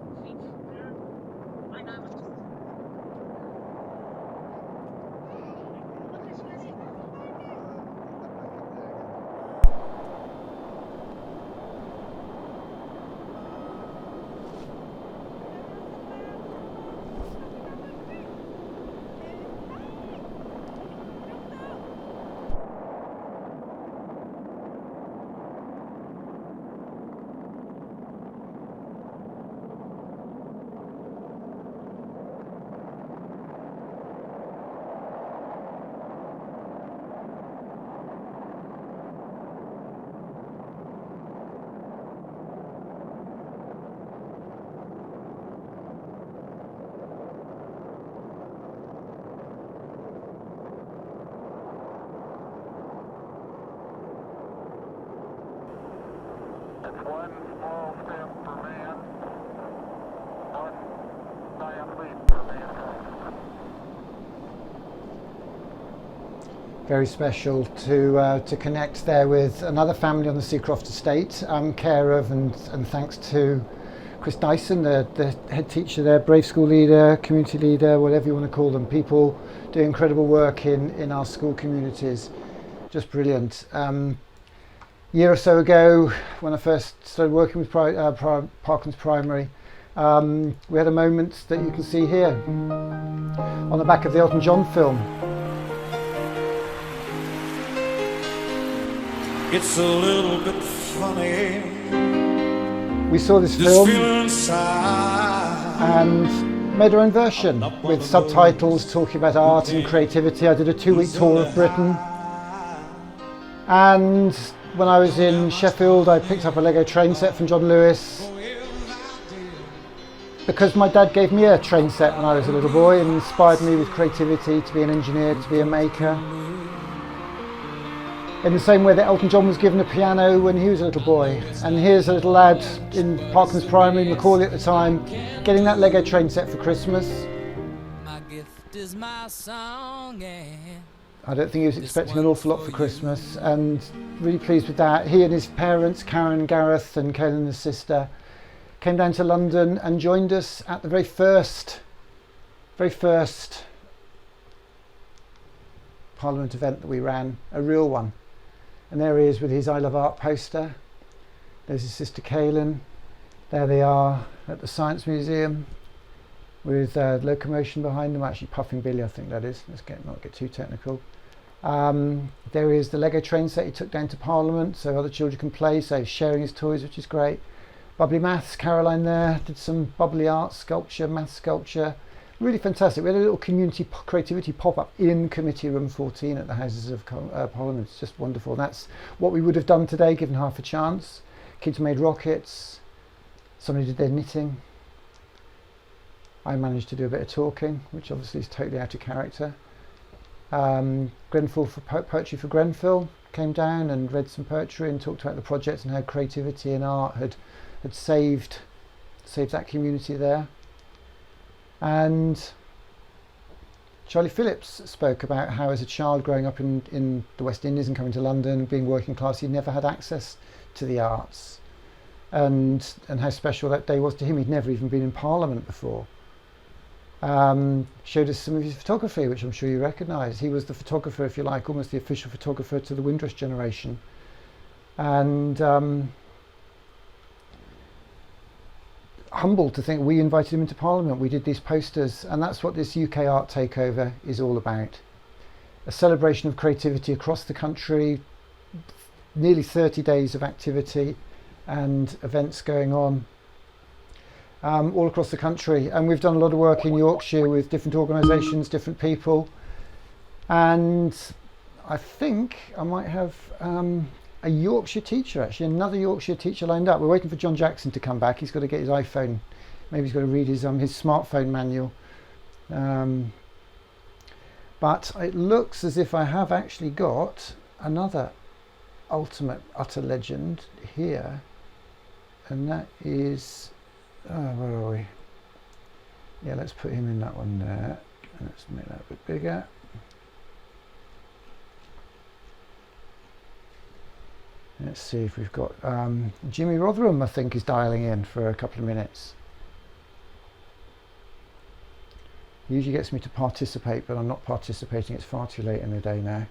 very special to connect there with another family on the Seacroft estate, care of and thanks to Chris Dyson, the head teacher there, Brave School leader, community leader, whatever you want to call them, people doing incredible work in our school communities. Just brilliant. A year or so ago, when I first started working with Parklands Primary, we had a moment that you can see here on the back of the Elton John film. It's a little bit funny. We saw this film and made our own version with subtitles talking about art and creativity. I did a 2-week tour of Britain, and when I was in Sheffield I picked up a Lego train set from John Lewis because my dad gave me a train set when I was a little boy and inspired me with creativity, to be an engineer, to be a maker. In the same way that Elton John was given a piano when he was a little boy. And here's a little lad in Parklands Primary, Macaulay at the time, getting that Lego train set for Christmas. My gift is my song, I don't think he was expecting an awful lot for Christmas, and really pleased with that. He and his parents, Karen, Gareth and Kaylin, his sister, came down to London and joined us at the very first Parliament event that we ran, a real one. And there he is with his I Love Art poster. There's his sister Kaylin. There they are at the Science Museum with locomotion behind them, actually Puffing Billy I think that is. Let's not get too technical. There is the Lego train set he took down to Parliament so other children can play, so he's sharing his toys, which is great. Bubbly Maths, Caroline there, did some bubbly art, sculpture, math sculpture. Really fantastic. We had a little community creativity pop-up in Committee Room 14 at the Houses of Parliament. It's just wonderful. That's what we would have done today given half a chance. Kids made rockets, somebody did their knitting. I managed to do a bit of talking, which obviously is totally out of character. Grenfell for Poetry for Grenfell came down and read some poetry and talked about the project and how creativity and art had saved that community there. And Charlie Phillips spoke about how as a child growing up in the West Indies and coming to London, being working class, he never had access to the arts, and how special that day was to him. He'd never even been in Parliament before. Showed us some of his photography, which I'm sure you recognise. He was the photographer, if you like, almost the official photographer to the Windrush generation. And humbled to think we invited him into Parliament. We did these posters, and that's what this UK Art Takeover is all about. A celebration of creativity across the country, nearly 30 days of activity and events going on all across the country. And we've done a lot of work in Yorkshire with different organisations, different people. And I think I might have a Yorkshire teacher, actually, another Yorkshire teacher lined up. We're waiting for John Jackson to come back. He's got to get his iPhone. Maybe he's got to read his smartphone manual. But it looks as if I have actually got another ultimate utter legend here, and that is, where are we? Yeah, let's put him in that one there. Let's make that a bit bigger. Let's see if we've got Jimmy Rotherham, I think, is dialing in for a couple of minutes. He usually gets me to participate, but I'm not participating. It's far too late in the day now.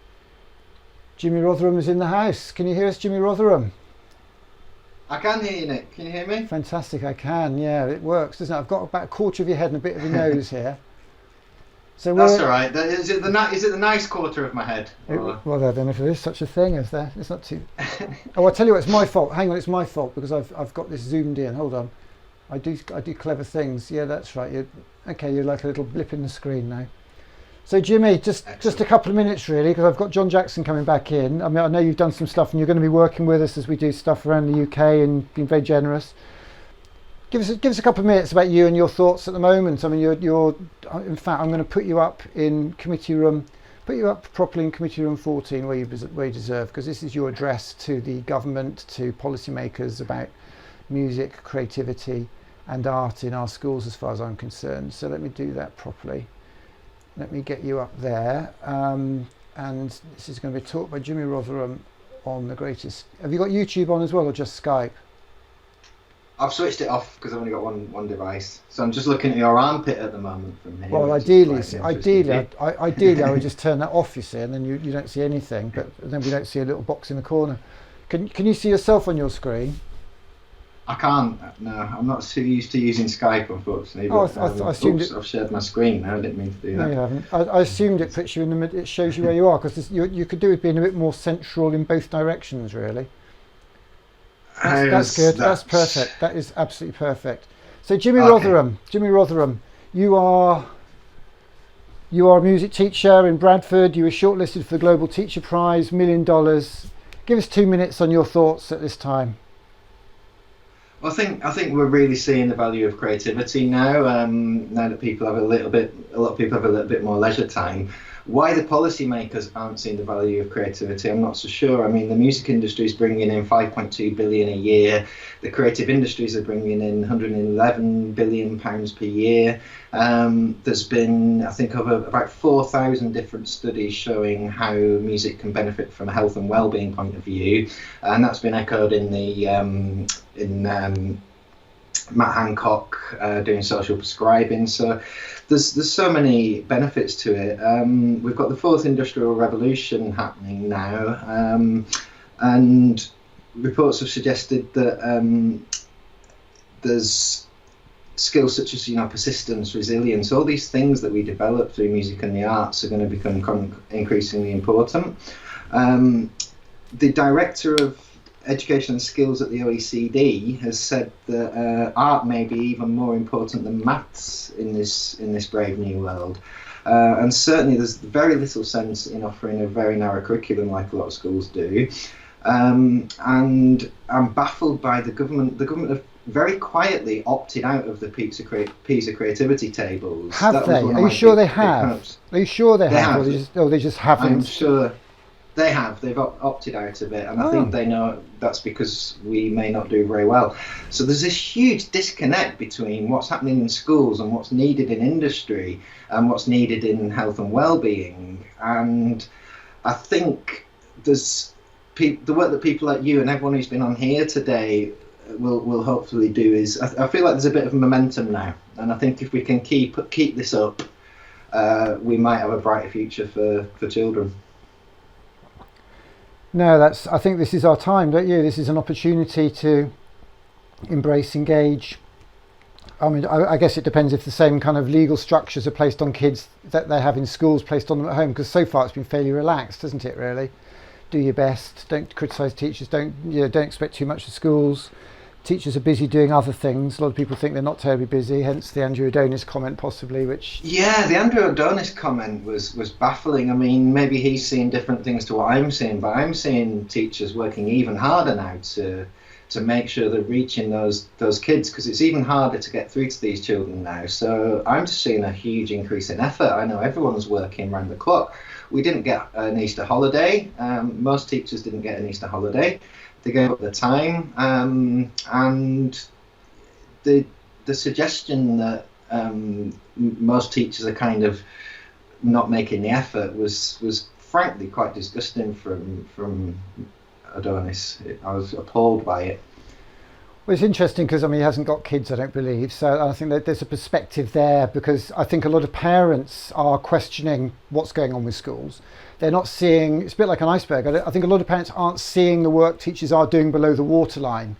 Jimmy Rotherham is in the house. Can you hear us, Jimmy Rotherham? I can hear you, Nick. Can you hear me? Fantastic, I can. Yeah, it works, doesn't it? I've got about a quarter of your head and a bit of your nose here. So that's all right. Is it the nice quarter of my head? Well, I don't know if there is such a thing as there. It's not too. Oh, I tell you what, it's my fault. Hang on, it's my fault because I've got this zoomed in. Hold on. I do clever things. Yeah, that's right. You're like a little blip in the screen now. So Jimmy, just a couple of minutes really, because I've got John Jackson coming back in. I mean, I know you've done some stuff and you're going to be working with us as we do stuff around the UK and been very generous. Give us a couple of minutes about you and your thoughts at the moment. I mean, you're in fact, I'm going to put you up in committee room, put you up properly in committee room 14 where you deserve, because this is your address to the government, to policymakers about music, creativity and art in our schools as far as I'm concerned. So let me do that properly. Let me get you up there. and this is going to be taught by Jimmy Rotherham on the greatest. Have you got YouTube on as well, or just Skype? I've switched it off because I've only got one device. So I'm just looking at your armpit at the moment from here. Well, ideally, I would just turn that off, you see, and then you don't see anything. But then we don't see a little box in the corner. Can you see yourself on your screen? I can't. No, I'm not so used to using Skype, unfortunately. But, I assumed I've shared my screen now. I didn't mean to do that. No, you haven't. I assumed it puts you in the middle. It shows you where you are, because you could do with being a bit more central in both directions, really. That's good. That's perfect. That is absolutely perfect. So Jimmy Rotherham, you are a music teacher in Bradford. You were shortlisted for the Global Teacher Prize, $1 million. Give us 2 minutes on your thoughts at this time. Well, I think we're really seeing the value of creativity now. Now that people have a lot of people have a little bit more leisure time. Why the policymakers aren't seeing the value of creativity, I'm not so sure. I mean, the music industry is bringing in 5.2 billion a year. The creative industries are bringing in 111 billion pounds per year. There's been, I think, about 4,000 different studies showing how music can benefit from a health and well-being point of view, and that's been echoed in the Matt Hancock doing social prescribing. So there's so many benefits to it. We've got the fourth industrial revolution happening now, and reports have suggested that there's skills such as persistence, resilience, all these things that we develop through music and the arts are going to become increasingly important. The director of Education and Skills at the OECD has said that art may be even more important than maths in this brave new world, and certainly there's very little sense in offering a very narrow curriculum like a lot of schools do. And I'm baffled by the government. The government have very quietly opted out of the PISA creativity tables. Have they? Are you sure they have? Are you sure they have? Or they just haven't? I'm sure. They have. They've opted out of it, and I think they know that's because we may not do very well. So there's this huge disconnect between what's happening in schools and what's needed in industry and what's needed in health and well-being. And I think there's the work that people like you and everyone who's been on here today will hopefully do is I feel like there's a bit of momentum now, and I think if we can keep this up, we might have a brighter future for children. No, I think this is our time, don't you? This is an opportunity to embrace, engage. I mean, I guess it depends if the same kind of legal structures are placed on kids that they have in schools placed on them at home, because so far it's been fairly relaxed, hasn't it, really? Do your best, don't criticise teachers, don't expect too much of schools. Teachers are busy doing other things. A lot of people think they're not terribly busy, hence the Andrew Adonis comment possibly, which... Yeah, the Andrew Adonis comment was baffling. I mean, maybe he's seeing different things to what I'm seeing, but I'm seeing teachers working even harder now to make sure they're reaching those kids, because it's even harder to get through to these children now. So I'm just seeing a huge increase in effort. I know everyone's working round the clock. We didn't get an Easter holiday. Most teachers didn't get an Easter holiday. They gave up their time, and the suggestion that most teachers are kind of not making the effort was frankly quite disgusting from Adonis. I was appalled by it. Well, it's interesting because, I mean, he hasn't got kids, I don't believe. So I think that there's a perspective there, because I think a lot of parents are questioning what's going on with schools. They're not seeing, it's a bit like an iceberg. I think a lot of parents aren't seeing the work teachers are doing below the waterline,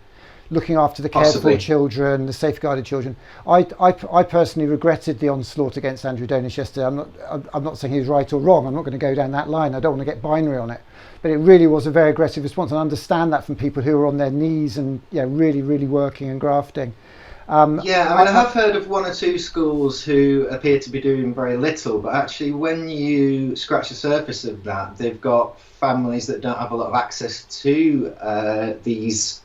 looking after the cared for children, the safeguarded children. I personally regretted the onslaught against Andrew Adonis yesterday. I'm not saying he was right or wrong. I'm not going to go down that line. I don't want to get binary on it. But it really was a very aggressive response, and I understand that from people who are on their knees and really, really working and grafting. I have heard of one or two schools who appear to be doing very little, but actually when you scratch the surface of that, they've got families that don't have a lot of access to these,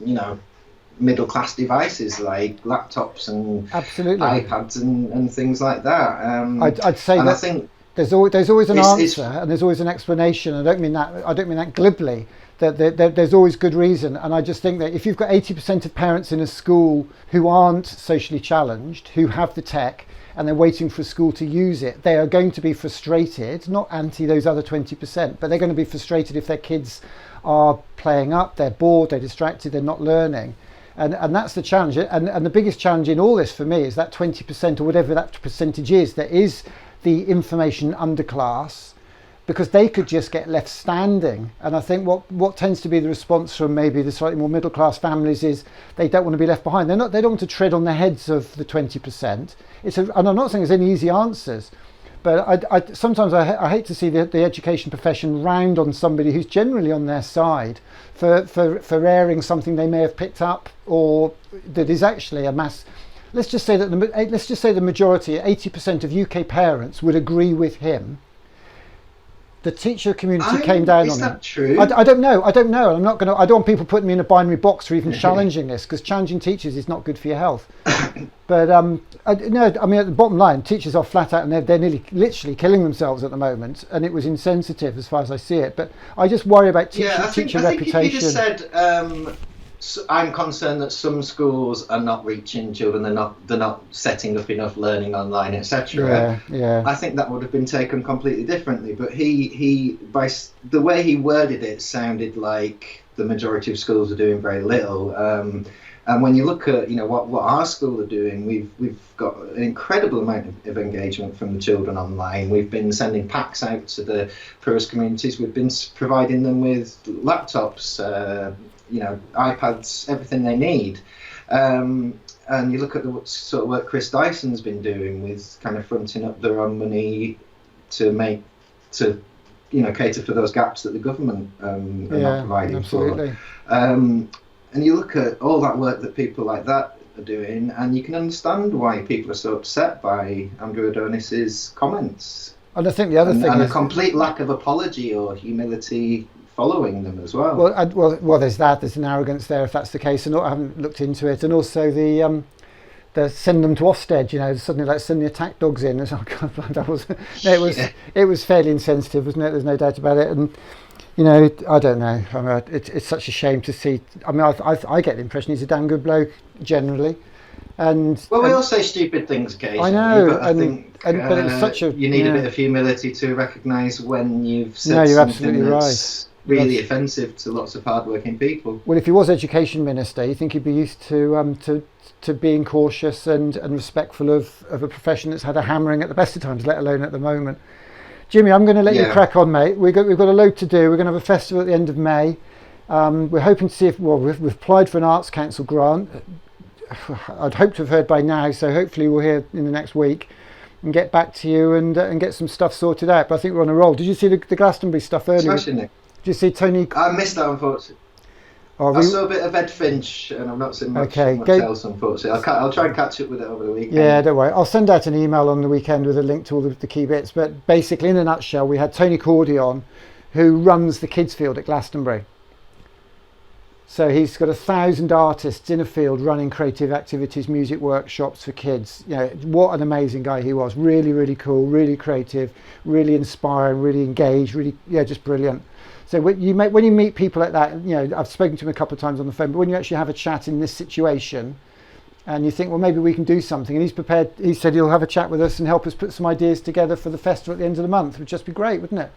middle-class devices like laptops and iPads and things like that. I'd say that there's always an answer and there's always an explanation. I don't mean that glibly, There's always good reason. And I just think that if you've got 80% of parents in a school who aren't socially challenged, who have the tech, and they're waiting for school to use it, they are going to be frustrated, not anti those other 20%, but they're going to be frustrated if their kids are playing up, they're bored, they're distracted, they're not learning. And that's the challenge. And the biggest challenge in all this for me is that 20% or whatever that percentage is, that is the information underclass, because they could just get left standing. And I think what tends to be the response from maybe the slightly more middle class families is they don't want to be left behind. They don't want to tread on the heads of the 20%. And I'm not saying there's any easy answers, but I sometimes I hate to see the education profession round on somebody who's generally on their side for airing something they may have picked up, or that is actually a mass. Let's just say that the majority, 80% of UK parents would agree with him. The teacher community came down on him. Is that true? I don't know. I don't want people putting me in a binary box or even challenging this, because challenging teachers is not good for your health. But no, I mean, at the bottom line, teachers are flat out, and they're nearly literally killing themselves at the moment, and it was insensitive as far as I see it. But I just worry about teacher reputation. I think if you just said, I'm concerned that some schools are not reaching children, they're not setting up enough learning online, etc. Yeah. I think that would have been taken completely differently. But he by the way he worded it, sounded like the majority of schools are doing very little. And when you look at what our school are doing, we've got an incredible amount of engagement from the children online. We've been sending packs out to the poorest communities. We've been providing them with laptops, iPads, everything they need. And you look at the sort of work Chris Dyson's been doing with kind of fronting up their own money to cater for those gaps that the government are not providing absolutely. for. And you look at all that work that people like that are doing, and you can understand why people are so upset by Andrew Adonis's comments. And I think the other thing is a complete lack of apology or humility following them as well. Well, there's that. There's an arrogance there if that's the case, and I haven't looked into it. And also the send them to Ofsted. Suddenly like sending the attack dogs in. It was fairly insensitive, wasn't it? There's no doubt about it. And I don't know. I mean, it's such a shame to see. I mean, I get the impression he's a damn good bloke generally. And we all say stupid things occasionally. I know, but it's such a. You need a bit of humility to recognise when you've said you're something absolutely that's really offensive to lots of hardworking people. Well, if he was education minister, you think he'd be used to being cautious and respectful of a profession that's had a hammering at the best of times, let alone at the moment. Jimmy, I'm going to let you crack on, mate. We've got a load to do. We're going to have a festival at the end of May. We're hoping to see if we've applied for an Arts Council grant. I'd hope to have heard by now, so hopefully we'll hear in the next week and get back to you and get some stuff sorted out. But I think we're on a roll. Did you see the Glastonbury stuff earlier? Smashing it. Did you see Tony? I missed that, unfortunately. I saw a bit of Ed Finch, and I've not seen much else, unfortunately. I'll try and catch up with it over the weekend. Yeah, don't worry. I'll send out an email on the weekend with a link to all the key bits. But basically, in a nutshell, we had Tony Cordy on, who runs the kids' field at Glastonbury. So he's got 1,000 artists in a field running creative activities, music workshops for kids. What an amazing guy he was. Really, really cool, really creative, really inspiring, really engaged, really, just brilliant. So when you meet people like that, I've spoken to him a couple of times on the phone, but when you actually have a chat in this situation and you think, well, maybe we can do something, and he's prepared, he said he'll have a chat with us and help us put some ideas together for the festival at the end of the month. It would just be great, wouldn't it?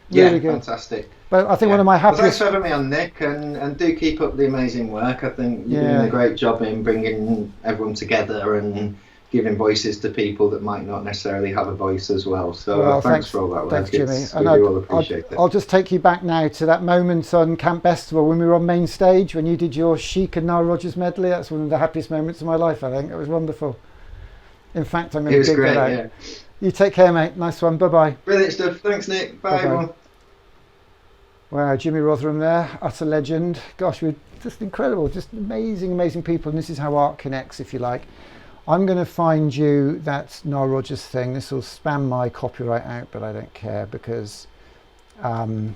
Really good. Fantastic. But I think one of my happiest... Well, thanks for having me on, Nick, and do keep up the amazing work. I think you're doing a great job in bringing everyone together and giving voices to people that might not necessarily have a voice as well. So thanks for all that work. Thanks, Jimmy. We do all appreciate it. I'll just take you back now to that moment on Camp Festival when we were on main stage, when you did your Chic and Nile Rodgers medley. That's one of the happiest moments of my life, I think. It was wonderful. In fact, I'm going to dig that out. Yeah. You take care, mate. Nice one. Bye-bye. Brilliant stuff. Thanks, Nick. Bye, everyone. Wow, Jimmy Rotherham there, utter legend. Gosh, we're just incredible, just amazing, amazing people. And this is how art connects, if you like. I'm going to find you that Nile Rodgers thing. This will spam my copyright out, but I don't care because Nile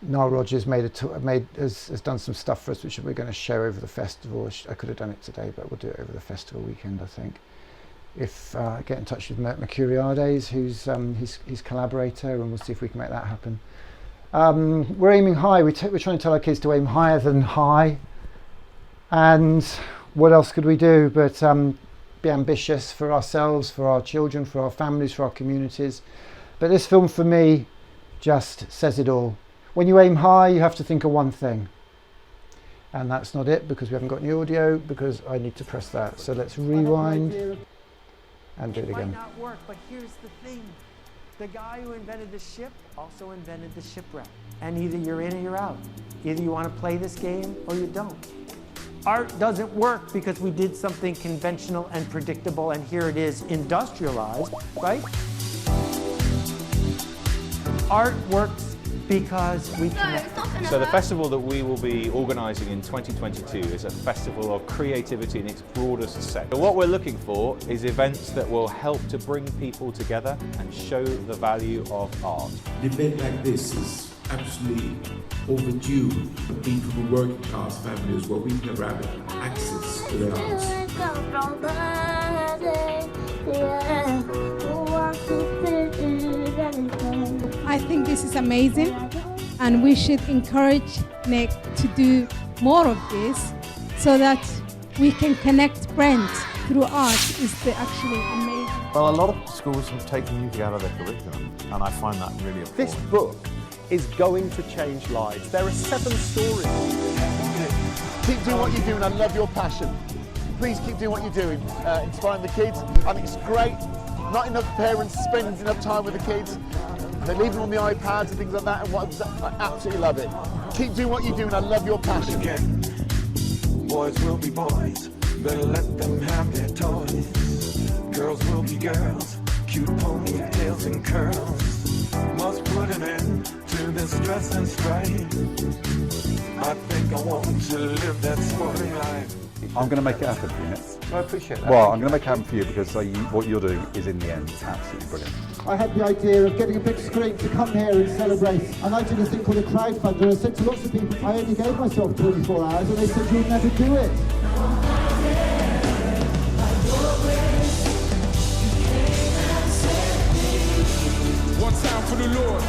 Rodgers has done some stuff for us, which we're going to show over the festival. I could have done it today, but we'll do it over the festival weekend, I think. If get in touch with Mercuriades, who's his collaborator, and we'll see if we can make that happen. We're aiming high. We're trying to tell our kids to aim higher than high. And what else could we do but be ambitious for ourselves, for our children, for our families, for our communities. But this film for me just says it all. When you aim high, you have to think of one thing. And that's not it, because we haven't got any audio, because I need to press that. So let's rewind and do it again. Might not work, but here's the thing. The guy who invented the ship also invented the shipwreck. And either you're in or you're out. Either you want to play this game or you don't. Art doesn't work because we did something conventional and predictable, and here it is industrialized, right? Art works because we connect. So the festival that we will be organising in 2022 is a festival of creativity in its broadest sense. So what we're looking for is events that will help to bring people together and show the value of art. An event like this is absolutely overdue. Being from a working class families where we've never had access to the arts. I think this is amazing, and we should encourage Nick to do more of this so that we can connect friends through art. Is actually amazing. Well, a lot of schools have taken music out of their curriculum, and I find that really important. This book is going to change lives. There are 7 stories. Keep doing what you do, and I love your passion. Please keep doing what you're doing, inspiring the kids. I think it's great. Not enough parents spend enough time with the kids. They leave them on the iPads and things like that, and I absolutely love it. Keep doing what you do, and I love your passion. Again, boys will be boys, better let them have their toys. Girls will be girls, cute ponytails and curls. Must put an end to this stress and strife. I think I want to live that sporting life. I'm going to make it happen for you, Nick. I appreciate that. Well, I'm going to make it happen for you because what you're doing is, in the end, absolutely brilliant. I had the idea of getting a big screen to come here and celebrate. And I did a thing called a crowdfunder. I said to lots of people, I only gave myself 24 hours, and they said, you'll never do it. One time for the Lord.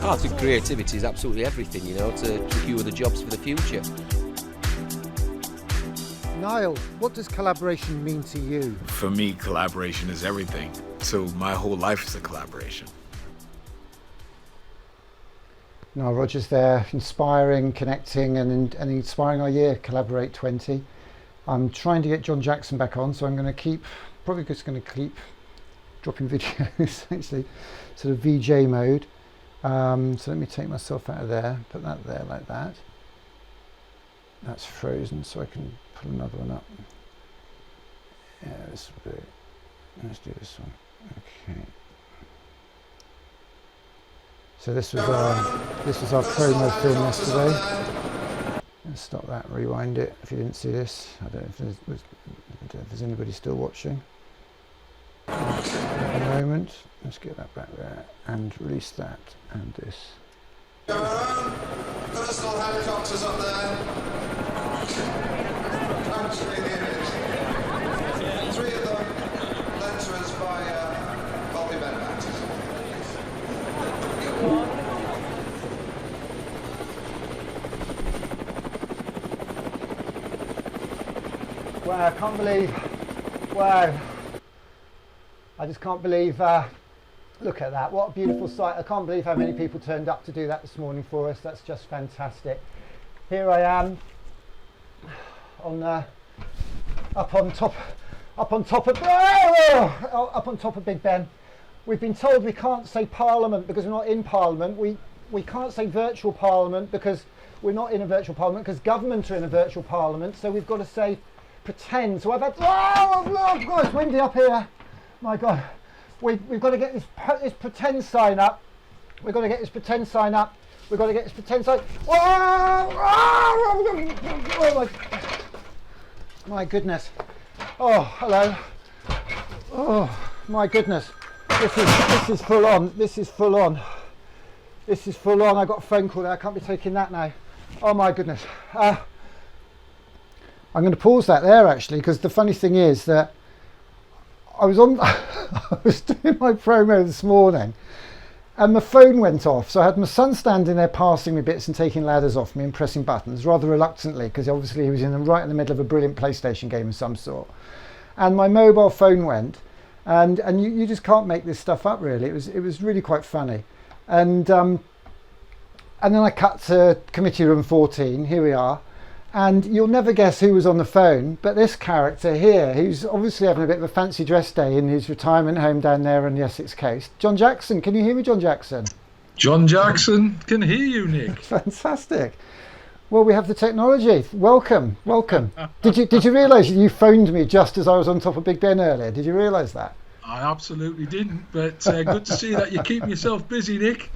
Art and creativity is absolutely everything, you know, to secure the jobs for the future. Niall, what does collaboration mean to you? For me, collaboration is everything. So my whole life is a collaboration. Niall Rogers there, inspiring, connecting and inspiring our year, Collaborate 20. I'm trying to get John Jackson back on, so I'm going to keep dropping videos, actually, sort of VJ mode. So let me take myself out of there, put that there like that. That's frozen, so I can put another one up. Yeah, this will do it. Let's do this one. Okay. So this was our promo film yesterday. Let's stop that, rewind it. If you didn't see this, I don't know if there's anybody still watching. At the moment, let's get that back there and release that and this. Personal helicopters up there. Country image. 3 of them lent to us by Bobby Bennett. Wow, I can't believe, wow. I just can't believe, look at that, what a beautiful sight. I can't believe how many people turned up to do that this morning for us. That's just fantastic. Here I am, up on top of Big Ben. We've been told we can't say Parliament because we're not in Parliament. We can't say virtual Parliament because we're not in a virtual Parliament, because government are in a virtual Parliament. So we've got to say pretend. So I've had, oh God, it's windy up here. My God, we've got to get this pretend sign up. We've got to get this pretend sign up. We've got to get this pretend sign. Oh my goodness. Oh, hello. Oh my goodness. This is full on. This is full on. This is full on. I got a phone call there. I can't be taking that now. Oh my goodness. I'm going to pause that there actually, because the funny thing is that I was doing my promo this morning, and my phone went off. So I had my son standing there passing me bits and taking ladders off me and pressing buttons rather reluctantly, because obviously he was right in the middle of a brilliant PlayStation game of some sort. And my mobile phone went, and you just can't make this stuff up, really. It was really quite funny. And then I cut to committee room 14. Here we are. And you'll never guess who was on the phone, but this character here, who's obviously having a bit of a fancy dress day in his retirement home down there on the Essex coast. John Jackson, can you hear me, John Jackson? John Jackson can hear you, Nick. Fantastic. Well, we have the technology. Welcome, welcome. Did you realise you phoned me just as I was on top of Big Ben earlier? Did you realise that? I absolutely didn't, but good to see that you're keeping yourself busy, Nick.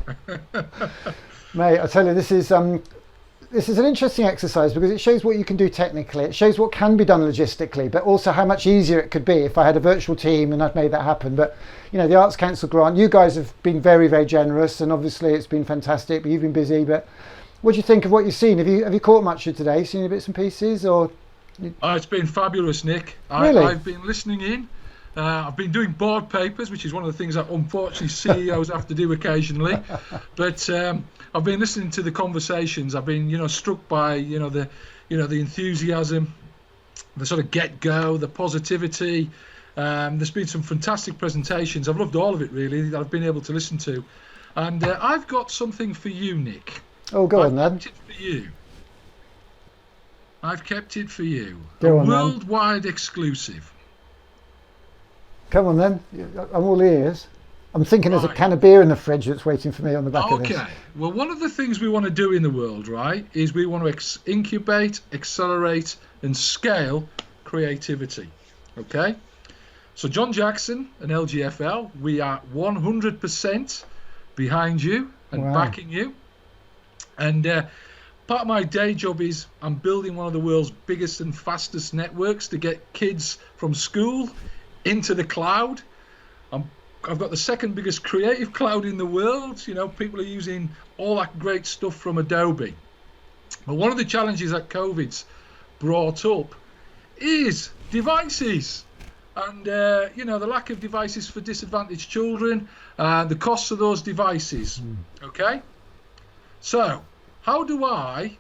Mate, I tell you, this is an interesting exercise because it shows what you can do technically. It shows what can be done logistically, but also how much easier it could be if I had a virtual team and I'd made that happen. But, you know, the Arts Council grant, you guys have been very, very generous, and obviously it's been fantastic, but you've been busy. But what do you think of what you've seen? Have you caught much of today? Seen any bits and pieces? Or? It's been fabulous, Nick. Really? I've been listening in. I've been doing board papers, which is one of the things that unfortunately CEOs have to do occasionally. But I've been listening to the conversations. I've been, struck by, the enthusiasm, the sort of get-go, the positivity. There's been some fantastic presentations. I've loved all of it, really, that I've been able to listen to. And I've got something for you, Nick. Oh, go on then. I've kept it for you. I've kept it for you. Go on, worldwide exclusive. Come on then, I'm all ears. I'm thinking there's a can of beer in the fridge that's waiting for me on the back of this. Okay, well, one of the things we want to do in the world, right, is we want to incubate, accelerate and scale creativity, okay? So John Jackson and LGFL, we are 100% behind you and backing you. And part of my day job is I'm building one of the world's biggest and fastest networks to get kids from school into the cloud. I've got the second biggest creative cloud in the world. People are using all that great stuff from Adobe. But one of the challenges that COVID's brought up is devices. And, the lack of devices for disadvantaged children, the costs of those devices. Okay? So, how do I,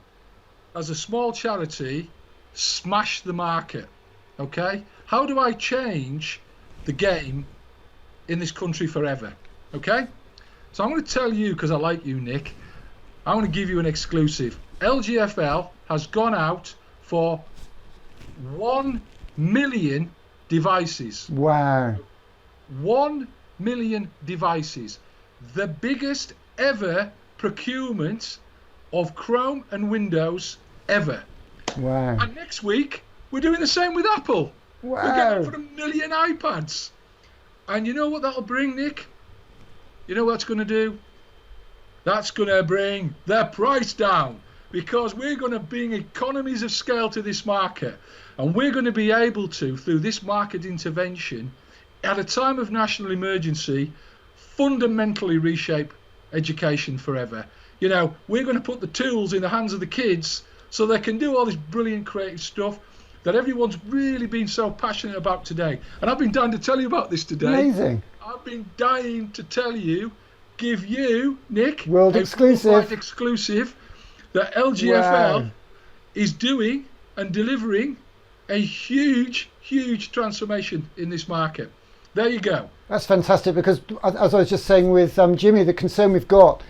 as a small charity, smash the market? Okay? How do I change the game in this country forever? Okay? So I'm going to tell you, because I like you, Nick, I want to give you an exclusive. LGFL has gone out for 1 million devices. Wow. 1 million devices. The biggest ever procurement of Chrome and Windows ever. Wow. And next week, we're doing the same with Apple. Wow. We're going for 1 million iPads. And you know what that'll bring, Nick? You know what it's going to do? That's going to bring the price down, because we're going to bring economies of scale to this market. And we're going to be able to, through this market intervention, at a time of national emergency, fundamentally reshape education forever. We're going to put the tools in the hands of the kids so they can do all this brilliant creative stuff that everyone's really been so passionate about today. And I've been dying to tell you about this today. Amazing. I've been dying to tell you, give you, Nick, world exclusive that LGFL is doing and delivering a huge, huge transformation in this market. There you go. That's fantastic, because as I was just saying with Jimmy, the concern we've got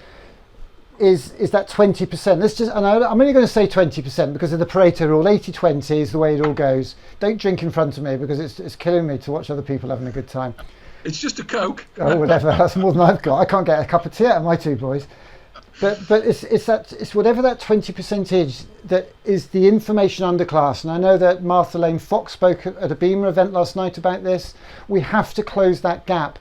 is that 20%. Let's just, and I'm only going to say 20% because of the Pareto rule. 80-20 is the way it all goes. Don't drink in front of me, because it's killing me to watch other people having a good time. It's just a Coke. Oh, whatever. That's more than I've got. I can't get a cup of tea out of my two boys. But it's whatever that 20% is that is the information underclass. And I know that Martha Lane Fox spoke at a Beamer event last night about this. We have to close that gap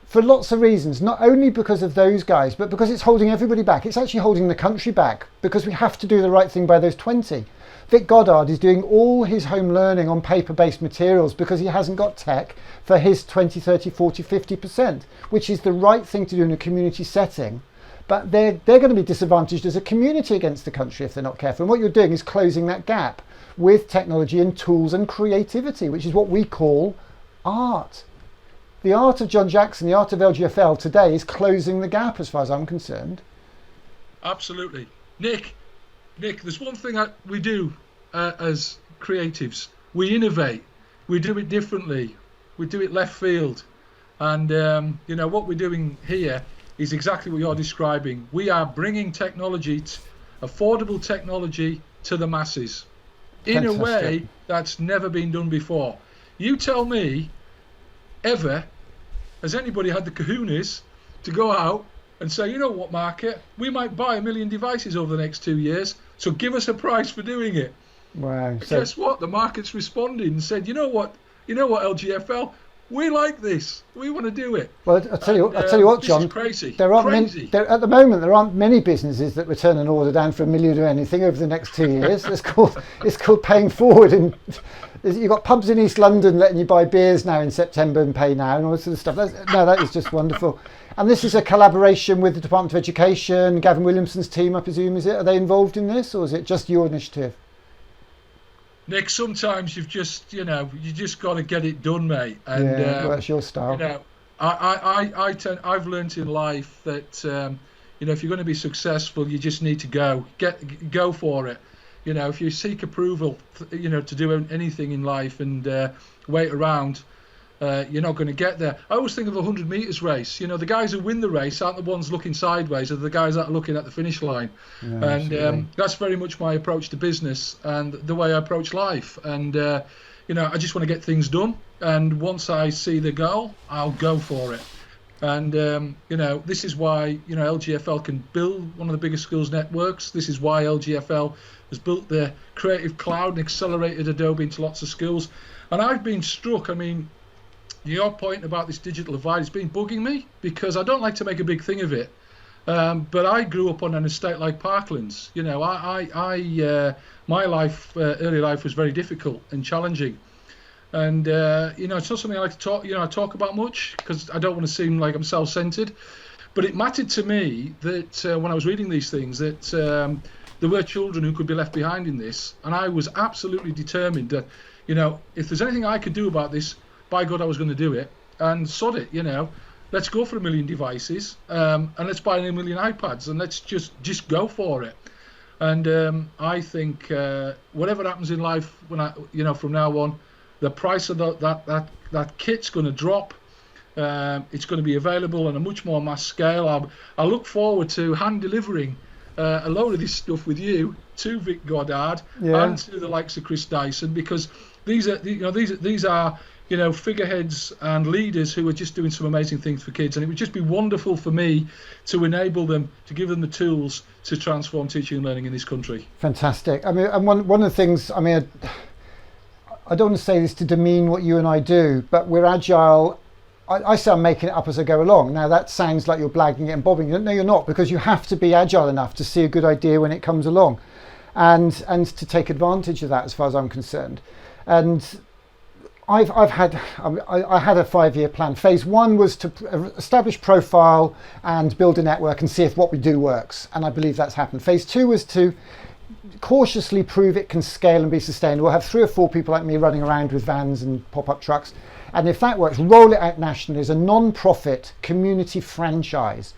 for lots of reasons, not only because of those guys, but because it's holding everybody back. It's actually holding the country back, because we have to do the right thing by those 20. Vic Goddard is doing all his home learning on paper-based materials because he hasn't got tech for his 20, 30, 40, 50%, which is the right thing to do in a community setting. But they're going to be disadvantaged as a community against the country if they're not careful. And what you're doing is closing that gap with technology and tools and creativity, which is what we call art. the art of John Jackson, the art of LGFL today is closing the gap as far as I'm concerned. Absolutely. Nick, there's one thing we do as creatives. We innovate. We do it differently. We do it left field. And, what we're doing here is exactly what you're describing. We are bringing technology, affordable technology, to the masses in a way that's never been done before. You tell me, ever has anybody had the kahunas to go out and say, you know what, market, we might buy 1 million devices over the next 2 years, so give us a price for doing it. Wow. Guess what? The market's responded and said, you know what, LGFL, we like this. We want to do it. Well, I'll tell you what, John. This is crazy. At the moment, there aren't many businesses that return an order down for $1 million or anything over the next 2 years. It's called paying forward. And you've got pubs in East London letting you buy beers now in September and pay now and all this sort of stuff. That is just wonderful. And this is a collaboration with the Department of Education, Gavin Williamson's team, I presume, is it? Are they involved in this, or is it just your initiative? Nick, sometimes you've just, you just got to get it done, mate. And well, that's your style. I've learnt in life that, if you're going to be successful, you just need to go for it. If you seek approval, to do anything in life and wait around, you're not going to get there. I always think of the 100 meters race. The guys who win the race aren't the ones looking sideways, are the guys that are looking at the finish line. Yeah, and that's very much my approach to business and the way I approach life. And I just want to get things done. And once I see the goal, I'll go for it. And this is why LGFL can build one of the biggest schools networks. This is why LGFL has built the Creative Cloud and accelerated Adobe into lots of schools. And I've been struck. I mean, your point about this digital divide has been bugging me because I don't like to make a big thing of it. But I grew up on an estate like Parklands. My life, early life, was very difficult and challenging. And it's not something I like to talk about much because I don't want to seem like I'm self-centered. But it mattered to me that when I was reading these things that there were children who could be left behind in this, and I was absolutely determined that if there's anything I could do about this, by God, I was going to do it. And sod it, let's go for 1 million devices and let's buy 1 million iPads and let's just go for it. And I think whatever happens in life, when from now on, the price of that kit's going to drop. It's going to be available on a much more mass scale. I look forward to hand delivering a load of this stuff with you to Vic Goddard and to the likes of Chris Dyson, because these are figureheads and leaders who are just doing some amazing things for kids, and it would just be wonderful for me to enable them, to give them the tools to transform teaching and learning in this country. Fantastic. I mean, and one of the things, I mean, I don't want to say this to demean what you and I do, but we're agile. I say I'm making it up as I go along. Now that sounds like you're blagging it and bobbing it. No, you're not, because you have to be agile enough to see a good idea when it comes along, and to take advantage of that, as far as I'm concerned. And I had a 5-year plan. Phase 1 was to establish profile and build a network and see if what we do works, and I believe that's happened. Phase 2 was to cautiously prove it can scale and be sustainable. We'll have 3 or 4 people like me running around with vans and pop-up trucks, and if that works, roll it out nationally as a non-profit community franchise.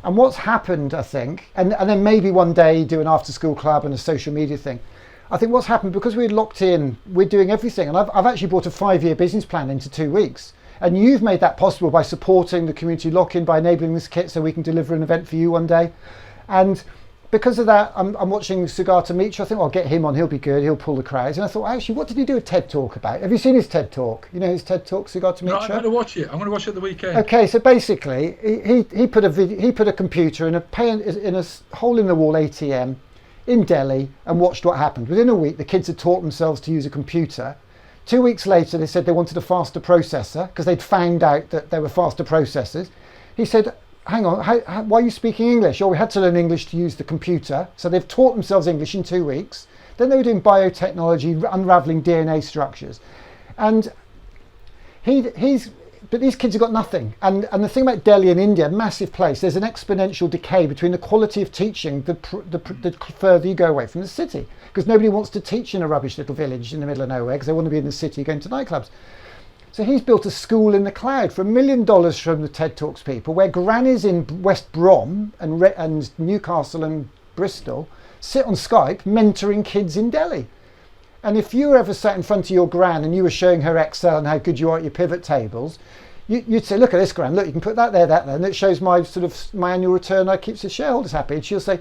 And what's happened, I think, and then maybe one day do an after-school club and a social media thing. I think what's happened, because we're locked in, we're doing everything. And I've actually brought a 5-year business plan into 2 weeks. And you've made that possible by supporting the community lock-in, by enabling this kit so we can deliver an event for you one day. And because of that, I'm watching Sugata Mitra. I think I'll get him on, he'll be good, he'll pull the crowds. And I thought, actually, what did he do a TED Talk about? Have you seen his TED Talk? You know his TED Talk, Sugata Mitra? No, I'm going to watch it. I'm going to watch it the weekend. Okay, so basically, he put a computer in a hole-in-the-wall ATM in Delhi and watched what happened. Within a week, the kids had taught themselves to use a computer. 2 weeks later, they said they wanted a faster processor because they'd found out that there were faster processors. He said, hang on, why are you speaking English? Oh, we had to learn English to use the computer. So they've taught themselves English in 2 weeks. Then they were doing biotechnology, unraveling DNA structures. And but these kids have got nothing. And the thing about Delhi in India, massive place, there's an exponential decay between the quality of teaching the further you go away from the city. Because nobody wants to teach in a rubbish little village in the middle of nowhere, because they want to be in the city going to nightclubs. So he's built a school in the cloud for $1 million from the TED Talks people, where grannies in West Brom and Newcastle and Bristol sit on Skype mentoring kids in Delhi. And if you were ever sat in front of your gran and you were showing her Excel and how good you are at your pivot tables, you'd say, look at this, gran, look, you can put that there, and it shows my my annual return, I keeps the shareholders happy. And she'll say,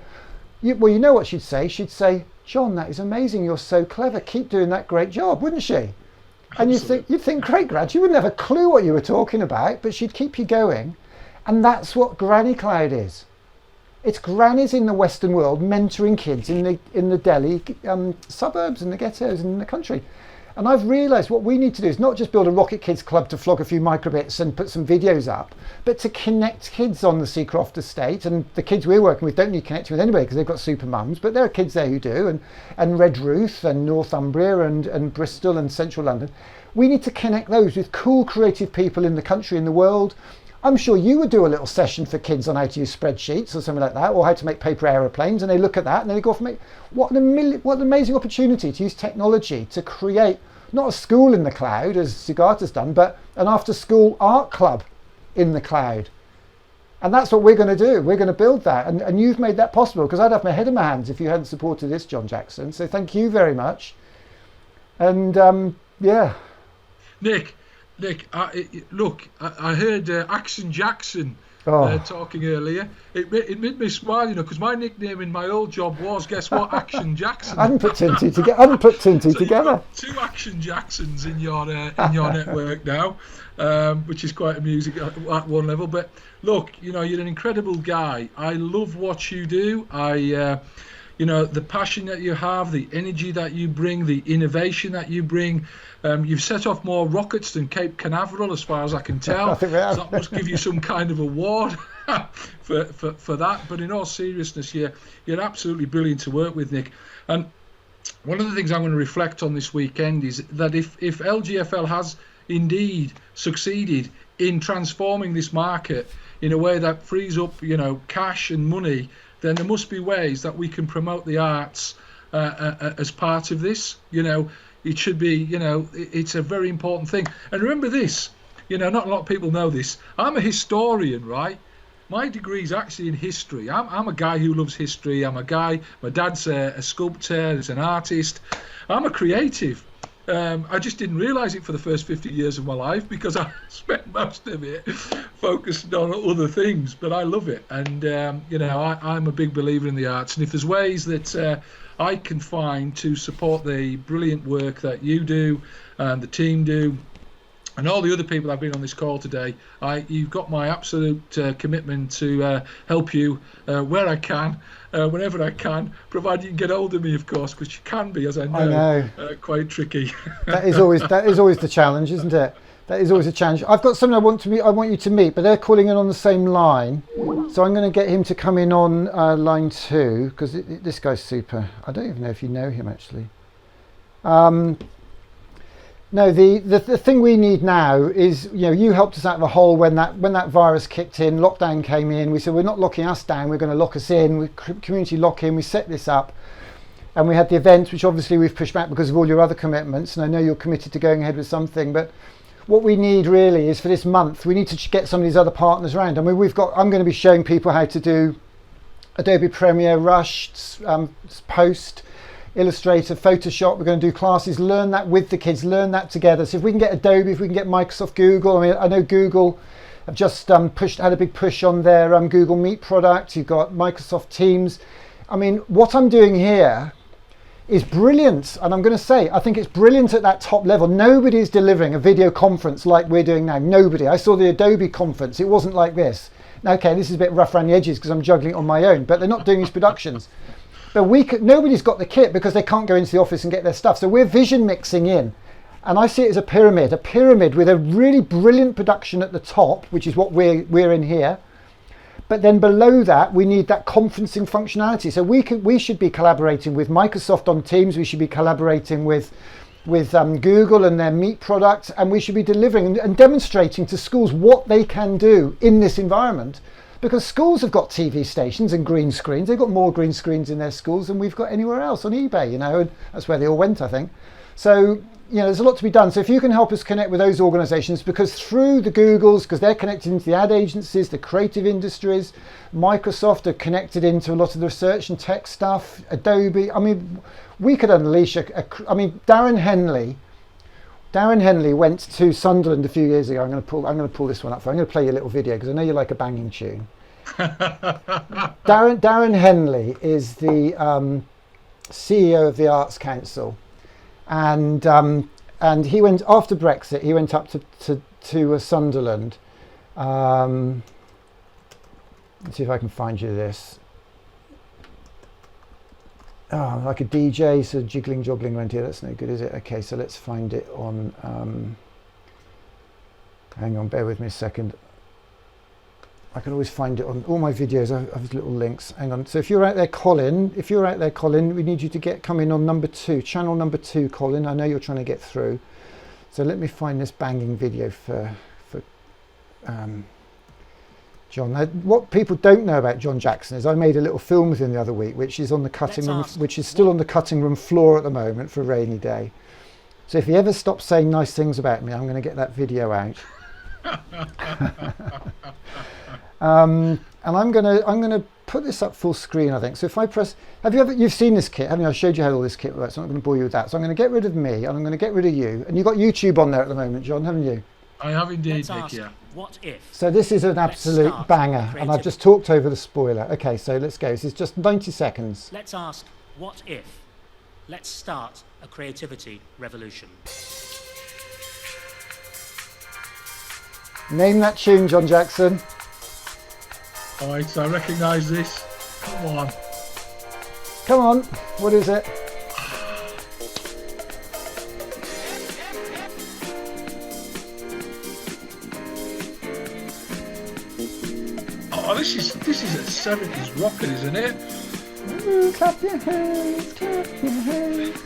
well, you know what she'd say? She'd say, John, that is amazing, you're so clever, keep doing that great job, wouldn't she? And you'd think, great, Gran, she wouldn't have a clue what you were talking about, but she'd keep you going. And that's what Granny Cloud is. It's grannies in the Western world mentoring kids in the Delhi suburbs and the ghettos in the country. And I've realised what we need to do is not just build a Rocket Kids club to flog a few microbits and put some videos up, but to connect kids on the Seacroft estate. And the kids we're working with don't need connecting with anybody because they've got super mums, but there are kids there who do, and Redruth and Northumbria and Bristol and Central London. We need to connect those with cool, creative people in the country, in the world. I'm sure you would do a little session for kids on how to use spreadsheets or something like that, or how to make paper aeroplanes, and they look at that and then they go off and make, what an amazing opportunity to use technology to create not a school in the cloud as Sugata's done, but an after school art club in the cloud. And that's what we're going to do. We're going to build that, and you've made that possible, because I'd have my head in my hands if you hadn't supported this, John Jackson. So thank you very much. And yeah. Nick, I heard Action Jackson talking earlier. It made me smile, because my nickname in my old job was, guess what, Action Jackson. I hadn't put two and two together. Two Action Jacksons in your network now, which is quite amusing at one level. But look, you're an incredible guy. I love what you do. The passion that you have, the energy that you bring, the innovation that you bring. You've set off more rockets than Cape Canaveral, as far as I can tell. I think we have. So that must give you some kind of award for that. But in all seriousness, you're absolutely brilliant to work with, Nick. And one of the things I'm going to reflect on this weekend is that if LGFL has indeed succeeded in transforming this market in a way that frees up, cash and money, then there must be ways that we can promote the arts as part of this. It should be, it's a very important thing. And remember this, not a lot of people know this. I'm a historian, right? My degree is actually in history. I'm a guy who loves history. My dad's a sculptor, he's an artist. I'm a creative. I just didn't realise it for the first 50 years of my life, because I spent most of it focused on other things, but I love it. And, I'm a big believer in the arts. And if there's ways that I can find to support the brilliant work that you do and the team do, and all the other people I've been on this call today, you've got my absolute commitment to help you where I can, whenever I can, provided you can get hold of me, of course, because you can be, as I know. Quite tricky. That is always the challenge, isn't it? That is always a challenge. I've got someone I want you to meet, but they're calling in on the same line, so I'm going to get him to come in on line 2, because this guy's super. I don't even know if you know him, actually. No, the thing we need now is, you helped us out of a hole when that virus kicked in, lockdown came in. We said, we're not locking us down, we're going to lock us in. We community lock in, we set this up. And we had the event, which obviously we've pushed back because of all your other commitments. And I know you're committed to going ahead with something, but what we need really is for this month, we need to get some of these other partners around. I mean, I'm going to be showing people how to do Adobe Premiere, Rush, Post, Illustrator, Photoshop. We're going to do classes, learn that with the kids, learn that together. So if we can get Adobe, if we can get Microsoft, Google. I mean, I know Google have just had a big push on their Google Meet product. You've got Microsoft Teams. I mean, what I'm doing here is brilliant, and I'm going to say I think it's brilliant at that top level. Nobody's delivering a video conference like we're doing now. Nobody. I saw the Adobe conference, it wasn't like this. Now, okay, this is a bit rough around the edges because I'm juggling it on my own, but they're not doing these productions. But nobody's got the kit because they can't go into the office and get their stuff. So we're vision mixing in, and I see it as a pyramid with a really brilliant production at the top, which is what we're in here. But then below that, we need that conferencing functionality. So we should be collaborating with Microsoft on Teams. We should be collaborating with Google and their Meet product, and we should be delivering and demonstrating to schools what they can do in this environment. Because schools have got TV stations and green screens. They've got more green screens in their schools than we've got anywhere else on eBay, and that's where they all went, I think. So, there's a lot to be done. So if you can help us connect with those organisations, because through the Googles, because they're connected into the ad agencies, the creative industries, Microsoft are connected into a lot of the research and tech stuff, Adobe. I mean, we could unleash Darren Henley went to Sunderland a few years ago. I'm going to pull this one up. I'm going to play you a little video because I know you like a banging tune. Darren Henley is the CEO of the Arts Council, and he went after Brexit. He went up to Sunderland. Let's see if I can find you this. Oh, like a DJ, so jiggling, joggling around here. That's no good, is it? Okay, so let's find it on. Hang on, bear with me a second. I can always find it on all my videos. I have little links. Hang on. So if you're out there, Colin, we need you to come in on number 2, channel number 2, Colin. I know you're trying to get through. So let me find this banging video for John. Now, what people don't know about John Jackson is I made a little film with him the other week, which is on the cutting room, which is still on the cutting room floor at the moment for a rainy day. So if he ever stops saying nice things about me, I'm going to get that video out. And I'm gonna put this up full screen, I think. So if I press, you've seen this kit, haven't you? I showed you how all this kit works, so I'm not going to bore you with that. So I'm going to get rid of me, and I'm going to get rid of you. And you've got YouTube on there at the moment, John, haven't you? I have indeed, Nick, yeah. What if? So this is an absolute banger, and I've just talked over the spoiler. Okay, so let's go. This is just 90 seconds. Let's ask, what if? Let's start a creativity revolution. Name that tune, John Jackson. All right, so I recognise this. Come on. Come on. What is it? Oh, this is a 70s rocket, isn't it? Ooh, clap your hands, clap your hands.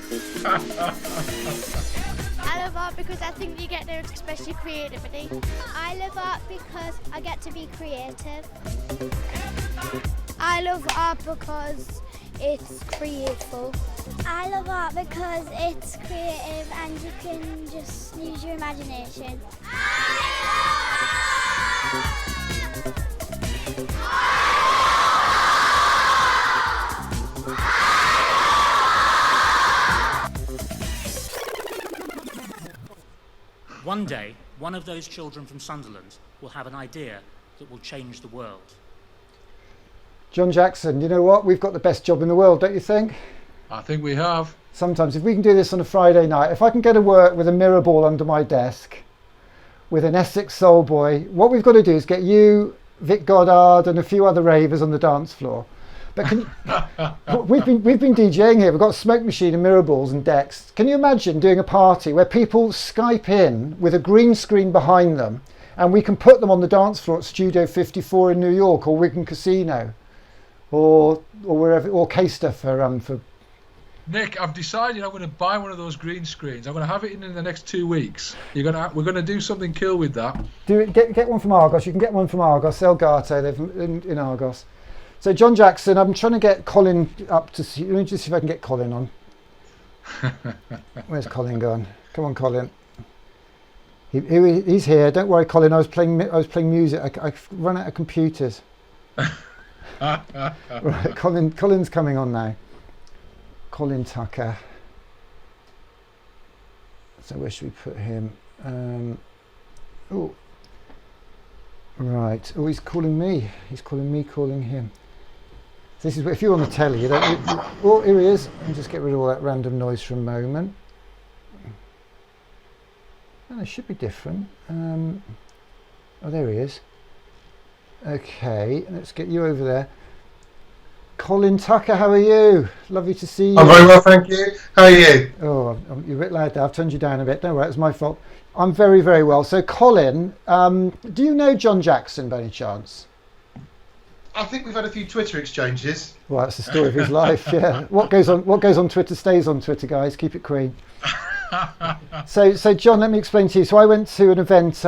I love art because I think you get to express your creativity. I love art because I get to be creative. I love art because it's creative. I love art because it's creative and you can just use your imagination. One day, one of those children from Sunderland will have an idea that will change the world. John Jackson, you know what? We've got the best job in the world, don't you think? I think we have. Sometimes, if we can do this on a Friday night, if I can go to work with a mirror ball under my desk, with an Essex Soul Boy, what we've got to do is get you, Vic Goddard, and a few other ravers on the dance floor. But we've been DJing here. We've got a smoke machine and mirror balls and decks. Can you imagine doing a party where people Skype in with a green screen behind them, and we can put them on the dance floor at Studio 54 in New York, or Wigan Casino, or wherever, or Caister for. Nick, I've decided I'm going to buy one of those green screens. I'm going to have it in the next 2 weeks. We're going to do something cool with that. Do it. Get one from Argos. You can get one from Argos. Elgato. They've in Argos. So John Jackson, I'm trying to get Colin up to see. Let me just see if I can get Colin on. Where's Colin gone? Come on, Colin. He's here. Don't worry, Colin. I was playing music. I've run out of computers. Right, Colin's coming on now. Colin Tucker. So where should we put him? Oh, right. Oh, he's calling me. He's calling me, calling him. This is if you're on the telly, you don't. Oh, here he is. I'll just get rid of all that random noise for a moment. Oh, it should be different. Oh, there he is. Okay, let's get you over there. Colin Tucker, how are you? Lovely to see you. I'm very well, thank you. How are you? Oh, you're a bit loud there. I've turned you down a bit. Don't worry, it's my fault. I'm very, very well. So, Colin, do you know John Jackson by any chance? I think we've had a few Twitter exchanges. Well, that's the story of his life. Yeah. What goes on Twitter stays on Twitter, guys. Keep it clean. So, John, let me explain to you. So, I went to an event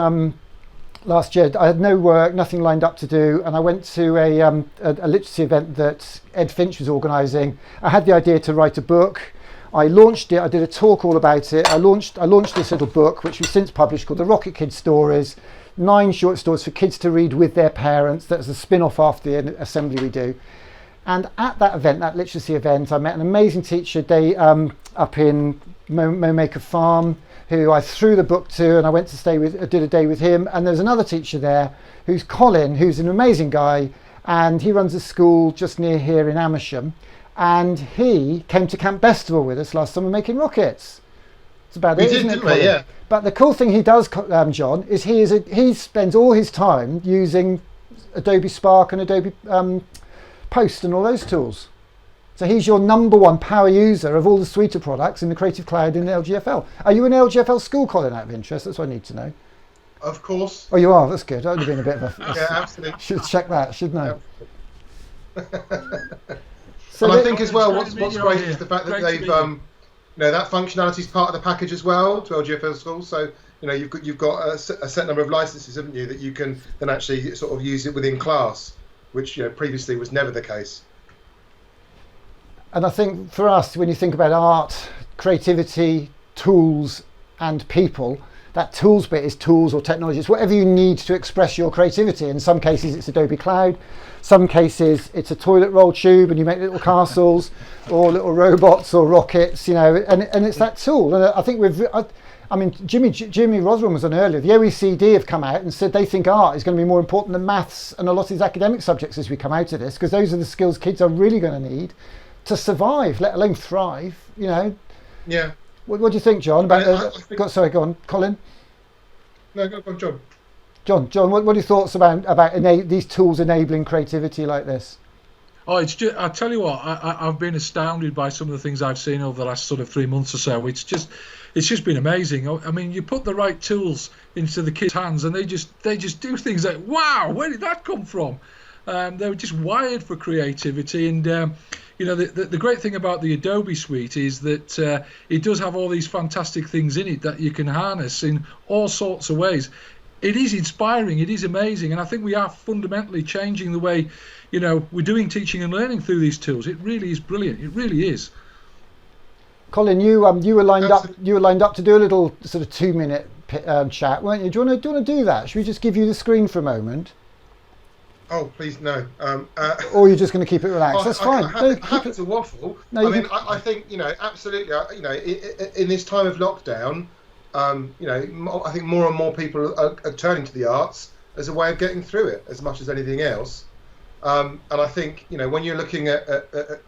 last year. I had no work, nothing lined up to do, and I went to a literacy event that Ed Finch was organising. I had the idea to write a book. I launched it. I did a talk all about it. I launched this little book, which was since published, called The Rocket Kid Stories. 9 short stories for kids to read with their parents. That's a spin-off after the assembly we do. And at that event, that literacy event, I met an amazing teacher up in Momaker Farm, who I threw the book to, and I went to did a day with him. And there's another teacher there who's Colin, who's an amazing guy, and he runs a school just near here in Amersham. And he came to Camp Bestival with us last summer making rockets. It's about it, isn't it, Colin? Yeah. But the cool thing he does, John, is he spends all his time using Adobe Spark and Adobe Post and all those tools. So he's your #1 power user of all the suite of products in the Creative Cloud in LGFL. Are you an LGFL school, Colin, out of interest? That's what I need to know. Of course. Oh, you are? That's good. That would have been a bit of a... Yeah, absolutely. Should check that, shouldn't I? So and I think as well, what's great is the fact that they've, that functionality is part of the package as well to LGFL schools. So, you've got a set number of licenses, haven't you, that you can then actually sort of use it within class, which previously was never the case. And I think for us, when you think about art, creativity, tools and people, that tools bit is tools or technology. It's whatever you need to express your creativity. In some cases, it's Adobe Cloud. Some cases, it's a toilet roll tube and you make little castles or little robots or rockets, and it's that tool. And I think Jimmy Rotherham was on earlier. The OECD have come out and said they think art is going to be more important than maths and a lot of these academic subjects as we come out of this, because those are the skills kids are really going to need to survive, let alone thrive, Yeah. What do you think, John? Sorry, go on, Colin. No, go on, John. John, what are your thoughts about these tools enabling creativity like this? Oh, it's just, I tell you what, I've been astounded by some of the things I've seen over the last sort of 3 months or so. It's just been amazing. I mean, you put the right tools into the kids' hands and they just do things like, wow, where did that come from? They were just wired for creativity. And the great thing about the Adobe suite is that it does have all these fantastic things in it that you can harness in all sorts of ways. It is inspiring, it is amazing, and I think we are fundamentally changing the way we're doing teaching and learning through these tools. It really is brilliant. It really is. Colin, you were lined up. You were lined up to do a little sort of 2-minute chat, weren't you? Do you want to do that? Should we just give you the screen for a moment? Oh, please no. Or you're just going to keep it relaxed? That's fine. I'm happy to waffle. No, I think absolutely. In this time of lockdown, I think more and more people are turning to the arts as a way of getting through it, as much as anything else. And I think when you're looking at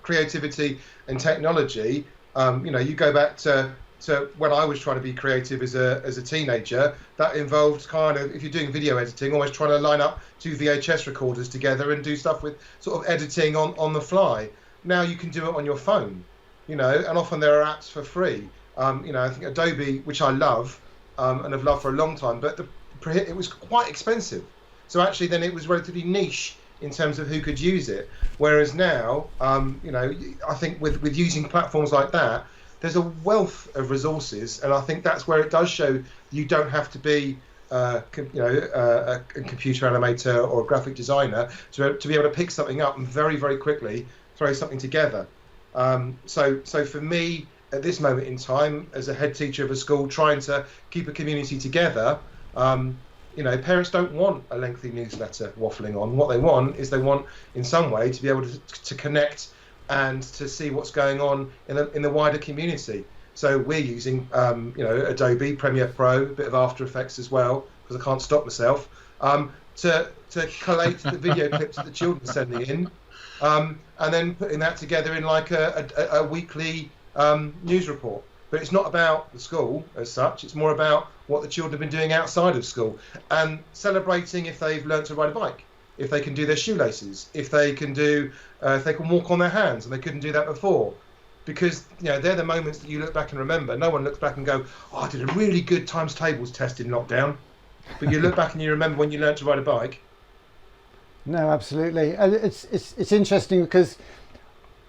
creativity and technology, you go back to when I was trying to be creative as a teenager. That involved kind of, if you're doing video editing, always trying to line up 2 VHS recorders together and do stuff with sort of editing on the fly. Now you can do it on your phone, and often there are apps for free. I think Adobe, which I love and have loved for a long time, but it was quite expensive. So actually then it was relatively niche in terms of who could use it. Whereas now, I think with using platforms like that, there's a wealth of resources, and I think that's where it does show you don't have to be a computer animator or a graphic designer to be able to pick something up and very, very quickly throw something together. So for me, at this moment in time, as a head teacher of a school trying to keep a community together, parents don't want a lengthy newsletter waffling on. What they want is in some way to be able to connect and to see what's going on in the wider community. So we're using Adobe Premiere Pro, a bit of After Effects as well, because I can't stop myself, to collate the video clips that the children are sending in, and then putting that together in like a weekly news report. But it's not about the school as such, it's more about what the children have been doing outside of school, and celebrating if they've learnt to ride a bike, if they can do their shoelaces, if they can walk on their hands, and they couldn't do that before. Because they're the moments that you look back and remember. No one looks back and go, oh, I did a really good times tables test in lockdown. But you look back and you remember when you learnt to ride a bike. No, absolutely. It's interesting because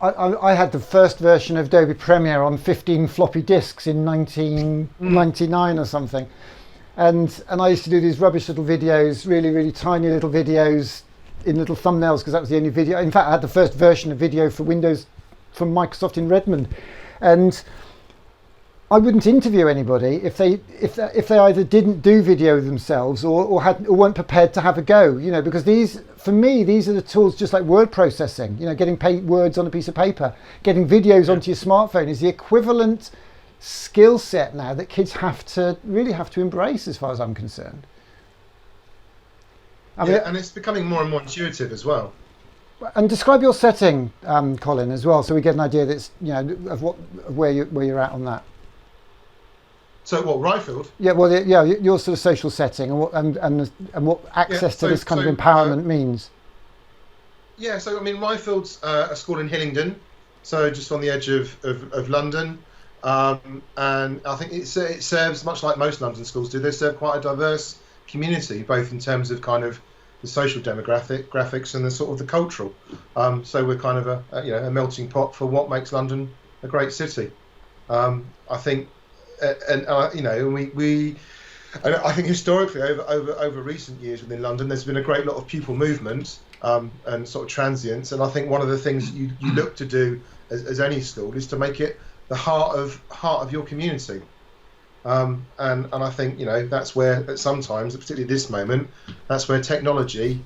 I had the first version of Adobe Premiere on 15 floppy disks in 1999 or something. And I used to do these rubbish little videos, really, really tiny little videos in little thumbnails, because that was the only video. In fact, I had the first version of video for Windows from Microsoft in Redmond. And I wouldn't interview anybody if they either didn't do video themselves or weren't prepared to have a go, you know, because for me these are the tools, just like word processing, you know, getting words on a piece of paper, getting videos onto your smartphone is the equivalent skill set now that kids really have to embrace, as far as I'm concerned. And it's becoming more and more intuitive as well. And describe your setting, Colin, as well, so we get an idea that's, you know, of where you're at on that. So what, Ryfield? Yeah, well, your sort of social setting and what access to this kind of empowerment means. Yeah, so I mean, Ryfield's a school in Hillingdon, so just on the edge of London, and I think it serves, much like most London schools do, they serve quite a diverse community, both in terms of kind of the social demographics and the sort of the cultural. So we're kind of a melting pot for what makes London a great city. I think. And I think historically over recent years within London, there's been a great lot of pupil movement and sort of transience. And I think one of the things you look to do as any school is to make it the heart of your community. And I think, you know, that's where sometimes, particularly this moment, that's where technology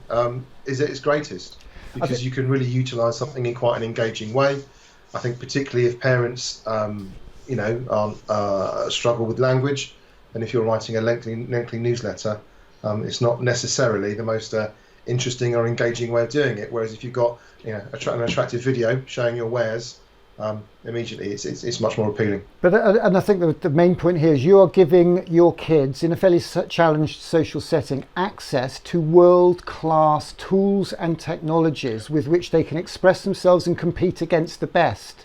is at its greatest, because you can really utilise something in quite an engaging way. I think particularly if parents struggle with language, and if you're writing a lengthy newsletter, it's not necessarily the most interesting or engaging way of doing it. Whereas if you've got an attractive video showing your wares, immediately it's much more appealing. But and I think the main point here is you are giving your kids, in a fairly challenged social setting, access to world-class tools and technologies with which they can express themselves and compete against the best.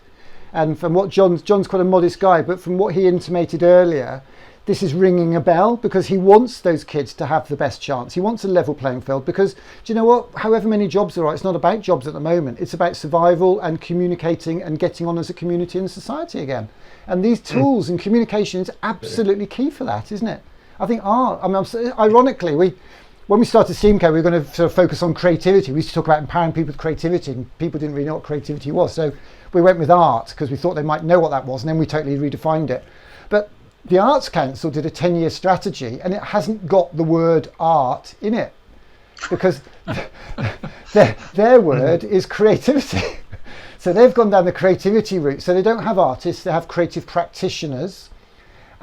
And from what John's quite a modest guy, but from what he intimated earlier, this is ringing a bell, because he wants those kids to have the best chance. He wants a level playing field, because do you know what? However many jobs there are, it's not about jobs at the moment. It's about survival and communicating and getting on as a community and society again. And these tools and communication is absolutely key for that, isn't it? I think ironically, when we started Steamco, we were going to sort of focus on creativity. We used to talk about empowering people with creativity, and people didn't really know what creativity was. So we went with art because we thought they might know what that was, and then we totally redefined it. But the Arts Council did a 10-year strategy, and it hasn't got the word art in it, because their word is creativity. So they've gone down the creativity route. So they don't have artists, they have creative practitioners.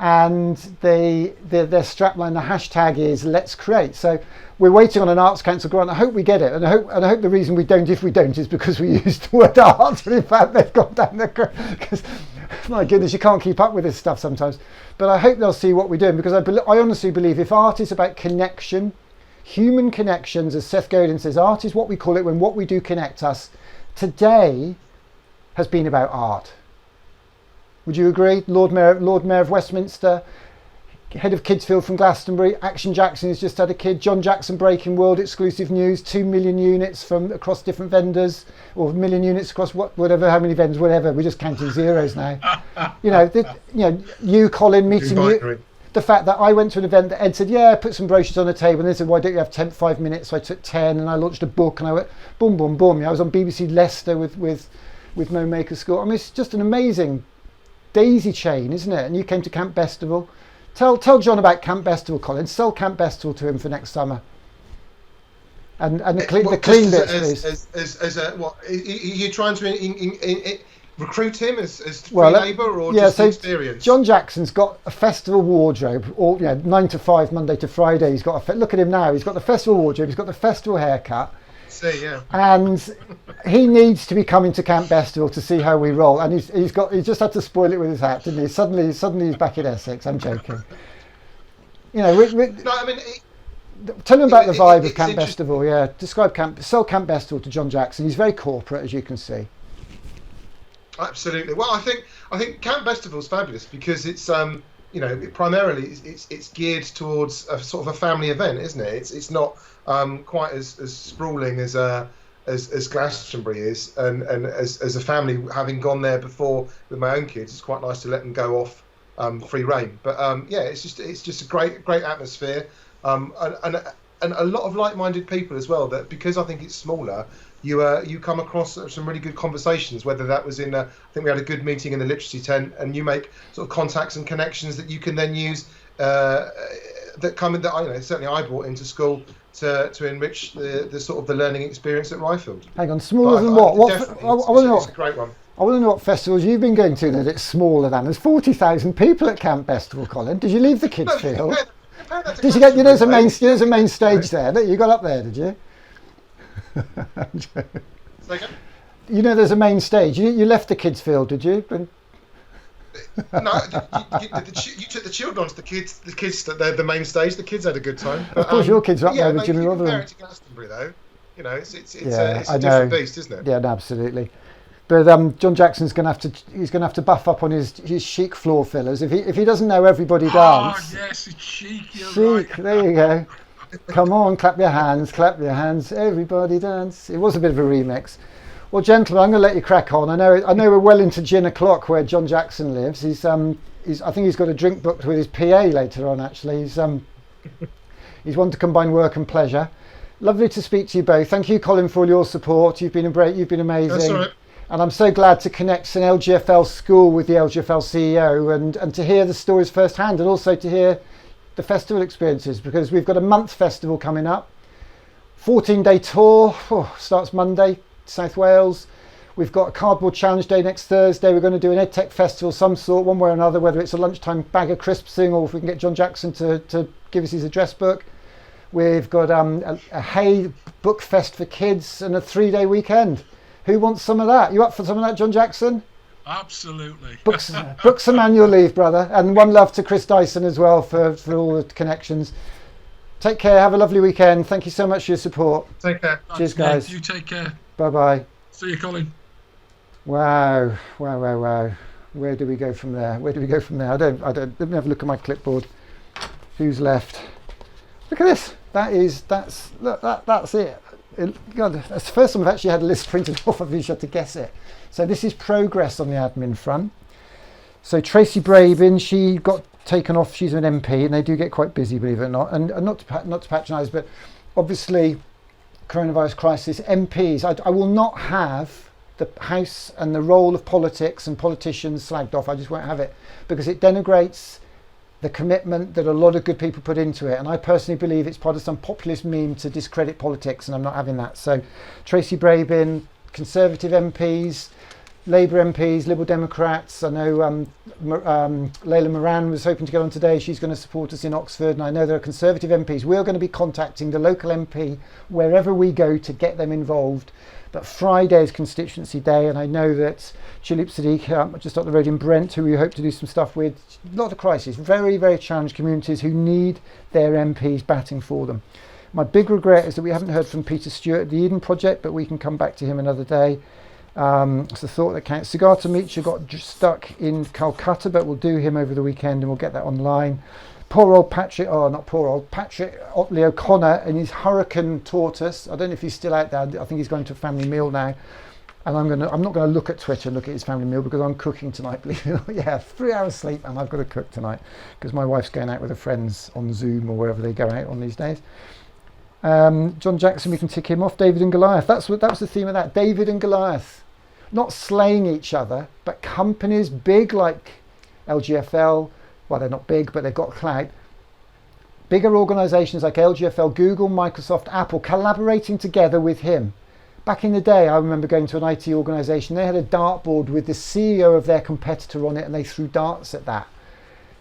And their strapline, the hashtag is Let's Create. So we're waiting on an Arts Council grant. I hope we get it, and I hope the reason we don't, if we don't, is because we used the word art. And in fact, they've gone down because my goodness, you can't keep up with this stuff sometimes. But I hope they'll see what we're doing, because I honestly believe if art is about connection, human connections, as Seth Godin says, art is what we call it when what we do connect us. Today has been about art. Would you agree? Lord Mayor of Westminster, head of Kidsfield from Glastonbury, Action Jackson has just had a kid, John Jackson breaking world exclusive news, 2 million units from across different vendors, or 1 million units across how many vendors, whatever. We're just counting zeros now. You, Colin, meeting you. The fact that I went to an event that Ed said, yeah, put some brochures on the table, and they said, why don't you have 5 minutes? So I took 10, and I launched a book, and I went boom, boom, boom. I was on BBC Leicester with Mo Maker School. I mean, it's just an amazing daisy chain, isn't it? And you came to Camp Bestival. Tell John about Camp Bestival, Colin. Sell Camp Bestival to him for next summer. And the clean bits, please. Are you trying to recruit him as free labour, or just experience? John Jackson's got a festival wardrobe, 9 to 5, Monday to Friday. He's got look at him now. He's got the festival wardrobe. He's got the festival haircut. And he needs to be coming to Camp Bestival to see how we roll. And he just had to spoil it with his hat, didn't he? Suddenly he's back in Essex. I'm joking. Tell him about the vibe of Camp Bestival. Yeah, sell Camp Bestival to John Jackson. He's very corporate, as you can see. Absolutely. Well, I think Camp Bestival is fabulous because it's primarily it's geared towards a sort of a family event, isn't it? It's not quite as sprawling as Glastonbury is, and as a family, having gone there before with my own kids, it's quite nice to let them go off free rein. But it's just a great atmosphere, and a lot of like-minded people as well. That because I think it's smaller, you come across some really good conversations, whether that was I think we had a good meeting in the literacy tent, and you make sort of contacts and connections that you can then use that come in, that certainly I brought into school to enrich the sort of the learning experience at Ryfield. Hang on, smaller than what? Definitely, I want to know. It's a great one. I want to know what festivals you've been going to that it's smaller than. There's 40,000 people at Camp Festival, Colin. Did you leave the kids' field? Did you get? There's a main stage there. You got up there, did you? You know, there's a main stage. You left the kids' field, did you? No, you took the children onto the kids. The kids, they're the main stage. The kids had a good time. But, of course, your kids are up there with Jimmy Rotherham. Compare it to Glastonbury, though. You know, it's a different beast, isn't it? Yeah, no, absolutely. But John Jackson's going to have to buff up on his chic floor fillers. If he doesn't know Everybody Dance. Oh yes, it's chic. Chic. Right. There you go. Come on, clap your hands, Everybody Dance. It was a bit of a remix. Well, gentlemen, I'm going to let you crack on. I know we're well into gin o'clock where John Jackson lives. I think he's got a drink booked with his PA later on. Actually, he's one to combine work and pleasure. Lovely to speak to you both. Thank you, Colin, for all your support. You've been amazing. That's all right. And I'm so glad to connect an LGFL school with the LGFL CEO and to hear the stories firsthand, and also to hear the festival experiences, because we've got a month festival coming up. 14-day tour, starts Monday, South Wales. We've got a cardboard challenge day next Thursday. We're going to do an EdTech festival, some sort, one way or another, whether it's a lunchtime bag of crisps thing or if we can get John Jackson to give us his address book. We've got a Hay book fest for kids and a 3-day weekend. Who wants some of that? You up for some of that, John Jackson? Absolutely. Book some annual leave, brother. And one love to Chris Dyson as well for all the connections. Take care. Have a lovely weekend. Thank you so much for your support. Take care. Cheers, guys. You take care. Bye-bye. See you, Colin. Wow. Where do we go from there? I don't. Let me have a look at my clipboard. Who's left? Look at this. That's it. God, that's the first time I've actually had a list printed off of you to guess it. So this is progress on the admin front. So Tracy Brabin, she got taken off. She's an MP, and they do get quite busy, believe it or not. And not to patronise, but obviously, coronavirus crisis. MPs, I will not have the House and the role of politics and politicians slagged off. I just won't have it, because it denigrates the commitment that a lot of good people put into it. And I personally believe it's part of some populist meme to discredit politics, and I'm not having that. So Tracy Brabin, Conservative MPs, Labour MPs, Liberal Democrats. I know Layla Moran was hoping to get on today. She's going to support us in Oxford. And I know there are Conservative MPs. We're going to be contacting the local MP wherever we go to get them involved. But Friday is constituency day, and I know that Tulip Sadiq, just up the road in Brent, who we hope to do some stuff with, a lot of crises, very, very challenged communities who need their MPs batting for them. My big regret is that we haven't heard from Peter Stewart at the Eden Project, but we can come back to him another day. It's the thought that counts. Sigata Micha got stuck in Calcutta, but we'll do him over the weekend and we'll get that online. Patrick Otley O'Connor and his hurricane tortoise. I don't know if he's still out there. I think he's going to a family meal now. And I'm not going to look at Twitter and look at his family meal because I'm cooking tonight. Believe it or not. Yeah, 3 hours sleep and I've got to cook tonight because my wife's going out with her friends on Zoom or wherever they go out on these days. John Jackson, we can tick him off. David and Goliath. That was the theme of that. David and Goliath, not slaying each other, but companies big like LGFL. Well, they're not big, but they've got clout. Bigger organisations like LGFL, Google, Microsoft, Apple, collaborating together with him. Back in the day, I remember going to an IT organisation. They had a dartboard with the CEO of their competitor on it, and they threw darts at that.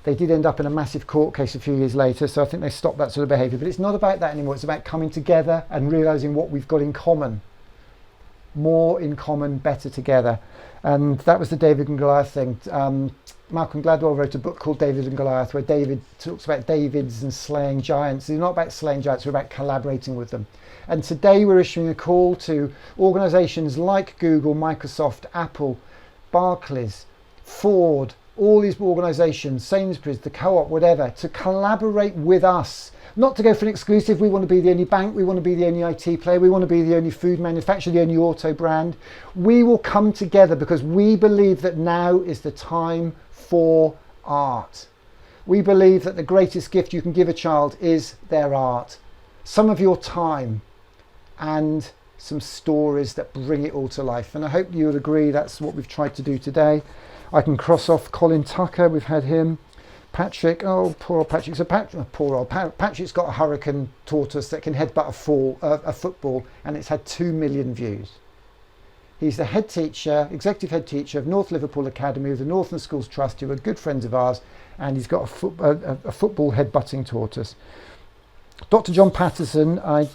They did end up in a massive court case a few years later, so I think they stopped that sort of behaviour. But it's not about that anymore. It's about coming together and realising what we've got in common. More in common, better together. And that was the David and Goliath thing. Malcolm Gladwell wrote a book called David and Goliath, where David talks about Davids and slaying giants. It's not about slaying giants, we're about collaborating with them. And today we're issuing a call to organisations like Google, Microsoft, Apple, Barclays, Ford, all these organisations, Sainsbury's, the Co-op, whatever, to collaborate with us. Not to go for an exclusive, we want to be the only bank, we want to be the only IT player, we want to be the only food manufacturer, the only auto brand. We will come together because we believe that now is the time for art. We believe that the greatest gift you can give a child is their art, some of your time, and some stories that bring it all to life. And I hope you would agree that's what we've tried to do today. I can cross off Colin Tucker, we've had him. Patrick, oh poor old Patrick, Patrick's got a hurricane tortoise that can headbutt a football, and it's had 2 million views. He's the head teacher, executive head teacher of North Liverpool Academy of the Northern Schools Trust, who are good friends of ours, and he's got a football head-butting tortoise. Dr. John Patterson, I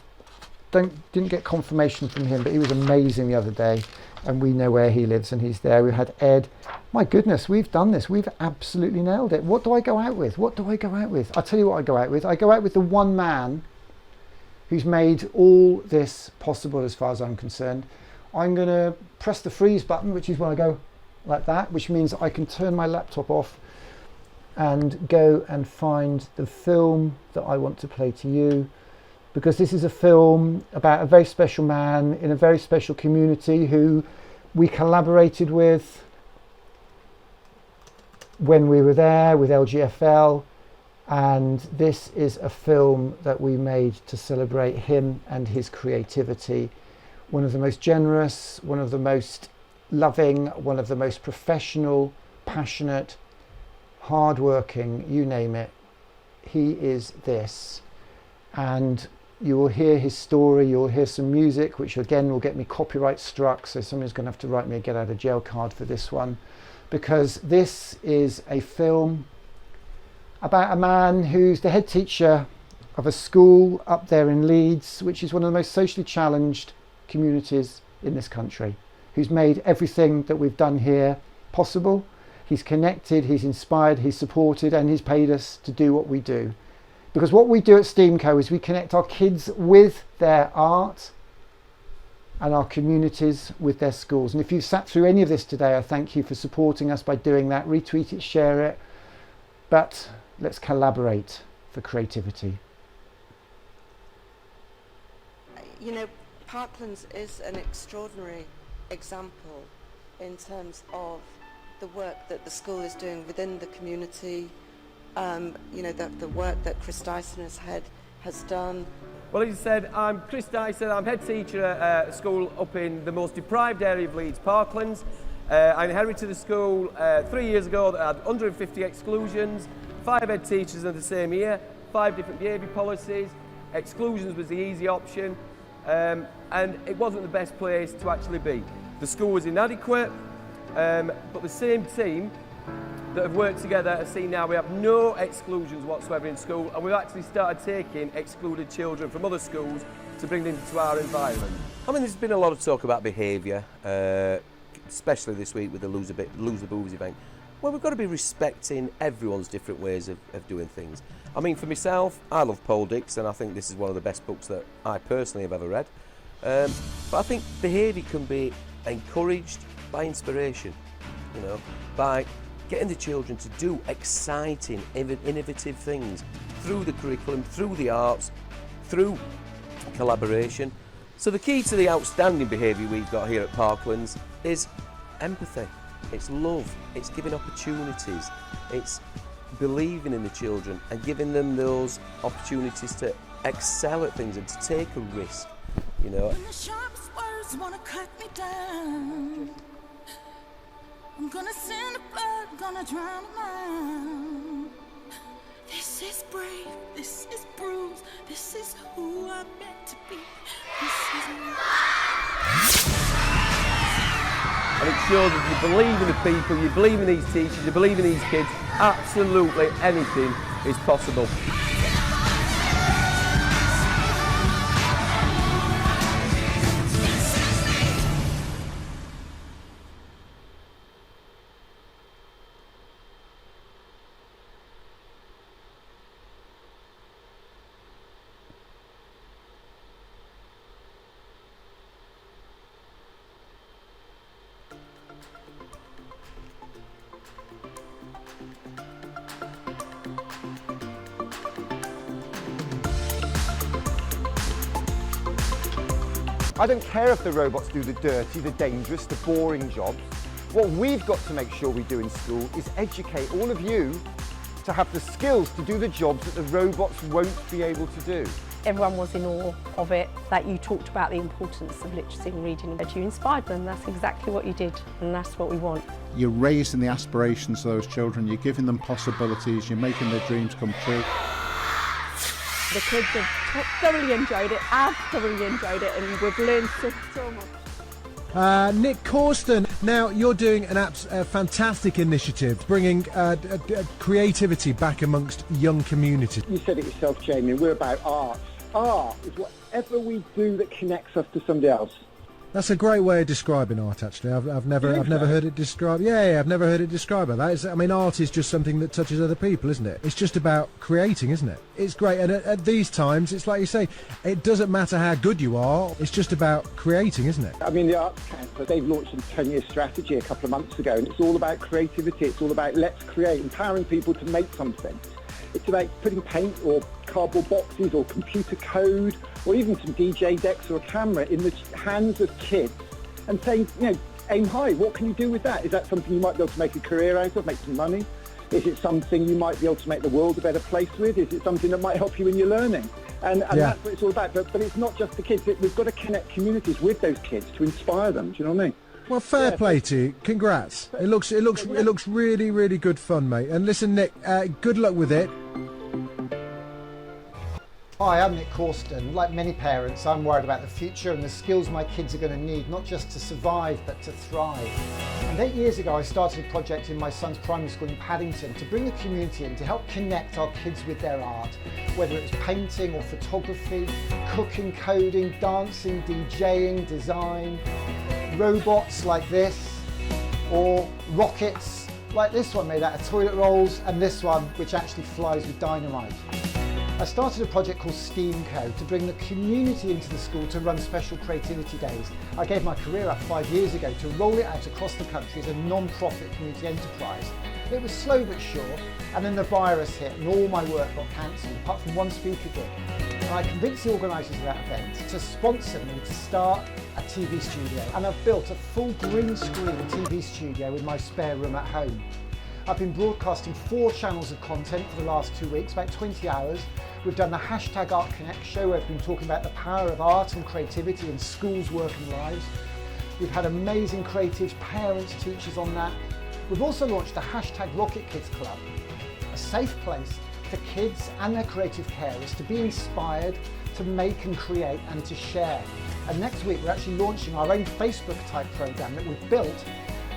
didn't get confirmation from him, but he was amazing the other day, and we know where he lives, and he's there. We had Ed. My goodness, we've done this. We've absolutely nailed it. What do I go out with? What do I go out with? I'll tell you what I go out with. I go out with the one man who's made all this possible as far as I'm concerned. I'm going to press the freeze button, which is when I go like that, which means I can turn my laptop off and go and find the film that I want to play to you, because this is a film about a very special man in a very special community who we collaborated with when we were there with LGFL, and this is a film that we made to celebrate him and his creativity. One of the most generous, one of the most loving, one of the most professional, passionate, hard-working, you name it. He is this. And you will hear his story, you'll hear some music, which again will get me copyright struck, so somebody's going to have to write me a get out of jail card for this one, because this is a film about a man who's the head teacher of a school up there in Leeds, which is one of the most socially challenged communities in this country, who's made everything that we've done here possible. He's connected, he's inspired, he's supported, and he's paid us to do what we do. Because what we do at STEAMco is we connect our kids with their art and our communities with their schools. And if you've sat through any of this today, I thank you for supporting us by doing that. Retweet it, share it. But let's collaborate for creativity. You know, Parklands is an extraordinary example in terms of the work that the school is doing within the community. You know, the work that Chris Dyson has done. Well, as you said, I'm Chris Dyson. I'm head teacher at a school up in the most deprived area of Leeds, Parklands. I inherited the school 3 years ago that had 150 exclusions, 5 head teachers in the same year, 5 different behaviour policies. Exclusions was the easy option, and it wasn't the best place to actually be. The school was inadequate, but the same team that have worked together have seen now we have no exclusions whatsoever in school, and we've actually started taking excluded children from other schools to bring them into our environment. I mean, there's been a lot of talk about behaviour, especially this week with the Lose the Boobs event. Well, we've got to be respecting everyone's different ways of doing things. I mean, for myself, I love Paul Dix, and I think this is one of the best books that I personally have ever read. But I think behaviour can be encouraged by inspiration, you know, by getting the children to do exciting, innovative things through the curriculum, through the arts, through collaboration. So the key to the outstanding behaviour we've got here at Parklands is empathy, it's love, it's giving opportunities, it's believing in the children and giving them those opportunities to excel at things and to take a risk, you know. When the sharpest words wanna cut me down, I'm gonna send a blood, gonna drown a mind. This is brave, this is bruised, this is who I'm meant to be. This is me. And it shows that you believe in the people, you believe in these teachers, you believe in these kids. Absolutely anything is possible. I don't care if the robots do the dirty, the dangerous, the boring jobs. What we've got to make sure we do in school is educate all of you to have the skills to do the jobs that the robots won't be able to do. everyone was in awe of it, that you talked about the importance of literacy and reading, that you inspired them. That's exactly what you did, and that's what we want. You're raising the aspirations of those children, you're giving them possibilities, you're making their dreams come true. The kids have thoroughly enjoyed it, I've thoroughly enjoyed it, and we've learned so much. Nick Corsten, now you're doing a fantastic initiative, bringing creativity back amongst young communities. You said it yourself, Jamie, we're about art. Art is whatever we do that connects us to somebody else. That's a great way of describing art, actually. I've never heard it described. Yeah, I've never heard it described like that. I mean, art is just something that touches other people, isn't it? It's just about creating, isn't it? It's great, and at these times, it's like you say, it doesn't matter how good you are. It's just about creating, isn't it? I mean, the Arts Council, they've launched a 10-year strategy a couple of months ago, and it's all about creativity. It's all about let's create, empowering people to make something. It's about putting paint or cardboard boxes or computer code or even some DJ decks or a camera in the hands of kids and saying, you know, aim high. What can you do with that? Is that something you might be able to make a career out of, make some money? Is it something you might be able to make the world a better place with? Is it something that might help you in your learning? And that's what it's all about. But it's not just the kids. We've got to connect communities with those kids to inspire them. Do you know what I mean? Well, fair play to you. Congrats. It looks really, really good fun, mate. And listen, Nick, good luck with it. Hi, I'm Nick Corsten. Like many parents, I'm worried about the future and the skills my kids are going to need, not just to survive, but to thrive. And 8 years ago, I started a project in my son's primary school in Paddington to bring the community in to help connect our kids with their art, whether it's painting or photography, cooking, coding, dancing, DJing, design, robots like this, or rockets like this one made out of toilet rolls, and this one which actually flies with dynamite. I started a project called STEAMco to bring the community into the school to run special creativity days. I gave my career up 5 years ago to roll it out across the country as a non-profit community enterprise. It was slow but sure, and then the virus hit and all my work got cancelled, apart from one speaker gig. And I convinced the organisers of that event to sponsor me to start a TV studio. And I've built a full green screen TV studio in my spare room at home. I've been broadcasting 4 channels of content for the last 2 weeks, about 20 hours. We've done the hashtag Art Connect show where we've been talking about the power of art and creativity in schools, work and lives. We've had amazing creatives, parents, teachers on that. We've also launched the hashtag Rocket Kids Club, a safe place for kids and their creative carers to be inspired, to make and create and to share. And next week we're actually launching our own Facebook type programme that we've built.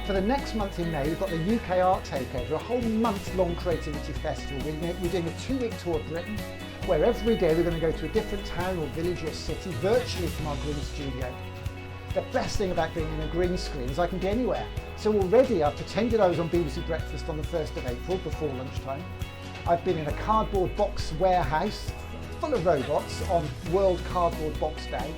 For the next month in May, we've got the UK Art Takeover, a whole month-long creativity festival. We're doing a 2-week tour of Britain, where every day we're going to go to a different town or village or city, virtually from our green studio. The best thing about being in a green screen is I can be anywhere. So already I've pretended I was on BBC Breakfast on the 1st of April, before lunchtime. I've been in a cardboard box warehouse full of robots on World Cardboard Box Day.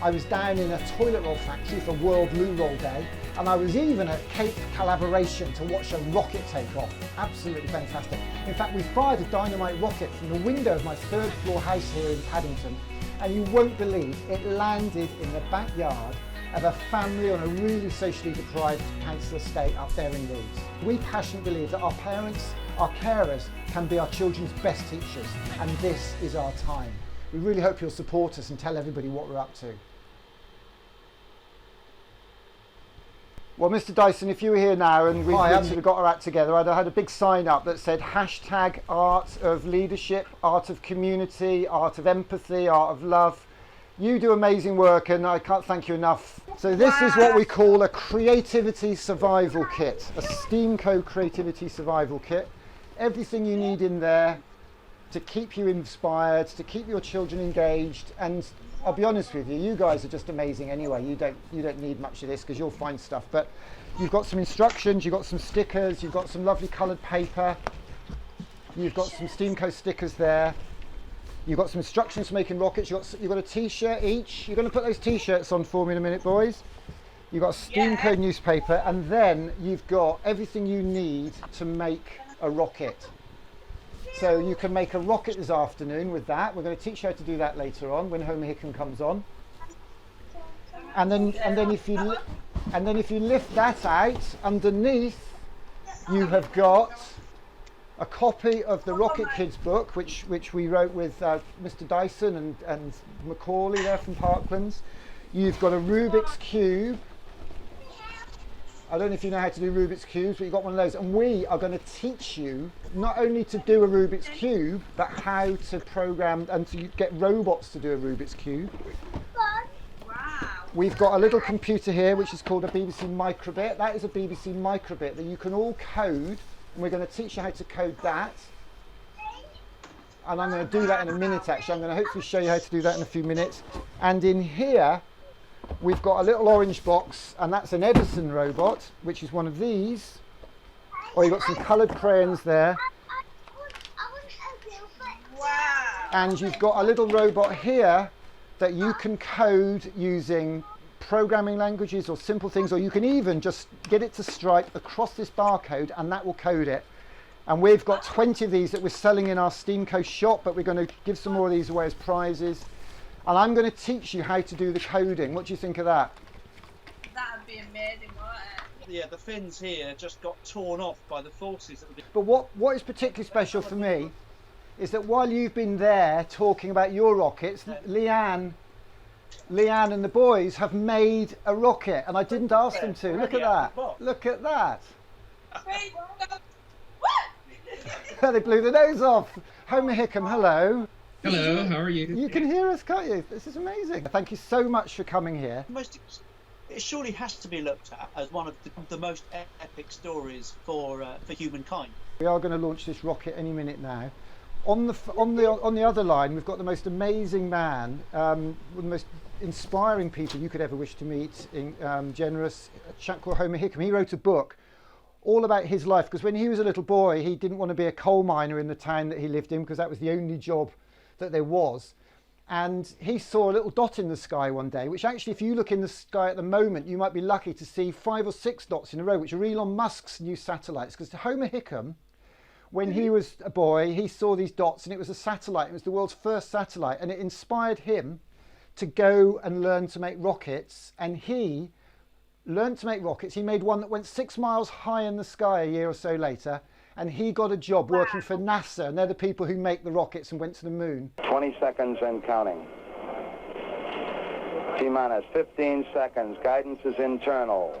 I was down in a toilet roll factory for World Loo Roll Day, and I was even at Cape Collaboration to watch a rocket take off. Absolutely fantastic. In fact, we fired a dynamite rocket from the window of my 3rd floor house here in Paddington, and you won't believe it landed in the backyard of a family on a really socially deprived council estate up there in Leeds. We passionately believe that our parents, our carers, can be our children's best teachers, and this is our time. We really hope you'll support us and tell everybody what we're up to. Well, Mr. Dyson, if you were here now and we sort of got our act together, I'd have had a big sign up that said hashtag art of leadership, art of community, art of empathy, art of love. You do amazing work and I can't thank you enough. So this is what we call a creativity survival kit, a STEAMco creativity survival kit. Everything you need in there to keep you inspired, to keep your children engaged, and I'll be honest with you, you guys are just amazing anyway. You don't need much of this because you'll find stuff, but you've got some instructions, you've got some stickers, you've got some lovely coloured paper, you've got some STEAMco stickers there, you've got some instructions for making rockets, you've got a t-shirt each. You're going to put those t-shirts on for me in a minute, boys. You've got a STEAMco newspaper, and then you've got everything you need to make a rocket. So you can make a rocket this afternoon with that. We're going to teach you how to do that later on when Homer Hickam comes on. And then if you lift that out, underneath you have got a copy of the Rocket Kids book, which we wrote with Mr. Dyson and Macaulay there from Parklands. You've got a Rubik's Cube. I don't know if you know how to do Rubik's Cubes, but you've got one of those. And we are going to teach you not only to do a Rubik's Cube, but how to program and to get robots to do a Rubik's Cube. We've got a little computer here, which is called a BBC Microbit. That is a BBC Microbit that you can all code. And we're going to teach you how to code that. And I'm going to do that in a minute, actually. I'm going to hopefully show you how to do that in a few minutes. And in here, we've got a little orange box, and that's an Edison robot, which is one of these. Or you've got some coloured crayons there. And you've got a little robot here that you can code using programming languages or simple things, or you can even just get it to stripe across this barcode and that will code it. And we've got 20 of these that we're selling in our Steamco shop, but we're going to give some more of these away as prizes. And I'm going to teach you how to do the coding. What do you think of that? That'd be amazing, wouldn't it? Yeah, the fins here just got torn off by the forces. But what is particularly special for me is that while you've been there talking about your rockets, Leanne and the boys have made a rocket, and I didn't ask them to. Look at that. Look at that. They blew the nose off. Homer Hickam, hello. Hello, how are you? You can hear us, can't you? This is amazing. Thank you so much for coming here. It surely has to be looked at as one of the most epic stories for humankind. We are going to launch this rocket any minute now. On the other line, we've got the most amazing man, one of the most inspiring people you could ever wish to meet, generous, a chap called Homer Hickam. He wrote a book all about his life, because when he was a little boy, he didn't want to be a coal miner in the town that he lived in, because that was the only job that there was. And he saw a little dot in the sky one day, which actually, if you look in the sky at the moment, you might be lucky to see 5 or 6 dots in a row, which are Elon Musk's new satellites. Because Homer Hickam, when he was a boy, he saw these dots, and it was a satellite. It was the world's first satellite, and it inspired him to go and learn to make rockets. And he learned to make rockets. He made one that went 6 miles high in the sky a year or so later, and he got a job working for NASA, and they're the people who make the rockets and went to the moon. 20 seconds and counting. T-minus 15 seconds. Guidance is internal.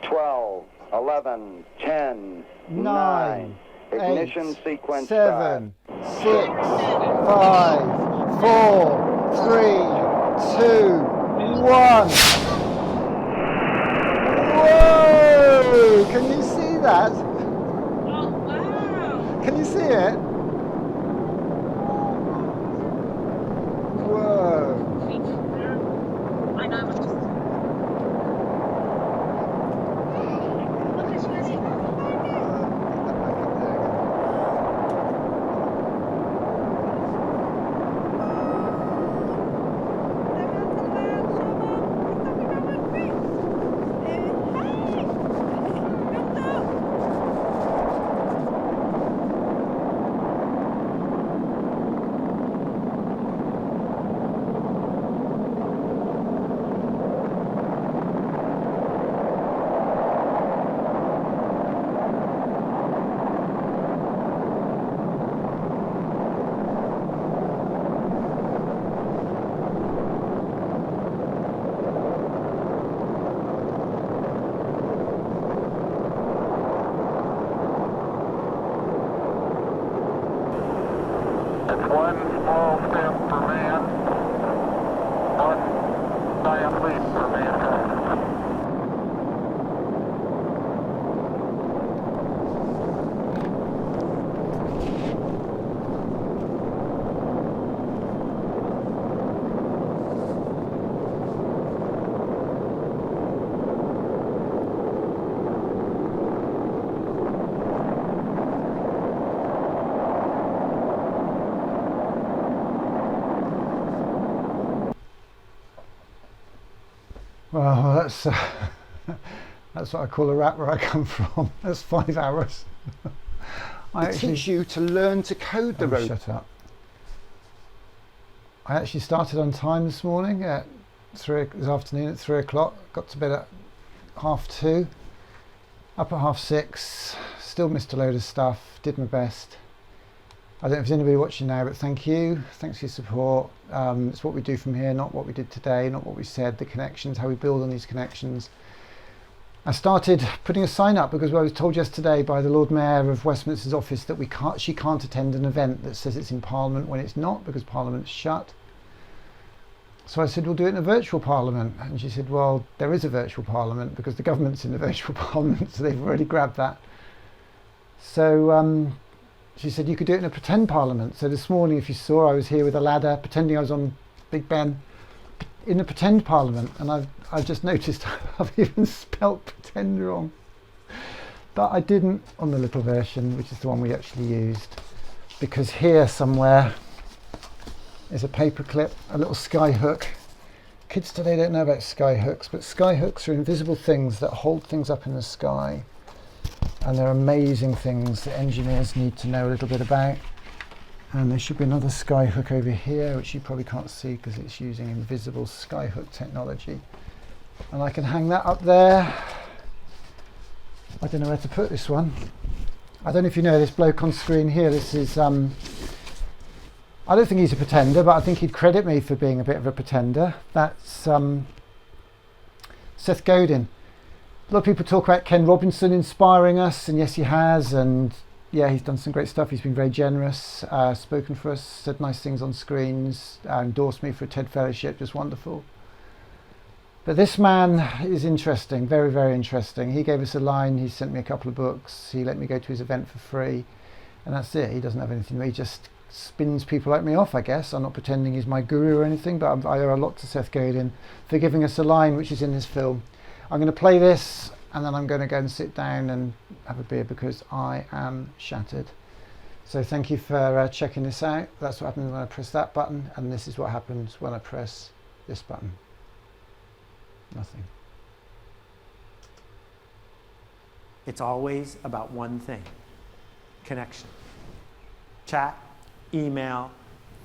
12, 11, 10, 9. Ignition 8, sequence 7, start. 6, 5, 4, 3, 2, 1. Whoa! Can you see that? Oh, wow! Can you see it? Whoa! I know. One small step for man, one giant leap for mankind. Well, that's what I call a rat where I come from. That's 5 hours. I teach you to learn to code the robot. Shut up. I actually started on time this morning at this afternoon at 3 o'clock. Got to bed at 2:30. Up at 6:30. still missed a load of stuff, did my best. I don't know if there's anybody watching now, but thank you. Thanks for your support. It's what we do from here, not what we did today, not what we said, the connections, how we build on these connections. I started putting a sign up because I was told yesterday by the Lord Mayor of Westminster's office that she can't attend an event that says it's in Parliament when it's not, because Parliament's shut. So I said, we'll do it in a virtual Parliament. And she said, well, there is a virtual Parliament because the government's in the virtual Parliament, so they've already grabbed that. So she said, you could do it in a pretend Parliament. So this morning, if you saw, I was here with a ladder, pretending I was on Big Ben, in a pretend Parliament. And I've just noticed I've even spelt pretend wrong. But I didn't on the little version, which is the one we actually used. Because here somewhere is a paper clip, a little sky hook. Kids today don't know about sky hooks, but sky hooks are invisible things that hold things up in the sky. And they're amazing things that engineers need to know a little bit about. And there should be another sky hook over here, which you probably can't see because it's using invisible sky hook technology. And I can hang that up there. I don't know where to put this one. I don't know if you know this bloke on screen here. This is, I don't think he's a pretender, but I think he'd credit me for being a bit of a pretender. That's Seth Godin. A lot of people talk about Ken Robinson inspiring us, and yes, he has, and yeah, he's done some great stuff. He's been very generous, spoken for us, said nice things on screens, endorsed me for a TED Fellowship, just wonderful. But this man is interesting, very, very interesting. He gave us a line, he sent me a couple of books, he let me go to his event for free, and that's it. He doesn't have anything, he just spins people like me off, I guess. I'm not pretending he's my guru or anything, but I owe a lot to Seth Godin for giving us a line which is in his film. I'm going to play this and then I'm going to go and sit down and have a beer because I am shattered. So thank you for checking this out. That's what happens when I press that button, and this is what happens when I press this button. Nothing. It's always about one thing: connection. Chat, email,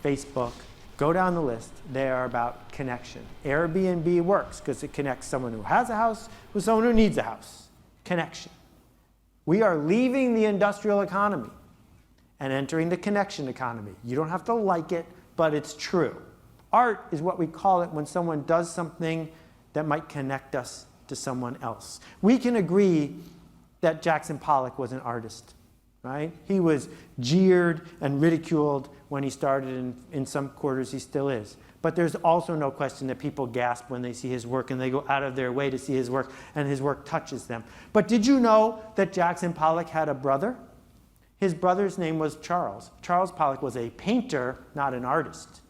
Facebook, go down the list. They are about connection. Airbnb works because it connects someone who has a house with someone who needs a house. Connection. We are leaving the industrial economy and entering the connection economy. You don't have to like it, but it's true. Art is what we call it when someone does something that might connect us to someone else. We can agree that Jackson Pollock was an artist, right? He was jeered and ridiculed when he started, in some quarters he still is. But there's also no question that people gasp when they see his work and they go out of their way to see his work and his work touches them. But did you know that Jackson Pollock had a brother? His brother's name was Charles. Charles Pollock was a painter, not an artist.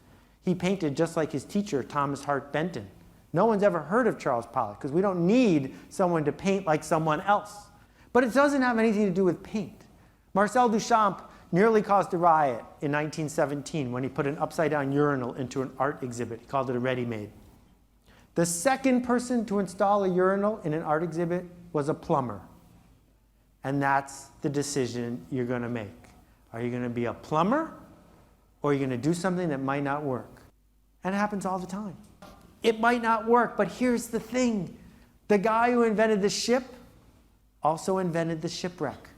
He painted just like his teacher, Thomas Hart Benton. No one's ever heard of Charles Pollock because we don't need someone to paint like someone else. But it doesn't have anything to do with paint. Marcel Duchamp nearly caused a riot in 1917 when he put an upside-down urinal into an art exhibit. He called it a ready-made. The second person to install a urinal in an art exhibit was a plumber. And that's the decision you're going to make. Are you going to be a plumber, or are you going to do something that might not work? And it happens all the time. It might not work, but here's the thing. The guy who invented the ship also invented the shipwreck.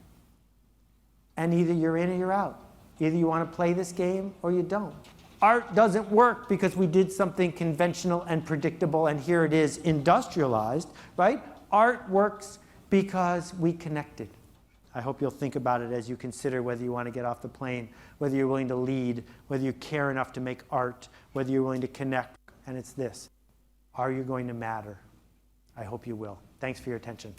And either you're in or you're out. Either you want to play this game or you don't. Art doesn't work because we did something conventional and predictable, and here it is industrialized, right? Art works because we connected. I hope you'll think about it as you consider whether you want to get off the plane, whether you're willing to lead, whether you care enough to make art, whether you're willing to connect. And it's this: are you going to matter? I hope you will. Thanks for your attention.